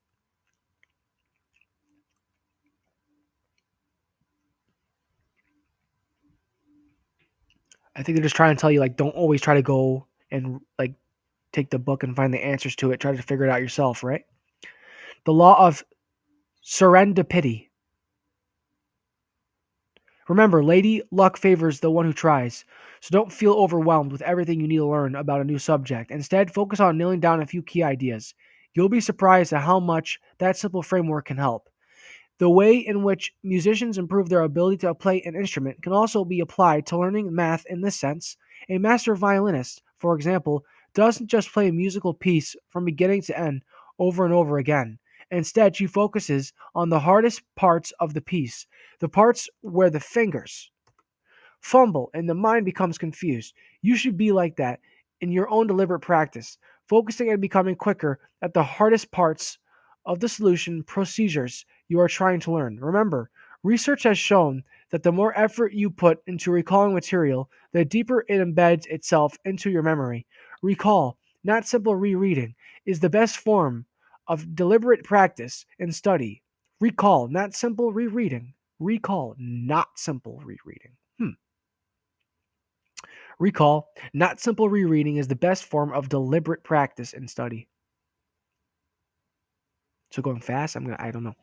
I think they're just trying to tell you, like, don't always try to go and like take the book and find the answers to it, try to figure it out yourself, right? The law of serendipity. Remember, Lady Luck favors the one who tries. So don't feel overwhelmed with everything you need to learn about a new subject. Instead, focus on nailing down a few key ideas. You'll be surprised at how much that simple framework can help. The way in which musicians improve their ability to play an instrument can also be applied to learning math in this sense. A master violinist, for example, doesn't just play a musical piece from beginning to end over and over again. Instead, she focuses on the hardest parts of the piece, the parts where the fingers fumble and the mind becomes confused. You should be like that in your own deliberate practice, focusing and becoming quicker at the hardest parts of the solution procedures you are trying to learn. Remember, research has shown that the more effort you put into recalling material, the deeper it embeds itself into your memory. Recall, not simple rereading, is the best form of deliberate practice and study. Recall, not simple rereading. Recall, not simple rereading. Recall, not simple rereading, is the best form of deliberate practice and study. So going fast, I don't know.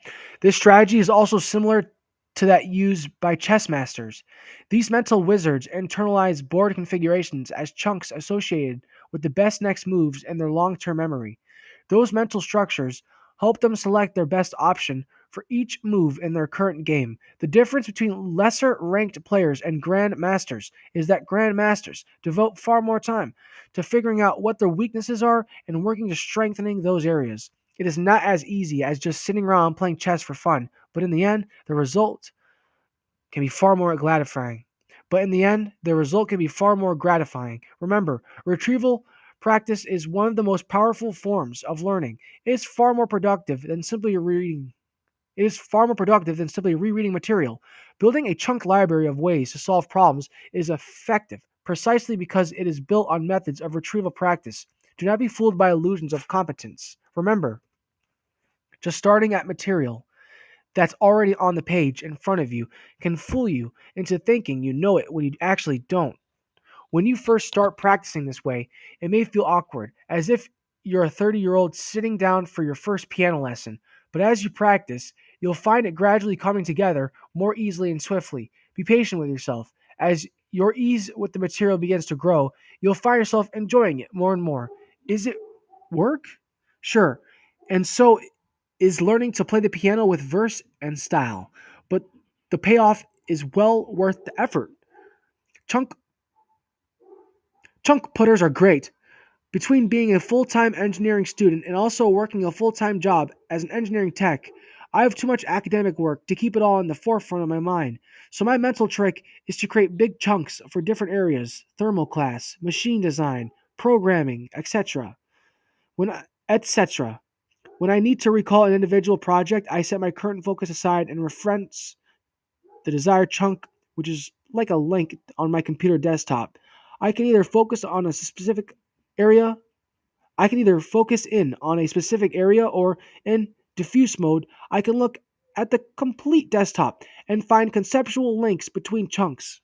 This strategy is also similar to that used by chess masters. These mental wizards internalize board configurations as chunks associated with the best next moves in their long-term memory. Those mental structures help them select their best option for each move in their current game. The difference between lesser ranked players and grand masters is that grand masters devote far more time to figuring out what their weaknesses are and working to strengthening those areas. It is not as easy as just sitting around playing chess for fun, but in the end, the result can be far more gratifying. Remember, retrieval practice is one of the most powerful forms of learning. It is far more productive than simply reading. It is far more productive than simply rereading material. Building a chunk library of ways to solve problems is effective precisely because it is built on methods of retrieval practice. Do not be fooled by illusions of competence. Remember, just starting at material that's already on the page in front of you can fool you into thinking you know it when you actually don't. When you first start practicing this way, it may feel awkward, as if you're a 30-year-old sitting down for your first piano lesson. But as you practice, you'll find it gradually coming together more easily and swiftly. Be patient with yourself. As your ease with the material begins to grow, you'll find yourself enjoying it more and more. Is it work? Sure. And so is learning to play the piano with verse and style. But the payoff is well worth the effort. Chunk Chunk putters are great. Between being a full-time engineering student and also working a full-time job as an engineering tech, I have too much academic work to keep it all in the forefront of my mind. So my mental trick is to create big chunks for different areas: thermoclass, machine design, programming, etc. Etc. When I need to recall an individual project, I set my current focus aside and reference the desired chunk, which is like a link on my computer desktop. I can either focus on a specific area. I can either focus in on a specific area, or in diffuse mode, I can look at the complete desktop and find conceptual links between chunks.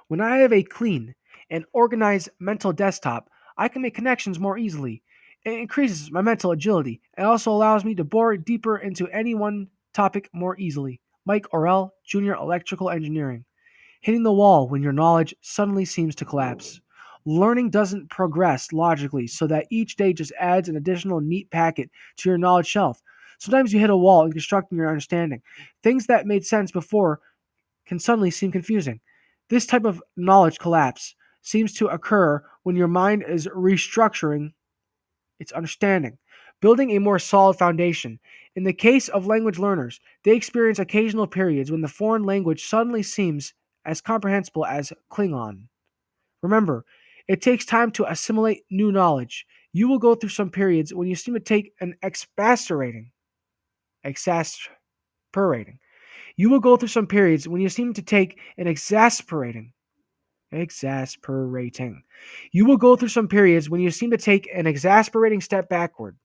When I have a clean and organized mental desktop, I can make connections more easily. It increases my mental agility and also allows me to bore deeper into any one topic more easily. Mike Orell, Junior Electrical Engineering. Hitting the wall when your knowledge suddenly seems to collapse. Learning doesn't progress logically, so that each day just adds an additional neat packet to your knowledge shelf. Sometimes you hit a wall in constructing your understanding. Things that made sense before can suddenly seem confusing. This type of knowledge collapse seems to occur when your mind is restructuring its understanding, building a more solid foundation. In the case of language learners, they experience occasional periods when the foreign language suddenly seems as comprehensible as Klingon. Remember, it takes time to assimilate new knowledge. You will go through some periods when you seem to take an exasperating. You will go through some periods when you seem to take an exasperating. You will go through some periods when you seem to take an exasperating step backward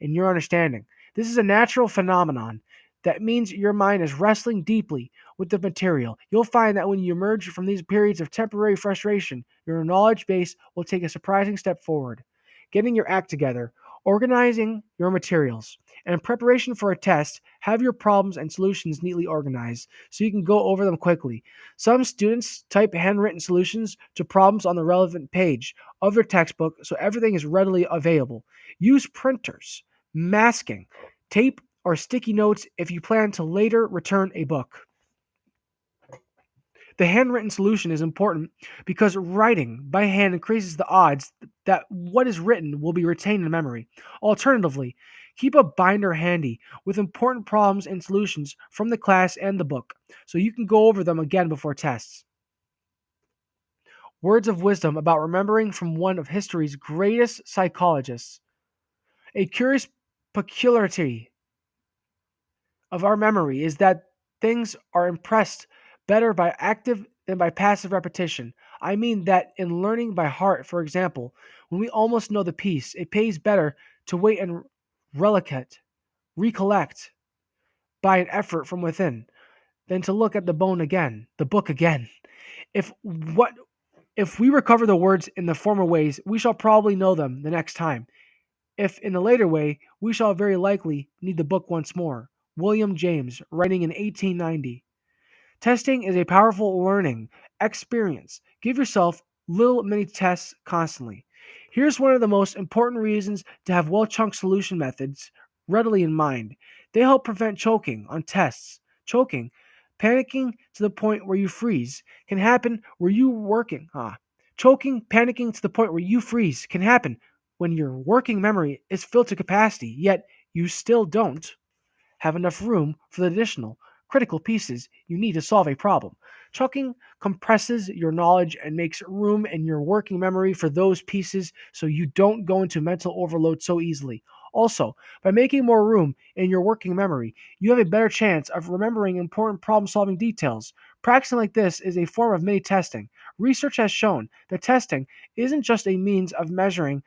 in your understanding. This is a natural phenomenon that means your mind is wrestling deeply with the material. You'll find that when you emerge from these periods of temporary frustration, your knowledge base will take a surprising step forward. Getting your act together, organizing your materials, and in preparation for a test, have your problems and solutions neatly organized so you can go over them quickly. Some students type handwritten solutions to problems on the relevant page of their textbook so everything is readily available. Use printers, masking, tape, or sticky notes if you plan to later return a book. The handwritten solution is important because writing by hand increases the odds that what is written will be retained in memory. Alternatively, keep a binder handy with important problems and solutions from the class and the book so you can go over them again before tests. Words of wisdom about remembering from one of history's greatest psychologists. A curious peculiarity of our memory is that things are impressed better by active than by passive repetition. I mean that in learning by heart, for example, when we almost know the piece, it pays better to wait and relicate, recollect by an effort from within than to look at the book again. If what if we recover the words in the former ways, we shall probably know them the next time. If in the later way, we shall very likely need the book once more. William James, writing in 1890. Testing is a powerful learning experience. Give yourself little mini tests constantly. Here's one of the most important reasons to have well chunked solution methods readily in mind. They help prevent choking on tests. Choking, panicking to the point where you freeze, can happen where you working. Choking, panicking to the point where you freeze can happen when your working memory is filled to capacity, yet you still don't have enough room for the additional critical pieces you need to solve a problem. Chunking compresses your knowledge and makes room in your working memory for those pieces so you don't go into mental overload so easily. Also, by making more room in your working memory, you have a better chance of remembering important problem solving details. Practicing like this is a form of mini testing. Research has shown that testing isn't just a means of measuring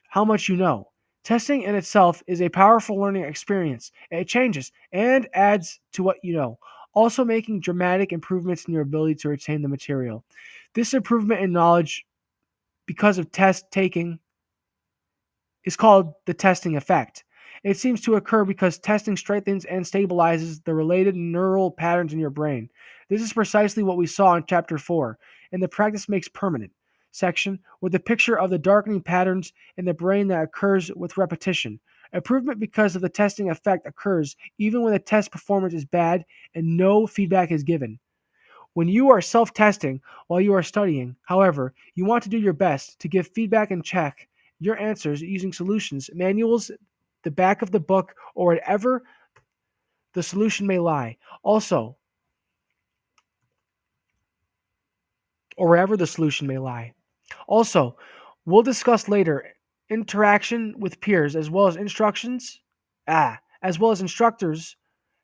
how much you know. Testing in itself is a powerful learning experience. It changes and adds to what you know, also making dramatic improvements in your ability to retain the material. This improvement in knowledge because of test taking is called the testing effect. It seems to occur because testing strengthens and stabilizes the related neural patterns in your brain. This is precisely what we saw in Chapter 4 in the Practice Makes Permanent section with the picture of the darkening patterns in the brain that occurs with repetition. Improvement because of the testing effect occurs even when the test performance is bad and no feedback is given. When you are self testing while you are studying, however, you want to do your best to give feedback and check your answers using solutions, manuals, the back of the book, or whatever the solution may lie. Also, or wherever the solution may lie. Also, we'll discuss later interaction with peers as well as instructors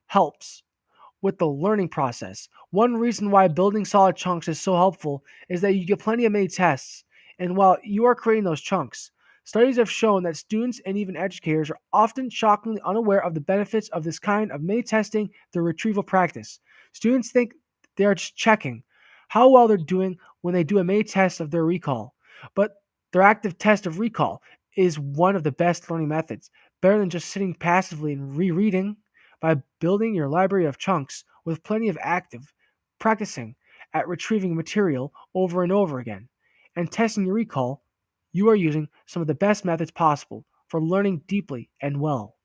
helps with the learning process. One reason why building solid chunks is so helpful is that you get plenty of mini tests. And while you are creating those chunks, studies have shown that students and even educators are often shockingly unaware of the benefits of this kind of mini testing through retrieval practice. Students think they are just checking how well they're doing when they do a mini test of their recall. But their active test of recall is one of the best learning methods, better than just sitting passively and rereading. By building your library of chunks with plenty of active practicing at retrieving material over and over again and testing your recall, you are using some of the best methods possible for learning deeply and well.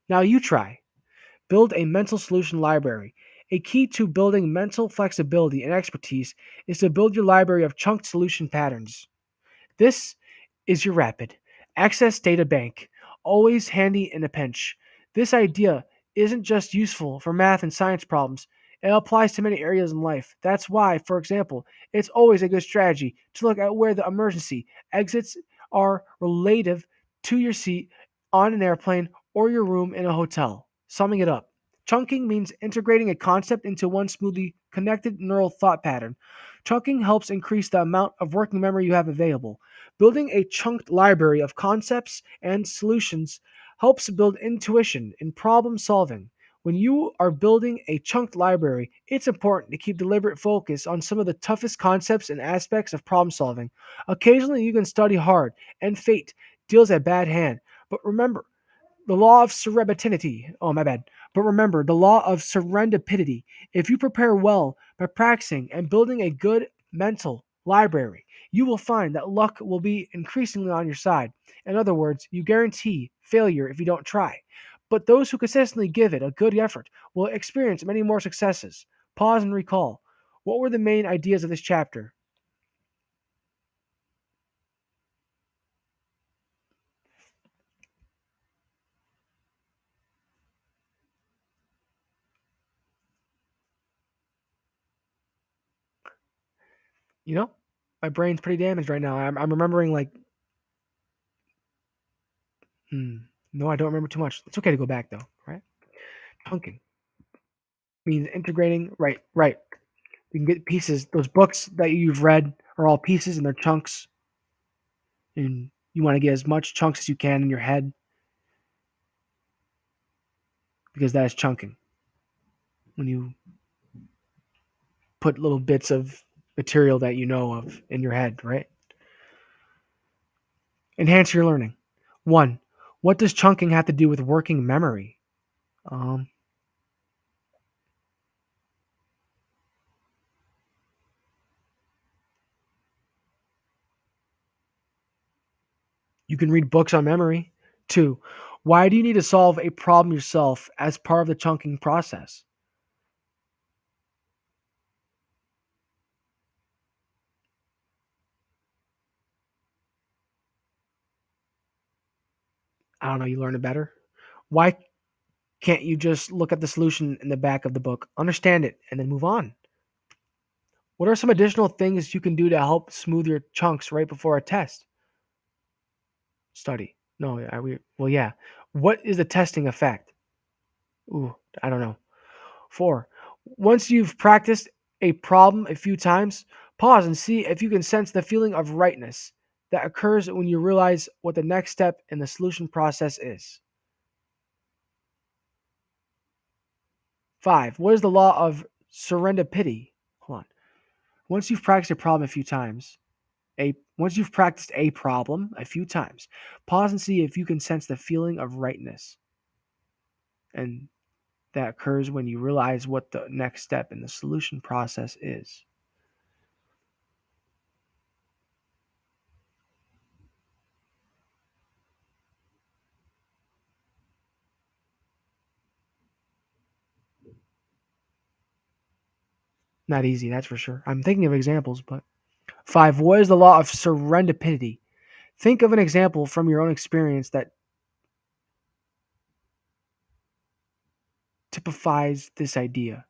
Now you try. Build a mental solution library. A key to building mental flexibility and expertise is to build your library of chunked solution patterns. This is your rapid access data bank, always handy in a pinch. This idea isn't just useful for math and science problems, it applies to many areas in life. That's why, for example, it's always a good strategy to look at where the emergency exits are relative to your seat on an airplane or your room in a hotel. Summing it up, chunking means integrating a concept into one smoothly connected neural thought pattern. Chunking helps increase the amount of working memory you have available. Building a chunked library of concepts and solutions helps build intuition in problem solving. When you are building a chunked library, it's important to keep deliberate focus on some of the toughest concepts and aspects of problem solving. Occasionally, you can study hard, and fate deals a bad hand. But remember, the law of serendipity. Oh, my bad. But remember, the law of serendipity. If you prepare well by practicing and building a good mental library, you will find that luck will be increasingly on your side. In other words, you guarantee failure if you don't try. But those who consistently give it a good effort will experience many more successes. Pause and recall. What were the main ideas of this chapter? You know, my brain's pretty damaged right now. I'm remembering like, hmm, no, I don't remember too much. It's okay to go back though, right? Chunking means integrating. Right, right. You can get pieces. Those books that you've read are all pieces and they're chunks, and you want to get as much chunks as you can in your head because that is chunking. When you put little bits of material that you know of in your head, right? Enhance your learning. One, what does chunking have to do with working memory? Um, you can read books on memory. Two, why do you need to solve a problem yourself as part of the chunking process? I don't know, you learn it better. Why can't you just look at the solution in the back of the book, understand it, and then move on? What are some additional things you can do to help smooth your chunks right before a test? Study. No, well, yeah. What is the testing effect? Ooh, I don't know. Four, once you've practiced a problem a few times, pause and see if you can sense the feeling of rightness that occurs when you realize what the next step in the solution process is. Five, what is the law of serendipity? Hold on. Once you've practiced a problem a few times, once you've practiced a problem a few times, pause and see if you can sense the feeling of rightness, and that occurs when you realize what the next step in the solution process is. Not easy, that's for sure. I'm thinking of examples, but five, what is the law of serendipity? Think of an example from your own experience that typifies this idea.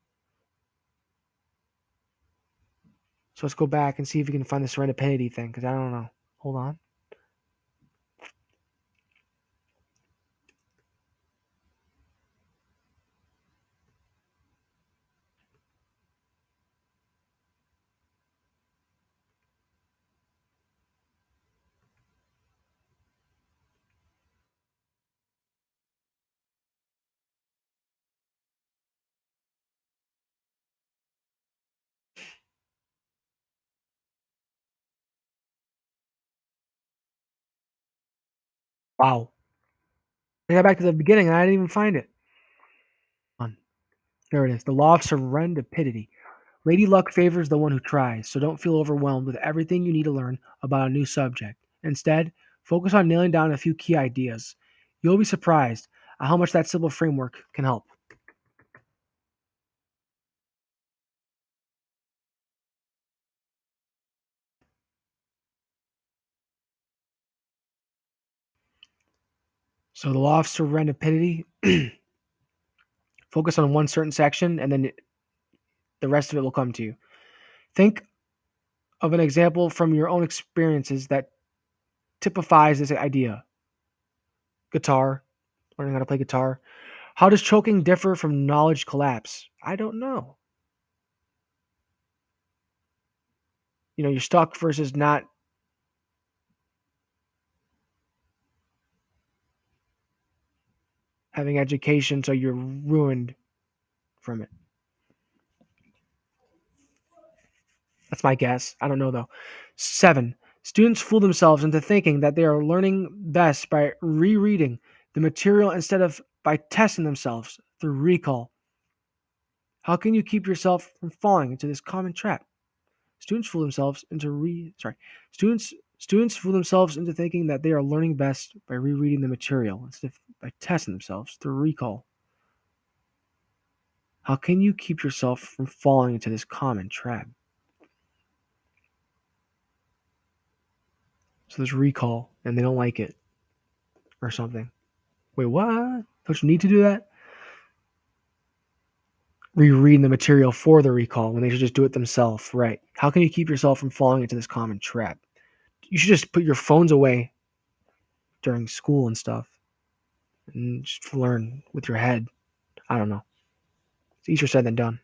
So let's go back and see if we can find the serendipity thing, because I don't know. Hold on. Wow. I got back to the beginning and I didn't even find it. There it is. The law of serendipity. Lady Luck favors the one who tries, so don't feel overwhelmed with everything you need to learn about a new subject. Instead, focus on nailing down a few key ideas. You'll be surprised at how much that simple framework can help. So, the law of serendipity, focus on one certain section and then the rest of it will come to you. Think of an example from your own experiences that typifies this idea. Guitar, learning how to play guitar. How does choking differ from knowledge collapse? I don't know. You're stuck versus not having education, so you're ruined. from it. That's my guess. I don't know though. 7. Students fool themselves into thinking that they are learning best by rereading the material instead of by testing themselves through recall. How can you keep yourself from falling into this common trap? Students fool themselves into students fool themselves into thinking that they are learning best by rereading the material instead of by testing themselves through recall. How can you keep yourself from falling into this common trap? So there's recall and they don't like it or something. Wait, what? Don't you need to do that? Rereading the material for the recall when they should just do it themselves, right? How can you keep yourself from falling into this common trap? You should just put your phones away during school and stuff and just learn with your head. I don't know. It's easier said than done.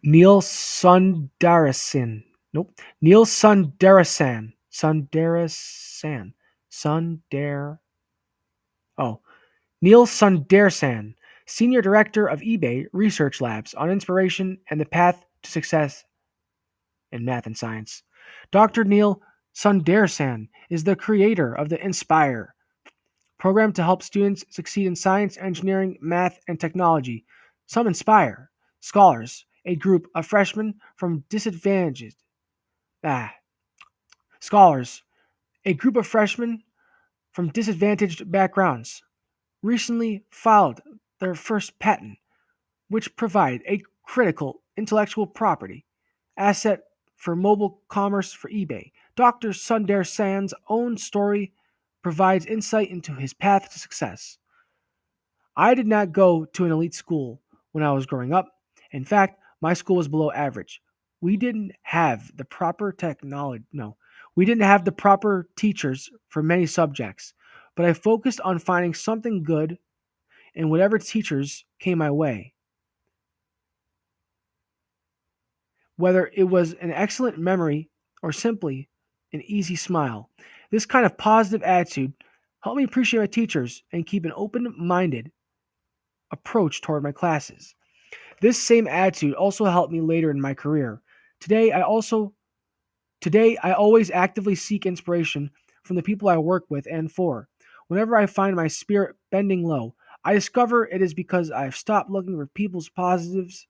Neil Sundarasan. Nope. Neil Sundarasan. Sundarasan. Sundar. Oh. Neil Sundarsan, Senior Director of eBay Research Labs on Inspiration and the Path to Success in Math and Science. Dr. Neil Sundarsan is the creator of the Inspire program to help students succeed in science, engineering, math, and technology. Some Inspire scholars, a group of freshmen from disadvantaged scholars, a group of freshmen from disadvantaged backgrounds, recently filed their first patent, which provided a critical intellectual property asset for mobile commerce for eBay. Dr. Sundar San's own story provides insight into his path to success. I did not go to an elite school when I was growing up. In fact, my school was below average. We didn't have the proper technology. No, we didn't have the proper teachers for many subjects. But I focused on finding something good in whatever teachers came my way. Whether it was an excellent memory or simply an easy smile. This kind of positive attitude helped me appreciate my teachers and keep an open minded approach toward my classes. This same attitude also helped me later in my career. Today I also Today I always actively seek inspiration from the people I work with and for. Whenever I find my spirit bending low, I discover it is because I have stopped looking for people's positives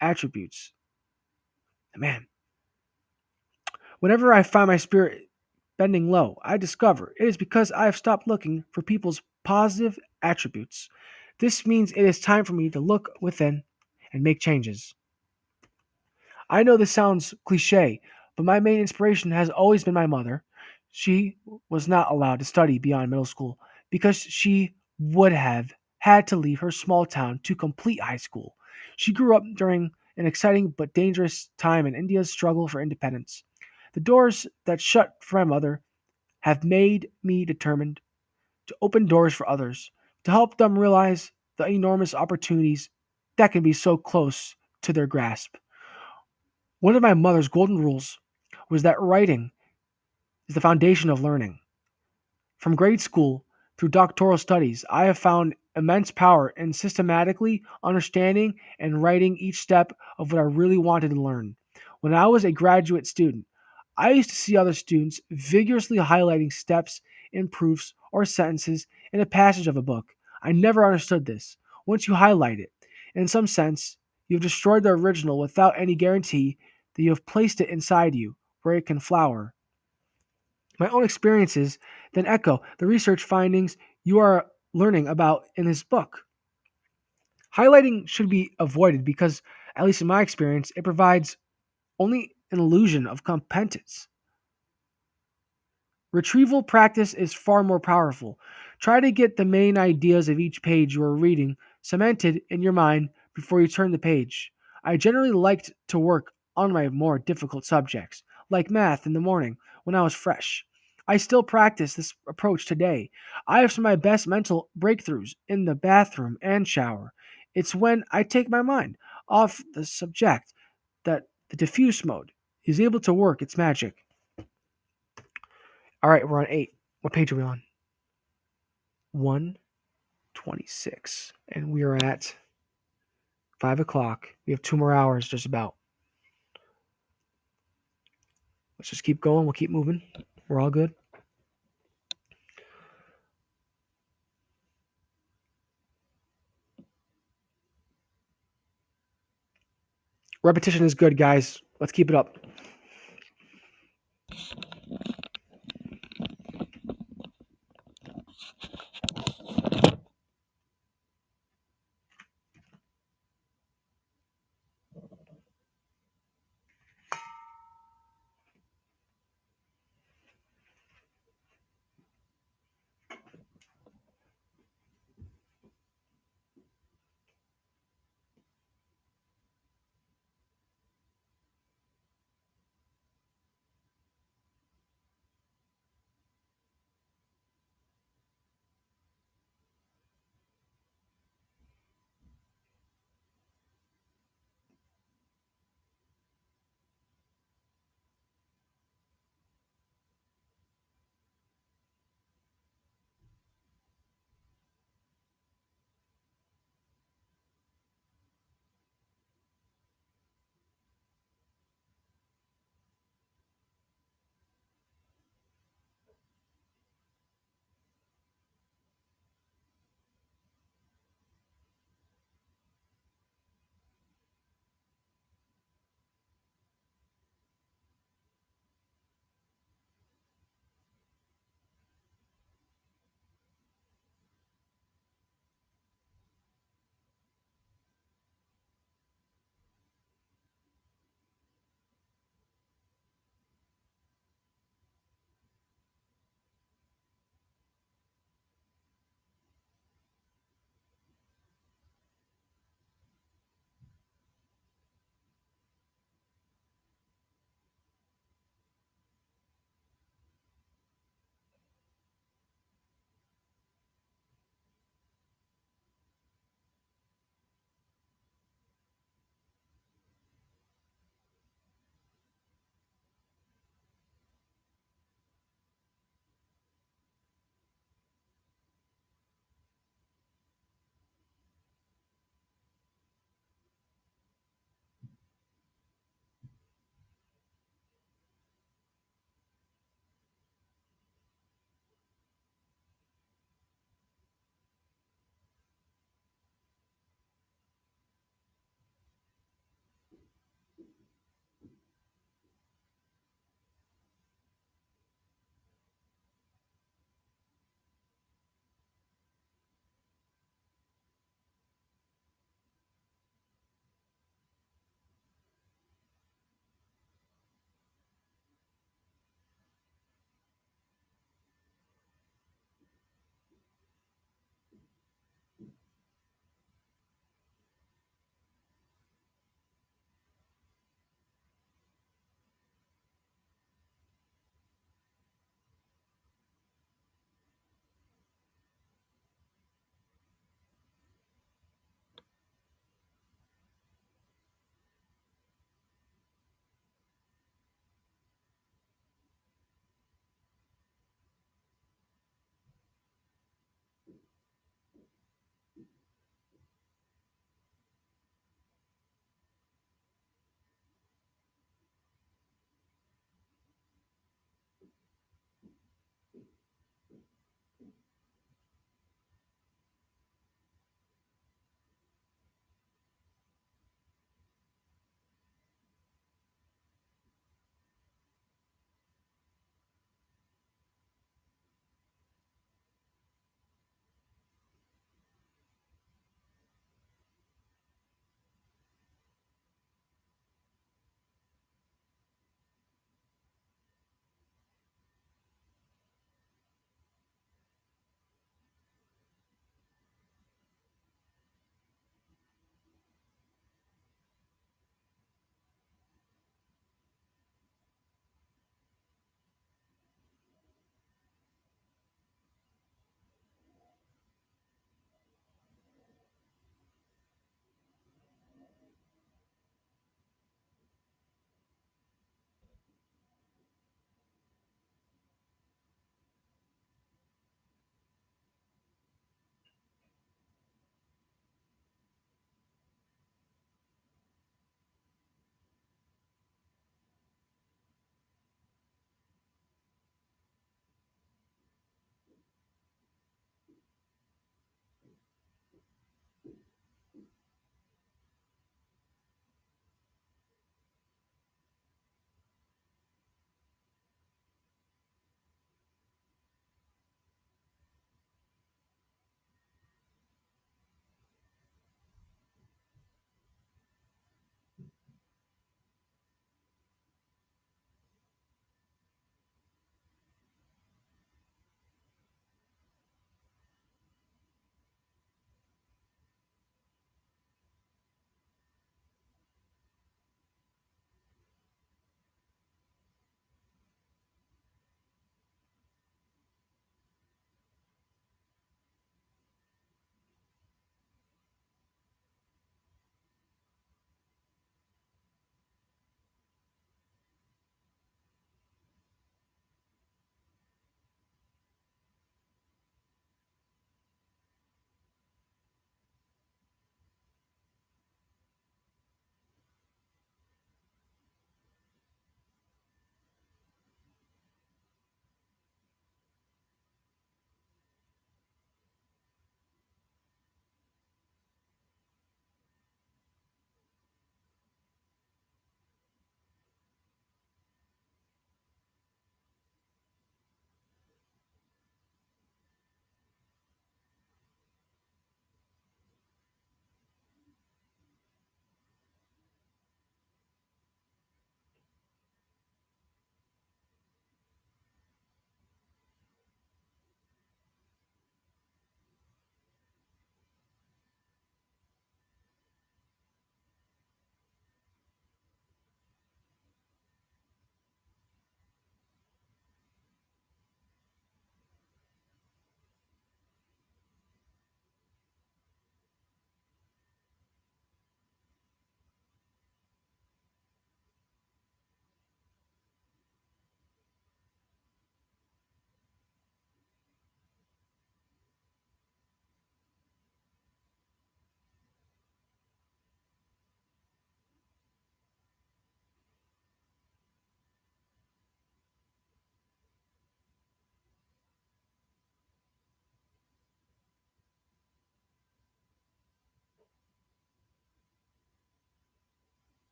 attributes. Man, whenever I find my spirit bending low, I discover it is because I have stopped looking for people's positive attributes. This means it is time for me to look within and make changes. I know this sounds cliche, but my main inspiration has always been my mother. She was not allowed to study beyond middle school because she would have had to leave her small town to complete high school. She grew up during an exciting but dangerous time in India's struggle for independence. The doors that shut for my mother have made me determined to open doors for others, to help them realize the enormous opportunities that can be so close to their grasp. One of my mother's golden rules was that writing is the foundation of learning. From grade school through doctoral studies, I have found immense power in systematically understanding and writing each step of what I really wanted to learn. When I was a graduate student, I used to see other students vigorously highlighting steps in proofs or sentences in a passage of a book. I never understood this. Once you highlight it, in some sense, you've destroyed the original without any guarantee that you have placed it inside you where it can flower. My own experiences then echo the research findings you are learning about in this book. Highlighting should be avoided because, at least in my experience, it provides only an illusion of competence. Retrieval practice is far more powerful. Try to get the main ideas of each page you are reading cemented in your mind before you turn the page. I generally liked to work on my more difficult subjects, like math in the morning when I was fresh. I still practice this approach today. I have some of my best mental breakthroughs in the bathroom and shower. It's when I take my mind off the subject that the diffuse mode is able to work its magic. All right, we're on 8. What page are we on? 126. And we are at 5 o'clock. We have 2 more hours just about. Let's just keep going. We'll keep moving. We're all good. Repetition is good, guys. Let's keep it up.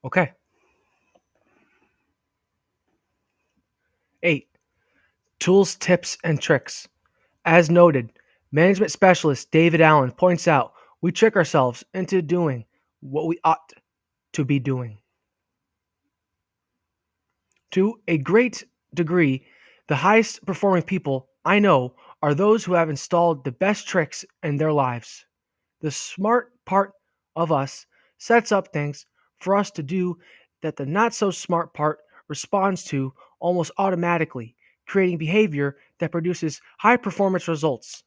Okay. 8. Tools, tips, and tricks. As noted, management specialist David Allen points out we trick ourselves into doing what we ought to be doing. To a great degree, the highest performing people I know are those who have installed the best tricks in their lives. The smart part of us sets up things for us to do that the not so smart part responds to almost automatically, creating behavior that produces high performance results.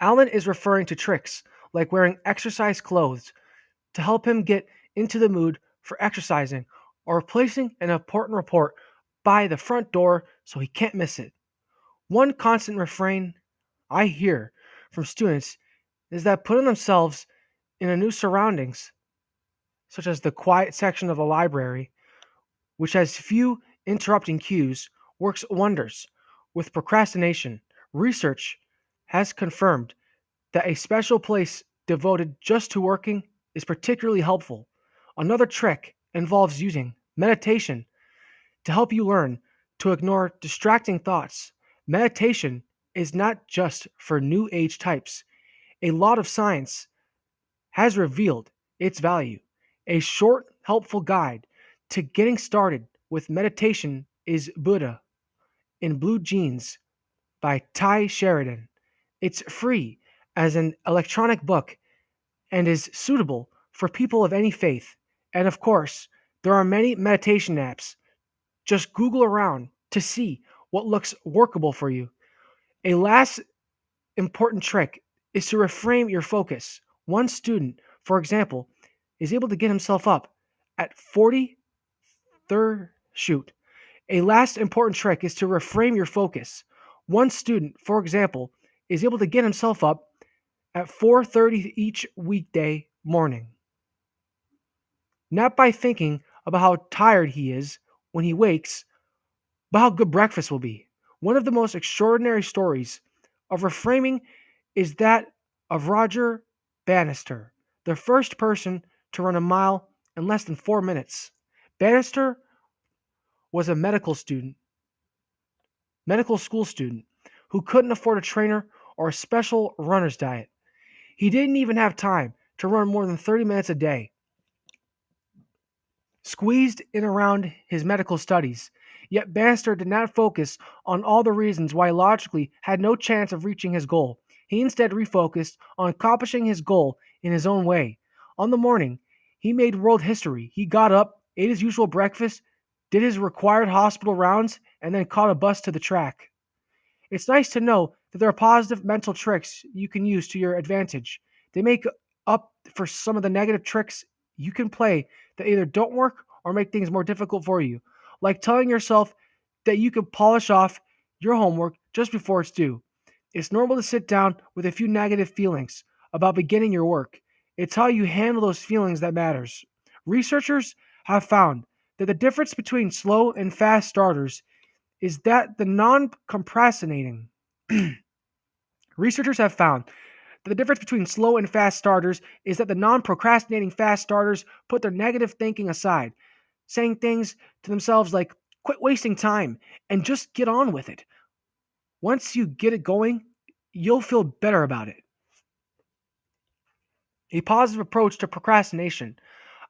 Allen is referring to tricks like wearing exercise clothes to help him get into the mood for exercising or placing an important report by the front door so he can't miss it. One constant refrain I hear from students is that putting themselves in a new surroundings, such as the quiet section of a library, which has few interrupting cues, works wonders with procrastination. Research has confirmed that a special place devoted just to working is particularly helpful. Another trick involves using meditation to help you learn to ignore distracting thoughts. Meditation is not just for new age types. A lot of science has revealed its value. A short, helpful guide to getting started with meditation is Buddha in Blue Jeans by Ty Sheridan. It's free as an electronic book and is suitable for people of any faith. And of course, there are many meditation apps. Just Google around to see what looks workable for you. A last important trick is to reframe your focus. One student, for example, is able to get himself up at 43rd shoot. A last important trick is to reframe your focus. One student, for example, is able to get himself up at 4:30 each weekday morning. Not by thinking about how tired he is when he wakes, but how good breakfast will be. One of the most extraordinary stories of reframing is that of Roger Bannister, the first person to run a mile in less than 4 minutes. Bannister was a medical school student, who couldn't afford a trainer or a special runner's diet. He didn't even have time to run more than 30 minutes a day, squeezed in around his medical studies. Yet Bannister did not focus on all the reasons why he logically had no chance of reaching his goal. He instead refocused on accomplishing his goal in his own way. On the morning, he made world history. He got up, ate his usual breakfast, did his required hospital rounds, and then caught a bus to the track. It's nice to know that there are positive mental tricks you can use to your advantage. They make up for some of the negative tricks you can play that either don't work or make things more difficult for you, like telling yourself that you can polish off your homework just before it's due. It's normal to sit down with a few negative feelings about beginning your work. It's how you handle those feelings that matters. Researchers have found that the difference between slow and fast starters is that the non-procrastinating researchers have found that the difference between slow and fast starters is that the non-procrastinating fast starters put their negative thinking aside, saying things to themselves like, quit wasting time and just get on with it. Once you get it going, you'll feel better about it. A positive approach to procrastination.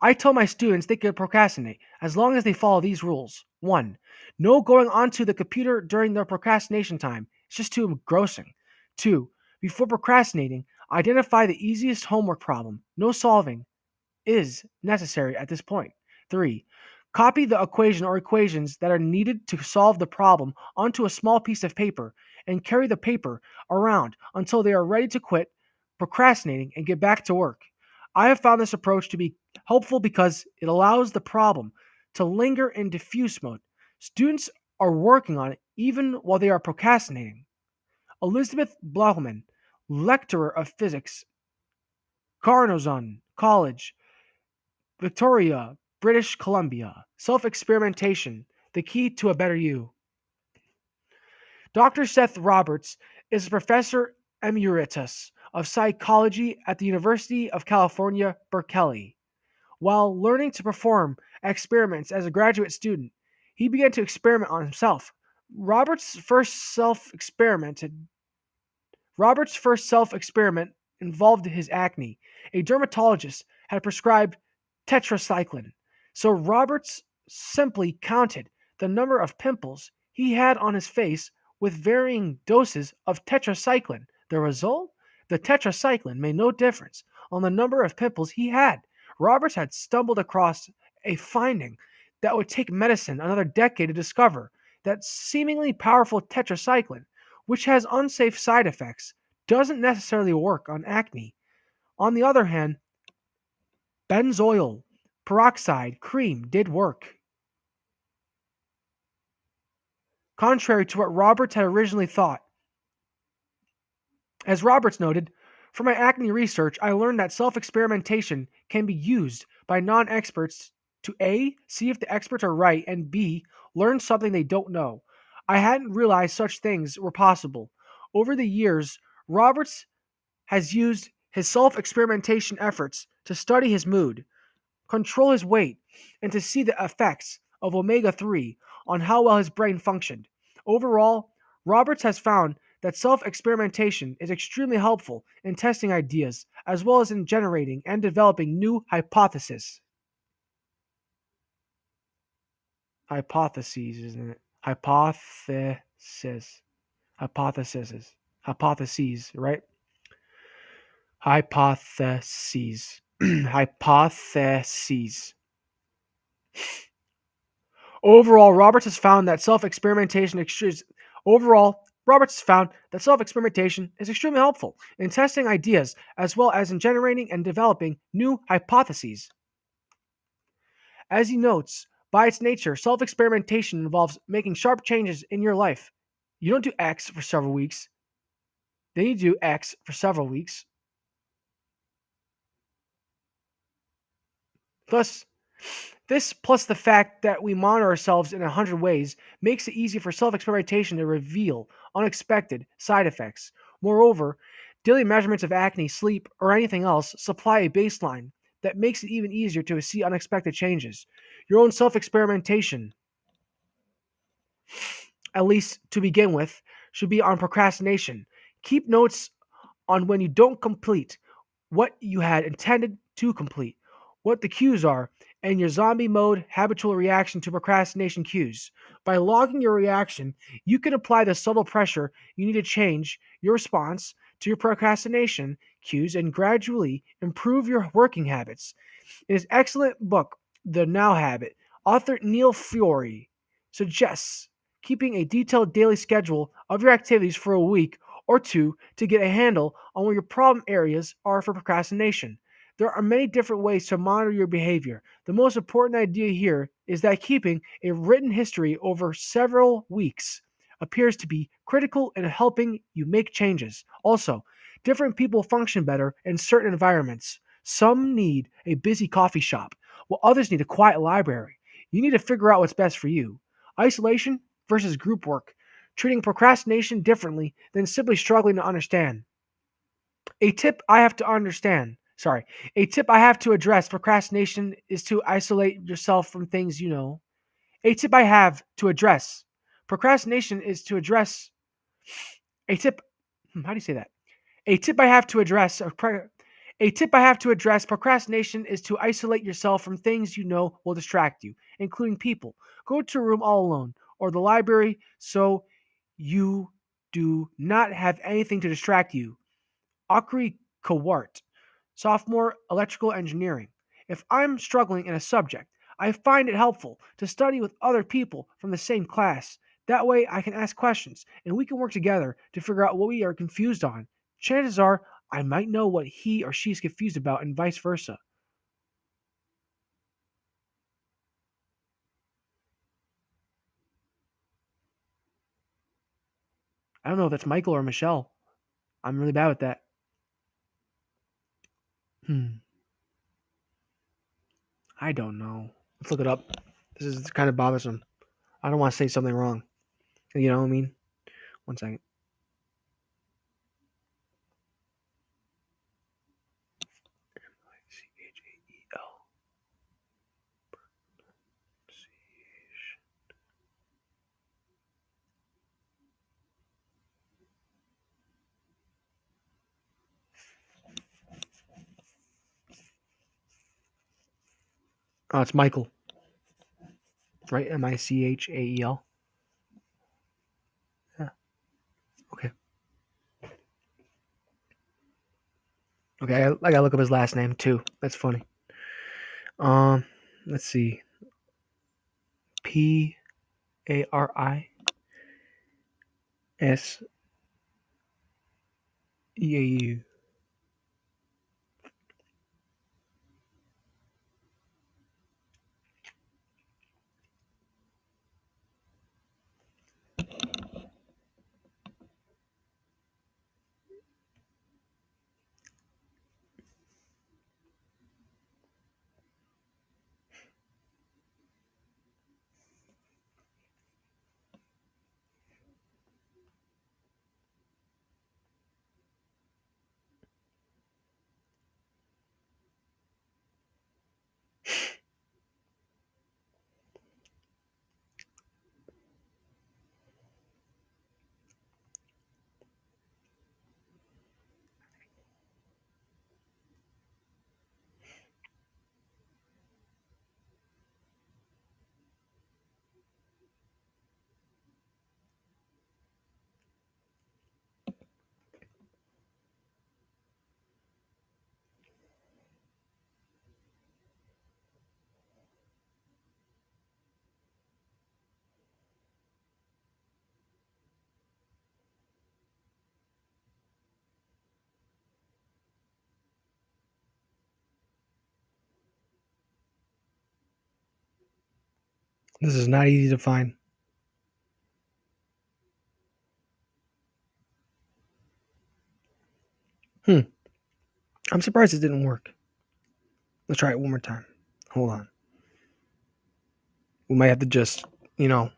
I tell my students they can procrastinate as long as they follow these rules. 1. No going onto the computer during their procrastination time. It's just too engrossing. 2. Before procrastinating, identify the easiest homework problem. No solving is necessary at this point. 3. Copy the equation or equations that are needed to solve the problem onto a small piece of paper and carry the paper around until they are ready to quit procrastinating and get back to work. I have found this approach to be helpful because it allows the problem to linger in diffuse mode. Students are working on it even while they are procrastinating. Elizabeth Blauman, lecturer of physics, Carnarvon College, Victoria, British Columbia. Self-experimentation, the key to a better you. Dr. Seth Roberts is a professor emeritus of psychology at the University of California, Berkeley. While learning to perform experiments as a graduate student, he began to experiment on himself. Robert's first self experiment Robert's first self experiment involved his acne. A dermatologist had prescribed tetracycline, so Roberts simply counted the number of pimples he had on his face with varying doses of tetracycline. The result? The tetracycline made no difference on the number of pimples he had. Roberts had stumbled across a finding that would take medicine another decade to discover that seemingly powerful tetracycline, which has unsafe side effects, doesn't necessarily work on acne. On the other hand, benzoyl peroxide cream did work. Contrary to what Roberts had originally thought. As Roberts noted, for my acne research, I learned that self experimentation can be used by non experts to A, see if the experts are right, and B, learn something they don't know. I hadn't realized such things were possible. Over the years, Roberts has used his self experimentation efforts to study his mood, control his weight, and to see the effects of omega 3 on how well his brain functioned. Overall, Roberts has found that self experimentation is extremely helpful in testing ideas as well as in generating and developing new hypotheses. Hypotheses, isn't it? Hypothesis. Hypotheses. Hypotheses, right? Hypotheses. Hypotheses. Overall, Roberts has found that self experimentation is extremely helpful in testing ideas as well as in generating and developing new hypotheses. As he notes, by its nature, self experimentation involves making sharp changes in your life. You don't do X for several weeks, then you do X for several weeks. Thus, this plus the fact that we monitor ourselves in 100 ways makes it easy for self experimentation to reveal unexpected side effects. Moreover, daily measurements of acne, sleep, or anything else supply a baseline that makes it even easier to see unexpected changes. Your own self experimentation, at least to begin with, should be on procrastination. Keep notes on when you don't complete what you had intended to complete, what the cues are, and your zombie mode habitual reaction to procrastination cues. By logging your reaction, you can apply the subtle pressure you need to change your response to your procrastination cues and gradually improve your working habits. In his excellent book, The Now Habit, author Neil Fiore suggests keeping a detailed daily schedule of your activities for a week or two to get a handle on where your problem areas are for procrastination. There are many different ways to monitor your behavior. The most important idea here is that keeping a written history over several weeks appears to be critical in helping you make changes. Also, different people function better in certain environments. Some need a busy coffee shop, while others need a quiet library. You need to figure out what's best for you. Isolation versus group work, treating procrastination differently than simply struggling to understand. A tip I have to understand. Sorry. A tip I have to address procrastination is to isolate yourself from things you know. A tip I have to address procrastination is to address a tip. How do you say that? A tip I have to address. A tip I have to address procrastination is to isolate yourself from things you know will distract you, including people. Go to a room all alone or the library so you do not have anything to distract you. Akri Kawart, sophomore electrical engineering. If I'm struggling in a subject, I find it helpful to study with other people from the same class. That way I can ask questions and we can work together to figure out what we are confused on. Chances are I might know what he or she is confused about and vice versa. I don't know if that's Michael or Michelle. I'm really bad with that. Hmm. I don't know. Let's look it up. This is kind of bothersome. I don't want to say something wrong. You know what I mean? One second. Chal. Oh, it's Michael, right? Michael. Yeah. Okay. Okay. I gotta look up his last name too. That's funny. Um, let's see. Pariseau. This is not easy to find. Hmm. I'm surprised it didn't work. Let's try it one more time. Hold on. We might have to just, you know,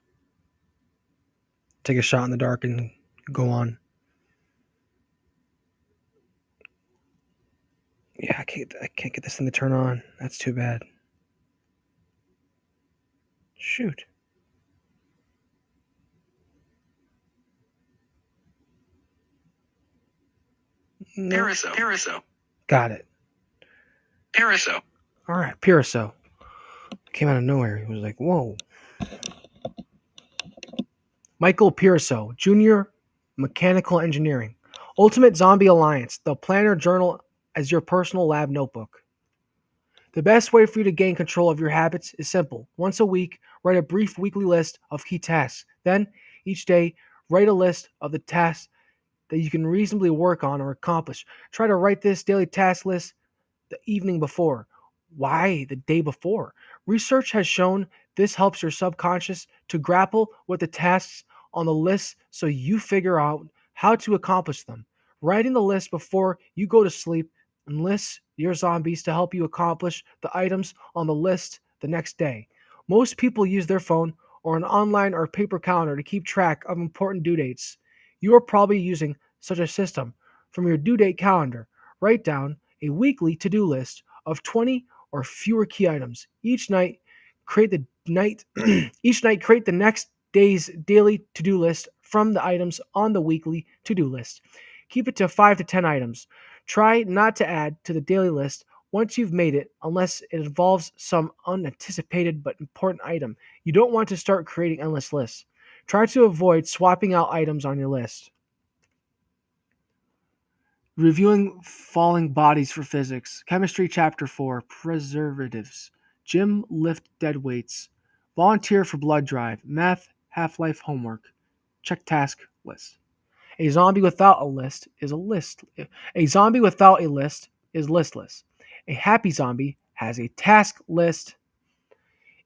take a shot in the dark and go on. Yeah, I can't get this thing to turn on. That's too bad. Shoot. No. Pariseau. Got it. Pariseau. All right, Pariseau. Came out of nowhere. He was like, whoa. Michael Pariseau, Junior, Mechanical Engineering. Ultimate Zombie Alliance, the planner journal as your personal lab notebook. The best way for you to gain control of your habits is simple. Once a week, write a brief weekly list of key tasks. Then, each day, write a list of the tasks that you can reasonably work on or accomplish. Try to write this daily task list the evening before. Why the day before? Research has shown this helps your subconscious to grapple with the tasks on the list so you figure out how to accomplish them. Writing the list before you go to sleep enlists your zombies to help you accomplish the items on the list the next day. Most people use their phone or an online or paper calendar to keep track of important due dates. You are probably using such a system. From your due date calendar, write down a weekly to-do list of 20 or fewer key items. Each night create the next day's daily to-do list from the items on the weekly to-do list. Keep it to 5 to 10 items. Try not to add to the daily list once you've made it unless it involves some unanticipated but important item. You don't want to start creating endless lists. Try to avoid swapping out items on your list. Reviewing falling bodies for physics. Chemistry Chapter 4. Preservatives. Gym lift dead weights. Volunteer for blood drive. Math half-life homework. Check task list. A zombie without a list is a list. A zombie without a list is listless. A happy zombie has a task list.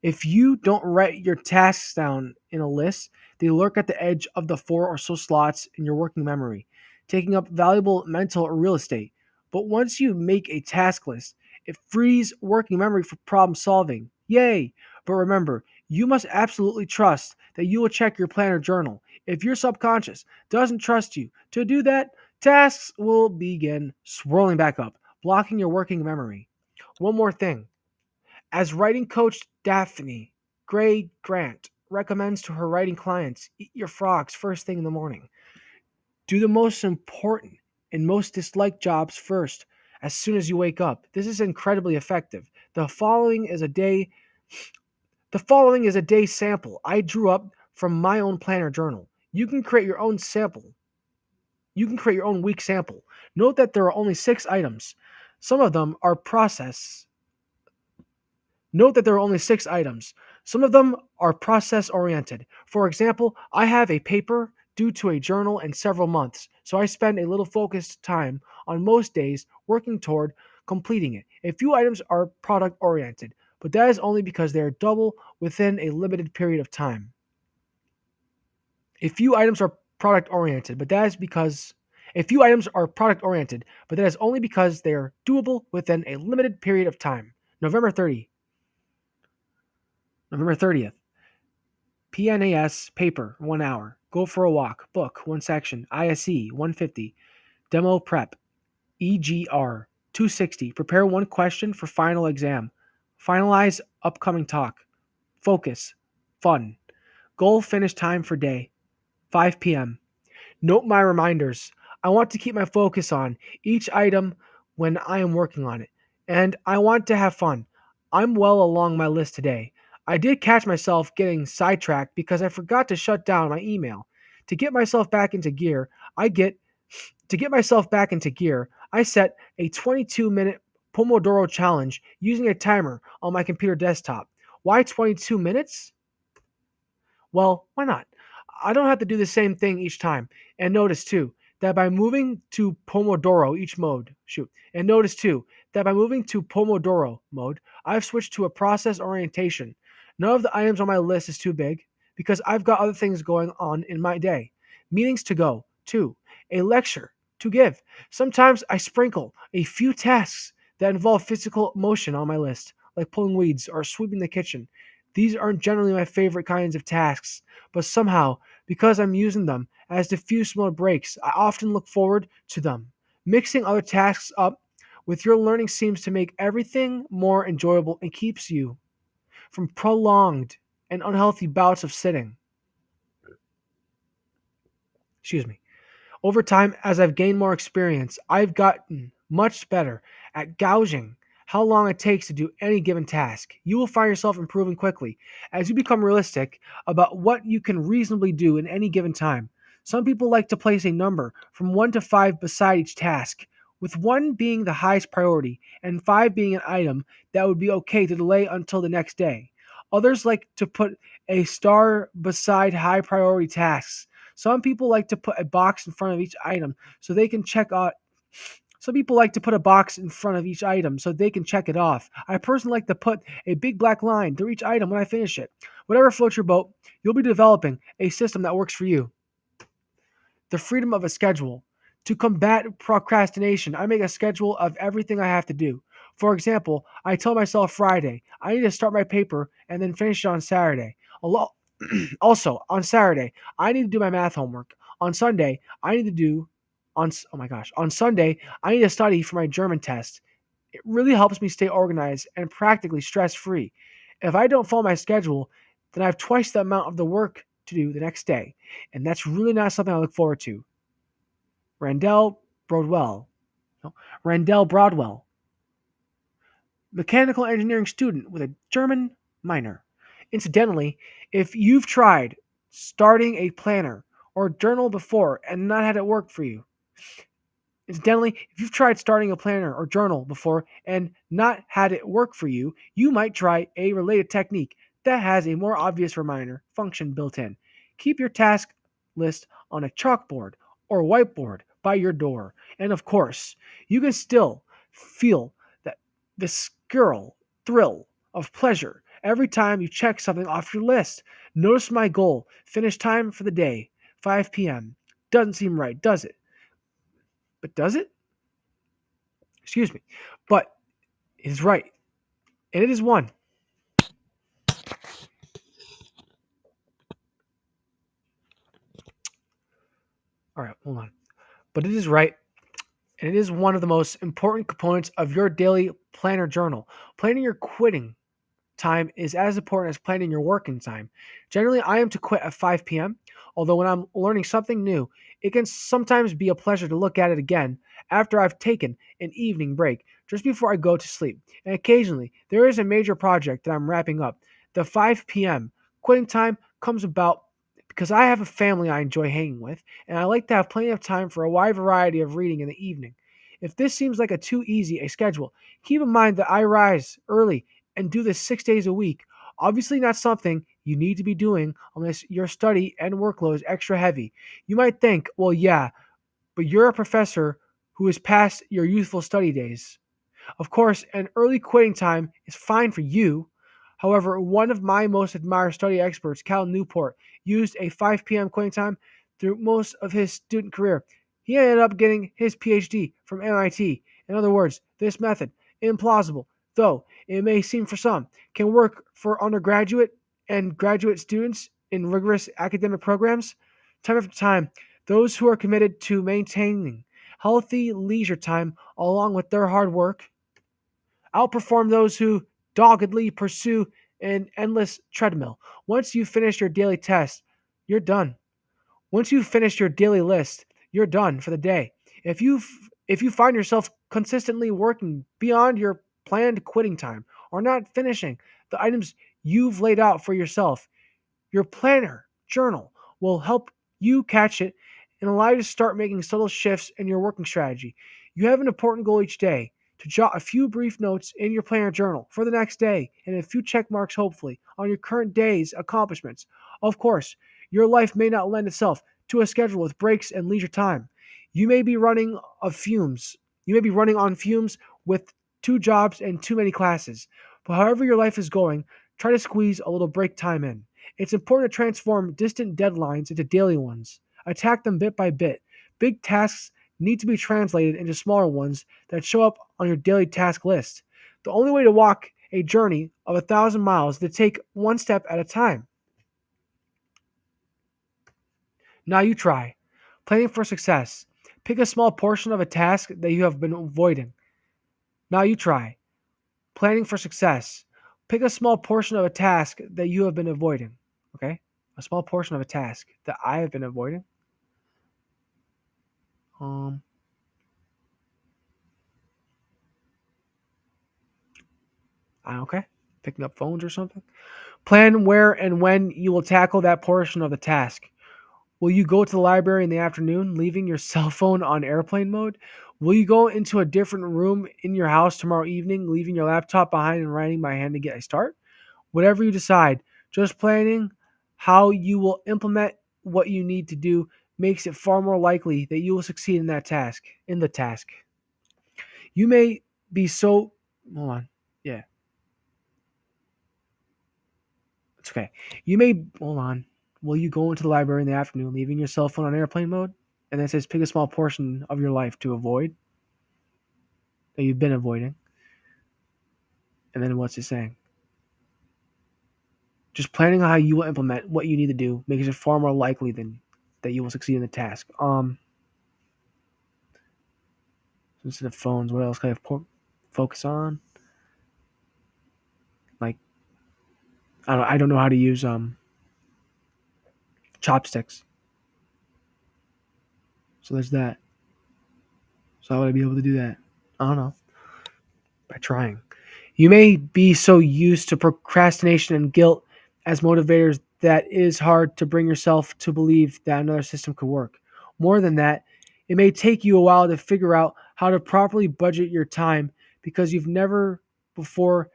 If you don't write your tasks down in a list, they lurk at the edge of the 4 or so slots in your working memory, taking up valuable mental real estate. But once you make a task list, it frees working memory for problem solving. Yay! But remember, you must absolutely trust that you will check your planner journal. If your subconscious doesn't trust you to do that, tasks will begin swirling back up, blocking your working memory. One more thing. As writing coach Daphne Gray Grant recommends to her writing clients, eat your frogs first thing in the morning. Do the most important and most disliked jobs first as soon as you wake up. This is incredibly effective. The following is a day the following is a day sample I drew up from my own planner journal. You can create your own sample. You can create your own week sample. Note that there are only 6 items. Some of them are process. Note that there are only 6 items. Some of them are process oriented. For example, I have a paper due to a journal in several months, so I spend a little focused time on most days working toward completing it. A few items are product oriented, but that is only because they are double within a limited period of time. A few items are product oriented, but that is because a few items are product oriented, but that is only because they are doable within a limited period of time. November 30. November 30th. PNAS paper 1 hour. Go for a walk. Book 1 section. ISE 150. Demo prep. EGR 260. Prepare 1 question for final exam. Finalize upcoming talk. Focus. Fun. Goal finish time for day 5 p.m. Note my reminders. I want to keep my focus on each item when I am working on it, and I want to have fun. I'm well along my list today. I did catch myself getting sidetracked because I forgot to shut down my email. To get myself back into gear, I get to get myself back into gear, I set a 22-minute Pomodoro challenge using a timer on my computer desktop. Why 22 minutes? Well, why not? I don't have to do the same thing each time. And notice too that by moving to Pomodoro each mode, shoot. And notice too that by moving to Pomodoro mode, I've switched to a process orientation. None of the items on my list is too big because I've got other things going on in my day. Meetings to go, too. A lecture to give. Sometimes I sprinkle a few tasks that involve physical motion on my list, like pulling weeds or sweeping the kitchen. These aren't generally my favorite kinds of tasks, but somehow, because I'm using them as diffuse mode breaks, I often look forward to them. Mixing other tasks up with your learning seems to make everything more enjoyable and keeps you from prolonged and unhealthy bouts of sitting. Excuse me. Over time, as I've gained more experience, I've gotten much better at gauging how long it takes to do any given task. You will find yourself improving quickly as you become realistic about what you can reasonably do in any given time. Some people like to place a number from 1 to 5 beside each task, with 1 being the highest priority and 5 being an item that would be okay to delay until the next day. Others like to put a star beside high priority tasks. Some people like to put a box in front of each item so they can check out. Some people like to put a box in front of each item so they can check it off. I personally like to put a big black line through each item when I finish it. Whatever floats your boat, you'll be developing a system that works for you. The freedom of a schedule. To combat procrastination, I make a schedule of everything I have to do. For example, I tell myself Friday, I need to start my paper and then finish it on Saturday. Also, on Saturday, I need to do my math homework. On Sunday, I need to do on Sunday, I need to study for my German test. It really helps me stay organized and practically stress-free. If I don't follow my schedule, then I have twice the amount of the work to do the next day, and that's really not something I look forward to. Randall Broadwell. No, Randall Broadwell, mechanical engineering student with a German minor. Incidentally, if you've tried starting a planner or journal before and not had it work for you, Incidentally, if you've tried starting a planner or journal before and not had it work for you, you might try a related technique that has a more obvious reminder function built in. Keep your task list on a chalkboard or whiteboard by your door. And of course, you can still feel that the thrill of pleasure every time you check something off your list. Notice my goal, finish time for the day, 5 p.m. Doesn't seem right, does it? But does it? Excuse me. But it is right. And it is one. All right, hold on. But it is right. And it is one of the most important components of your daily planner journal. Planning your quitting time is as important as planning your working time. Generally, I am to quit at 5 p.m., although when I'm learning something new, it can sometimes be a pleasure to look at it again after I've taken an evening break. just before I go to sleep. And occasionally, there is a major project that I'm wrapping up. The 5 p.m. quitting time comes about because I have a family I enjoy hanging with, and I like to have plenty of time for a wide variety of reading in the evening. If this seems like a too easy a schedule, keep in mind that I rise early and do this 6 days a week. Obviously, not something you need to be doing unless your study and workload is extra heavy. You might think, well, yeah, but you're a professor who is past your youthful study days. Of course, an early quitting time is fine for you. However, one of my most admired study experts, Cal Newport, used a 5 p.m. quitting time through most of his student career. He ended up getting his PhD from MIT. In other words, this method, implausible, though it may seem for some, can work for undergraduate and graduate students in rigorous academic programs. Time after time, those who are committed to maintaining healthy leisure time along with their hard work outperform those who doggedly pursue an endless treadmill. Once you finish your daily test, you're done. Once you've finished your daily list, you're done for the day. If you find yourself consistently working beyond your planned quitting time or not finishing the items you've laid out for yourself, your planner journal will help you catch it and allow you to start making subtle shifts in your working strategy. You have an important goal each day to jot a few brief notes in your planner journal for the next day and a few check marks, hopefully, on your current day's accomplishments. Of course, your life may not lend itself to a schedule with breaks and leisure time. You may be running of fumes. You may be running on fumes with two jobs and too many classes. But however your life is going, try to squeeze a little break time in. It's important to transform distant deadlines into daily ones. Attack them bit by bit. Big tasks need to be translated into smaller ones that show up on your daily task list. The only way to walk a journey of 1,000 miles is to take one step at a time. Now you try. Planning for success. Pick a small portion of a task that you have been avoiding. Now you try. Planning for success. Pick a small portion of a task that you have been avoiding. Okay? A small portion of a task that I have been avoiding. Um, okay. Picking up phones or something. Plan where and when you will tackle that portion of the task. Will you go to the library in the afternoon, leaving your cell phone on airplane mode? Will you go into a different room in your house tomorrow evening, leaving your laptop behind and writing by hand to get a start? Whatever you decide, just planning how you will implement what you need to do makes it far more likely that you will succeed in that task, in the task. You may be so hold on. Yeah, it's okay. You may hold on. Will you go into the library in the afternoon, leaving your cell phone on airplane mode? And then it says pick a small portion of your life to avoid that you've been avoiding. And then what's it saying? Just planning on how you will implement what you need to do makes it far more likely than that you will succeed in the task. Instead of phones, what else can focus on? Like I don't know how to use chopsticks. So there's that. So how would I be able to do that? I don't know. By trying. You may be so used to procrastination and guilt as motivators that it is hard to bring yourself to believe that another system could work. More than that, it may take you a while to figure out how to properly budget your time because you've never before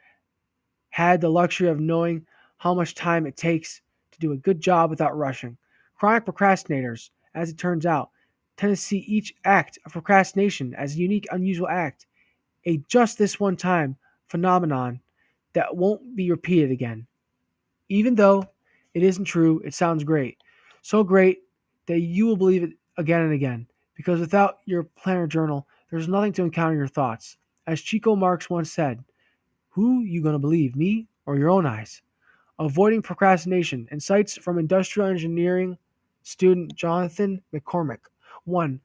had the luxury of knowing how much time it takes to do a good job without rushing. Chronic procrastinators, as it turns out, tend to see each act of procrastination as a unique, unusual act, a just this one time phenomenon that won't be repeated again. Even though it isn't true, it sounds great. So great that you will believe it again and again. Because without your planner journal, there's nothing to encounter your thoughts. As Chico Marx once said, who you gonna believe, me or your own eyes? Avoiding procrastination. Insights from industrial engineering student Jonathan McCormick. 1.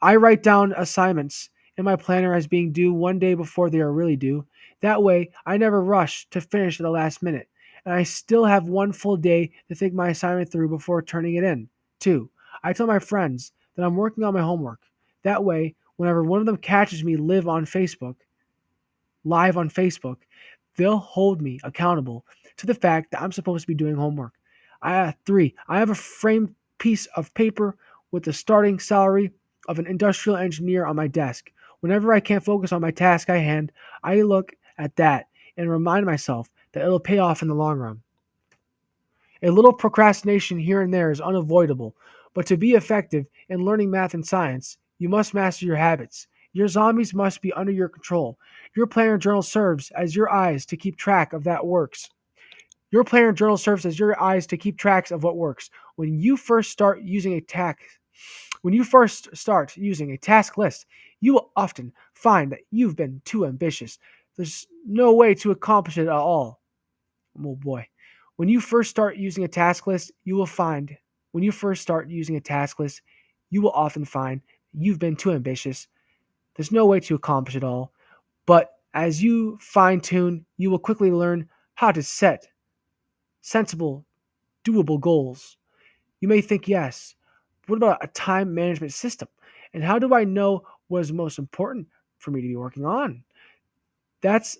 I write down assignments in my planner as being due one day before they are really due. That way, I never rush to finish at the last minute, and I still have one full day to think my assignment through before turning it in. 2. I tell my friends that I'm working on my homework. That way, whenever one of them catches me live on Facebook, they'll hold me accountable to the fact that I'm supposed to be doing homework. Three, I have a framed piece of paper with the starting salary of an industrial engineer on my desk. Whenever I can't focus on my task at hand, I look at that and remind myself that it'll pay off in the long run. A little procrastination here and there is unavoidable, but to be effective in learning math and science, you must master your habits. Your zombies must be under your control. Your planner journal serves as your eyes to keep track of that works. Your planner journal serves as your eyes to keep tracks of what works. When you first start using a task list, you will often find that you've been too ambitious. There's no way to accomplish it at all. Oh boy. When you first start using a task list, you will find when you first start using a task list, you will often find you've been too ambitious. There's no way to accomplish it all. But as you fine tune, you will quickly learn how to set sensible, doable goals. You may think, yes, what about a time management system? And how do I know what is most important for me to be working on? That's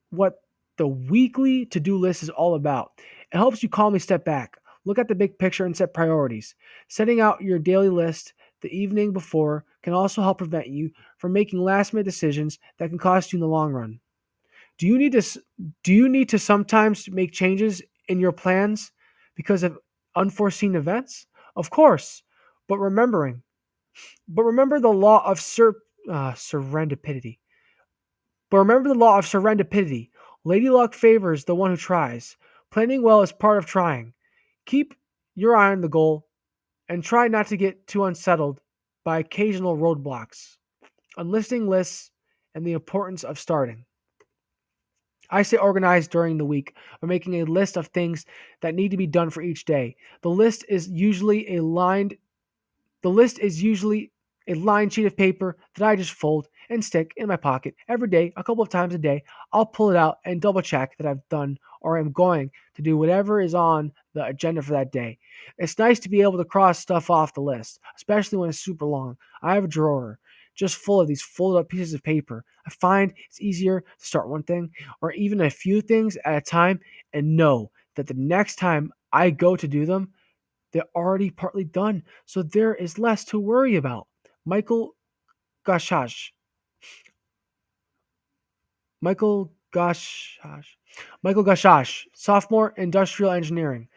what the weekly to do list is all about. It helps you calmly step back, look at the big picture, and set priorities. Setting out your daily list the evening before can also help prevent you from making last minute decisions that can cost you in the long run. Do you need to do you need to sometimes make changes in your plans because of unforeseen events? Of course, but remember the law of serendipity. But remember the law of serendipity. Lady luck favors the one who tries. Planning well is part of trying. Keep your eye on the goal and try not to get too unsettled by occasional roadblocks. Unlisting lists and the importance of starting. I say organize during the week by making a list of things that need to be done for each day. The list is usually a lined sheet of paper that I just fold and stick in my pocket every day, a couple of times a day. I'll pull it out and double check that I've done or am going to do whatever is on the agenda for that day. It's nice to be able to cross stuff off the list, especially when it's super long. I have a drawer just full of these folded up pieces of paper. I find it's easier to start one thing or even a few things at a time and know that the next time I go to do them, they're already partly done, so there is less to worry about. Michael Gashash. Michael Gashash. Michael Gashash, sophomore industrial engineering.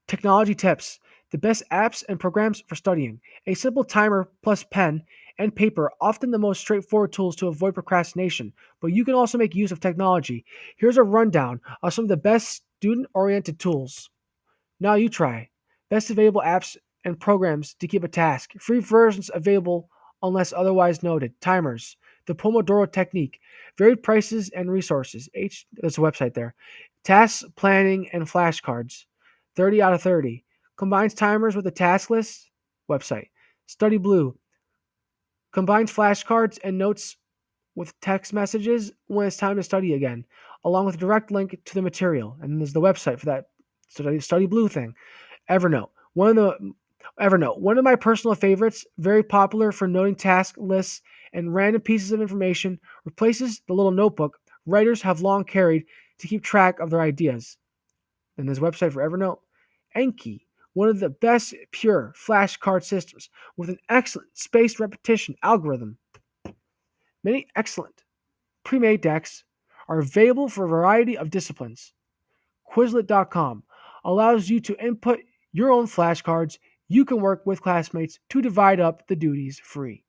Technology tips. The best apps and programs for studying. A simple timer plus pen and paper, often the most straightforward tools to avoid procrastination, but you can also make use of technology. Here's a rundown of some of the best student-oriented tools. Now you try. Best available apps and programs to keep a task. Free versions available unless otherwise noted. Timers. The Pomodoro Technique. Varied prices and resources. There's a website there. Task planning and flashcards. 30 out of 30. Combines timers with a task list. Website. Study Blue. Combines flashcards and notes with text messages when it's time to study again, along with a direct link to the material. And there's the website for that Study Blue thing. Evernote. One of my personal favorites, very popular for noting task lists and random pieces of information, replaces the little notebook writers have long carried to keep track of their ideas. And there's a website for Evernote. Enki, one of the best pure flashcard systems with an excellent spaced repetition algorithm. Many excellent pre-made decks are available for a variety of disciplines. Quizlet.com allows you to input your own flashcards. You can work with classmates to divide up the duties free.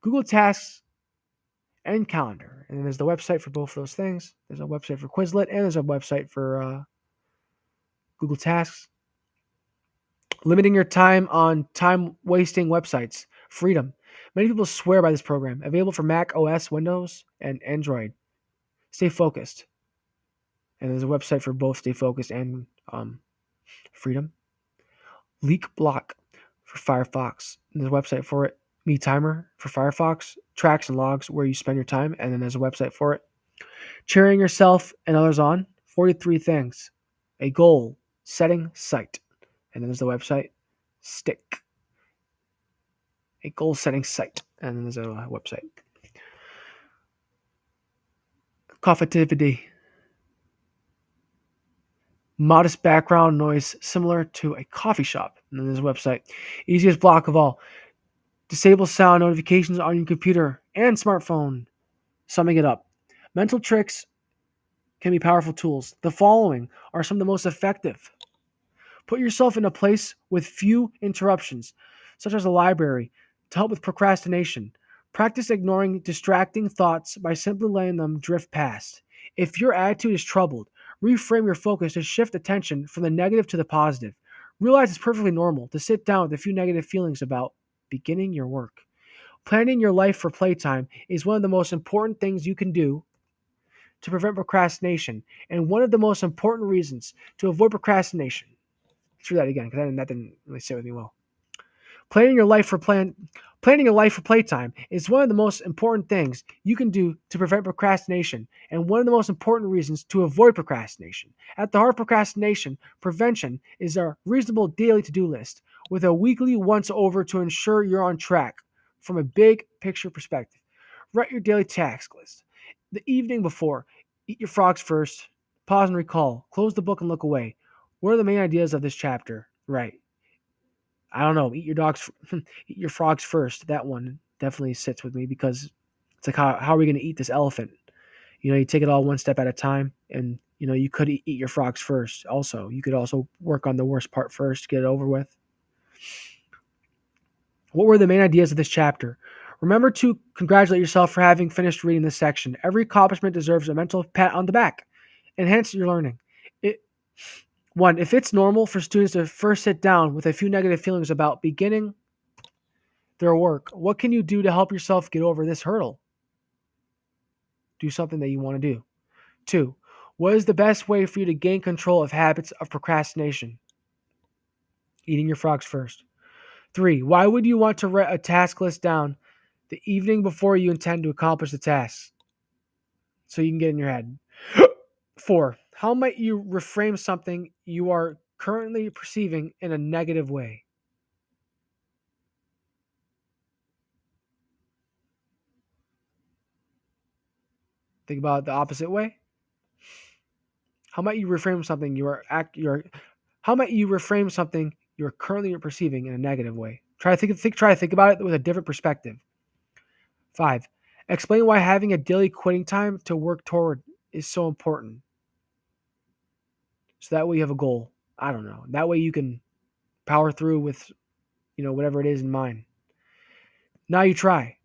Google Tasks and Calendar. And then there's the website for both of those things. There's a website for Quizlet and there's a website for Google Tasks. Limiting your time on time-wasting websites. Freedom. Many people swear by this program. Available for Mac OS, Windows, and Android. Stay focused. And there's a website for both Stay Focused and Freedom. Leak Block for Firefox. And there's a website for it. Me Timer for Firefox. Tracks and logs where you spend your time. And then there's a website for it. Cheering yourself and others on. 43 things. A goal. Setting site. And then there's the website. Stick. A goal setting site. And then there's a website. Coffitivity. Modest background noise similar to a coffee shop. And then there's a website. Easiest block of all. Disable sound notifications on your computer and smartphone. Summing it up. Mental tricks can be powerful tools. The following are some of the most effective. Put yourself in a place with few interruptions, such as a library, to help with procrastination. Practice ignoring distracting thoughts by simply letting them drift past. If your attitude is troubled, reframe your focus to shift attention from the negative to the positive. Realize it's perfectly normal to sit down with a few negative feelings about beginning your work. Planning your life for playtime is one of the most important things you can do to prevent procrastination, and one of the most important reasons to avoid procrastination. Let's do that again because that didn't really sit with me well. Planning your life for playtime is one of the most important things you can do to prevent procrastination, and one of the most important reasons to avoid procrastination. At the heart of procrastination prevention is a reasonable daily to-do list with a weekly once-over to ensure you're on track from a big picture perspective. Write your daily task list. The evening before, eat your frogs first, pause and recall, close the book and look away. What are the main ideas of this chapter? Right. I don't know. Eat your frogs first. That one definitely sits with me because it's like how are we going to eat this elephant? You take it all one step at a time, and you could eat your frogs first. Also, you could also work on the worst part first, get it over with. What were the main ideas of this chapter? Remember to congratulate yourself for having finished reading this section. Every accomplishment deserves a mental pat on the back. Enhance your learning. One, if it's normal for students to first sit down with a few negative feelings about beginning their work, what can you do to help yourself get over this hurdle? Do something that you want to do. Two, what is the best way for you to gain control of habits of procrastination? Eating your frogs first. Three, why would you want to write a task list down the evening before you intend to accomplish the task? So you can get in your head. Four, how might you reframe something you are currently perceiving in a negative way? Think about it the opposite way. How might you reframe something how might you reframe something you're currently perceiving in a negative way? Try to think about it with a different perspective. 5. Explain why having a daily quitting time to work toward is so important. So that way you have a goal. I don't know. That way you can power through with whatever it is in mind. Now you try.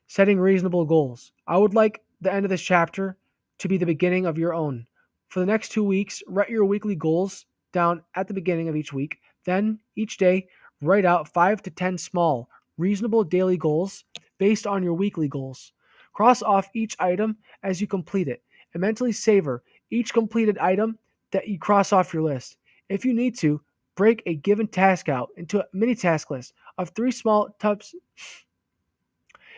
Setting reasonable goals. I would like the end of this chapter to be the beginning of your own. For the next 2 weeks, write your weekly goals down at the beginning of each week. Then, each day, write out 5 to 10 small, reasonable daily goals based on your weekly goals. Cross off each item as you complete it and mentally savor each completed item that you cross off your list. If you need to, break a given task out into a mini task list of 3 small tubs.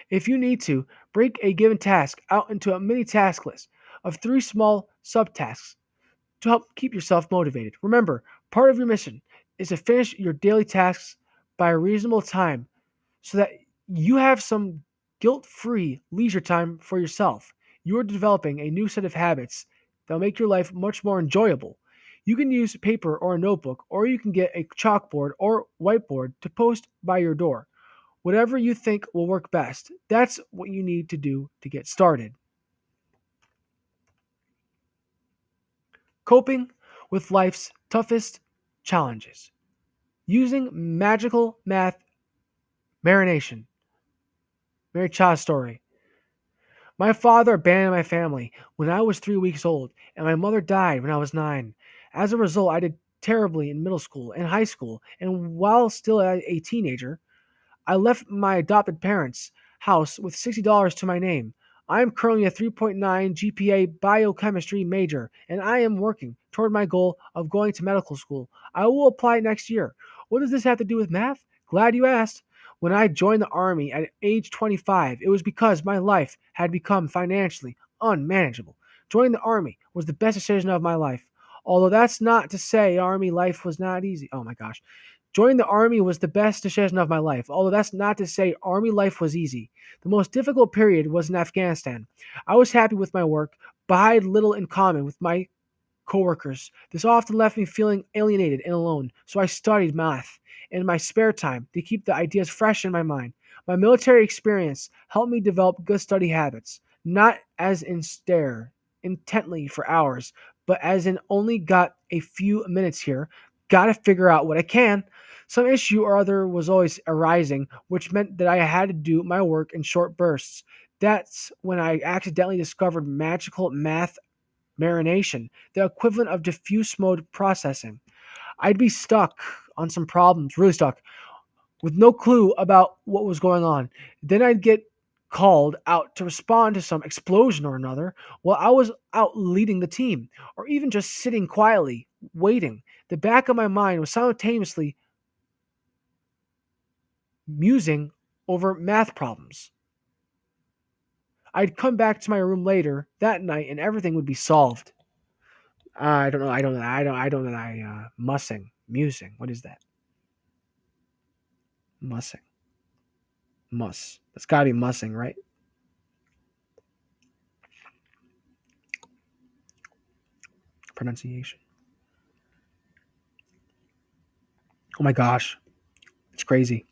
If you need to, break a given task out into a mini task list of 3 small subtasks to help keep yourself motivated. Remember, part of your mission is to finish your daily tasks by a reasonable time so that you have some guilt-free leisure time for yourself. You are developing a new set of habits that will make your life much more enjoyable. You can use paper or a notebook, or you can get a chalkboard or whiteboard to post by your door. Whatever you think will work best, that's what you need to do to get started. Coping with life's toughest challenges. Using magical math marination. Mary Cha's story. My father abandoned my family when I was 3 weeks old, and my mother died when I was 9. As a result, I did terribly in middle school and high school, and while still a teenager, I left my adopted parents' house with $60 to my name. I am currently a 3.9 GPA biochemistry major, and I am working toward my goal of going to medical school. I will apply next year. What does this have to do with math? Glad you asked. When I joined the Army at age 25, it was because my life had become financially unmanageable. Joining the Army was the best decision of my life. Although that's not to say Army life was not easy. Oh my gosh. Joining the army was the best decision of my life, although that's not to say army life was easy. The most difficult period was in Afghanistan. I was happy with my work, but I had little in common with my coworkers. This often left me feeling alienated and alone, so I studied math in my spare time to keep the ideas fresh in my mind. My military experience helped me develop good study habits, not as in stare intently for hours, but as in only got a few minutes here, gotta figure out what I can. Some issue or other was always arising, which meant that I had to do my work in short bursts. That's when I accidentally discovered magical math marination, the equivalent of diffuse mode processing. I'd be stuck on some problems, really stuck, with no clue about what was going on. Then I'd get called out to respond to some explosion or another while I was out leading the team, or even just sitting quietly, waiting. The back of my mind was simultaneously musing over math problems. I'd come back to my room later that night and everything would be solved. I don't know. Mussing, musing. What is that? Mussing, muss. That's gotta be mussing, right? Pronunciation. Oh my gosh, it's crazy.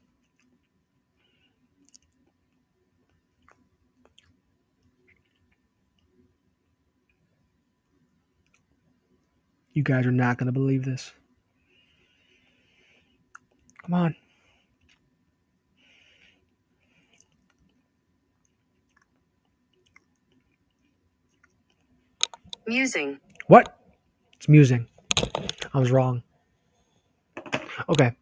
You guys are not gonna believe this. Come on. Musing. What? It's musing. I was wrong. Okay.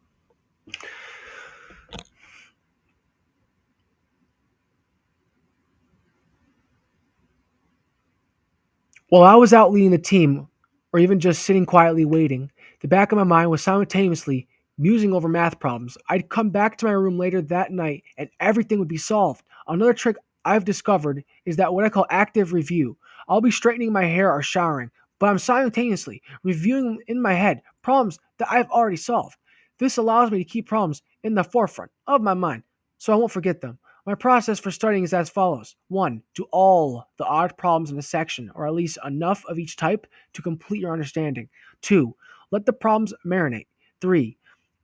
While I was out leading the team, or even just sitting quietly waiting, the back of my mind was simultaneously musing over math problems. I'd come back to my room later that night and everything would be solved. Another trick I've discovered is that what I call active review. I'll be straightening my hair or showering, but I'm simultaneously reviewing in my head problems that I've already solved. This allows me to keep problems in the forefront of my mind so I won't forget them. My process for studying is as follows. 1. Do all the odd problems in a section, or at least enough of each type to complete your understanding. 2. Let the problems marinate. 3.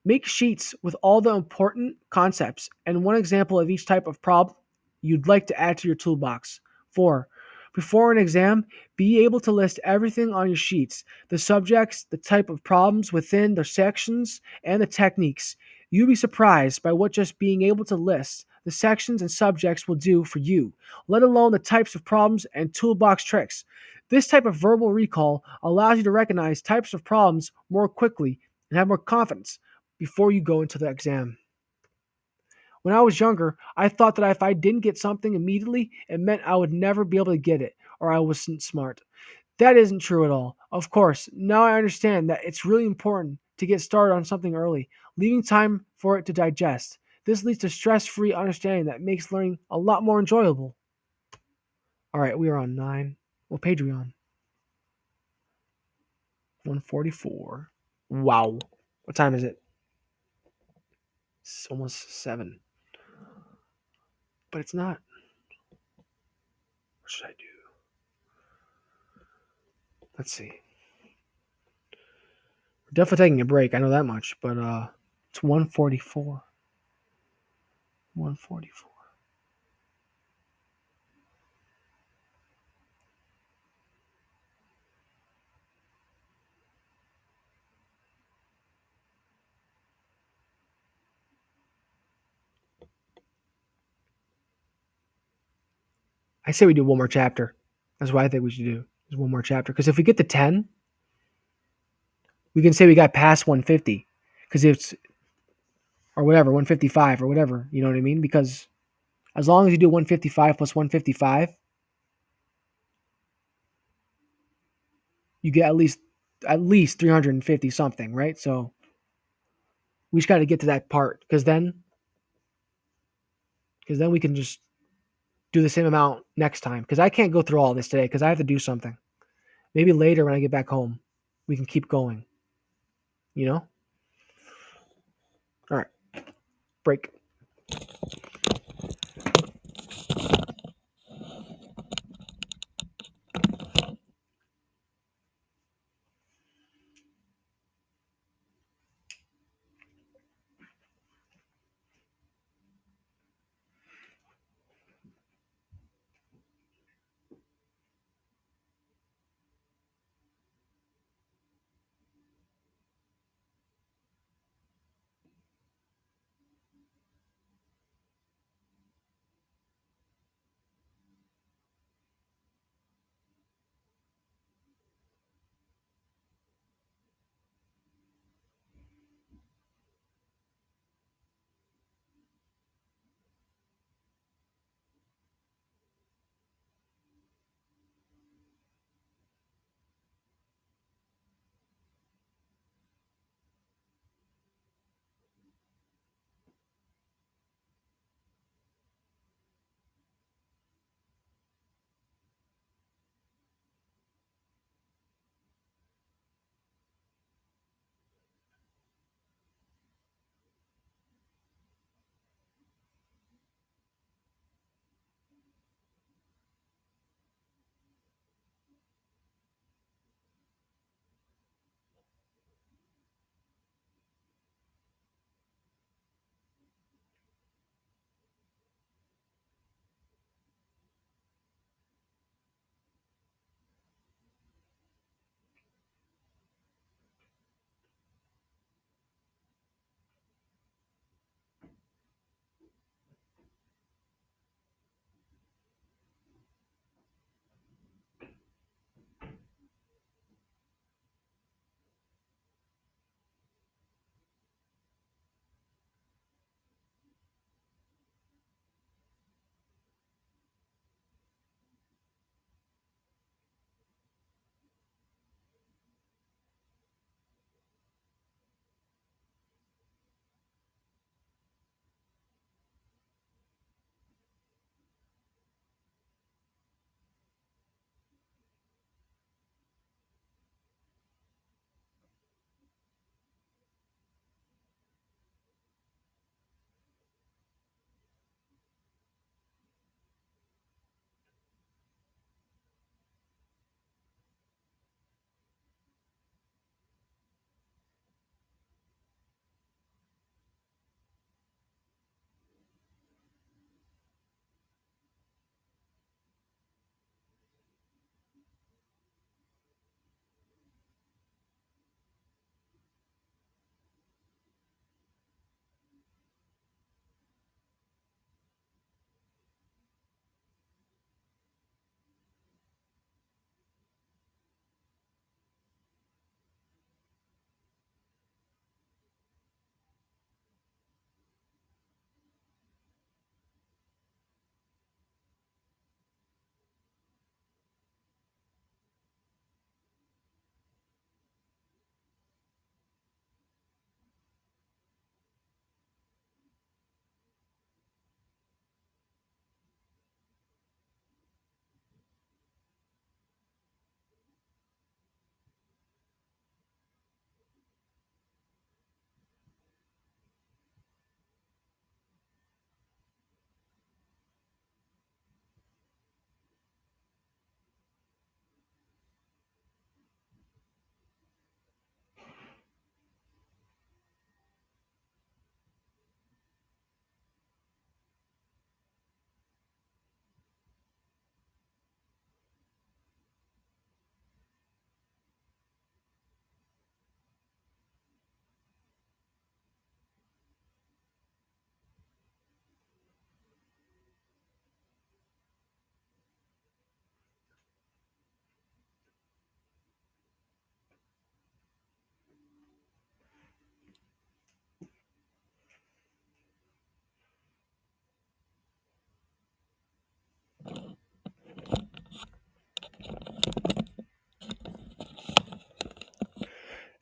Make sheets with all the important concepts and one example of each type of problem you'd like to add to your toolbox. 4. Before an exam, be able to list everything on your sheets, the subjects, the type of problems within the sections, and the techniques. You'll be surprised by what just being able to list the sections and subjects will do for you, let alone the types of problems and toolbox tricks. This type of verbal recall allows you to recognize types of problems more quickly and have more confidence before you go into the exam. When I was younger, I thought that if I didn't get something immediately, it meant I would never be able to get it or I wasn't smart. That isn't true at all. Of course, now I understand that it's really important to get started on something early, leaving time for it to digest. This leads to stress-free understanding that makes learning a lot more enjoyable. All right, we are on 9. What page are we on? 144. Wow. What time is it? It's almost 7. But it's not. What should I do? Let's see. We're definitely taking a break. I know that much. But it's 144. 144. I say we do one more chapter. That's what I think we should do. Is one more chapter. Because if we get to 10, we can say we got past 150. Because it's, or whatever, 155 or whatever. You know what I mean? Because as long as you do 155 plus 155, you get at least 350 something, right? So we just got to get to that part because then we can just do the same amount next time. Because I can't go through all this today because I have to do something. Maybe later when I get back home, we can keep going. You know? All right, break.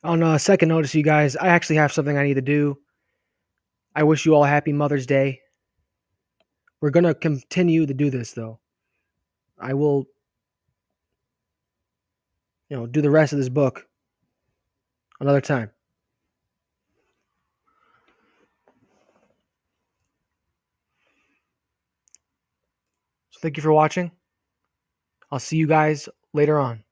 On a second notice, you guys, I actually have something I need to do. I wish you all a happy Mother's Day. We're gonna continue to do this though. I will, do the rest of this book another time. Thank you for watching. I'll see you guys later on.